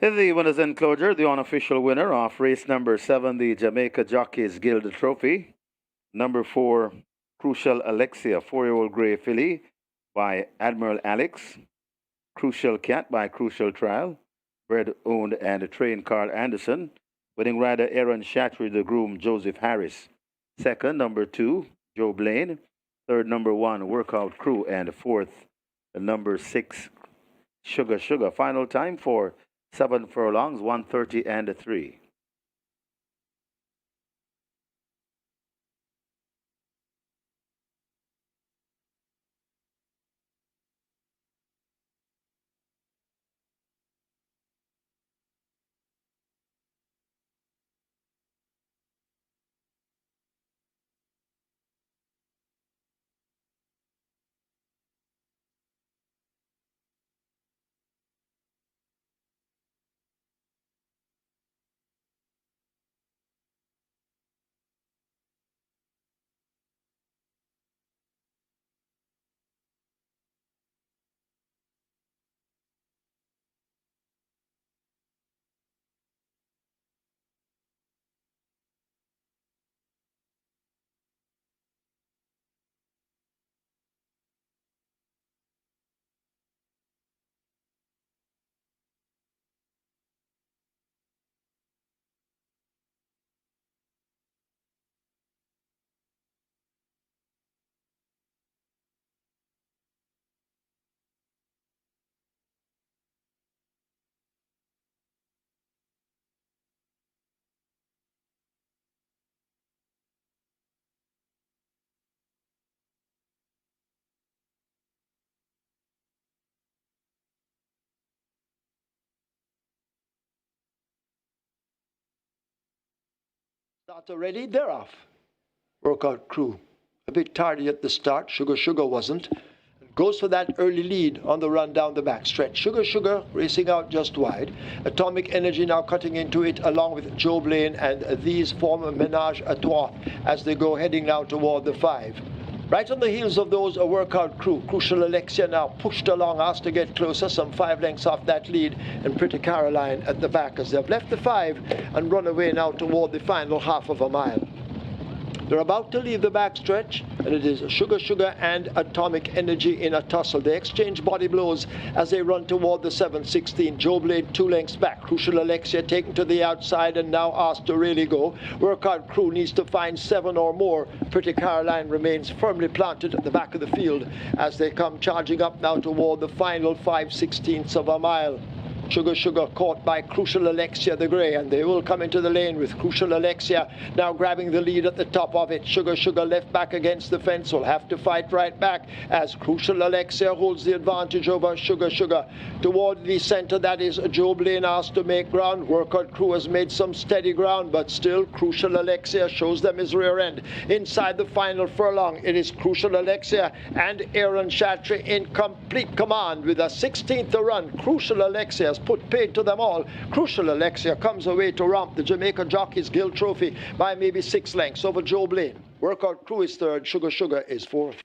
In the winner's enclosure, the unofficial winner of race number 7, the Jamaica Jockeys Guild Trophy, number 4, Crucial Alexia, 4-year-old grey filly by Admiral Alex, Crucial Cat by Crucial Trial, bred, owned, and trained Carl Anderson, winning rider Aaron Chatry, the groom Joseph Harris. Second, number 2, Joe Blaine. Third, number 1, Workout Crew. And fourth, number 6, Sugar Sugar. Final time for 7 furlongs, 1:30 and 3. Starter ready, they're off. Workout Crew. A bit tardy at the start. Sugar Sugar wasn't. Goes for that early lead on the run down the back stretch. Sugar Sugar racing out just wide. Atomic Energy now cutting into it along with Joe Blaine, and these form a menage a trois as they go heading now toward the 5. Right on the heels of those, a Workout Crew. Crucial Alexia now pushed along, asked to get closer, some 5 lengths off that lead, and Pretty Caroline at the back as they've left the 5 and run away now toward the final half of a mile. They're about to leave the backstretch, and it is Sugar Sugar and Atomic Energy in a tussle. They exchange body blows as they run toward the 7:16. Joe Blade 2 lengths back. Crucial Alexia taken to the outside and now asked to really go. Workout Crew needs to find 7 or more. Pretty Caroline remains firmly planted at the back of the field as they come charging up now toward the final 5/16 of a mile. Sugar Sugar caught by Crucial Alexia the Grey, and they will come into the lane with Crucial Alexia now grabbing the lead at the top of it. Sugar Sugar left back against the fence, will have to fight right back as Crucial Alexia holds the advantage over Sugar Sugar. Toward the center, that is Joe Blaine asked to make ground. Workout Crew has made some steady ground, but still Crucial Alexia shows them his rear end. Inside the final furlong, it is Crucial Alexia and Aaron Chatry in complete command with a 16th to run. Crucial Alexia has put paid to them all. Crucial Alexia comes away to romp the Jamaica Jockeys Guild Trophy by maybe 6 lengths over Joe Blaine. Workout Crew is 3rd, Sugar Sugar is 4th.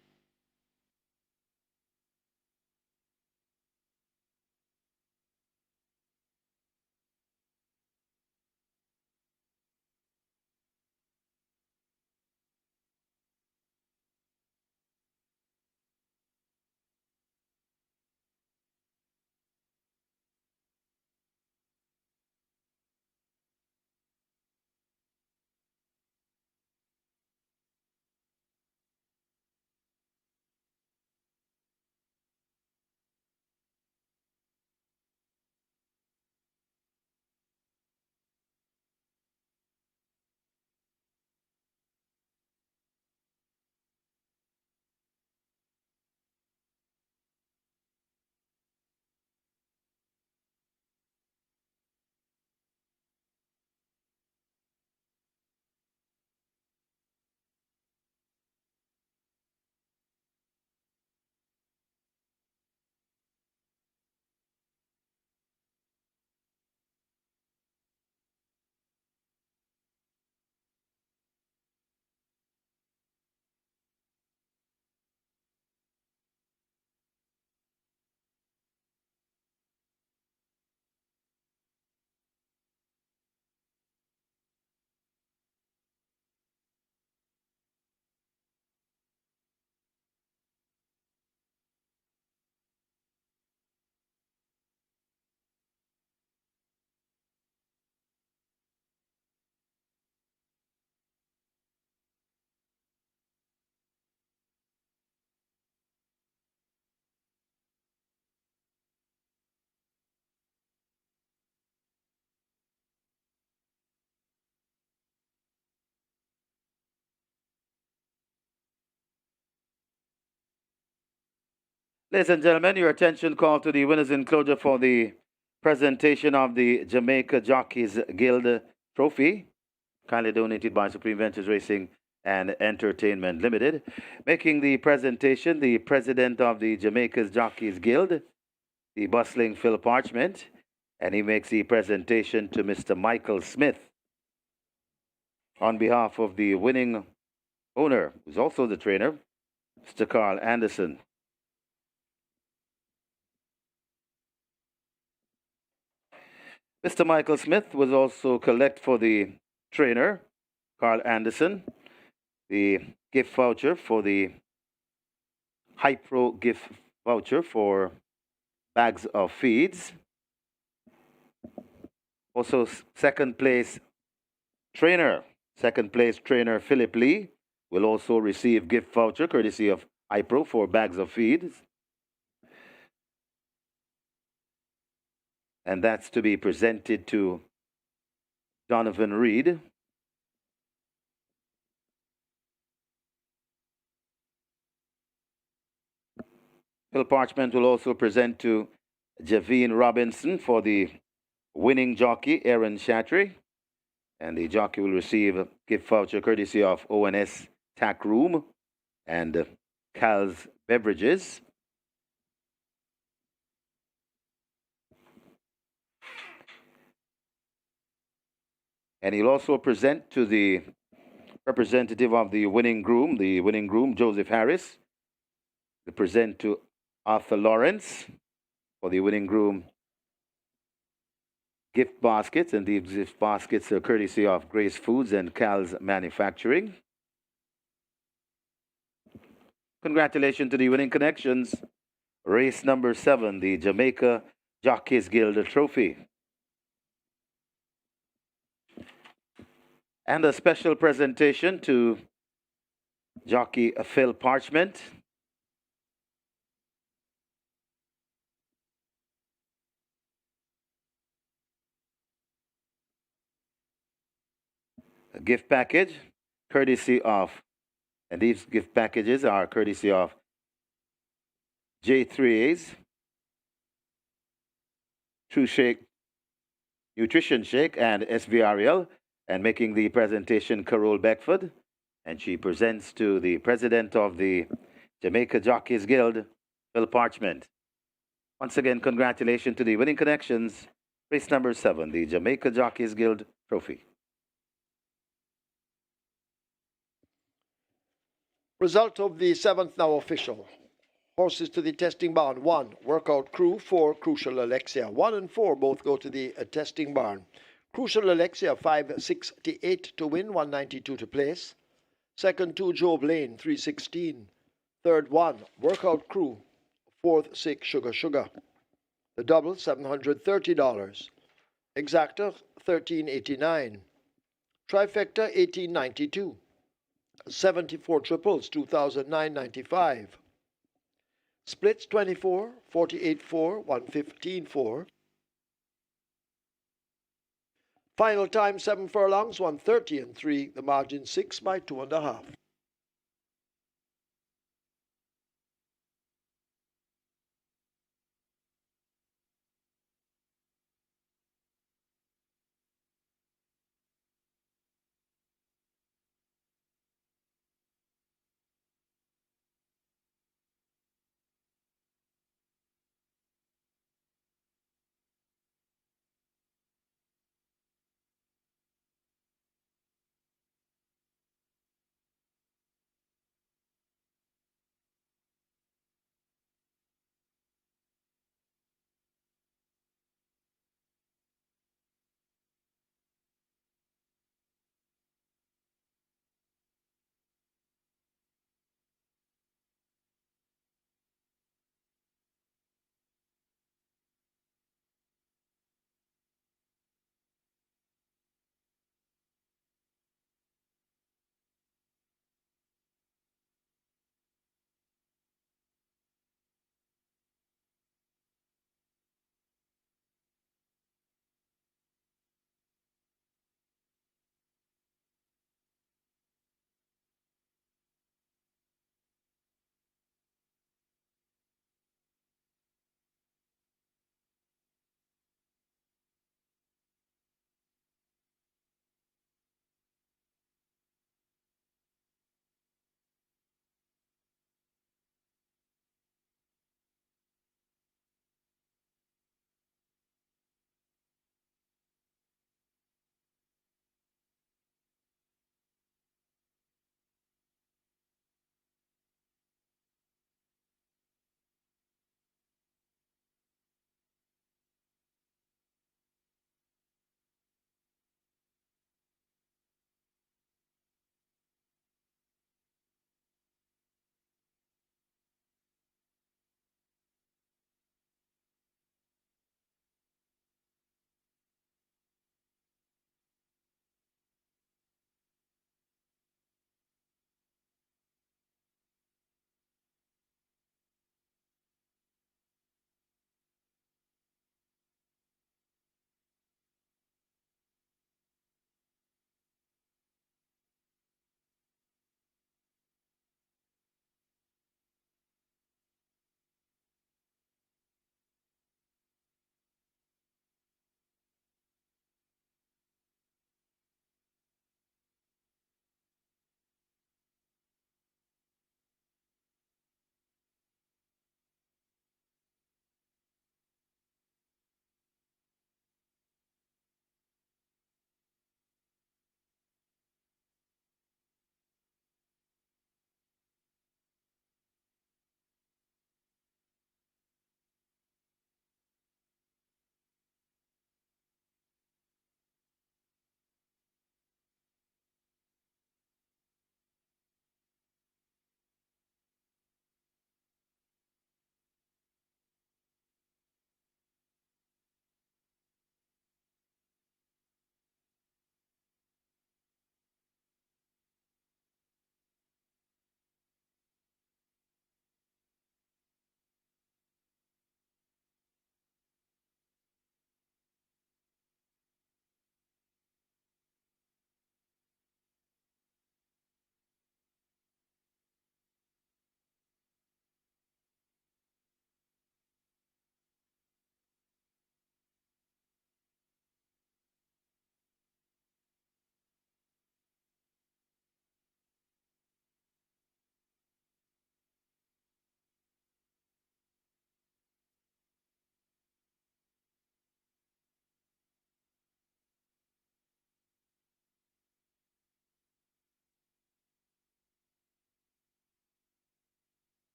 Ladies and gentlemen, your attention call to the winners enclosure for the presentation of the Jamaica Jockeys Guild Trophy, kindly donated by Supreme Ventures Racing and Entertainment Limited. Making the presentation, the president of the Jamaica's Jockeys Guild, the bustling Phil Parchment, and he makes the presentation to Mr. Michael Smith on behalf of the winning owner, who's also the trainer, Mr. Carl Anderson. Mr. Michael Smith will also collect for the trainer, Carl Anderson, the gift voucher for the Hypro gift voucher for bags of feeds. Also, second place trainer Philip Lee will also receive gift voucher courtesy of Hypro for bags of feeds. And that's to be presented to Donovan Reed. Phil Parchment will also present to Javine Robinson for the winning jockey, Aaron Shatry. And the jockey will receive a gift voucher courtesy of ONS Tack Room and Cal's Beverages. And he'll also present to the representative of the winning groom, Joseph Harris. He'll present to Arthur Lawrence for the winning groom gift baskets, and these gift baskets are courtesy of Grace Foods and Cal's Manufacturing. Congratulations to the winning connections. Race number 7, the Jamaica Jockeys Guild Trophy. And a special presentation to jockey Phil Parchment. A gift package courtesy of, and these gift packages are courtesy of J3A's True Shake, Nutrition Shake, and SVRL. And making the presentation, Carol Beckford. And she presents to the president of the Jamaica Jockeys Guild, Phil Parchment. Once again, congratulations to the winning connections. Race number 7, the Jamaica Jockeys Guild Trophy. Result of the 7th now official. Horses to the testing barn. 1, Workout Crew. 4, Crucial Alexia. 1 and 4 both go to the testing barn. Crucial Alexia, 568 to win, 192 to place. Second, 2, Joe Blaine, 316. Third, 1, Workout Crew. Fourth, 6, Sugar Sugar. The double, $730. Exacta, $13.89. Trifecta, $18.92. 74 triples, $2,995. Splits, 24, 48.4, 115.4. Final time, 7 furlongs, 130 and 3. The margin 6 by 2.5.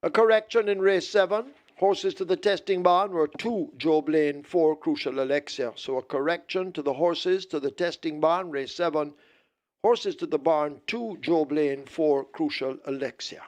A correction in race 7. Horses to the testing barn were 2 Joe Blaine, 4 Crucial Alexia. So a correction to the horses to the testing barn, race 7. Horses to the barn, 2 Joe Blaine, 4 Crucial Alexia.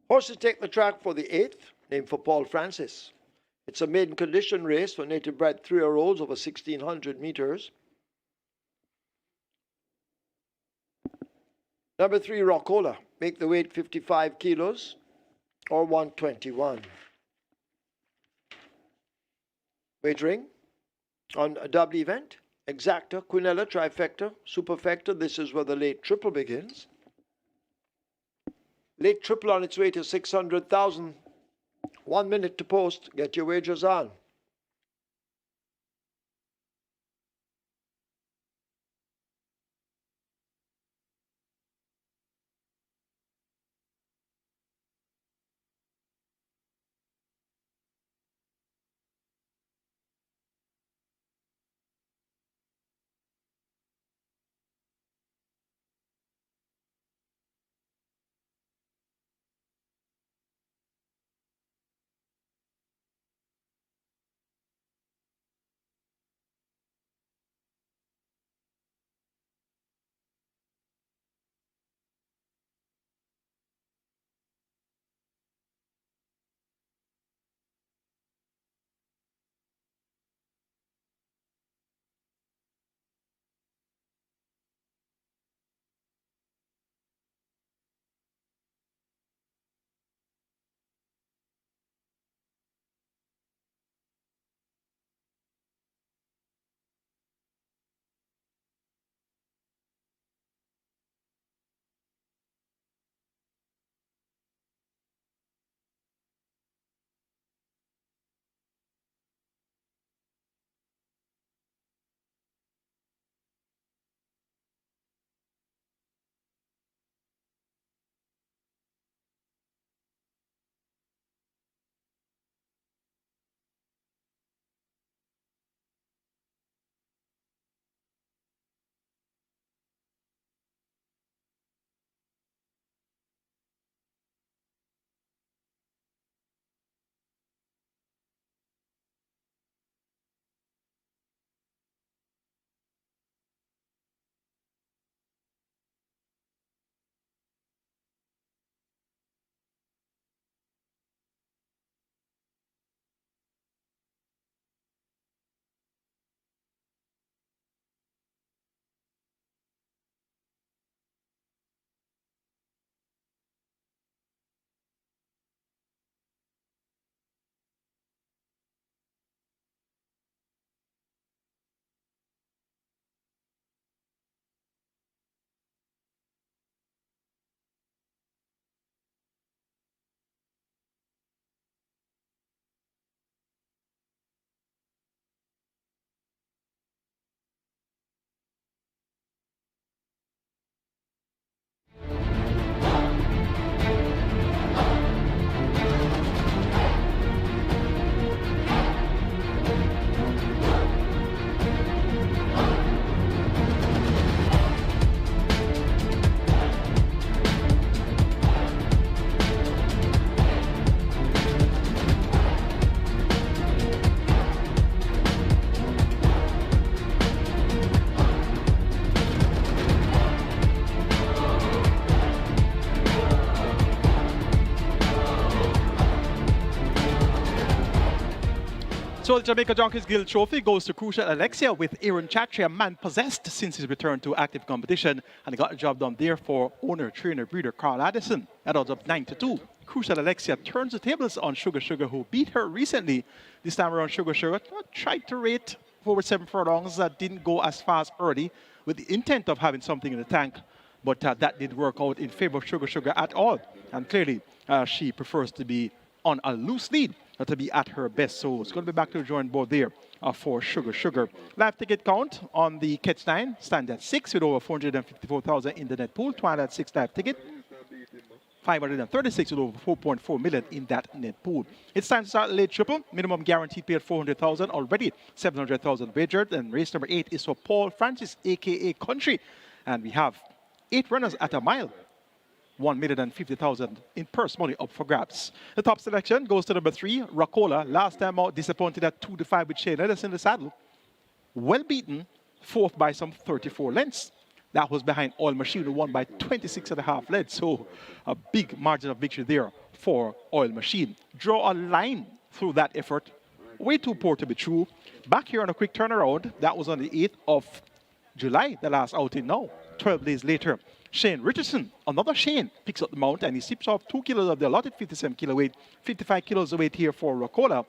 Horses take the track for the 8th, named for Paul Francis. It's a maiden condition race for native bred 3-year-olds over 1,600 meters. Number 3, Rockola. Make the weight 55 kilos or 121. Wagering on a double event. Exacta, Quinella, Trifecta, Superfecta. This is where the late triple begins. Late triple on its way to 600,000. 1 minute to post. Get your wagers on. So the Jamaica Jockeys Guild Trophy goes to Crucial Alexia with Aaron Chatry, a man possessed since his return to active competition, and he got the job done there for owner, trainer, breeder Carl Addison at odds of 9-2. Crucial Alexia turns the tables on Sugar Sugar, who beat her recently. This time around, Sugar Sugar tried to rate for over 7 furlongs that didn't go as fast early with the intent of having something in the tank, but that didn't work out in favor of Sugar Sugar at all. And clearly, she prefers to be on a loose lead to be at her best. So it's going to be back to the drawing board there for Sugar Sugar. Live ticket count on the Catch 9 stands at 6 with over 454,000 in the net pool. Twilight 6 live ticket. 536 with over 4.4 million in that net pool. It's time to start late triple. Minimum guaranteed pay at 400,000. Already 700,000 wagered. And race number 8 is for Paul Francis, aka Country. And we have 8 runners at a mile. 1,050,000 in purse money up for grabs. The top selection goes to number 3, Racola. Last time out, disappointed at 2-5 with Shane Ellis in the saddle. Well beaten, 4th by some 34 lengths. That was behind Oil Machine, who won by 26.5 lengths. So a big margin of victory there for Oil Machine. Draw a line through that effort. Way too poor to be true. Back here on a quick turnaround. That was on the 8th of July, the last outing now. 12 days later. Shane Richardson, another Shane, picks up the mount and he sips off 2 kilos of the allotted 57 kilo weight, 55 kilos of weight here for Racola.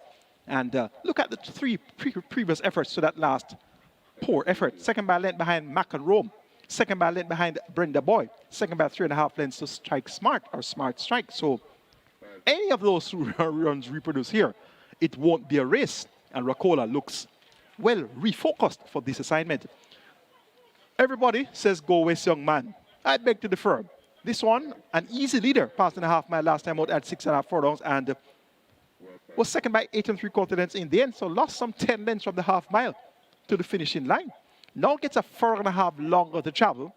And look at the 3 previous efforts to that last poor effort. Second by length behind Mac and Rome. Second by length behind Brenda Boy. Second by 3.5 lengths to Strike Smart or Smart Strike. So any of those runs reproduced here, it won't be a race. And Racola looks well refocused for this assignment. Everybody says go West Young Man. I beg to differ. This one, an easy leader, passed in a half mile last time out at 6.5 furlongs and was second by 8 3/4 lengths in the end, so lost some 10 lengths from the half mile to the finishing line. Now gets a 4.5 longer to travel,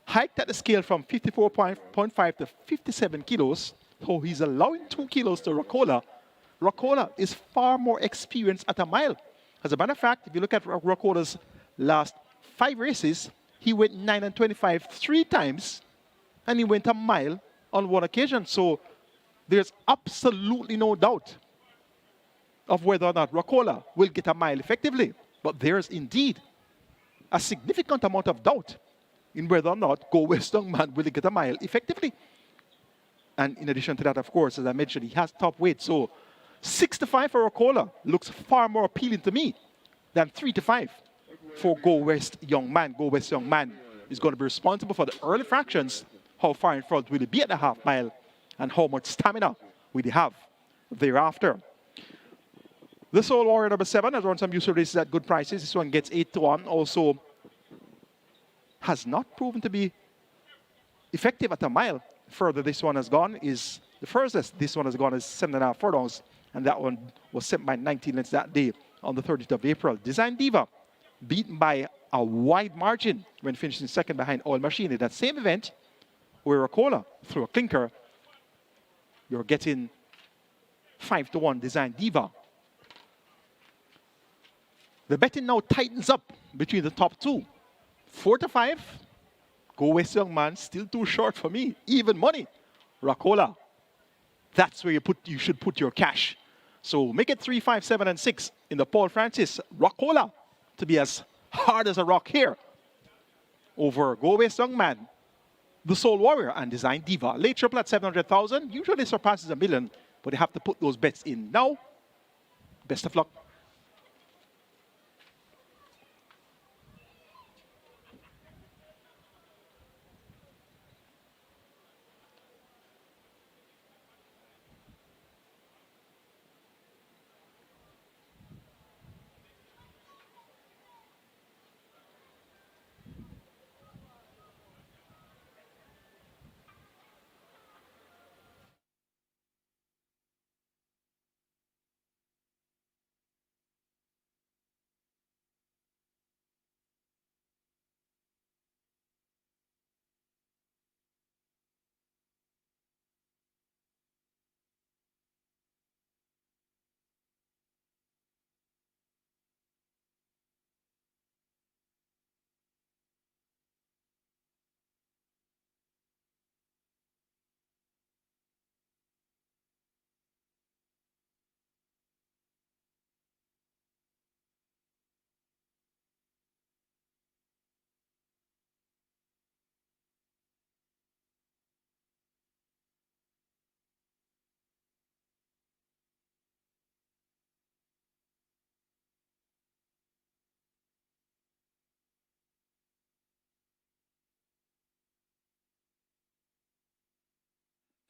hiked at the scale from 54.5 to 57 kilos, so he's allowing 2 kilos to Racola. Racola is far more experienced at a mile. As a matter of fact, if you look at Racola's last 5 races, he went 9 and 25 3 times, and he went a mile on 1 occasion. So there's absolutely no doubt of whether or not Racola will get a mile effectively. But there's indeed a significant amount of doubt in whether or not Go West Young Man will get a mile effectively. And in addition to that, of course, as I mentioned, he has top weight. So 6-5 for Racola looks far more appealing to me than 3-5. For Go West Young Man. Go West Young Man is going to be responsible for the early fractions. How far in front will he be at the half mile and how much stamina will he have thereafter. The Soul Warrior number 7 has run some usual races at good prices. This one gets 8-1. Also has not proven to be effective at a mile. Further this one has gone is the furthest this one has gone is 7.5 furlongs, and that one was set by 19 lengths that day on the 30th of April. Design Diva beaten by a wide margin when finishing second behind Oil Machine. In that same event, where Racola threw a clinker, you're getting 5-1 Design Diva. The betting now tightens up between the top 2. 4-5, Go West Young Man, still too short for me. Even money, Racola. That's where you should put your cash. So make it 3, 5, 7, and 6 in the Paul Francis. Racola to be as hard as a rock here over Go West Young Man, the Soul Warrior, and Design Diva. Late triple at 700,000 usually surpasses $1 million, but you have to put those bets in now. Best of luck.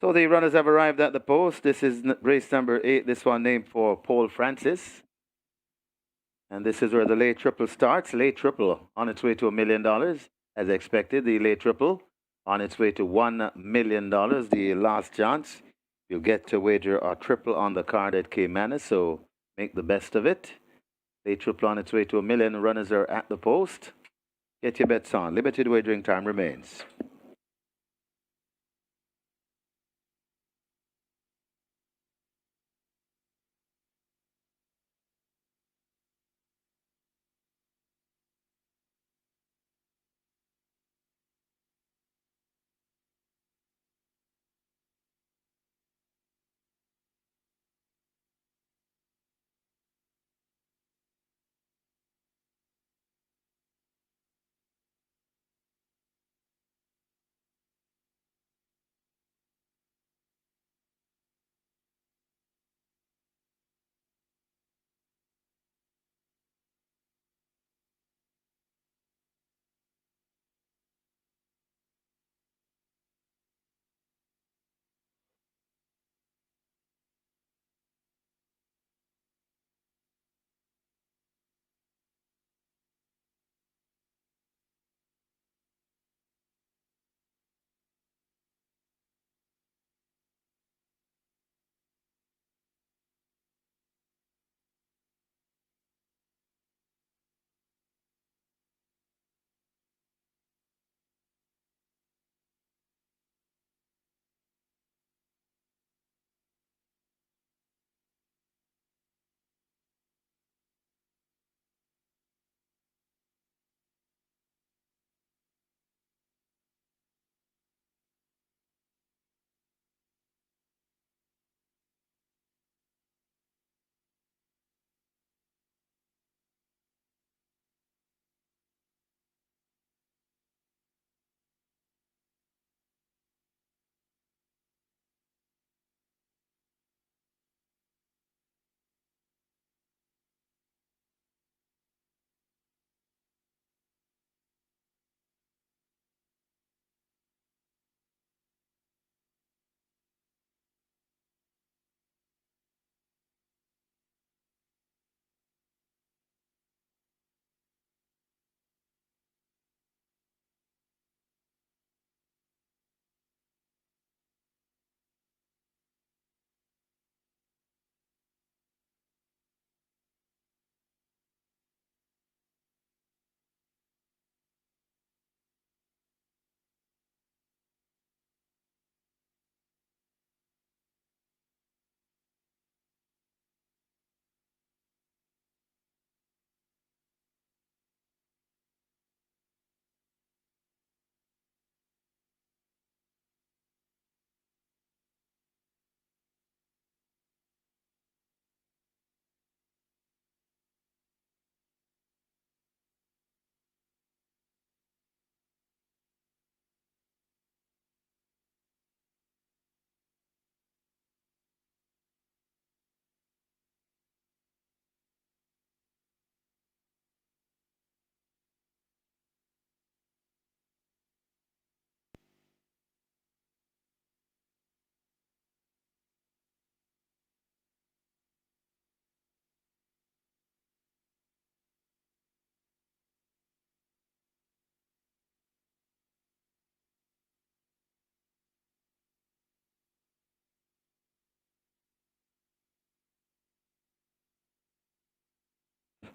So the runners have arrived at the post. This is race number 8, this one named for Paul Francis. And this is where the late triple starts. Late triple on its way to $1 million. As expected, the late triple on its way to $1 million. The last chance. You'll get to wager a triple on the card at Caymanas, so make the best of it. Late triple on its way to $1 million. Runners are at the post. Get your bets on. Limited wagering time remains.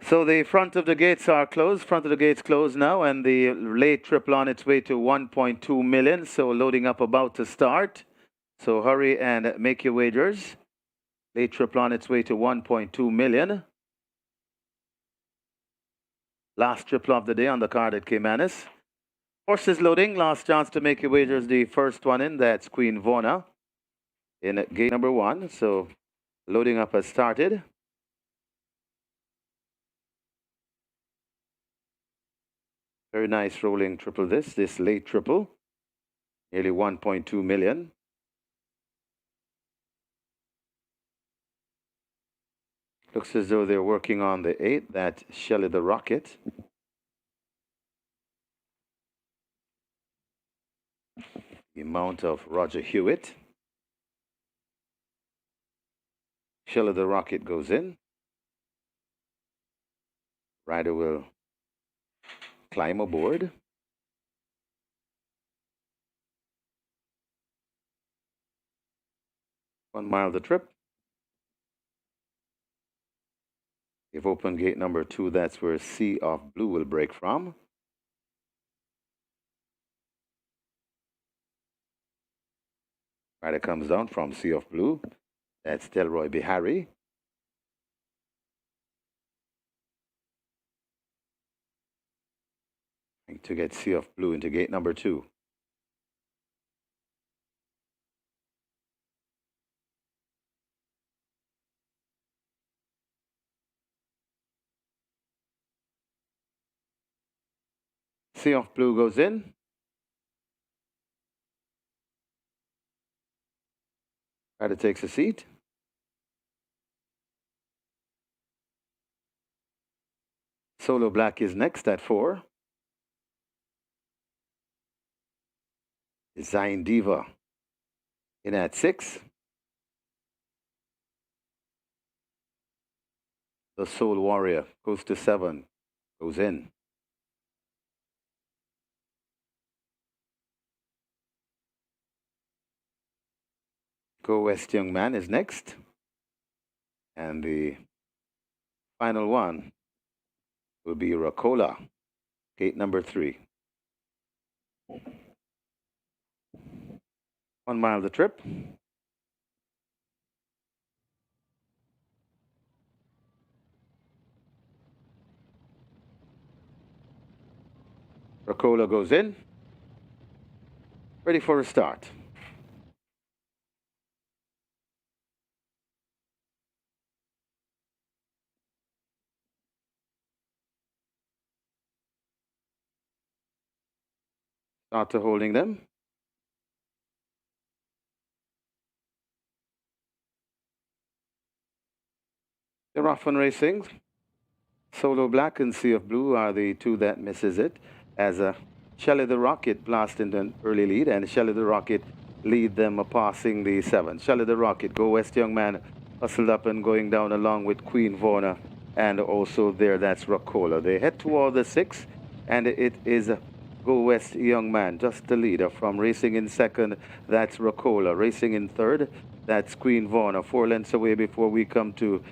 So the front of the gates are closed. Front of the gates closed now, and the late triple on its way to 1.2 million. So loading up, about to start. So hurry and make your wagers. Late triple on its way to 1.2 million. Last triple of the day on the card at Caymanas. Horses loading. Last chance to make your wagers. The first one in, that's Queen Vona in gate number 1. So loading up has started. Very nice rolling triple this late triple. Nearly 1.2 million. Looks as though they're working on the 8, that Shelley the Rocket. The mount of Roger Hewitt. Shell of the Rocket goes in. Rider will climb aboard. One mile the trip. If open gate number 2, that's where Sea of Blue will break from. Rider comes down from Sea of Blue. That's Delroy Bihari. To get Sea of Blue into gate number 2. Sea of Blue goes in. Rider takes a seat. Solo Black is next at 4. Design Diva in at 6. The Soul Warrior goes to 7, goes in. Go West Young Man is next. And the final one will be Racola, gate number 3. 1 mile the trip. Racola goes in. Ready for a start. Start to holding them. They're off and racing. Solo Black and Sea of Blue are the 2 that misses it, as Shelly the Rocket blast into an early lead, and Shelly the Rocket lead them passing the 7. Shelly the Rocket, Go West Young Man, hustled up and going down along with Queen Vorna, and also there, that's Racola. They head toward the 6, and it is Go West Young Man, just the leader. From racing in 2nd, that's Racola. Racing in 3rd, that's Queen Vorna. 4 lengths away before we come to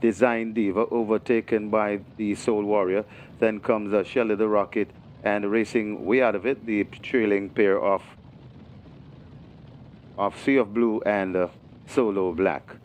Design Diva, overtaken by the Soul Warrior. Then comes Shelly the Rocket, and racing way out of it, the trailing pair of Sea of Blue and Solo Black.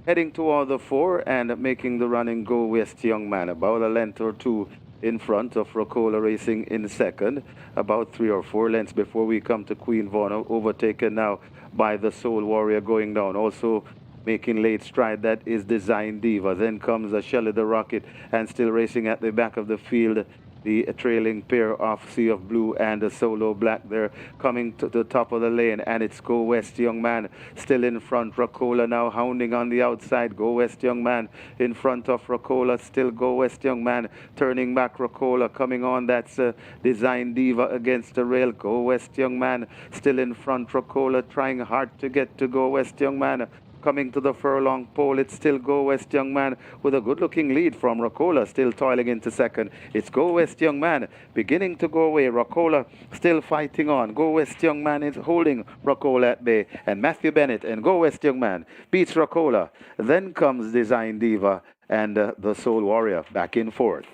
Heading toward the 4 and making the running Go West Young Man, about a length or 2 in front of Racola racing in 2nd, about 3 or 4 lengths before we come to Queen Vorna, overtaken now by the Soul Warrior going down. Also making late stride, that is Design Diva. Then comes Shelly the Rocket, and still racing at the back of the field, the trailing pair of Sea of Blue and the Solo Black. They're coming to the top of the lane, and it's Go West Young Man still in front. Racola now hounding on the outside. Go West Young Man in front of Racola. Still Go West Young Man turning back. Racola coming on. That's Design Diva against the rail. Go West Young Man still in front. Racola trying hard to get to Go West Young Man. Coming to the furlong pole, it's still Go West Young Man with a good-looking lead from Racola, still toiling into 2nd. It's Go West Young Man beginning to go away. Racola still fighting on. Go West Young Man is holding Racola at bay. And Matthew Bennett and Go West Young Man beats Racola. Then comes Design Diva and the Soul Warrior back in 4th.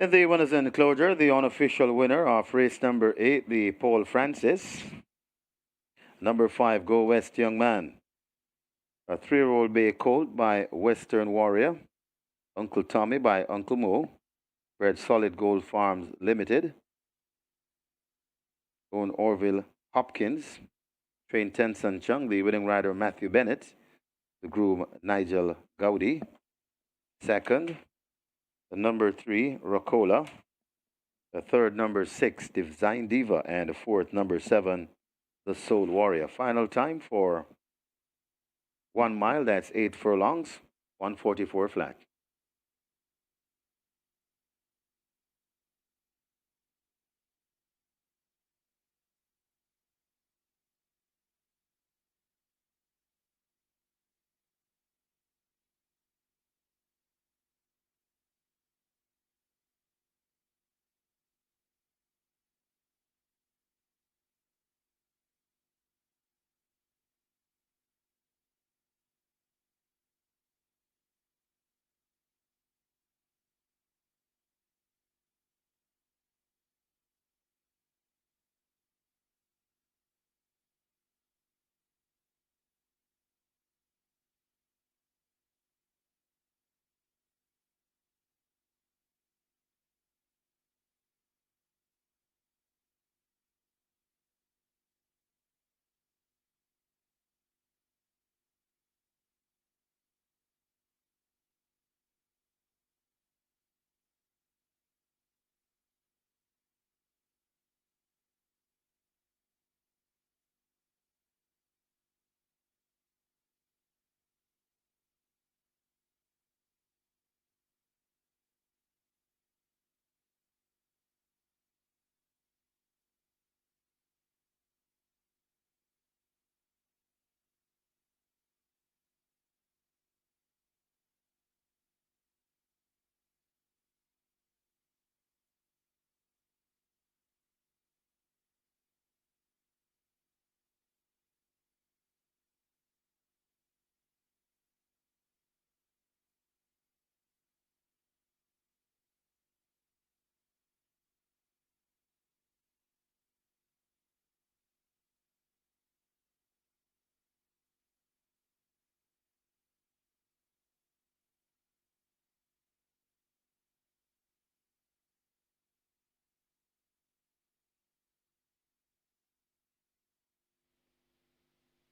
In the winners enclosure, the unofficial winner of race number 8, the Paul Francis. Number 5, Go West Young Man. A 3-year-old bay colt by Western Warrior. Uncle Tommy by Uncle Mo. Bred Solid Gold Farms Limited. Own Orville Hopkins. Trained Tenson Chung, the winning rider Matthew Bennett. The groom Nigel Gowdy. Second, the number 3, Rocola. The third, number 6, Design Diva. And the fourth, number 7, the Soul Warrior. Final time for 1 mile, that's 8 furlongs, 144 flat.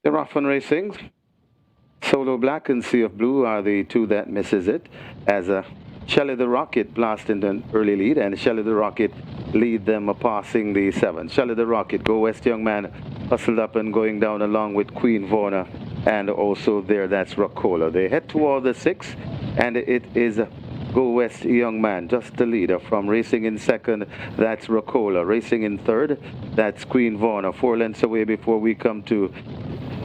The Rough and Racing, Solo Black and Sea of Blue are the two that misses it, as Shelly the Rocket blast into an early lead, and Shelly the Rocket lead them passing the 7. Shelly the Rocket, Go West Young Man, hustled up and going down along with Queen Vona, and also there, that's Rocola. They head toward the 6, and it is Go West Young Man, just the leader. From racing in second, that's Rocola. Racing in third, that's Queen Vona. 4 lengths away before we come to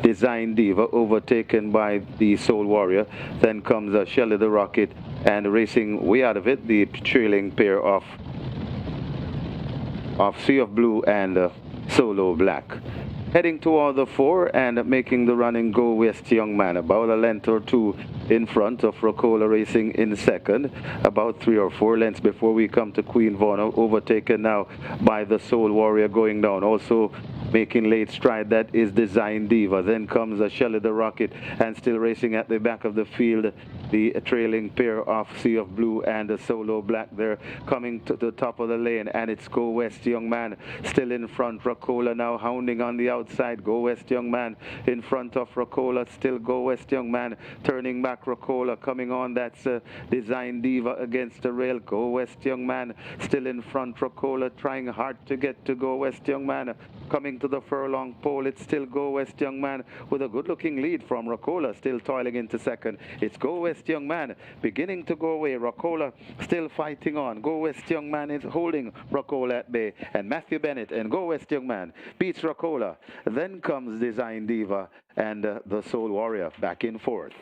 Design Diva, overtaken by the Soul Warrior. Then comes Shelly the Rocket, and racing way out of it, the trailing pair of Sea of Blue and Solo Black. Heading toward the 4 and making the running Go West Young Man, about a length or 2 in front of Rocola racing in second, about 3 or 4 lengths before we come to Queen Vona, overtaken now by the Soul Warrior going down. Also making late stride, that is Design Diva. Then comes Shelly the Rocket, and still racing at the back of the field, the trailing pair of Sea of Blue and the Solo Black there, coming to the top of the lane, and it's Go West Young Man still in front. Rocola now hounding on the outside. Go West Young Man in front of Rocola, still Go West Young Man turning back. Rocola coming on, that's Design Diva against the rail. Go West Young Man still in front. Rocola trying hard to get to Go West Young Man, coming to the furlong pole. It's still Go West Young Man with a good looking lead from Rocola, still toiling into second. It's Go West Young Man beginning to go away. Rocola still fighting on. Go West Young Man is holding Rocola at bay, and Matthew Bennett and Go West Young Man beats Rocola. Then comes Design Diva and the Soul Warrior back in fourth.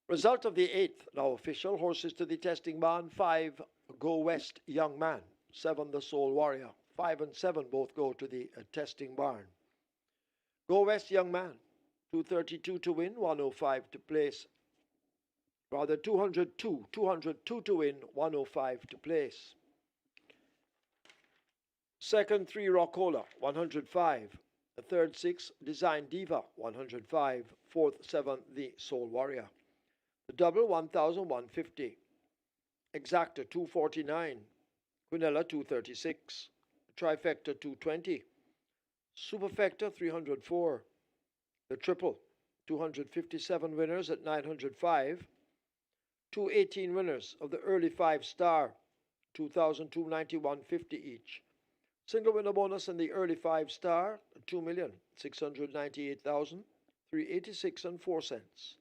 Result of the eighth, now official. Horses to the testing barn. 5, Go West, Young Man. 7, The Soul Warrior. 5 and 7 both go to the testing barn. Go West, Young Man. 232 to win, 105 to place. Rather 202 to win, 105 to place. Second, 3, Rockola, 105. The third, 6, Design Diva, 105. Fourth, 7, The Soul Warrior. The double, 1,150. Exacta, 249. Quinella, 236. Trifecta, 220. Superfecta, 304. The triple, 257 winners at 905. 218 winners of the early 5-star, 2,291.50 each. Single winner bonus in the early 5-star, 2,698,386 and 4 cents.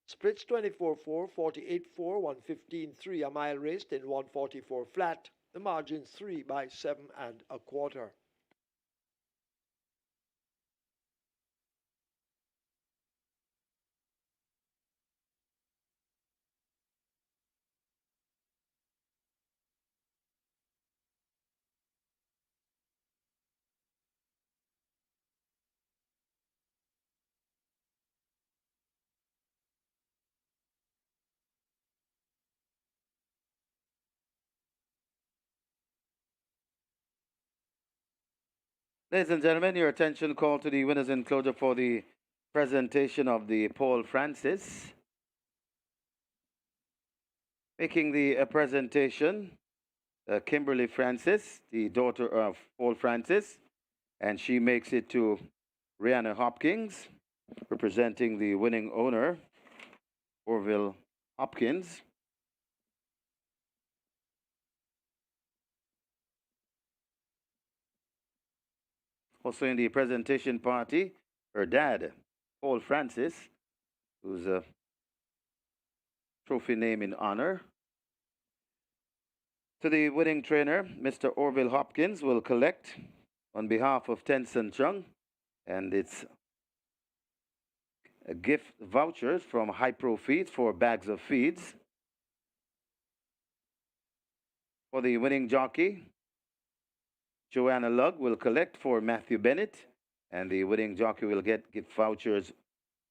Splits 24-4, 48-4, 115-3. A mile raced in 144 flat. The margins 3 by 7 1/4. Ladies and gentlemen, your attention called to the winners enclosure for the presentation of the Paul Francis. Making the presentation, Kimberly Francis, the daughter of Paul Francis, and she makes it to Rihanna Hopkins, representing the winning owner, Orville Hopkins. Also in the presentation party, her dad, Paul Francis, who's a trophy name in honor. To the winning trainer, Mr. Orville Hopkins will collect on behalf of Tenson Chung, and it's a gift vouchers from Hypro Feeds for bags of feeds. For the winning jockey, Joanna Lugg will collect for Matthew Bennett, and the winning jockey will get gift vouchers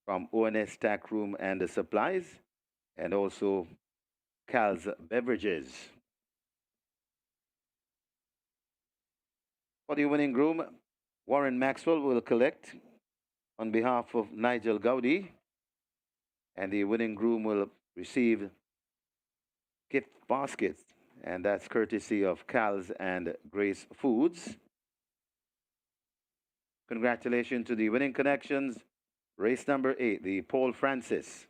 from ONS Stack Room and the Supplies, and also Cal's Beverages. For the winning groom, Warren Maxwell will collect on behalf of Nigel Gowdy, and the winning groom will receive gift baskets, and that's courtesy of Cal's and Grace Foods. Congratulations to the winning connections. Race number 8, the Paul Francis.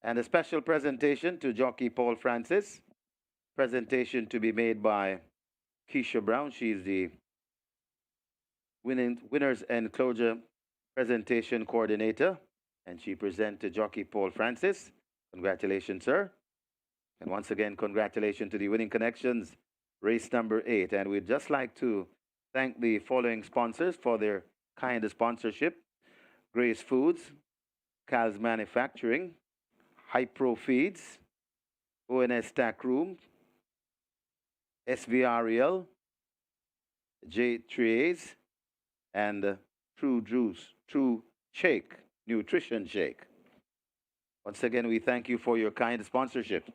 And a special presentation to jockey Paul Francis. Presentation to be made by Keisha Brown. She's the winners enclosure presentation coordinator, and she presents to jockey Paul Francis. Congratulations, sir. And once again, congratulations to the winning connections, race number 8. And we'd just like to thank the following sponsors for their kind sponsorship: Grace Foods, Cal's Manufacturing, Hypro Feeds, ONS Stack Room, SVREL, J Trays, and True Juice, True Shake, Nutrition Shake. Once again, we thank you for your kind sponsorship.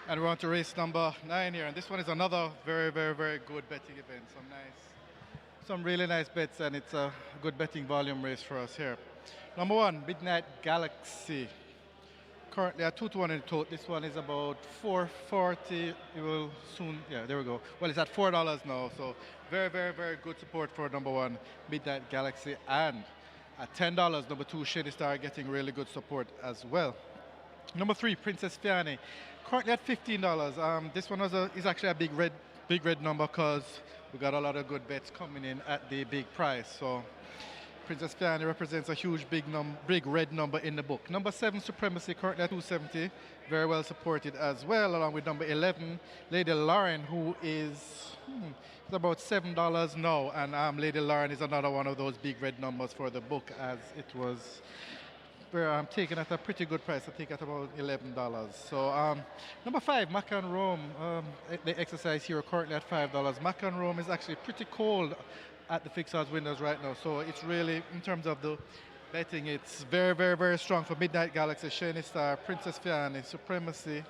And we're on to race number 9 here. And this one is another very, very, very good betting event. Some really nice bets, and it's a good betting volume race for us here. Number 1, Midnight Galaxy. Currently at 2-1 in the tote. This one is about $4.40. It will soon, yeah, there we go. Well, it's at $4 now, so very, very, very good support for number 1, Midnight Galaxy. And at $10, number 2, Shady Star, getting really good support as well. Number 3, Princess Fiani, currently at $15. This one is actually a big red number because we got a lot of good bets coming in at the big price. So Princess Fiani represents a huge big red number in the book. Number 7, Supremacy, currently at $2.70, very well supported as well, along with number 11, Lady Lauren, who is about $7 now, and Lady Lauren is another one of those big red numbers for the book, as it was taken at a pretty good price, I think at about $11. So number 5, Mac and Rome, the exercise here currently at $5. Mac and Rome is actually pretty cold at the fixed odds windows right now, so it's really, in terms of the betting, it's very, very, very strong for Midnight Galaxy, Shiny Star, Princess Fiani, Supremacy,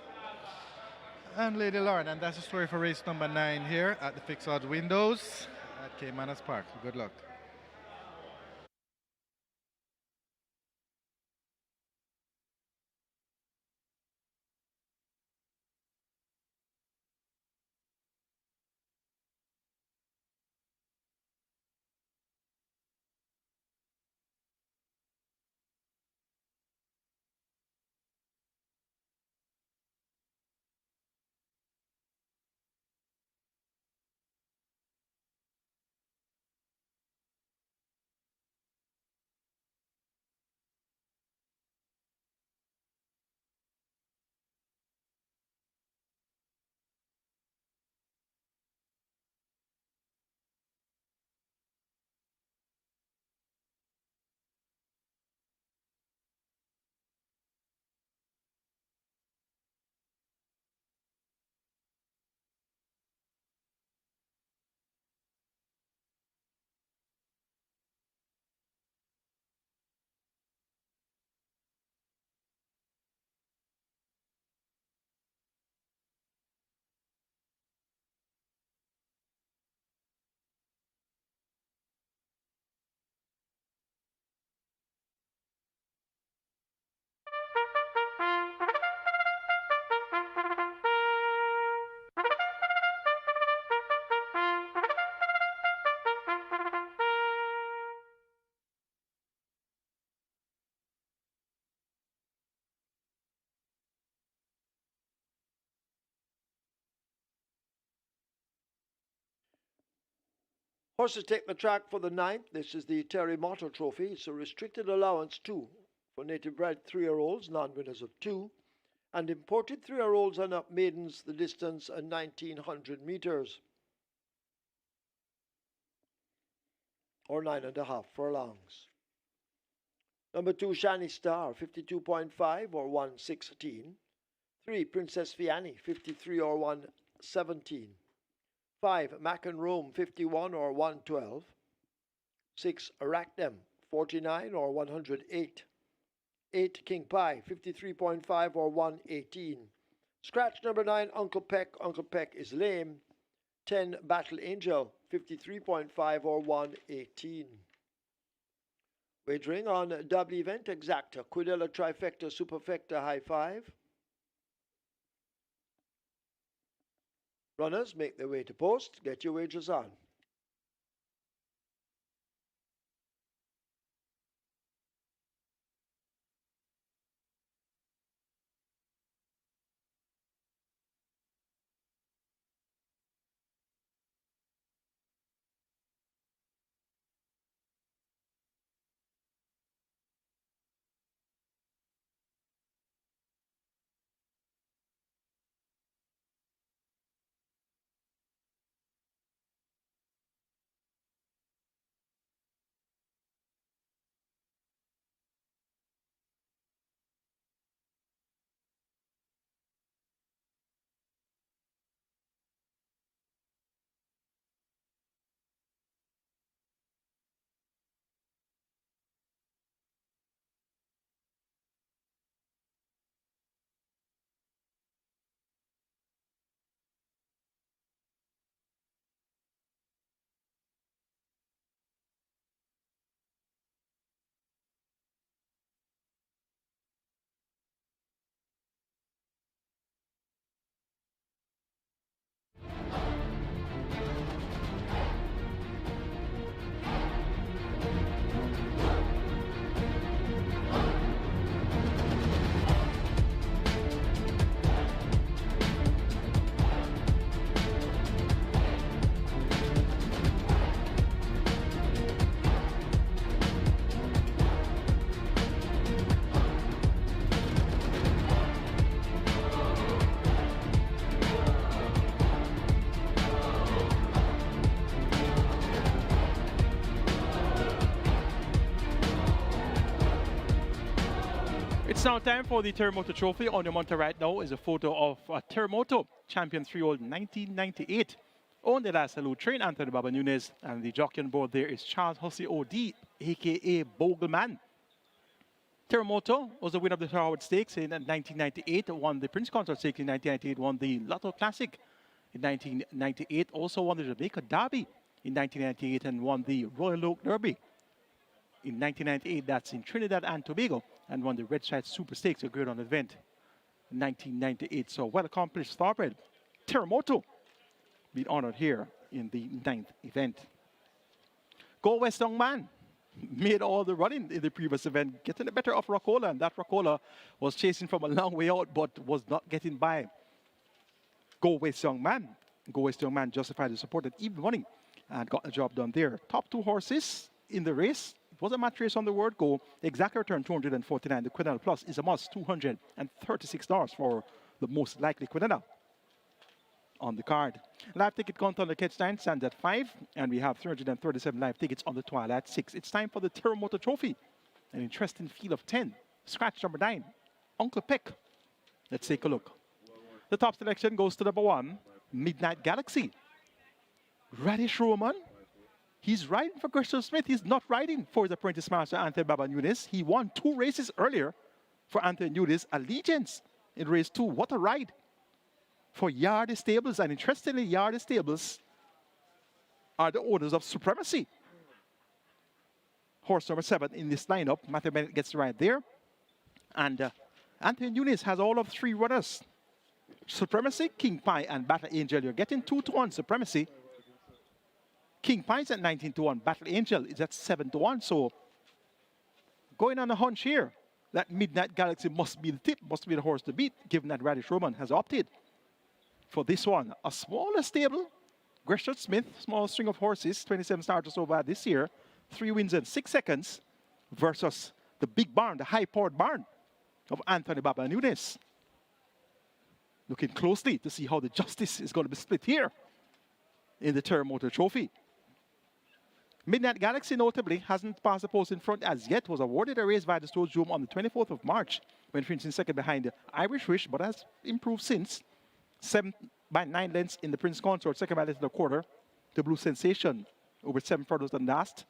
and Lady Lauren. And that's the story for race number 9 here at the fixed odds windows at Caymanas Park. Good luck. Horses take the track for the 9th. This is the TERREMOTO Trophy. It's a restricted allowance, too, for native-bred 3-year-olds, non-winners of 2, and imported 3-year-olds and up maidens, the distance 1,900 meters, or 9.5 furlongs. Number 2, Shiny Star, 52.5 or 116. 3, Princess Fiani, 53 or 117. 5, Mac and Rome, 51 or 112. 6, Arachnam, 49 or 108. 8, King Pie, 53.5 or 118. Scratch number 9, Uncle Peck. Uncle Peck is lame. 10, Battle Angel, 53.5 or 118. Wagering on double event exacta, Quidella trifecta, superfecta, high 5. Runners make their way to post. Get your wagers on. now time for the Terremoto Trophy. On your monitor right now is a photo of Terremoto, champion 3-year-old 1998. On the last salute train, Anthony Baba Nunes, and the jockey on board there is Charles Hussey OD, aka Bogleman. Terremoto was the winner of the Howard Stakes in 1998, won the Prince Consort Stakes in 1998, won the Lotto Classic in 1998, also won the Jamaica Derby in 1998, and won the Royal Oak Derby in 1998. That's in Trinidad and Tobago, and won the Red Stripe Super Stakes, a great on event in 1998. So well accomplished thoroughbred Terremoto being honored here in the 9th event. Go West Young Man made all the running in the previous event, getting the better of Rockola, and that Rockola was chasing from a long way out but was not getting by Go West Young Man. Go West Young Man justified the support at even running and got the job done there. Top two horses in the race. It was a match race on the word go. The exact return 249. The Quinella Plus is a must, $236 for the most likely Quinella on the card. Live ticket count on the catch line stands at 5, and we have 337 live tickets on the twilight 6. It's time for the Terremoto Trophy. An interesting field of 10. Scratch number 9, Uncle Peck. Let's take a look. The top selection goes to number 1, Midnight Galaxy. Radish Roman. He's riding for Gresham Smith. He's not riding for his apprentice master, Anthony Baba Nunes. He won 2 races earlier for Anthony Nunes. Allegiance in race 2. What a ride for Yardie Stables. And interestingly, Yardie Stables are the owners of Supremacy. Horse number 7 in this lineup. Matthew Bennett gets the ride there. And Anthony Nunes has all of 3 runners. Supremacy, King Pie, and Battle Angel. You're getting 2-1 Supremacy. King Pie is at 19-1. Battle Angel is at 7-1. So going on a hunch here, that Midnight Galaxy must be the tip, must be the horse to beat, given that Radish Roman has opted for this one. A smaller stable, Gresham Smith, small string of horses, 27 starters so far this year, 3 wins and 6 seconds, versus the big barn, the high-powered barn of Anthony Baba Nunes. Looking closely to see how the justice is going to be split here in the Terremoto Trophy. Midnight Galaxy notably hasn't passed the post in front as yet, was awarded a race by the Stones Room on the 24th of March when finishing second behind the Irish Wish, but has improved since. 7 by 9 lengths in the Prince Consort, second by less than a quarter. The Blue Sensation over 7 furlongs than last.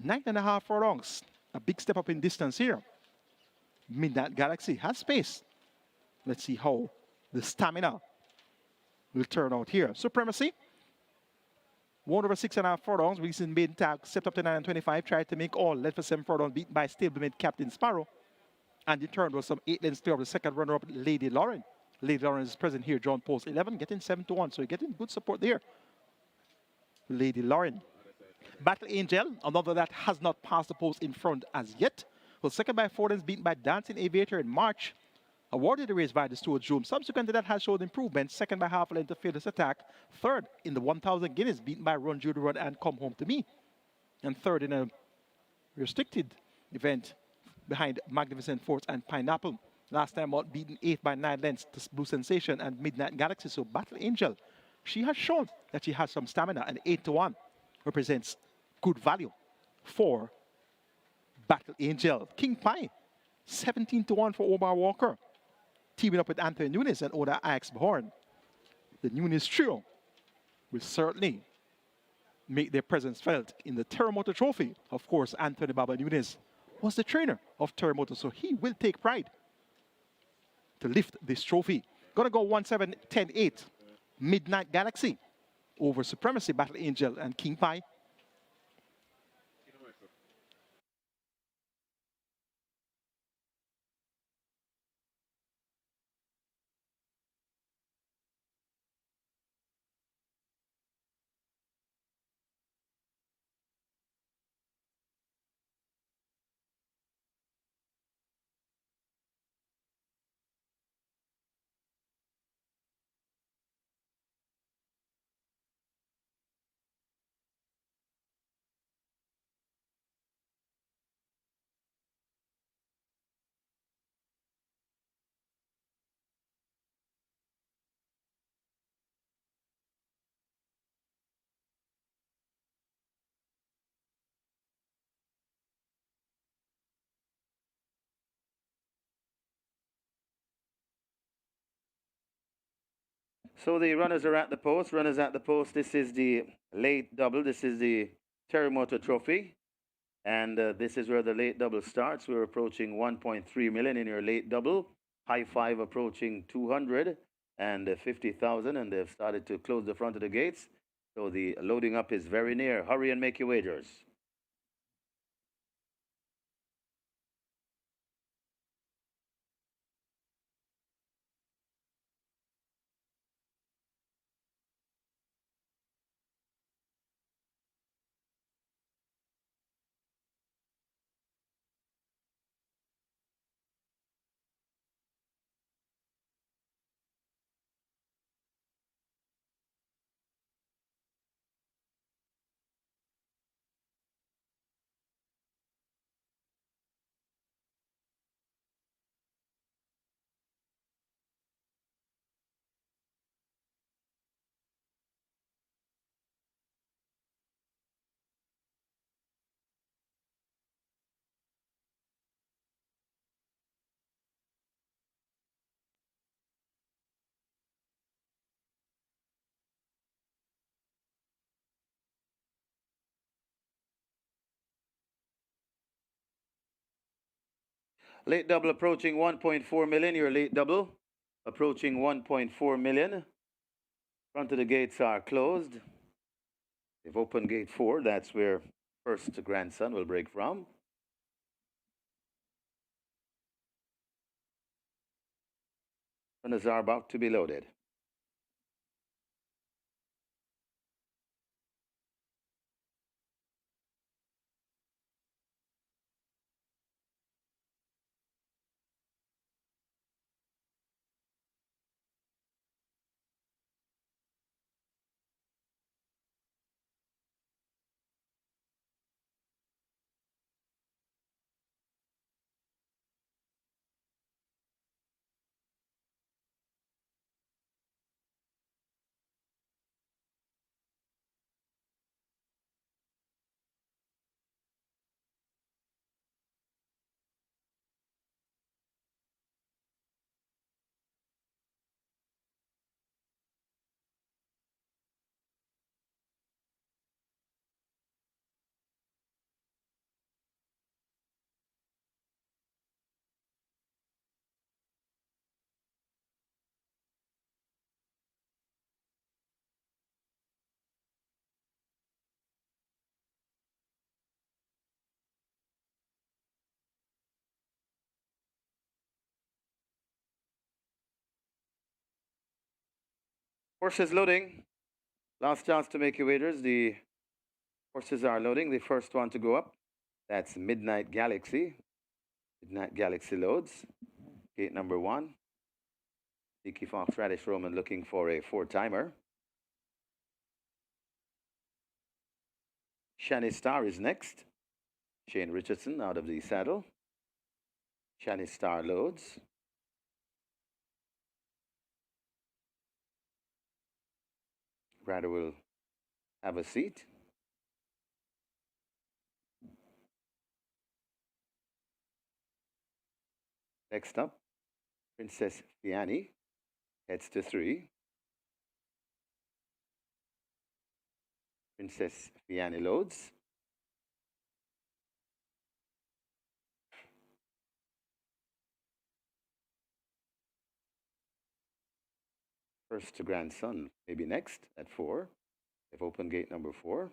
9.5 furlongs, a big step up in distance here. Midnight Galaxy has space. Let's see how the stamina will turn out here. Supremacy. 1 over 6.5 furlongs. Recent maiden tag, stepped up to 9.25. Tried to make all, led for 7 furlongs, beaten by stablemate Captain Sparrow. And the turn was some 8 lengths clear of the second runner-up, Lady Lauren. Lady Lauren is present here. John Post 11, getting 7-1. So you're getting good support there. Lady Lauren. Battle Angel, another that has not passed the post in front as yet. Was second by 4 lengths, beaten by Dancing Aviator in March. Awarded the race by the Stewards Room. Subsequent to that has showed improvement. Second by half a length to Fearless Attack. Third in the 1,000 Guineas, beaten by Run Judy Run and Come Home to Me. And third in a restricted event behind Magnificent Force and Pineapple. Last time out, beaten 8 by 9 lengths to Blue Sensation and Midnight Galaxy. So Battle Angel, she has shown that she has some stamina, and 8-1 represents good value for Battle Angel. King Pie, 17-1 for Omar Walker. Teaming up with Anthony Nunes and Oda Ix Bahorn. The Nunes trio will certainly make their presence felt in the Terremoto Trophy. Of course, Anthony Baba Nunes was the trainer of Terremoto, so he will take pride to lift this trophy. Gonna go 1-7-10-8. Midnight Galaxy over Supremacy, Battle Angel, and King Pie. So the runners are at the post. Runners at the post. This is the late double. This is the TERREMOTO trophy. And this is where the late double starts. We're approaching 1.3 million in your late double. High five approaching 250,000. And they've started to close the front of the gates. So the loading up is very near. Hurry and make your wagers. Late double approaching 1.4 million. Your late double approaching 1.4 million. Front of the gates are closed. They've opened gate 4. That's where first grandson will break from. Runners are about to be loaded. Horses loading. Last chance to make your wagers. The horses are loading. The first one to go up. That's Midnight Galaxy. Midnight Galaxy loads. Gate number 1. Tiki Fox Radish Roman looking for a 4-timer. Shani Star is next. Shane Richardson out of the saddle. Shani Star loads. Rider will have a seat. Next up, Princess Fiani heads to 3. Princess Fiani loads. First to grandson, maybe next at 4. They've opened gate number 4.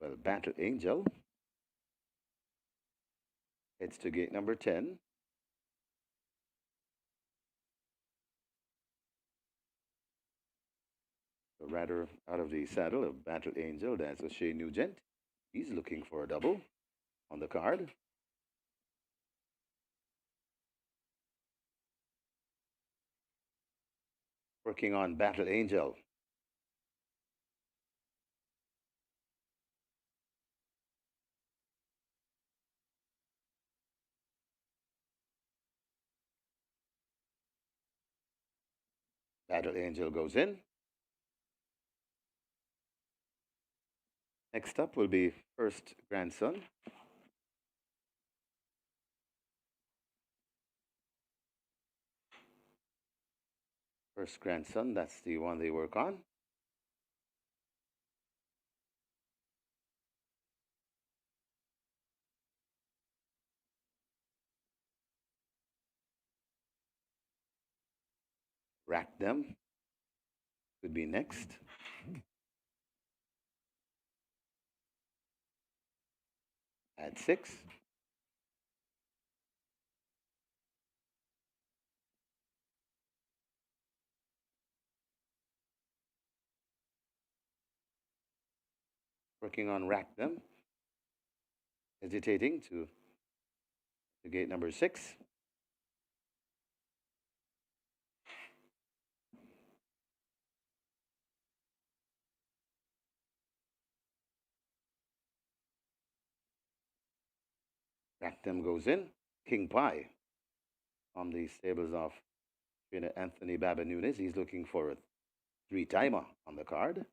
Well, Battle Angel heads to gate number 10. The rider out of the saddle of Battle Angel, that's O'Shea Nugent. He's looking for a double on the card. Working on Battle Angel. Battle Angel goes in. Next up will be first grandson. First grandson, that's the one they work on. Rack them could be next. Add 6. Working on rack them. Hesitating to gate number 6. Rack them goes in. King Pie on the stables of trainer Anthony Baba Nunes. He's looking for a 3-timer on the card.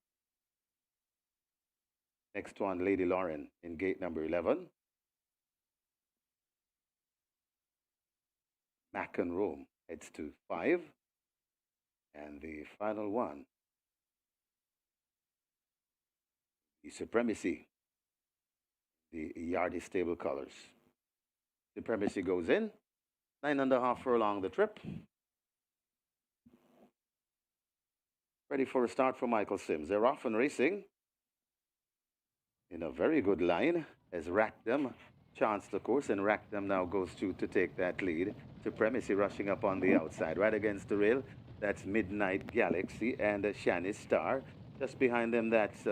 Next one, Lady Lauren in gate number 11. Mac and Rome heads to 5. And the final one, the Supremacy, the Yardie stable colors. Supremacy goes in, 9.5 furlong the trip. Ready for a start for Michael Sims. They're off and racing in a very good line as Rack Them chanced the course, and Rack Them now goes to take that lead. Supremacy rushing up on the outside, right against the rail. That's Midnight Galaxy and Shani Star. Just behind them, that's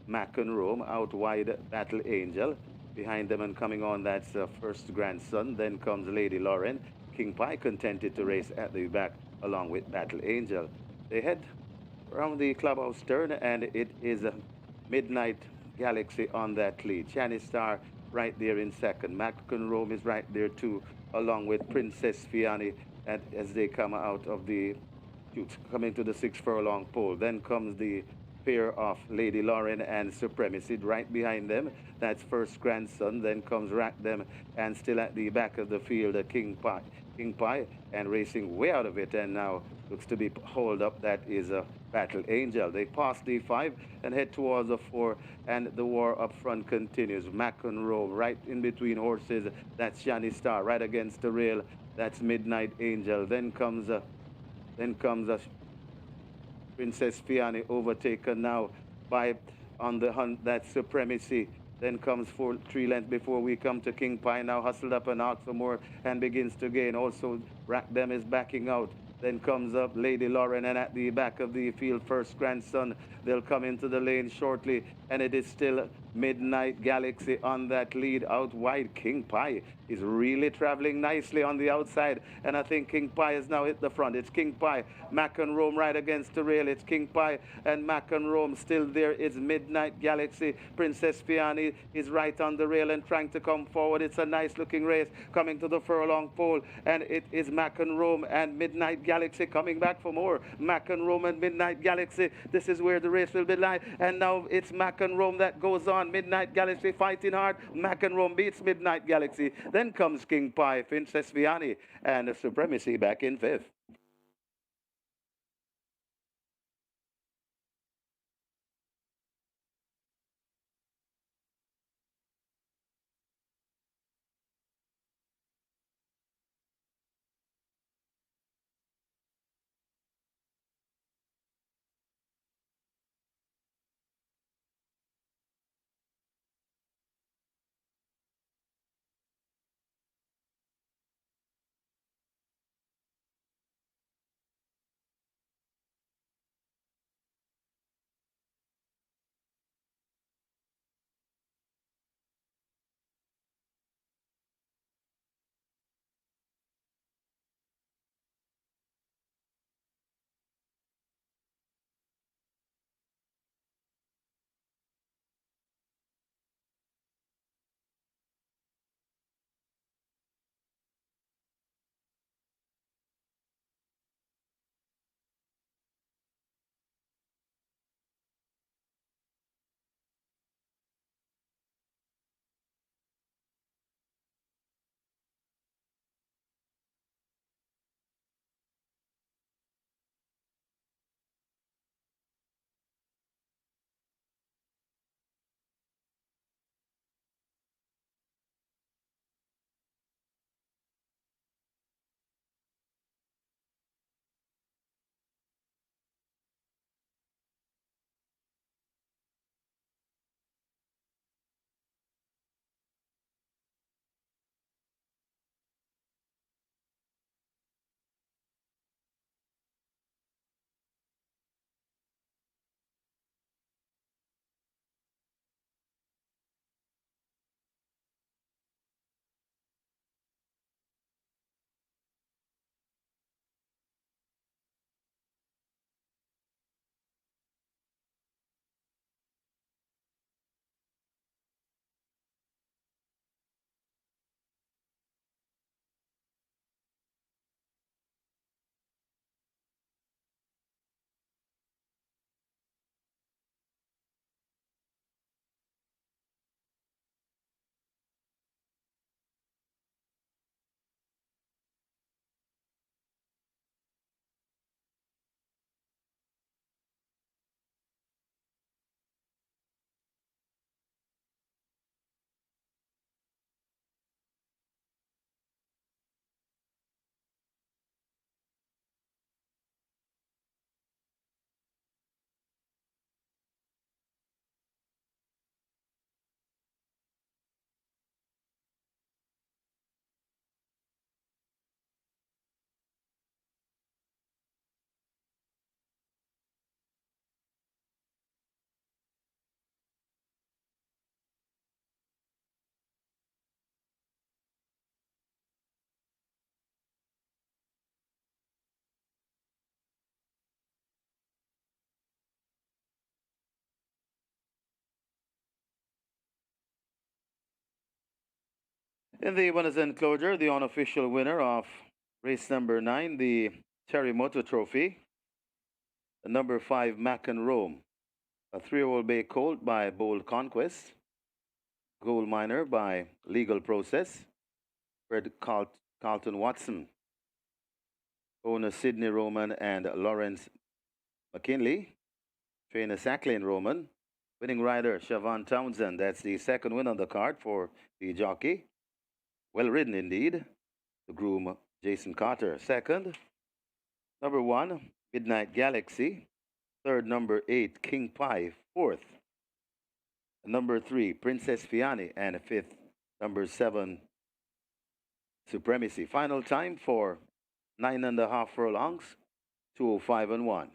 Mac and Rome. Out wide, Battle Angel. Behind them and coming on, that's First Grandson. Then comes Lady Lauren. King Pie contented to race at the back along with Battle Angel. They head around the clubhouse turn, and it is Midnight Galaxy on that lead. Shani Star right there in second. Mac and Rome is right there too, along with Princess Fiani as they come out of the chutes, coming to the 6 furlong pole. Then comes the pair of Lady Lauren and Supremacy right behind them. That's First Grandson. Then comes Rack Them, and still at the back of the field, King Pie. King Pie and racing way out of it, and now looks to be hauled up. That is a Battle Angel. They pass the 5 and head towards the 4, and the war up front continues. Mac and Rome right in between horses. That's Shani Star right against the rail. That's Midnight Angel. Then comes Princess Fiani, overtaken now by on the hunt. That's Supremacy. Then comes 3 lengths before we come to King Pie, now hustled up and out for more and begins to gain. Also, Rack Them is backing out. Then comes up Lady Lauren, and at the back of the field, First Grandson. They'll come into the lane shortly, and it is still Midnight Galaxy on that lead. Out wide, King Pie is really traveling nicely on the outside, and I think King Pie is now hit the front. It's King Pie, Mac and Rome right against the rail. It's King Pie and Mac and Rome still there. It's Midnight Galaxy. Princess Fiani is right on the rail and trying to come forward. It's a nice looking race coming to the furlong pole, and it is Mac and Rome and Midnight Galaxy coming back for more. Mac and Rome and Midnight Galaxy. This is where the race will be live, and now it's Mac and Rome that goes on. Midnight Galaxy fighting hard. Mac and Rome beats Midnight Galaxy. Then comes King Pie, Princess Vianney, and Supremacy back in 5th. In the winners enclosure, the unofficial winner of race number 9, the Terremoto Trophy, the number 5 Mac and Rome, a 3-year-old bay colt by Bold Conquest, Gold Miner by Legal Process, Fred Carlton Watson, owner Sidney Roman and Lawrence McKinley, trainer Sacklin Roman, winning rider Siobhan Townsend. That's the second win on the card for the jockey. Well ridden indeed. The groom Jason Carter. Second, number 1, Midnight Galaxy. Third, number 8, King Pie. Fourth, number 3, Princess Fiani. And fifth, number 7, Supremacy. Final time for 9.5 furlongs, 2:05 and 1.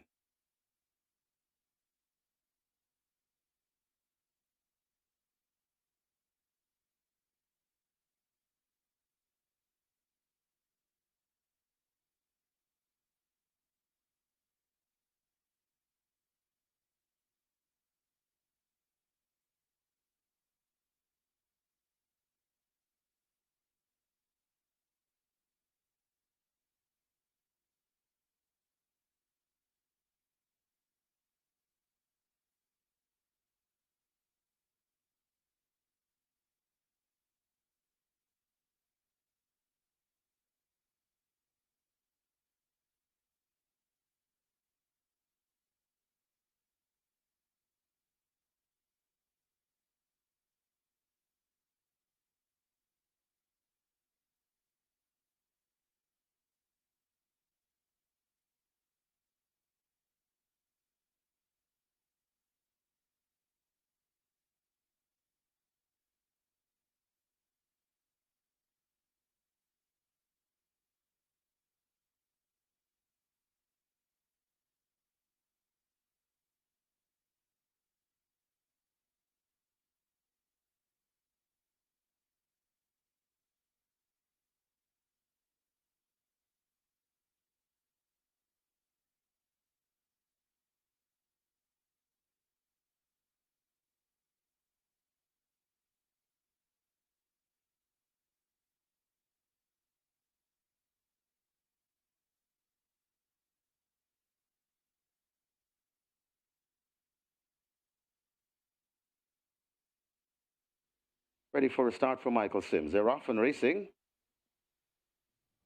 Ready for a start for Michael Sims. They're off and racing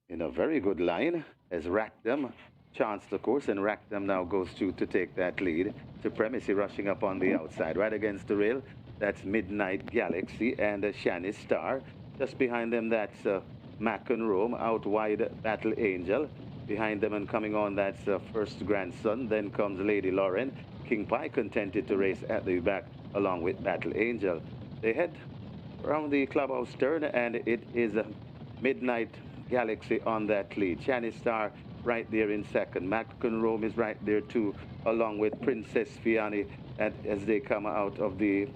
in a very good line as Rackdom chanced the course, and Rackdom now goes to take that lead. Supremacy rushing up on the outside, right against the rail. That's Midnight Galaxy and Shani Star. Just behind them, that's Mac and Rome. Out wide, Battle Angel. Behind them and coming on, that's First Grandson. Then comes Lady Lauren. King Pie contented to race at the back along with Battle Angel. They head around the clubhouse turn, and it is Midnight Galaxy on that lead. Shani Star right there in second. Mac and Rome is right there too, along with Princess Fiani as they come out of the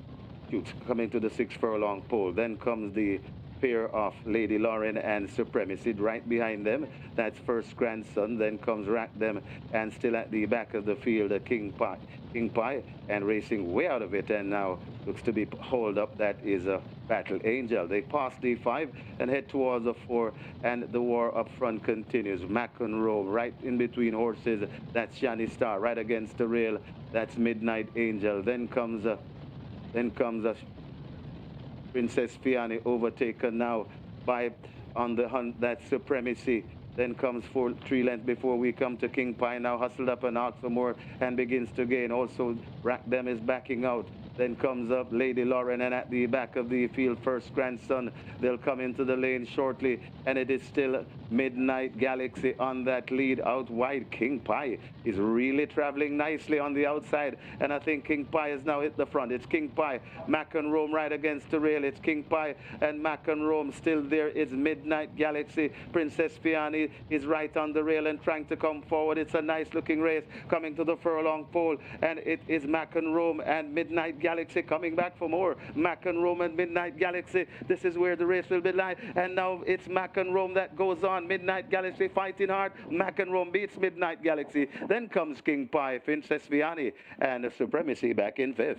chutes, coming to the 6 furlong pole. Then comes the pair of Lady Lauren and Supremacy right behind them. That's First Grandson. Then comes Rackdom, and still at the back of the field, King Pie, and racing way out of it, and now looks to be hauled up. That is a Battle Angel. They pass the 5 and head towards the 4, and the war up front continues. Mac and Rome right in between horses. That's Shani Star right against the rail. That's Midnight Angel. Then comes Princess Fiani, overtaken now by on the hunt. That's Supremacy. Then comes 3 lengths before we come to King Pie, now hustled up and out for more and begins to gain. Also, Rackdom is backing out. Then comes up Lady Lauren, and at the back of the field, First Grandson. They'll come into the lane shortly, and it is still Midnight Galaxy on that lead. Out wide, King Pie is really traveling nicely on the outside, and I think King Pie has now hit the front. It's King Pie, Mac and Rome right against the rail. It's King Pie and Mac and Rome still there. It's Midnight Galaxy. Princess Fiani is right on the rail and trying to come forward. It's a nice looking race coming to the furlong pole, and it is Mac and Rome and Midnight Galaxy coming back for more. Mac and Rome and Midnight Galaxy. This is where the race will be live. And now it's Mac and Rome that goes on. Midnight Galaxy fighting hard. Mac and Rome beats Midnight Galaxy. Then comes King Pie, Princess Fiani, and Supremacy back in 5th.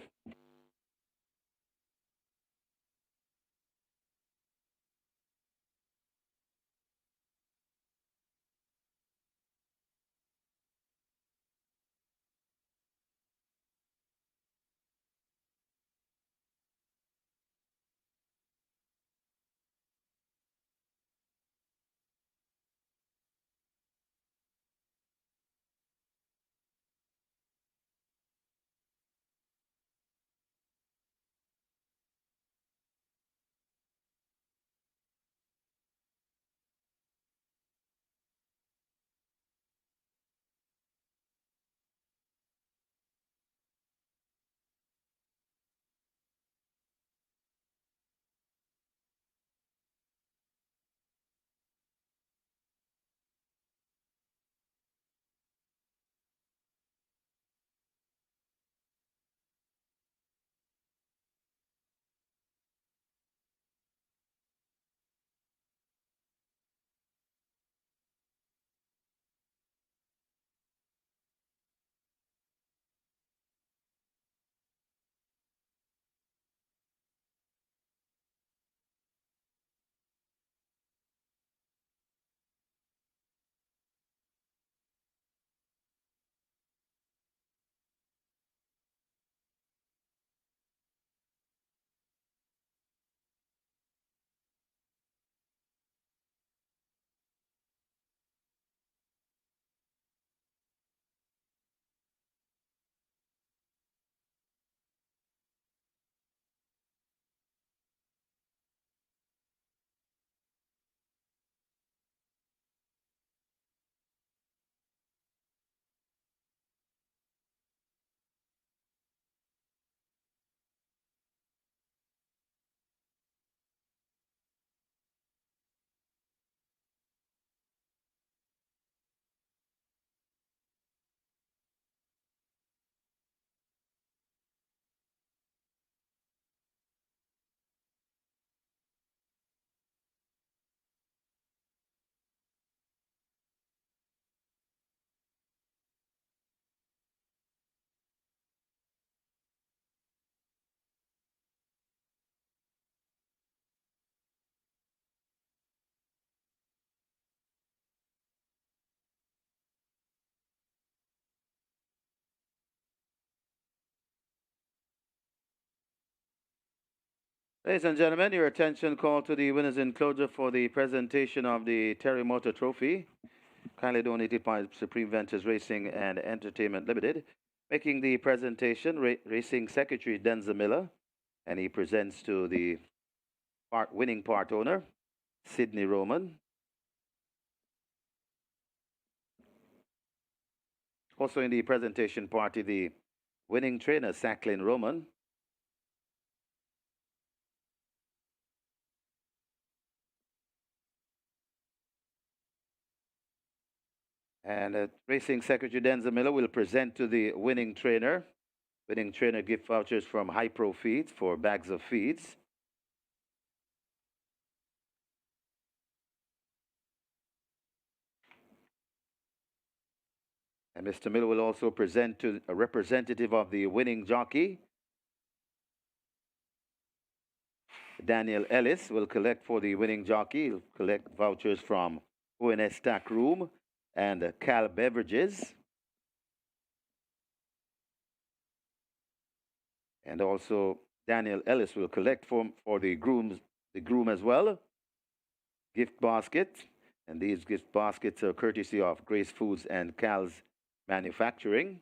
Ladies and gentlemen, your attention call to the winners enclosure for the presentation of the TERREMOTO Trophy, kindly donated by Supreme Ventures Racing and Entertainment Limited. Making the presentation, Racing Secretary Denzel Miller, and he presents to the winning part owner, Sidney Roman. Also in the presentation party, the winning trainer, Sacklin Roman. And Racing Secretary Denzel Miller will present to the winning trainer. Winning trainer gift vouchers from High Pro Feeds for bags of feeds. And Mr. Miller will also present to a representative of the winning jockey. Daniel Ellis will collect for the winning jockey. He'll collect vouchers from ONS Stack Room and Cal Beverages. And also Daniel Ellis will collect for the groom as well. Gift basket. And these gift baskets are courtesy of Grace Foods and Cal's Manufacturing.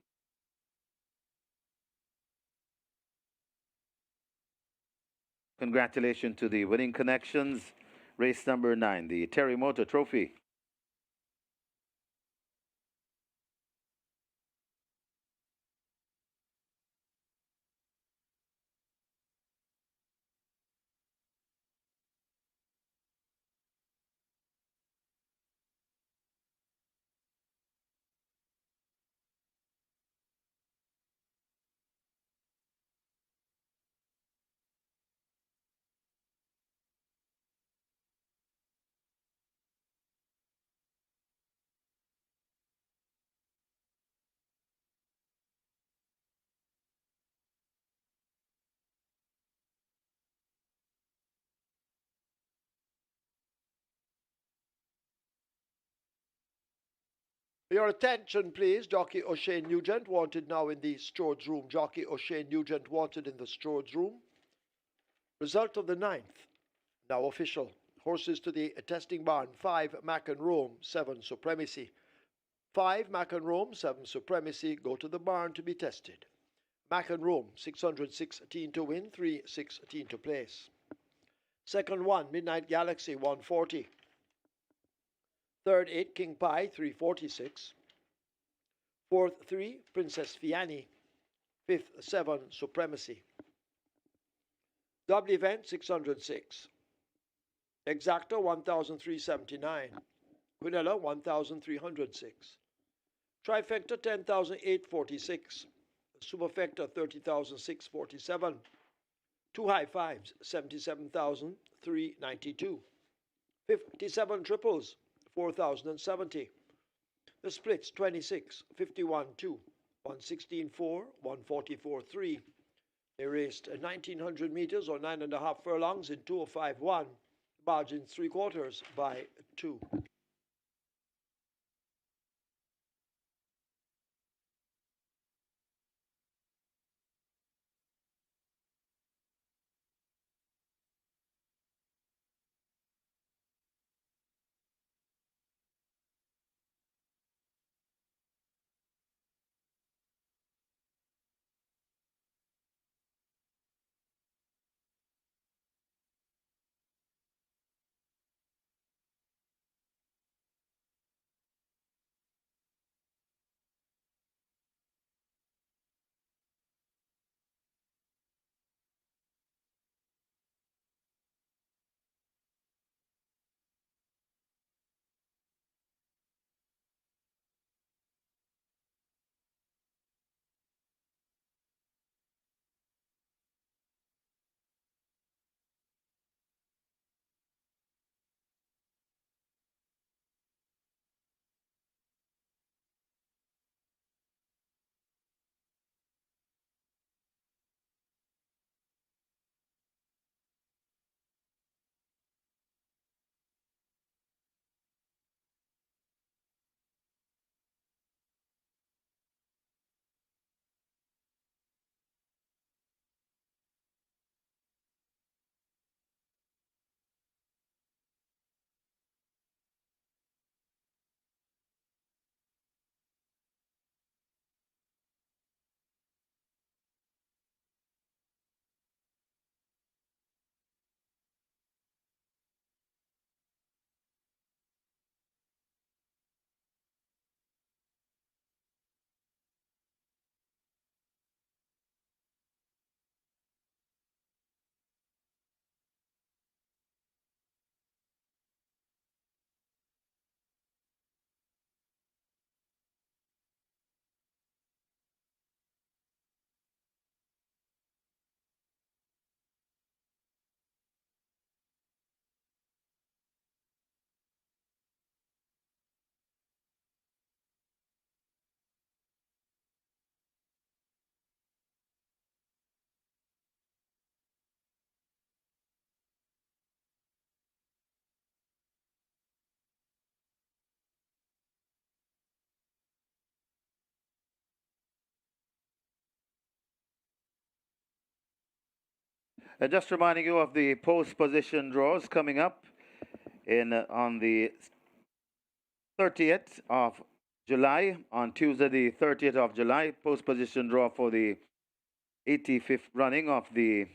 Congratulations to the winning connections. Race number 9, the TERREMOTO Trophy. Your attention, please. Jockey O'Shane Nugent wanted now in the stewards room. Jockey O'Shane Nugent wanted in the stewards room. Result of the 9th, now official. Horses to the testing barn. 5, Mac and Rome. 7, Supremacy. 5, Mac and Rome. 7, Supremacy. Go to the barn to be tested. Mac and Rome, 616 to win, 316 to place. Second 1, Midnight Galaxy, 140. Third 8, King Pie, 346. Fourth 3, Princess Fiani. Fifth 7, Supremacy. Double event, 606. Exacta, 1,379. Quinella, 1,306. Trifecta, 10,846. Superfecta, 30,647. Two high fives, 77,392. 57 triples, 4,070. The splits, 26, 51, 2, 116, 4, 144, 3. They raced 1,900 meters or 9.5 furlongs in 2:05.1, margin 3/4 by 2. Just reminding you of the post position draws coming up on the 30th of July, on Tuesday the 30th of July, post position draw for the 85th running of the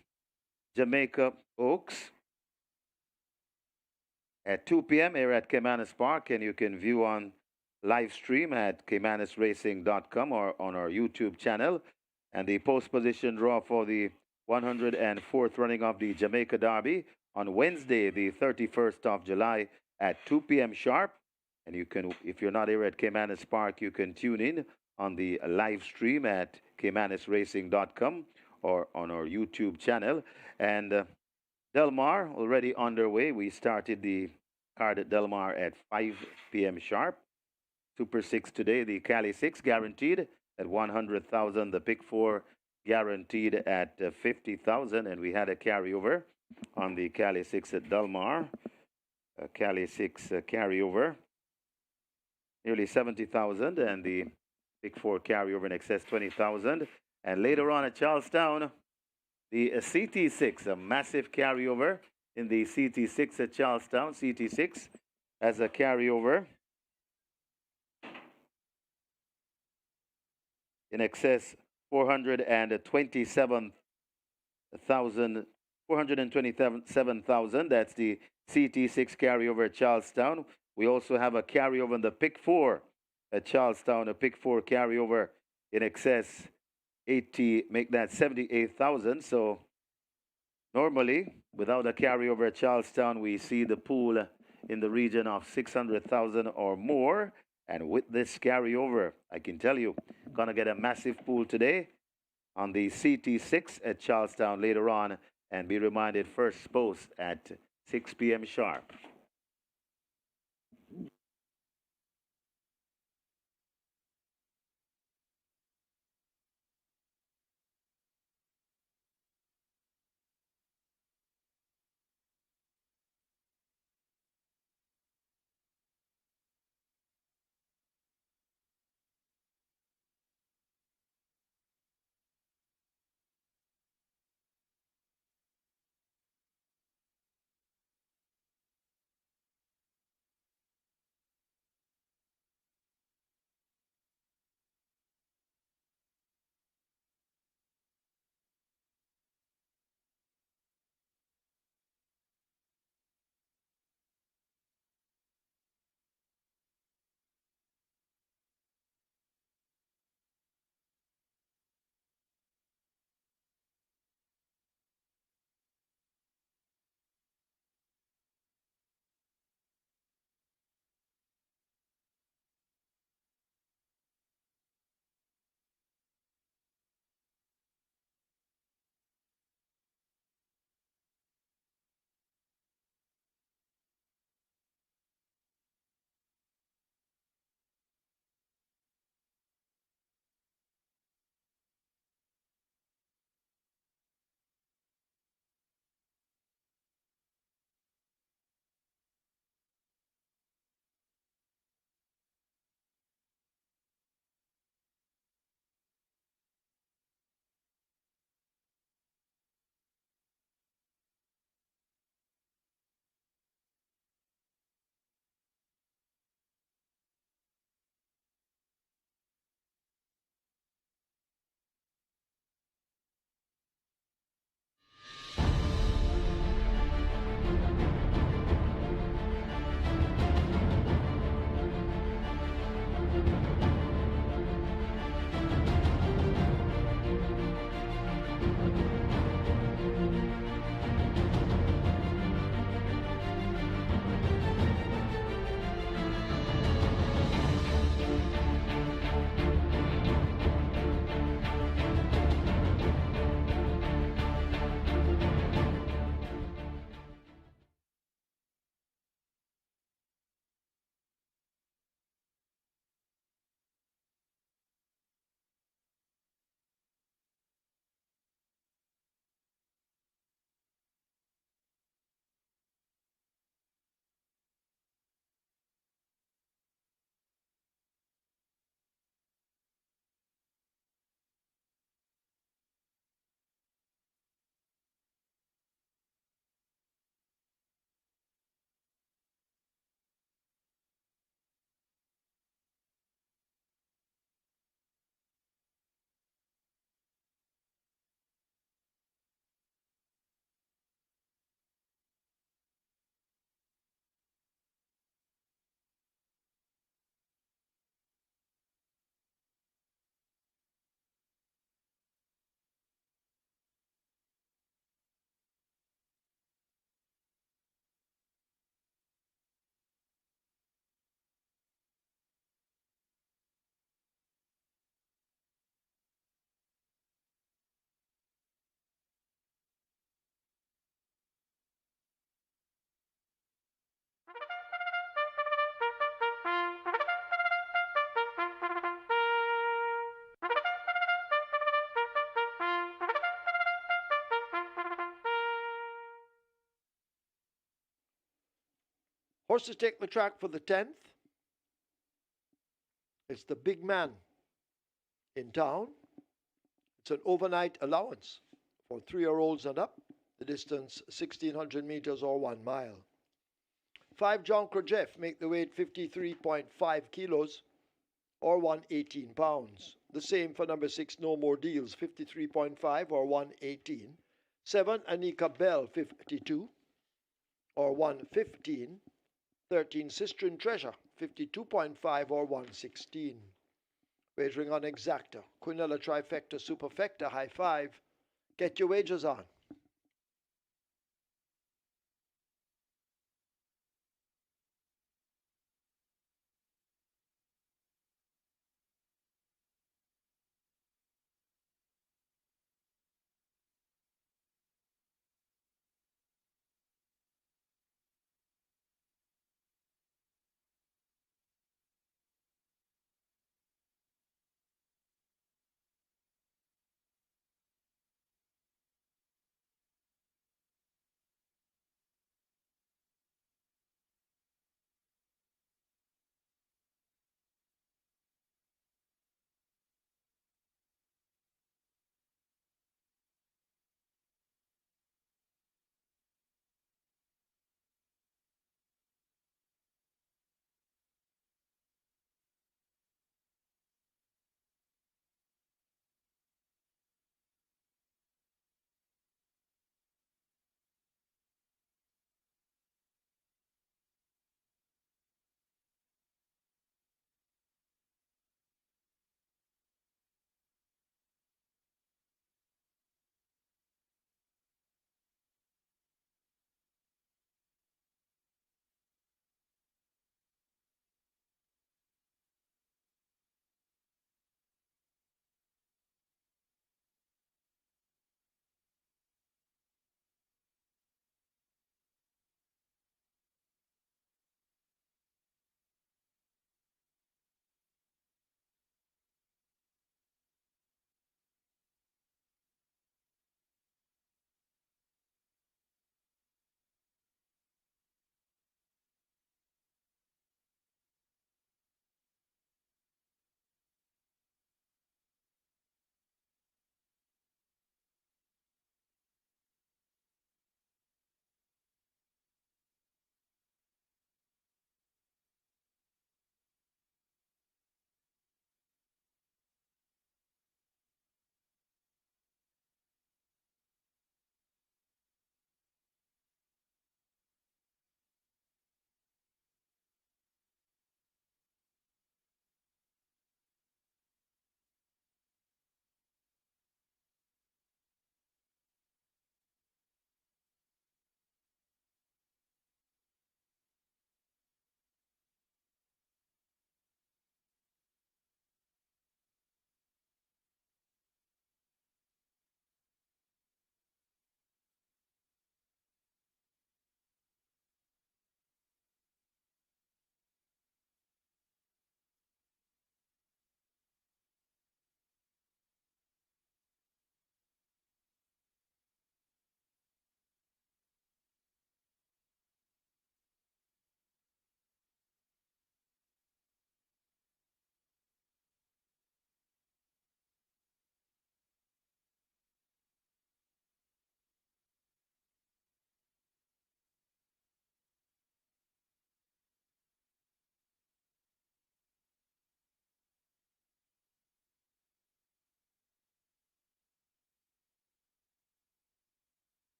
Jamaica Oaks at 2 p.m. here at Caymanas Park, and you can view on live stream at caymanasracing.com or on our YouTube channel. And the post position draw for the 104th running of the Jamaica Derby on Wednesday, the 31st of July at 2 p.m. sharp. And you can, if you're not here at Caymanas Park, you can tune in on the live stream at caymanasracing.com or on our YouTube channel. And Del Mar already underway. We started the card at Del Mar at 5 p.m. sharp. Super 6 today, the Cali 6 guaranteed at 100,000, the Pick 4 guaranteed at 50,000, and we had a carryover on the Cali 6 at Del Mar. Cali 6 carryover, nearly 70,000, and the Pick 4 carryover in excess 20,000. And later on at Charlestown, the CT6, a massive carryover in the CT6 at Charlestown. CT6 as a carryover in excess 427,000. That's the CT6 carryover at Charlestown. We also have a carryover in the Pick 4 at Charlestown, a Pick 4 carryover in excess 80, make that 78,000. So normally, without a carryover at Charlestown, we see the pool in the region of 600,000 or more. And with this carryover, I can tell you, gonna get a massive pool today on the CT6 at Charlestown later on, and be reminded first post at 6 p.m. sharp. Horses take the track for the 10th. It's the big man in town. It's an overnight allowance for 3-year-olds and up. The distance 1,600 meters or 1 mile. 5 Jonker Jeff make the weight 53.5 kilos or 118 pounds. The same for number 6 No More Deals, 53.5 or 118. 7 Anika Bell, 52 or 115. 13 Sistren Treasure, 52.5 or 116. Wagering on Exacta, Quinella Trifecta Superfecta, high 5. Get your wagers on.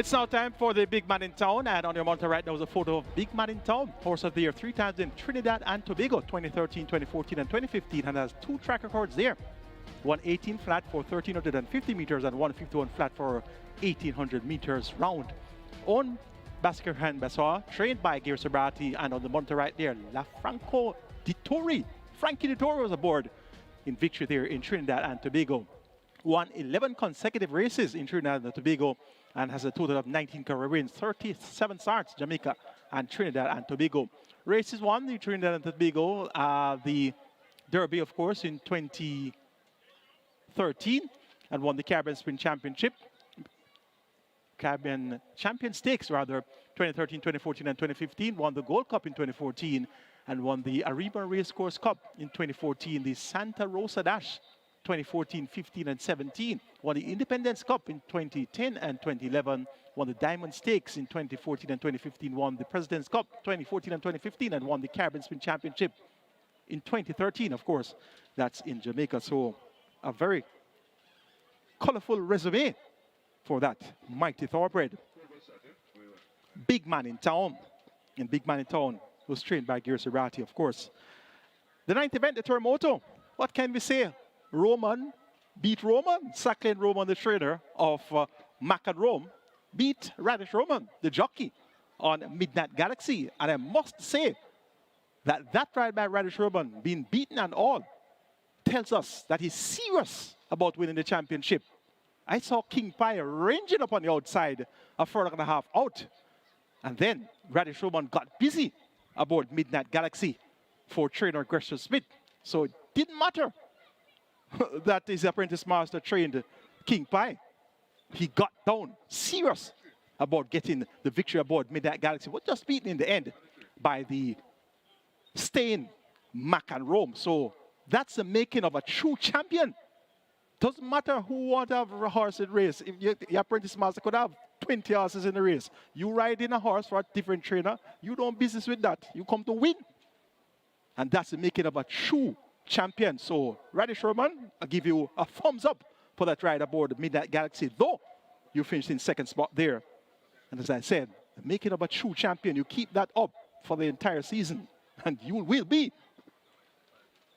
It's now time for the big man in town, and on your monitor right now is a photo of big man in town. Horse of the year 3 times in Trinidad and Tobago, 2013, 2014, and 2015, and has 2 track records there. 118 flat for 1,350 meters and 151 flat for 1,800 meters round. On Basker and Bassoa, trained by Gear Sabrati, and on the monitor right there, LaFranco Dittori. Frankie Dittori was aboard in victory there in Trinidad and Tobago. Won 11 consecutive races in Trinidad and Tobago and has a total of 19 career wins, 37 starts, Jamaica and Trinidad and Tobago. Races won in Trinidad and Tobago, the Derby, of course, in 2013, and won the Caribbean Sprint Championship. Caribbean Champion Stakes, rather, 2013, 2014, and 2015. Won the Gold Cup in 2014 and won the Ariba Racecourse Cup in 2014. The Santa Rosa Dash 2014, 15, and 17. Won the Independence Cup in 2010 and 2011. Won the Diamond Stakes in 2014 and 2015. Won the President's Cup 2014 and 2015 and won the Caribbean Sprint Championship in 2013, of course. That's in Jamaica. So a very colorful resume for that mighty thoroughbred. Big man in town. And big man in town was trained by Gear Sabrati, of course. The 9th event, the Terremoto. What can we say? Roman beat Roman. Sacklin Roman, the trainer of Mac and Rome, beat Radish Roman, the jockey, on Midnight Galaxy. And I must say that that ride by Radish Roman, being beaten and all, tells us that he's serious about winning the championship. I saw King Pie ranging up on the outside, a furlong and a half out. And then Radish Roman got busy aboard Midnight Galaxy for trainer Gresham Smith. So it didn't matter that his apprentice master trained King Pie. He got down serious about getting the victory aboard Midnight Galaxy. Was just beaten in the end by the staying Mac and Rome. So that's the making of a true champion. Doesn't matter who wants to have a horse in the race. If your apprentice master could have 20 horses in the race, you ride in a horse for a different trainer, you don't business with that. You come to win. And that's the making of a true champion. So, Radish Roman, I'll give you a thumbs up for that ride aboard Midnight Galaxy, though you finished in 2nd spot there. And as I said, the making of a true champion, you keep that up for the entire season, and you will be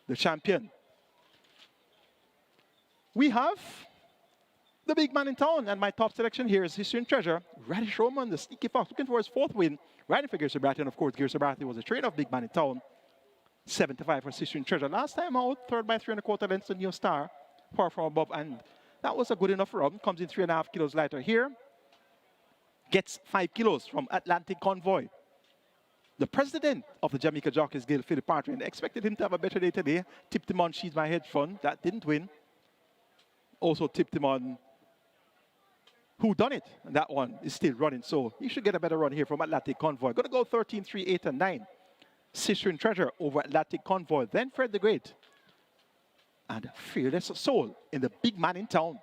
the champion. We have the big man in town, and my top selection here is History and Treasure. Radish Roman, the sneaky fox, looking for his 4th win. Riding for Gear Sabrati, and of course, Gear Sabrati was a trainer of big man in town. 75 for History and Treasure. Last time out, 3rd by 3 1/4 lengths to New Star, power from above, and that was a good enough run. Comes in 3.5 kilos lighter here. Gets 5 kilos from Atlantic Convoy. The president of the Jamaica Jockeys Guild, Philip Partridge, expected him to have a better day today. Tipped him on She's My Hedge Fund. That didn't win. Also tipped him on Who Done It, and that one is still running. So he should get a better run here from Atlantic Convoy. Going to go 13, 3, 8, and 9. Sister and Treasure over Atlantic Convoy. Then Fred the Great. And Fearless Soul in the big man in town.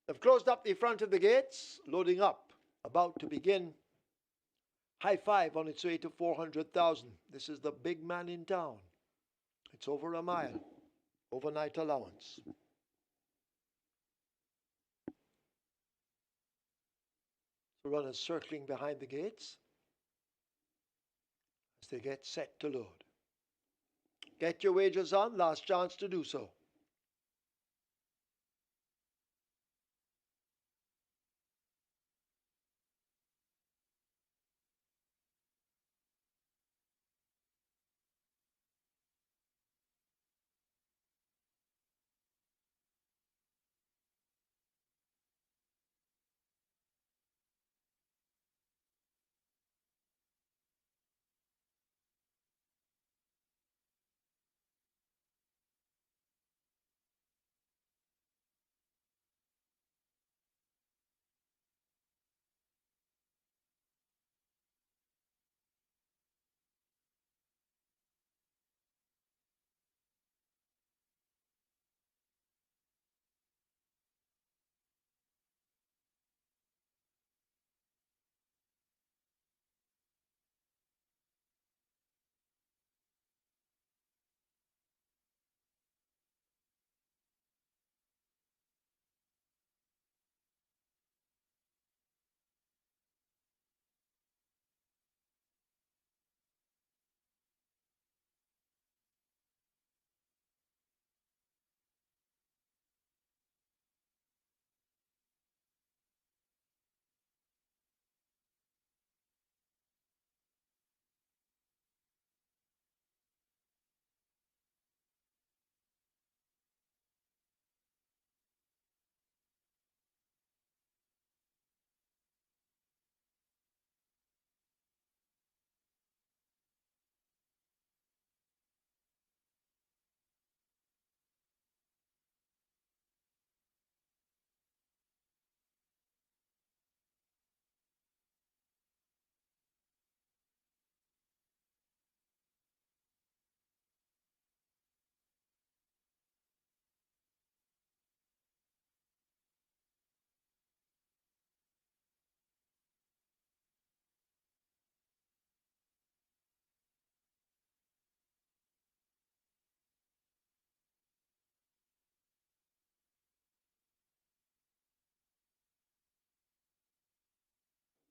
They've closed up the front of the gates, loading up, about to begin. High five on its way to 400,000. This is the big man in town. It's over a mile. Overnight allowance. The runners circling behind the gates as they get set to load. Get your wagers on, last chance to do so.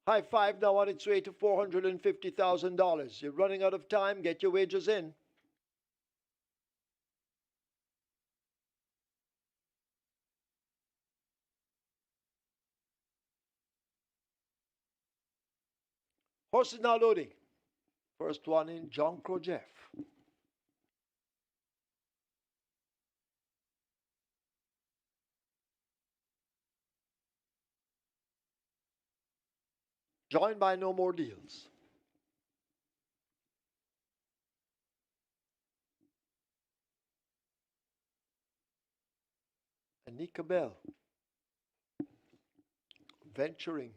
High Five now on its way to $450,000. You're running out of time. Get your wagers in. Horse is now loading. First one in, John Crow Jeff. Joined by No More Deals. Anika Bell. Venturing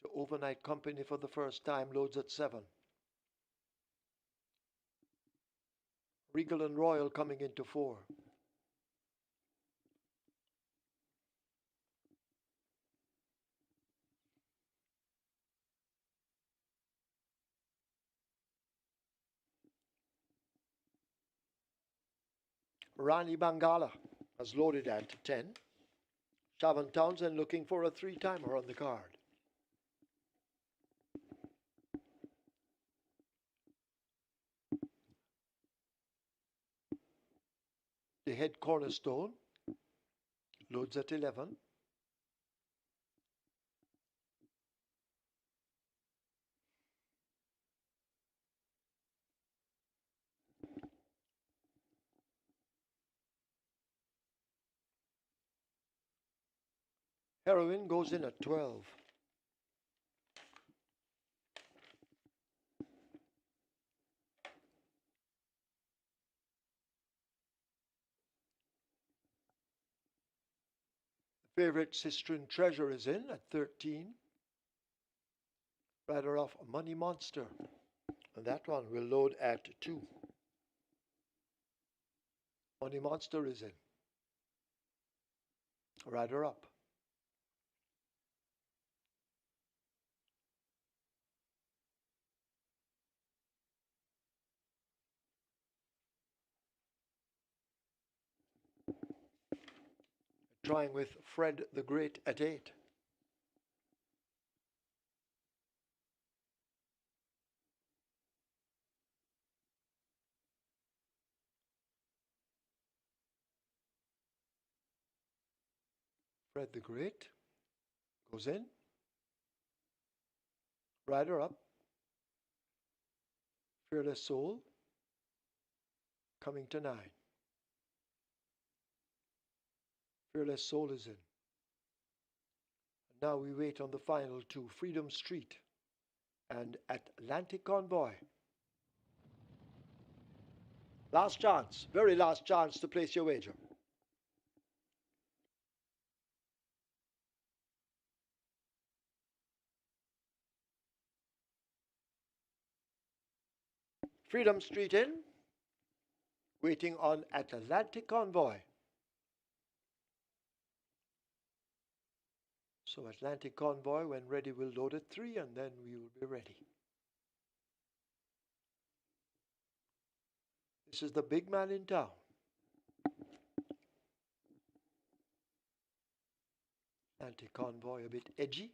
to overnight company for the first time, loads at 7. Regal and Royal coming into 4. Rani Bangala has loaded at 10. Shavan Townsend looking for a 3-timer on the card. The head cornerstone loads at 11. Heroin goes in at 12. Favorite Sistren Treasure is in at 13. Rider off Money Monster. And that one will load at 2. Money Monster is in. Rider up. Trying with Fred the Great at 8. Fred the Great goes in. Rider up. Fearless Soul coming to 9. Fearless Soul is in. Now we wait on the final 2, Freedom Street and Atlantic Convoy. Last chance, very last chance to place your wager. Freedom Street in. Waiting on Atlantic Convoy. So Atlantic Convoy, when ready, will load at 3 and then we will be ready. This is the big man in town. Atlantic Convoy a bit edgy.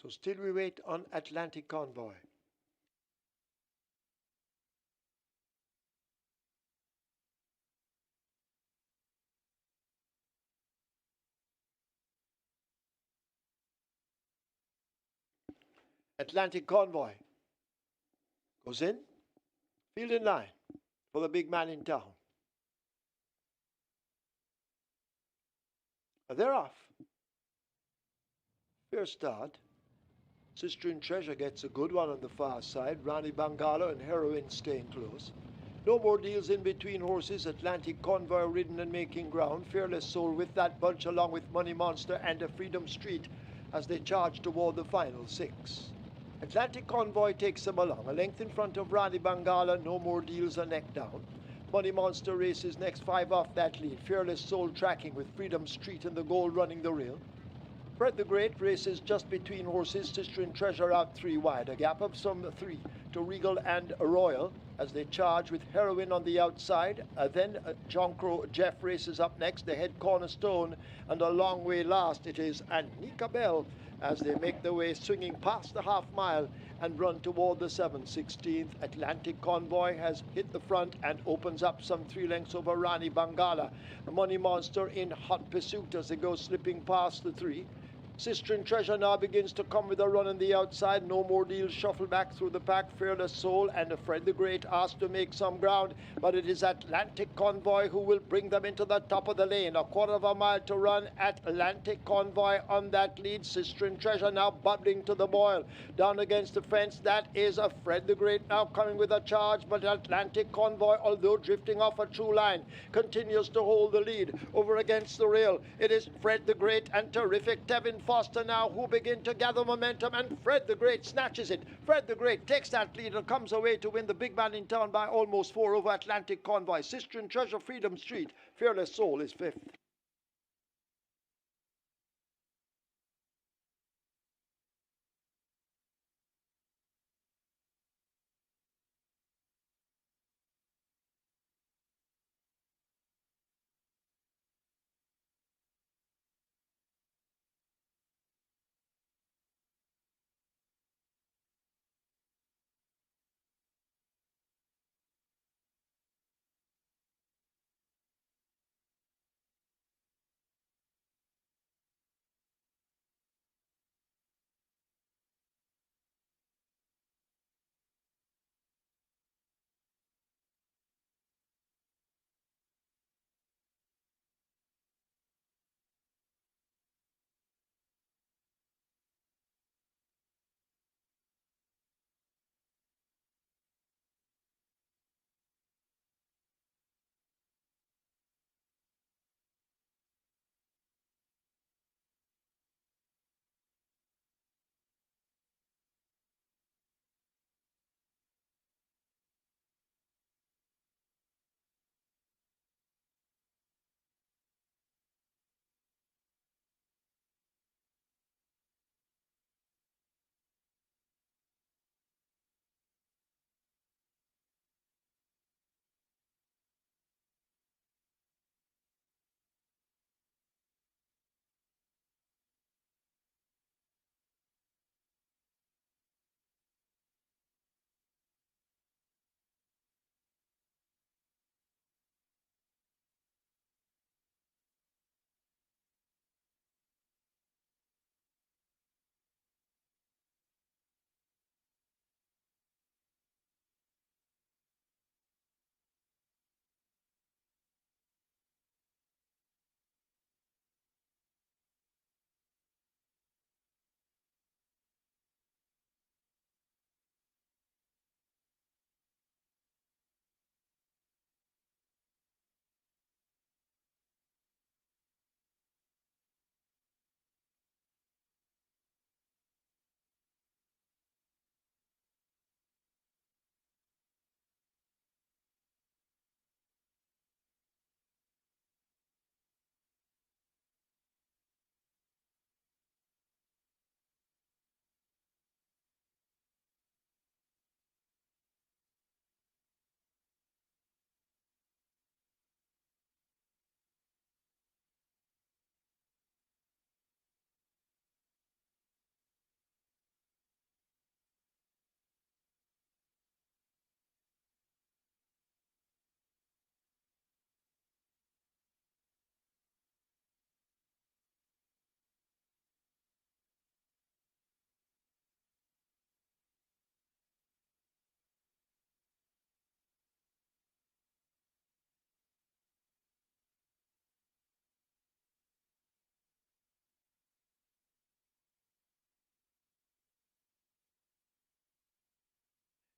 So still we wait on Atlantic Convoy. Atlantic Convoy goes in, field in line for the big man in town. They're off. Fair start. Sistren Treasure gets a good one on the far side. Rani Bangala and Heroin staying close. No More Deals in between horses. Atlantic Convoy ridden and making ground. Fearless Soul with that bunch along with Money Monster and a Freedom Street as they charge toward the final 6. Atlantic Convoy takes them along. A length in front of Rani Bangala. No More Deals a neck down. Money Monster races next 5 off that lead. Fearless Soul tracking with Freedom Street and the Gold running the rail. Fred the Great races just between horses. Sistren Treasure out 3 wide. A gap of some 3. to Regal and Royal as they charge with Heroin on the outside. Then John Crow Jeff races up next, the head cornerstone, and a long way last it is Anika Bell as they make their way swinging past the half mile and run toward the 7/16th. Atlantic Convoy has hit the front and opens up some 3 lengths over Rani Bangala. The Money Monster in hot pursuit as they go slipping past the 3. Sister and Treasure now begins to come with a run on the outside. No More Deals shuffle back through the pack. Fearless Soul and Fred the Great asked to make some ground, but it is Atlantic Convoy who will bring them into the top of the lane. A quarter of a mile to run. Atlantic Convoy on that lead. Sister and Treasure now bubbling to the boil. Down against the fence, that is a Fred the Great now coming with a charge, but Atlantic Convoy, although drifting off a true line, continues to hold the lead over against the rail. It is Fred the Great and Terrific Tevin Foster now who begin to gather momentum, and Fred the Great snatches it. Fred the Great takes that lead and comes away to win the big man in town by almost 4 over Atlantic Convoy. Sister and Treasure Freedom Street. Fearless Soul is 5th.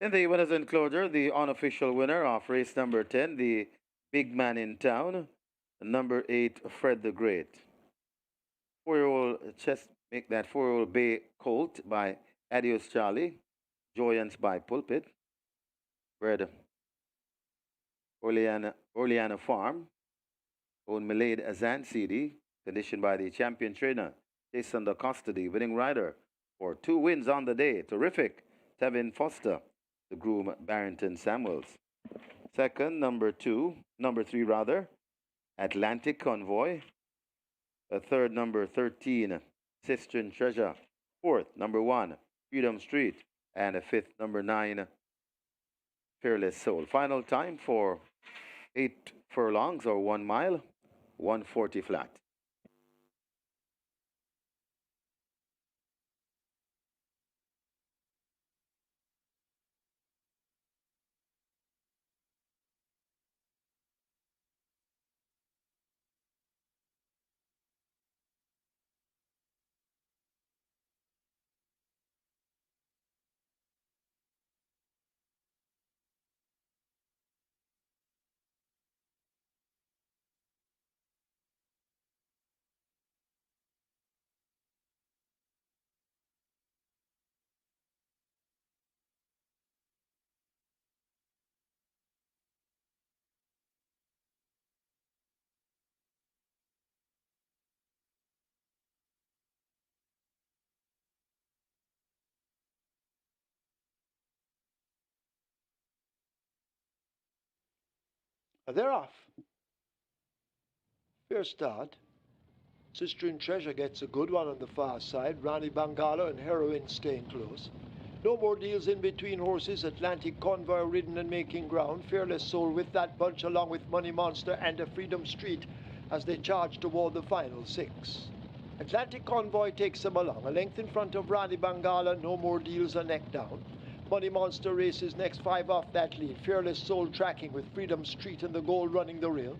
In the winners enclosure, the unofficial winner of race number 10, the big man in town, number 8, Fred the Great. 4-year-old chest make that 4-year-old Bay Colt by Adios Charlie, Joyance by Pulpit, bred Orleana Farm, owned Milade Azan CD, conditioned by the champion trainer, Jason Da Costa, the winning rider for 2 wins on the day. Terrific, Tevin Foster, the groom Barrington Samuels. Second, number three rather, Atlantic Convoy. A third, number 13, Sistine Treasure. Fourth, number 1, Freedom Street. And a fifth, number 9, Fearless Soul. Final time for 8 furlongs or 1 mile, 140 flat. They're off. Fair start. Sistine Treasure gets a good one on the far side. Rani Bangala and Heroine staying close. No more deals in between horses. Atlantic Convoy ridden and making ground. Fearless Soul with that bunch along with Money Monster and a Freedom Street as they charge toward the final 6. Atlantic Convoy takes them along. A length in front of Rani Bangala. No more deals are neck down. Money Monster races next 5 off that lead. Fearless Soul tracking with Freedom Street and the Gold running the rail.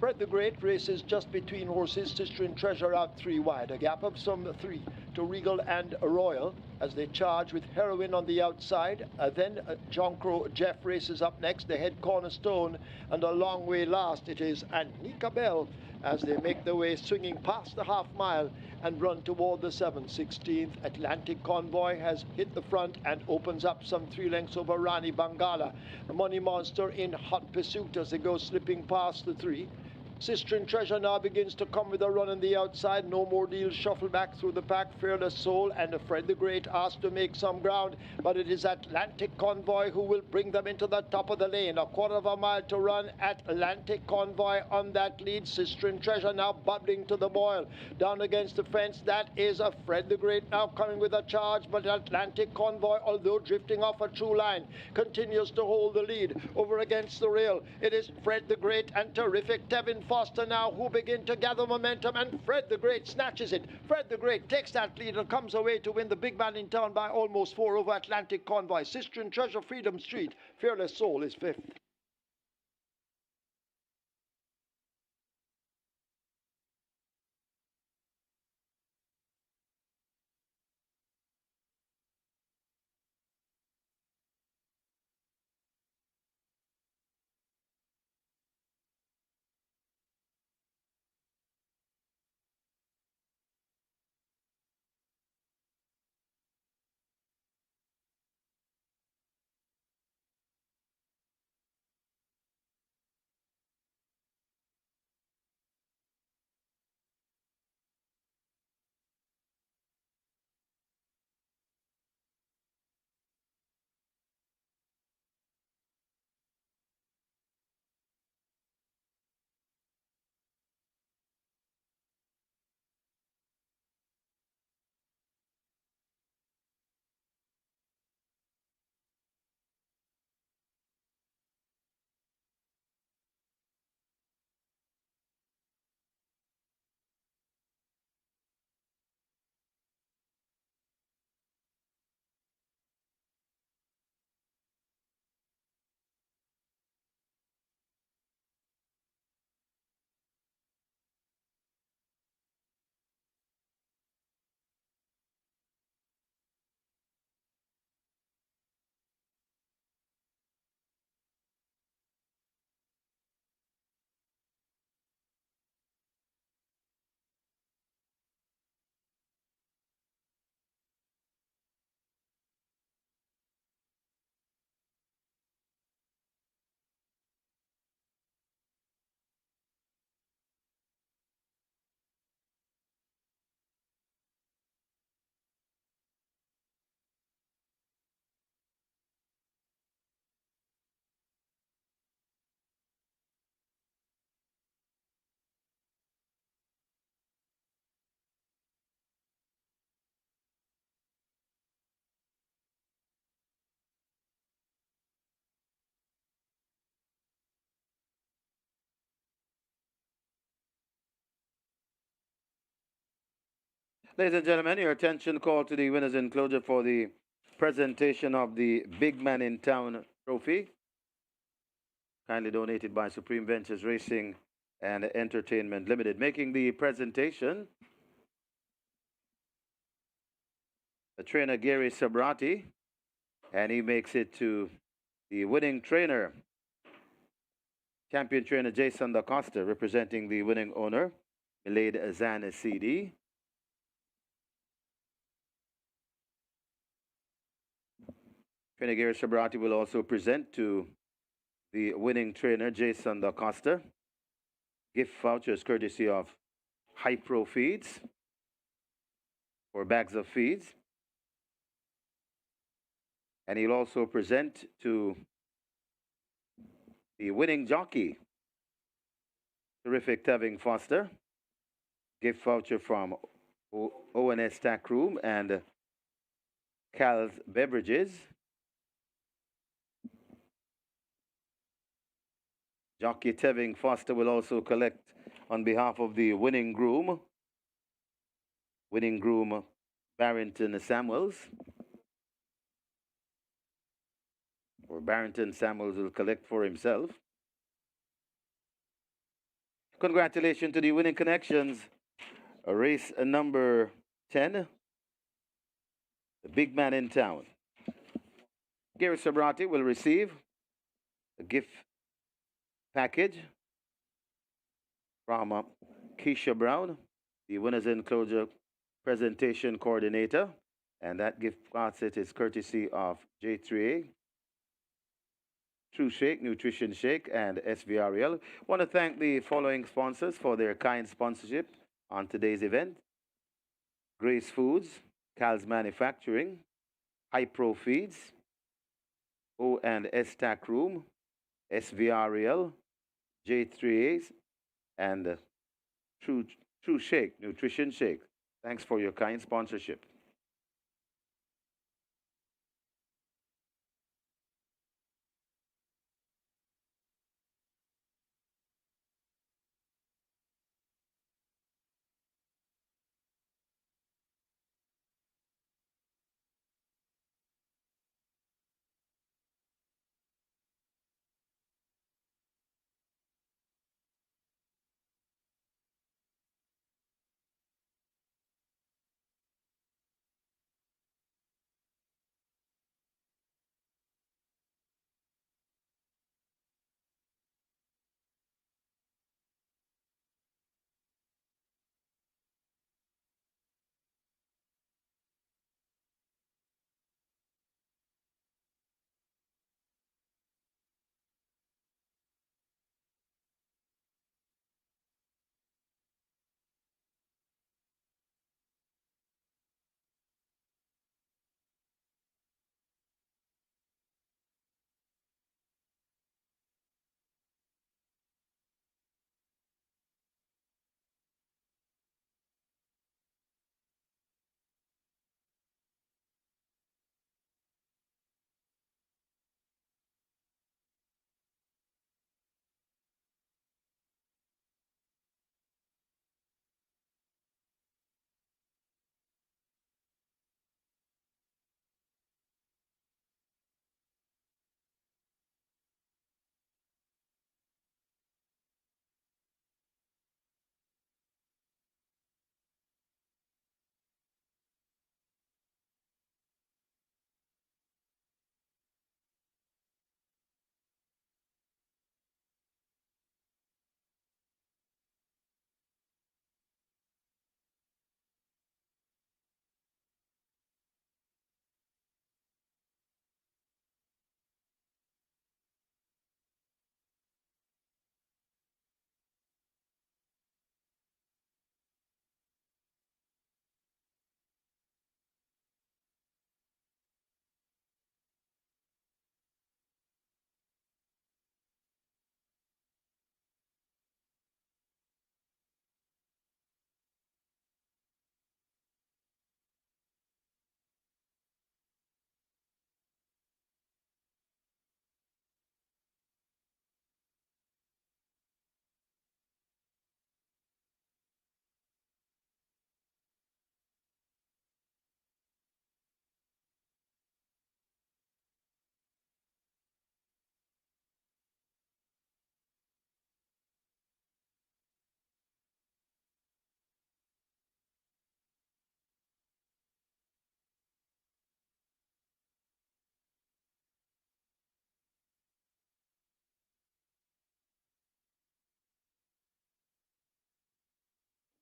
Fred the Great races just between horses. Sistine Treasure out 3 wide. A gap of some 3 to Regal and Royal as they charge with Heroine on the outside. Then John Crow Jeff races up next. The head Cornerstone, and a long way last it is Anika Bell as they make their way swinging past the half mile and run toward the 7/16th. Atlantic Convoy has hit the front and opens up some 3 lengths over Rani Bangala. Money Monster in hot pursuit as they go slipping past the 3. Sistine Treasure now begins to come with a run on the outside. No more deals shuffle back through the pack. Fearless Soul and Fred the Great asked to make some ground, but it is Atlantic Convoy who will bring them into the top of the lane. A quarter of a mile to run. Atlantic Convoy on that lead. Sistine Treasure now bubbling to the boil. Down against the fence, that is a Fred the Great now coming with a charge, but Atlantic Convoy, although drifting off a true line, continues to hold the lead over against the rail. It is Fred the Great and Terrific Tevin Foster now who begin to gather momentum, and Fred the Great snatches it. Fred the Great takes that lead and comes away to win the big man in town by almost 4 over Atlantic Convoy. Sistine Treasure, Freedom Street. Fearless Soul is 5th. Ladies and gentlemen, your attention called to the winners enclosure for the presentation of the Big Man in Town trophy, kindly donated by Supreme Ventures Racing and Entertainment Limited. Making the presentation, the trainer Gary Sabrati, and he makes it to the winning trainer, champion trainer Jason Da Costa, representing the winning owner, Milade Azana CD. Trainer Gary Sabrati will also present to the winning trainer, Jason Da Costa, gift vouchers courtesy of High Pro Feeds or bags of feeds. And he'll also present to the winning jockey, terrific Tevin Foster, gift voucher from ONS Tack Room and Cal's Beverages. Jockey Tevin Foster will also collect on behalf of the winning groom Barrington Samuels. Or Barrington Samuels will collect for himself. Congratulations to the winning connections. Race number 10, the Big Man in Town. Gary Sabrati will receive a gift package from Keisha Brown, the winners enclosure presentation coordinator, and that gift basket is courtesy of J3A, True Shake, Nutrition Shake, and SVRL. Want to thank the following sponsors for their kind sponsorship on today's event: Grace Foods, Cal's Manufacturing, High Pro Feeds, O&S Tack Room, SVRL, J3As, and True Shake, Nutrition Shake. Thanks for your kind sponsorship.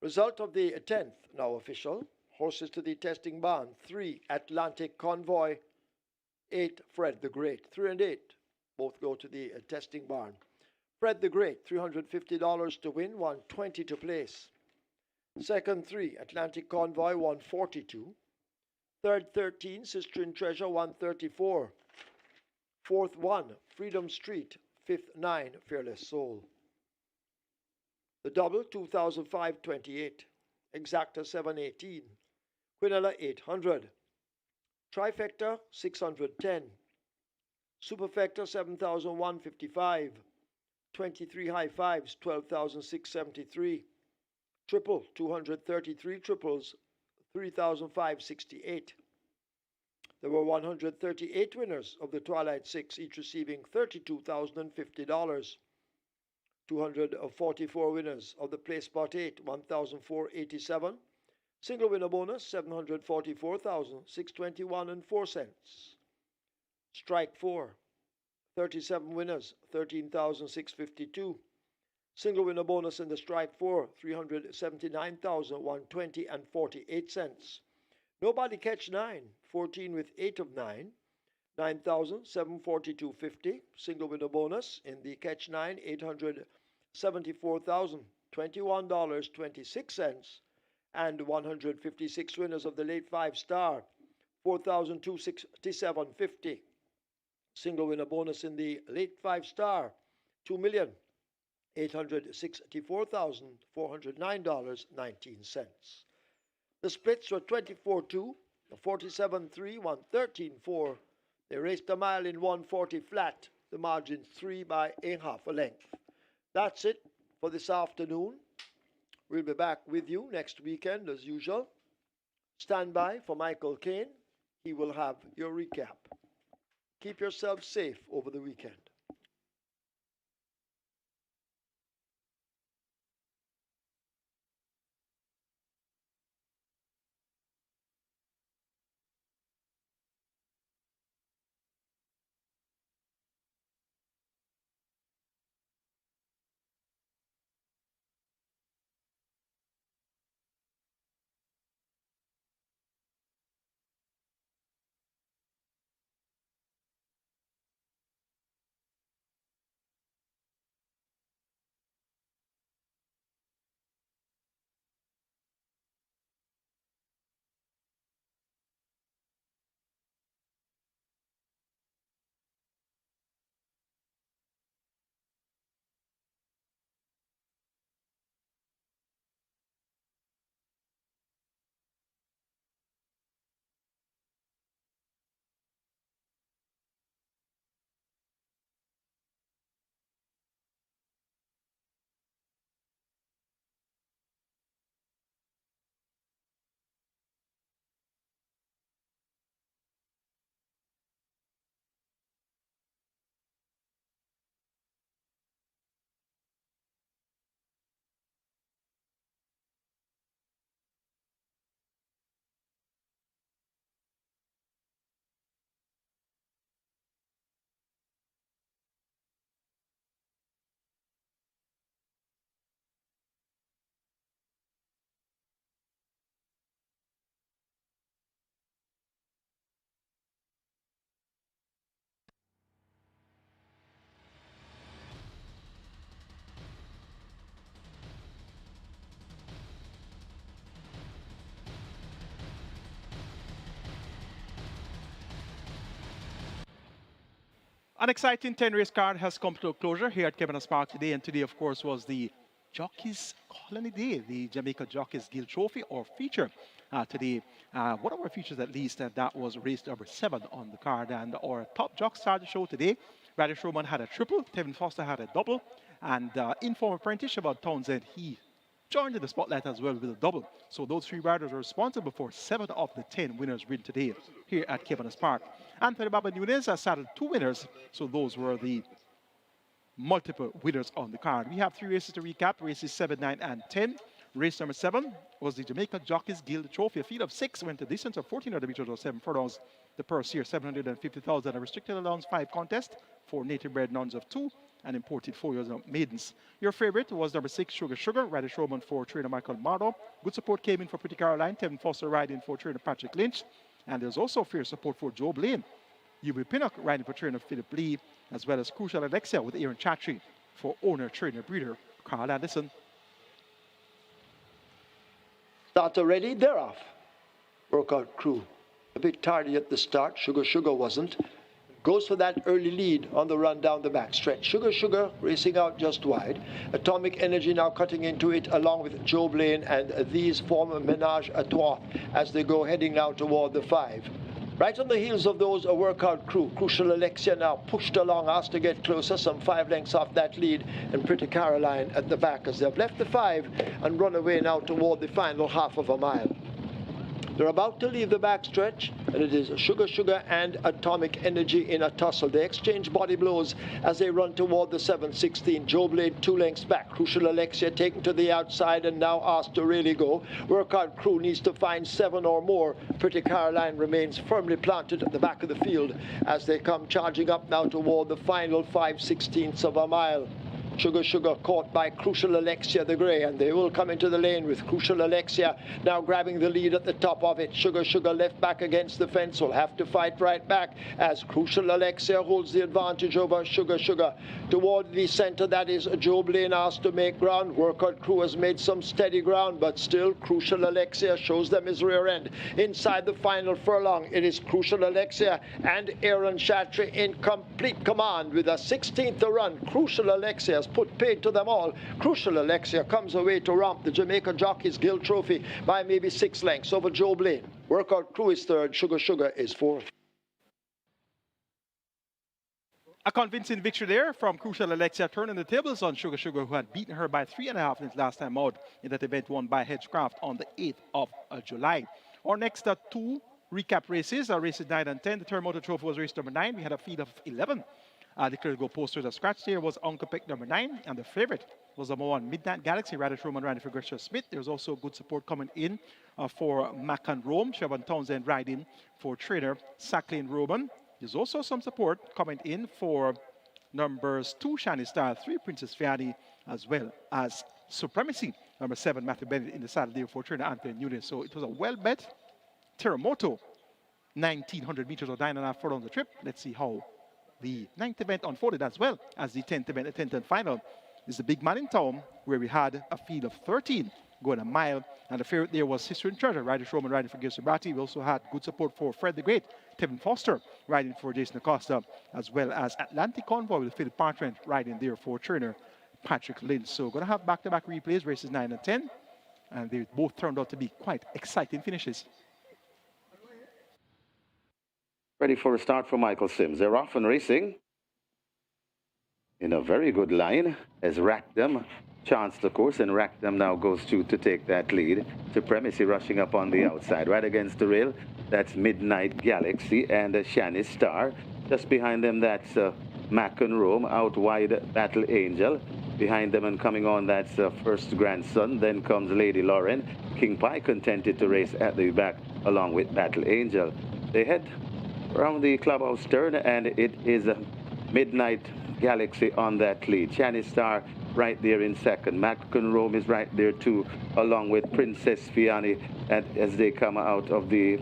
Result of the 10th, now official. Horses to the testing barn. 3, Atlantic Convoy. 8, Fred the Great. 3 and 8 both go to the testing barn. Fred the Great, $350 to win, 120 to place. Second, 3, Atlantic Convoy, 142. Third, 13, Sister in Treasure, 134. Fourth, 1, Freedom Street. Fifth, 9, Fearless Soul. The double, 2005-28. Exacta, 718. Quinella, 800. Trifecta, 610. Superfecta, 7,155. 23 high fives, 12,673. Triple, 233 triples, 3,568. There were 138 winners of the Twilight Six, each receiving $32,050. 244 winners of the Play Spot 8, 1,487. Single winner bonus, 744,621 and 4 cents. Strike 4, 37 winners, 13,652. Single winner bonus in the strike 4, 379,120 and 48 cents. Nobody catch 9, 14 with 8 of 9, 9,742.50. Single winner bonus in the catch 9, $874,021.26, and 156 winners of the late 5 star, 4,267.50. Single winner bonus in the late 5 star, $2,864,409.19. The splits were 24-2, 47-3, 113-4. They raced a mile in 140 flat. The margin 3 by a half a length. That's it for this afternoon. We'll be back with you next weekend as usual. Stand by for Michael Kane. He will have your recap. Keep yourself safe over the weekend. An exciting 10-race card has come to a closure here at Caymanas Park today, and today, of course, was the Jockeys Colony Day, the Jamaica Jockeys Guild Trophy or feature today. One of our features, at least, that was race number 7 on the card, and our top jock started the show today. Radish Roman had a triple, Tevin Foster had a double, and informer apprentice Shabbat Townsend, he joined in the spotlight as well with a double. So those 3 riders are responsible for 7 of the 10 winners win today here at Caymanas Park. Anthony Baba Nunez has saddled 2 winners, so those were the multiple winners on the card. We have 3 races to recap, races 7, 9, and 10. Race number 7 was the Jamaica Jockeys Guild Trophy. A field of 6 went a distance of 1,400 meters or 7 furlongs. The purse here, $750,000. A restricted allowance 5 contest, 4 native bred nuns of 2, and imported 4 years of maidens. Your favorite was number 6, Sugar Sugar, Rider Showman for trainer Michael Mardo. Good support came in for Pretty Caroline, Tevin Foster riding for trainer Patrick Lynch. And there's also fierce support for Joe Blaine. UB Pinnock riding for trainer Philip Lee, as well as Crucial Alexia with Aaron Chatry for owner, trainer, breeder Carl Anderson. Starter ready, they're off. Workout crew. A bit tardy at the start. Sugar Sugar wasn't. Goes for that early lead on the run down the back stretch. Sugar Sugar racing out just wide. Atomic Energy now cutting into it along with Joe Blaine, and these form a menage a trois as they go heading now toward the 5. Right on the heels of those, a workout crew. Crucial Alexia now pushed along, asked to get closer, some 5 lengths off that lead, and Pretty Caroline at the back as they've left the 5 and run away now toward the final half of a mile. They're about to leave the backstretch, and it is Sugar Sugar and Atomic Energy in a tussle. They exchange body blows as they run toward the 7:16. Joe Blade 2 lengths back. Crucial Alexia taken to the outside and now asked to really go. Workout crew needs to find 7 or more. Pretty Caroline remains firmly planted at the back of the field as they come charging up now toward the final 5/16 of a mile. Sugar Sugar caught by Crucial Alexia the Grey, and they will come into the lane with Crucial Alexia now grabbing the lead at the top of it. Sugar Sugar left back against the fence, will have to fight right back as Crucial Alexia holds the advantage over Sugar Sugar. Toward the center, that is Joe Blaine asked to make ground. Workout crew has made some steady ground, but still Crucial Alexia shows them his rear end. Inside the final furlong, it is Crucial Alexia and Aaron Chatry in complete command with a 16th to run. Crucial Alexia put paid to them all. Crucial Alexia comes away to romp the Jamaica Jockeys Guild Trophy by maybe 6 lengths over Joe Blaine. Workout crew is 3rd, Sugar Sugar is 4th. A convincing victory there from Crucial Alexia, turning the tables on Sugar Sugar, who had beaten her by 3.5 lengths last time out in that event won by Hedgecraft on the 8th of July. Our next 2 recap races are races 9 and 10. The Terremoto Trophy was race number 9. We had a field of 11. Declared go posters. A scratch there was Uncle Peck number 9, and the favorite was number 1, Midnight Galaxy, Rider Truman riding for Gretchen Smith. There's also good support coming in for Mac and Rome, Siobhan Townsend riding for trainer Sacklin Roman. There's also some support coming in for numbers 2, Shiny Star, 3, Princess Fiani, as well as Supremacy, number 7, Matthew Bennett in the saddle there for trainer Anthony Newton. So it was a well bet. Terremoto, 1,900 meters or 9.5 furlongs on the trip. Let's see how the 9th event unfolded, as well as the 10th event, the 10th and final. Is the big man in town, where we had a field of 13 going a mile, and the favorite there was History and Treasure, Rider Showman riding for Gilson Bratty. We also had good support for Fred the Great, Tevin Foster riding for Jason Acosta, as well as Atlantic Convoy with Philip Partrent riding there for trainer Patrick Lynch. So going to have back-to-back replays, races 9 and 10, and they both turned out to be quite exciting finishes. Ready for a start for Michael Sims. They're off and racing in a very good line as Rackdom chanced the course, and Rackdom now goes to take that lead. Supremacy rushing up on the outside. Right against the rail, that's Midnight Galaxy and Shiny Star. Just behind them, that's Mac and Rome. Out wide, Battle Angel. Behind them and coming on, that's First Grandson. Then comes Lady Lauren. King Pie contented to race at the back along with Battle Angel. They head around the clubhouse turn, and it is Midnight Galaxy on that lead. Shiny Star right there in second. Mac and Rome is right there too, along with Princess Fiani as they come out of the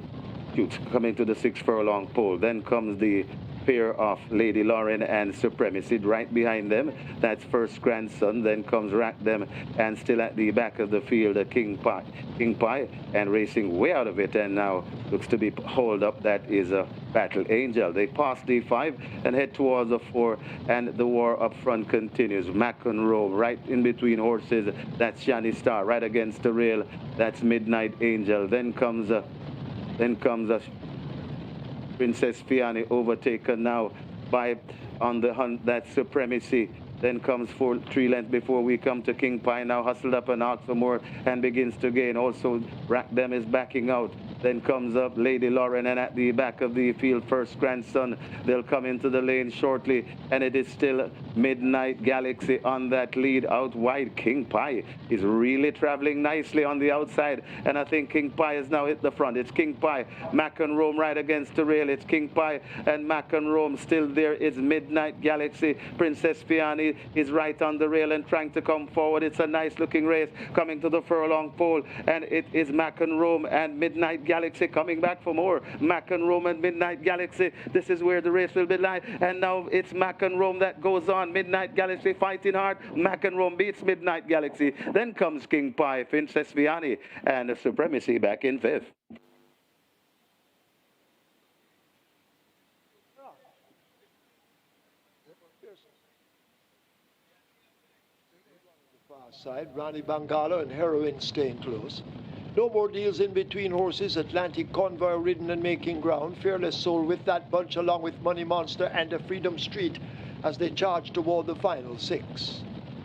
chutes, coming to the 6 furlong pole. Then comes the pair of Lady Lauren and Supremacy right behind them. That's First Grandson. Then comes Rackdom, and still at the back of the field, King Pie, and racing way out of it, and now looks to be hauled up. That is a Battle Angel. They pass the 5 and head towards the 4, and the war up front continues. Mac and Rome right in between horses. That's Shiny Star right against the rail. That's Midnight Angel. Then comes a Princess Fiani, overtaken now by on the hunt, that's Supremacy. Then comes 3 lengths before we come to King Pie, now hustled up and out for more and begins to gain. Also, Rackdom is backing out. Then comes up Lady Lauren, and at the back of the field, First Grandson. They'll come into the lane shortly, and it is still Midnight Galaxy on that lead. Out wide, King Pie is really traveling nicely on the outside, and I think King Pie has now hit the front. It's King Pie, Mac and Rome right against the rail. It's King Pie and Mac and Rome still there. It's Midnight Galaxy. Princess Piani is right on the rail and trying to come forward. It's a nice looking race coming to the furlong pole, and it is Mac and Rome and Midnight Galaxy coming back for more. Mac and Rome and Midnight Galaxy. This is where the race will be live, and now it's Mac and Rome that goes on. Midnight Galaxy fighting hard. Mac and Rome beats Midnight Galaxy. Then comes King Pie, Princess Piani, and Supremacy back in fifth. Side, Rani Bangala and Heroin staying close. No more deals in between horses. Atlantic Convoy ridden and making ground. Fearless Soul with that bunch along with Money Monster and a Freedom Street as they charge toward the final six.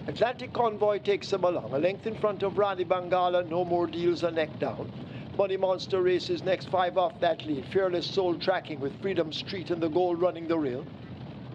Atlantic Convoy takes them along. A length in front of Rani Bangala. No more deals, a neck down. Money Monster races next, 5 off that lead. Fearless Soul tracking with Freedom Street and the Gold running the rail.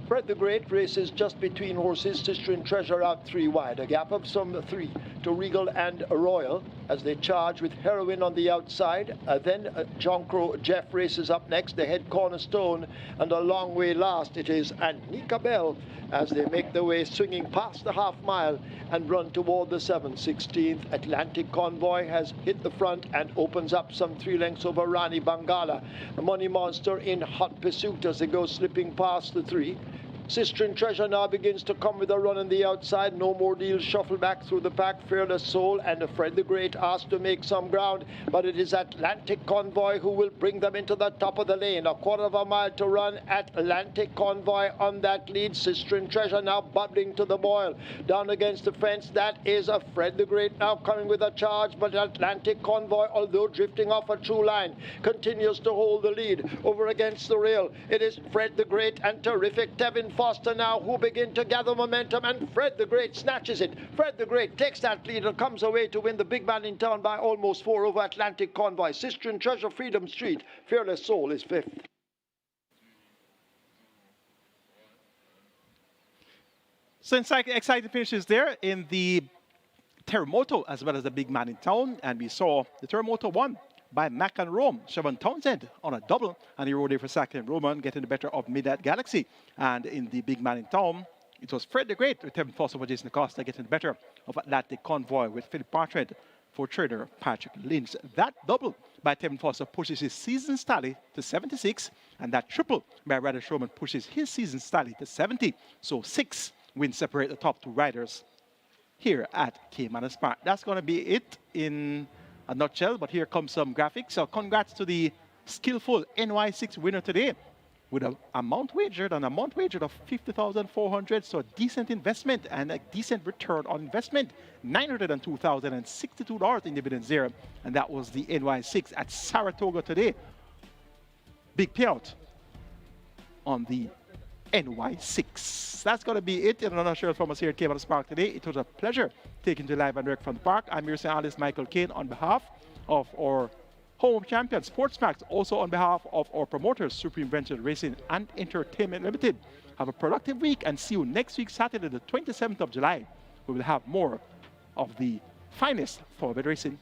Fred the Great races just between horses. Sister and Treasure out 3 wide. A gap of some 3 to Regal and Royal as they charge with Heroin on the outside. Then John Crow Jeff races up next. The head Cornerstone, and a long way last it is Anika Bell as they make their way swinging past the half mile and run toward the 7/16th. Atlantic Convoy has hit the front and opens up some 3 lengths over Rani Bangala. The Money Monster in hot pursuit as they go slipping past the 3. Sister and Treasure now begins to come with a run on the outside. No more deals, shuffle back through the pack. Fearless Soul and Fred the Great asked to make some ground, but it is Atlantic Convoy who will bring them into the top of the lane. A quarter of a mile to run. Atlantic Convoy on that lead. Sister and Treasure now bubbling to the boil. Down against the fence, that is a Fred the Great now coming with a charge, but Atlantic Convoy, although drifting off a true line, continues to hold the lead over against the rail. It is Fred the Great and Terrific Tevin Foster now who begin to gather momentum, and Fred the Great snatches it. Fred the Great takes that lead and comes away to win the big man in town by almost 4 over Atlantic Convoy. Sister and Treasure, Freedom Street. Fearless Soul is 5th. So exciting finishes there in the Terremoto as well as the big man in town, and we saw the Terremoto won by Mac and Rome. Siobhan Townsend on a double, and he rode there for second. Roman getting the better of Midnight Galaxy. And in the big man in town, it was Fred the Great with Tevin Foster for Jason Acosta getting the better of Atlantic Convoy with Philip Partridge for trader Patrick Lynch. That double by Tevin Foster pushes his season tally to 76, and that triple by Ryder Roman pushes his season tally to 70. So 6 wins separate the top 2 riders here at Caymanas Park. That's going to be it in a nutshell, but here comes some graphics. So congrats to the skillful NY6 winner today with an amount wagered of 50,400. So a decent investment and a decent return on investment. $902,062 in dividends there, and that was the NY6 at Saratoga today. Big payout on the NY6. That's going to be it in a nutshell from us here at Caymanas Park today. It was a pleasure taking you live and direct from the park. I'm your analyst Michael Kane on behalf of our home champion Sportsmax, also on behalf of our promoters Supreme Ventures Racing and Entertainment Limited. Have a productive week and see you next week, Saturday the 27th of July. We will have more of the finest thoroughbred racing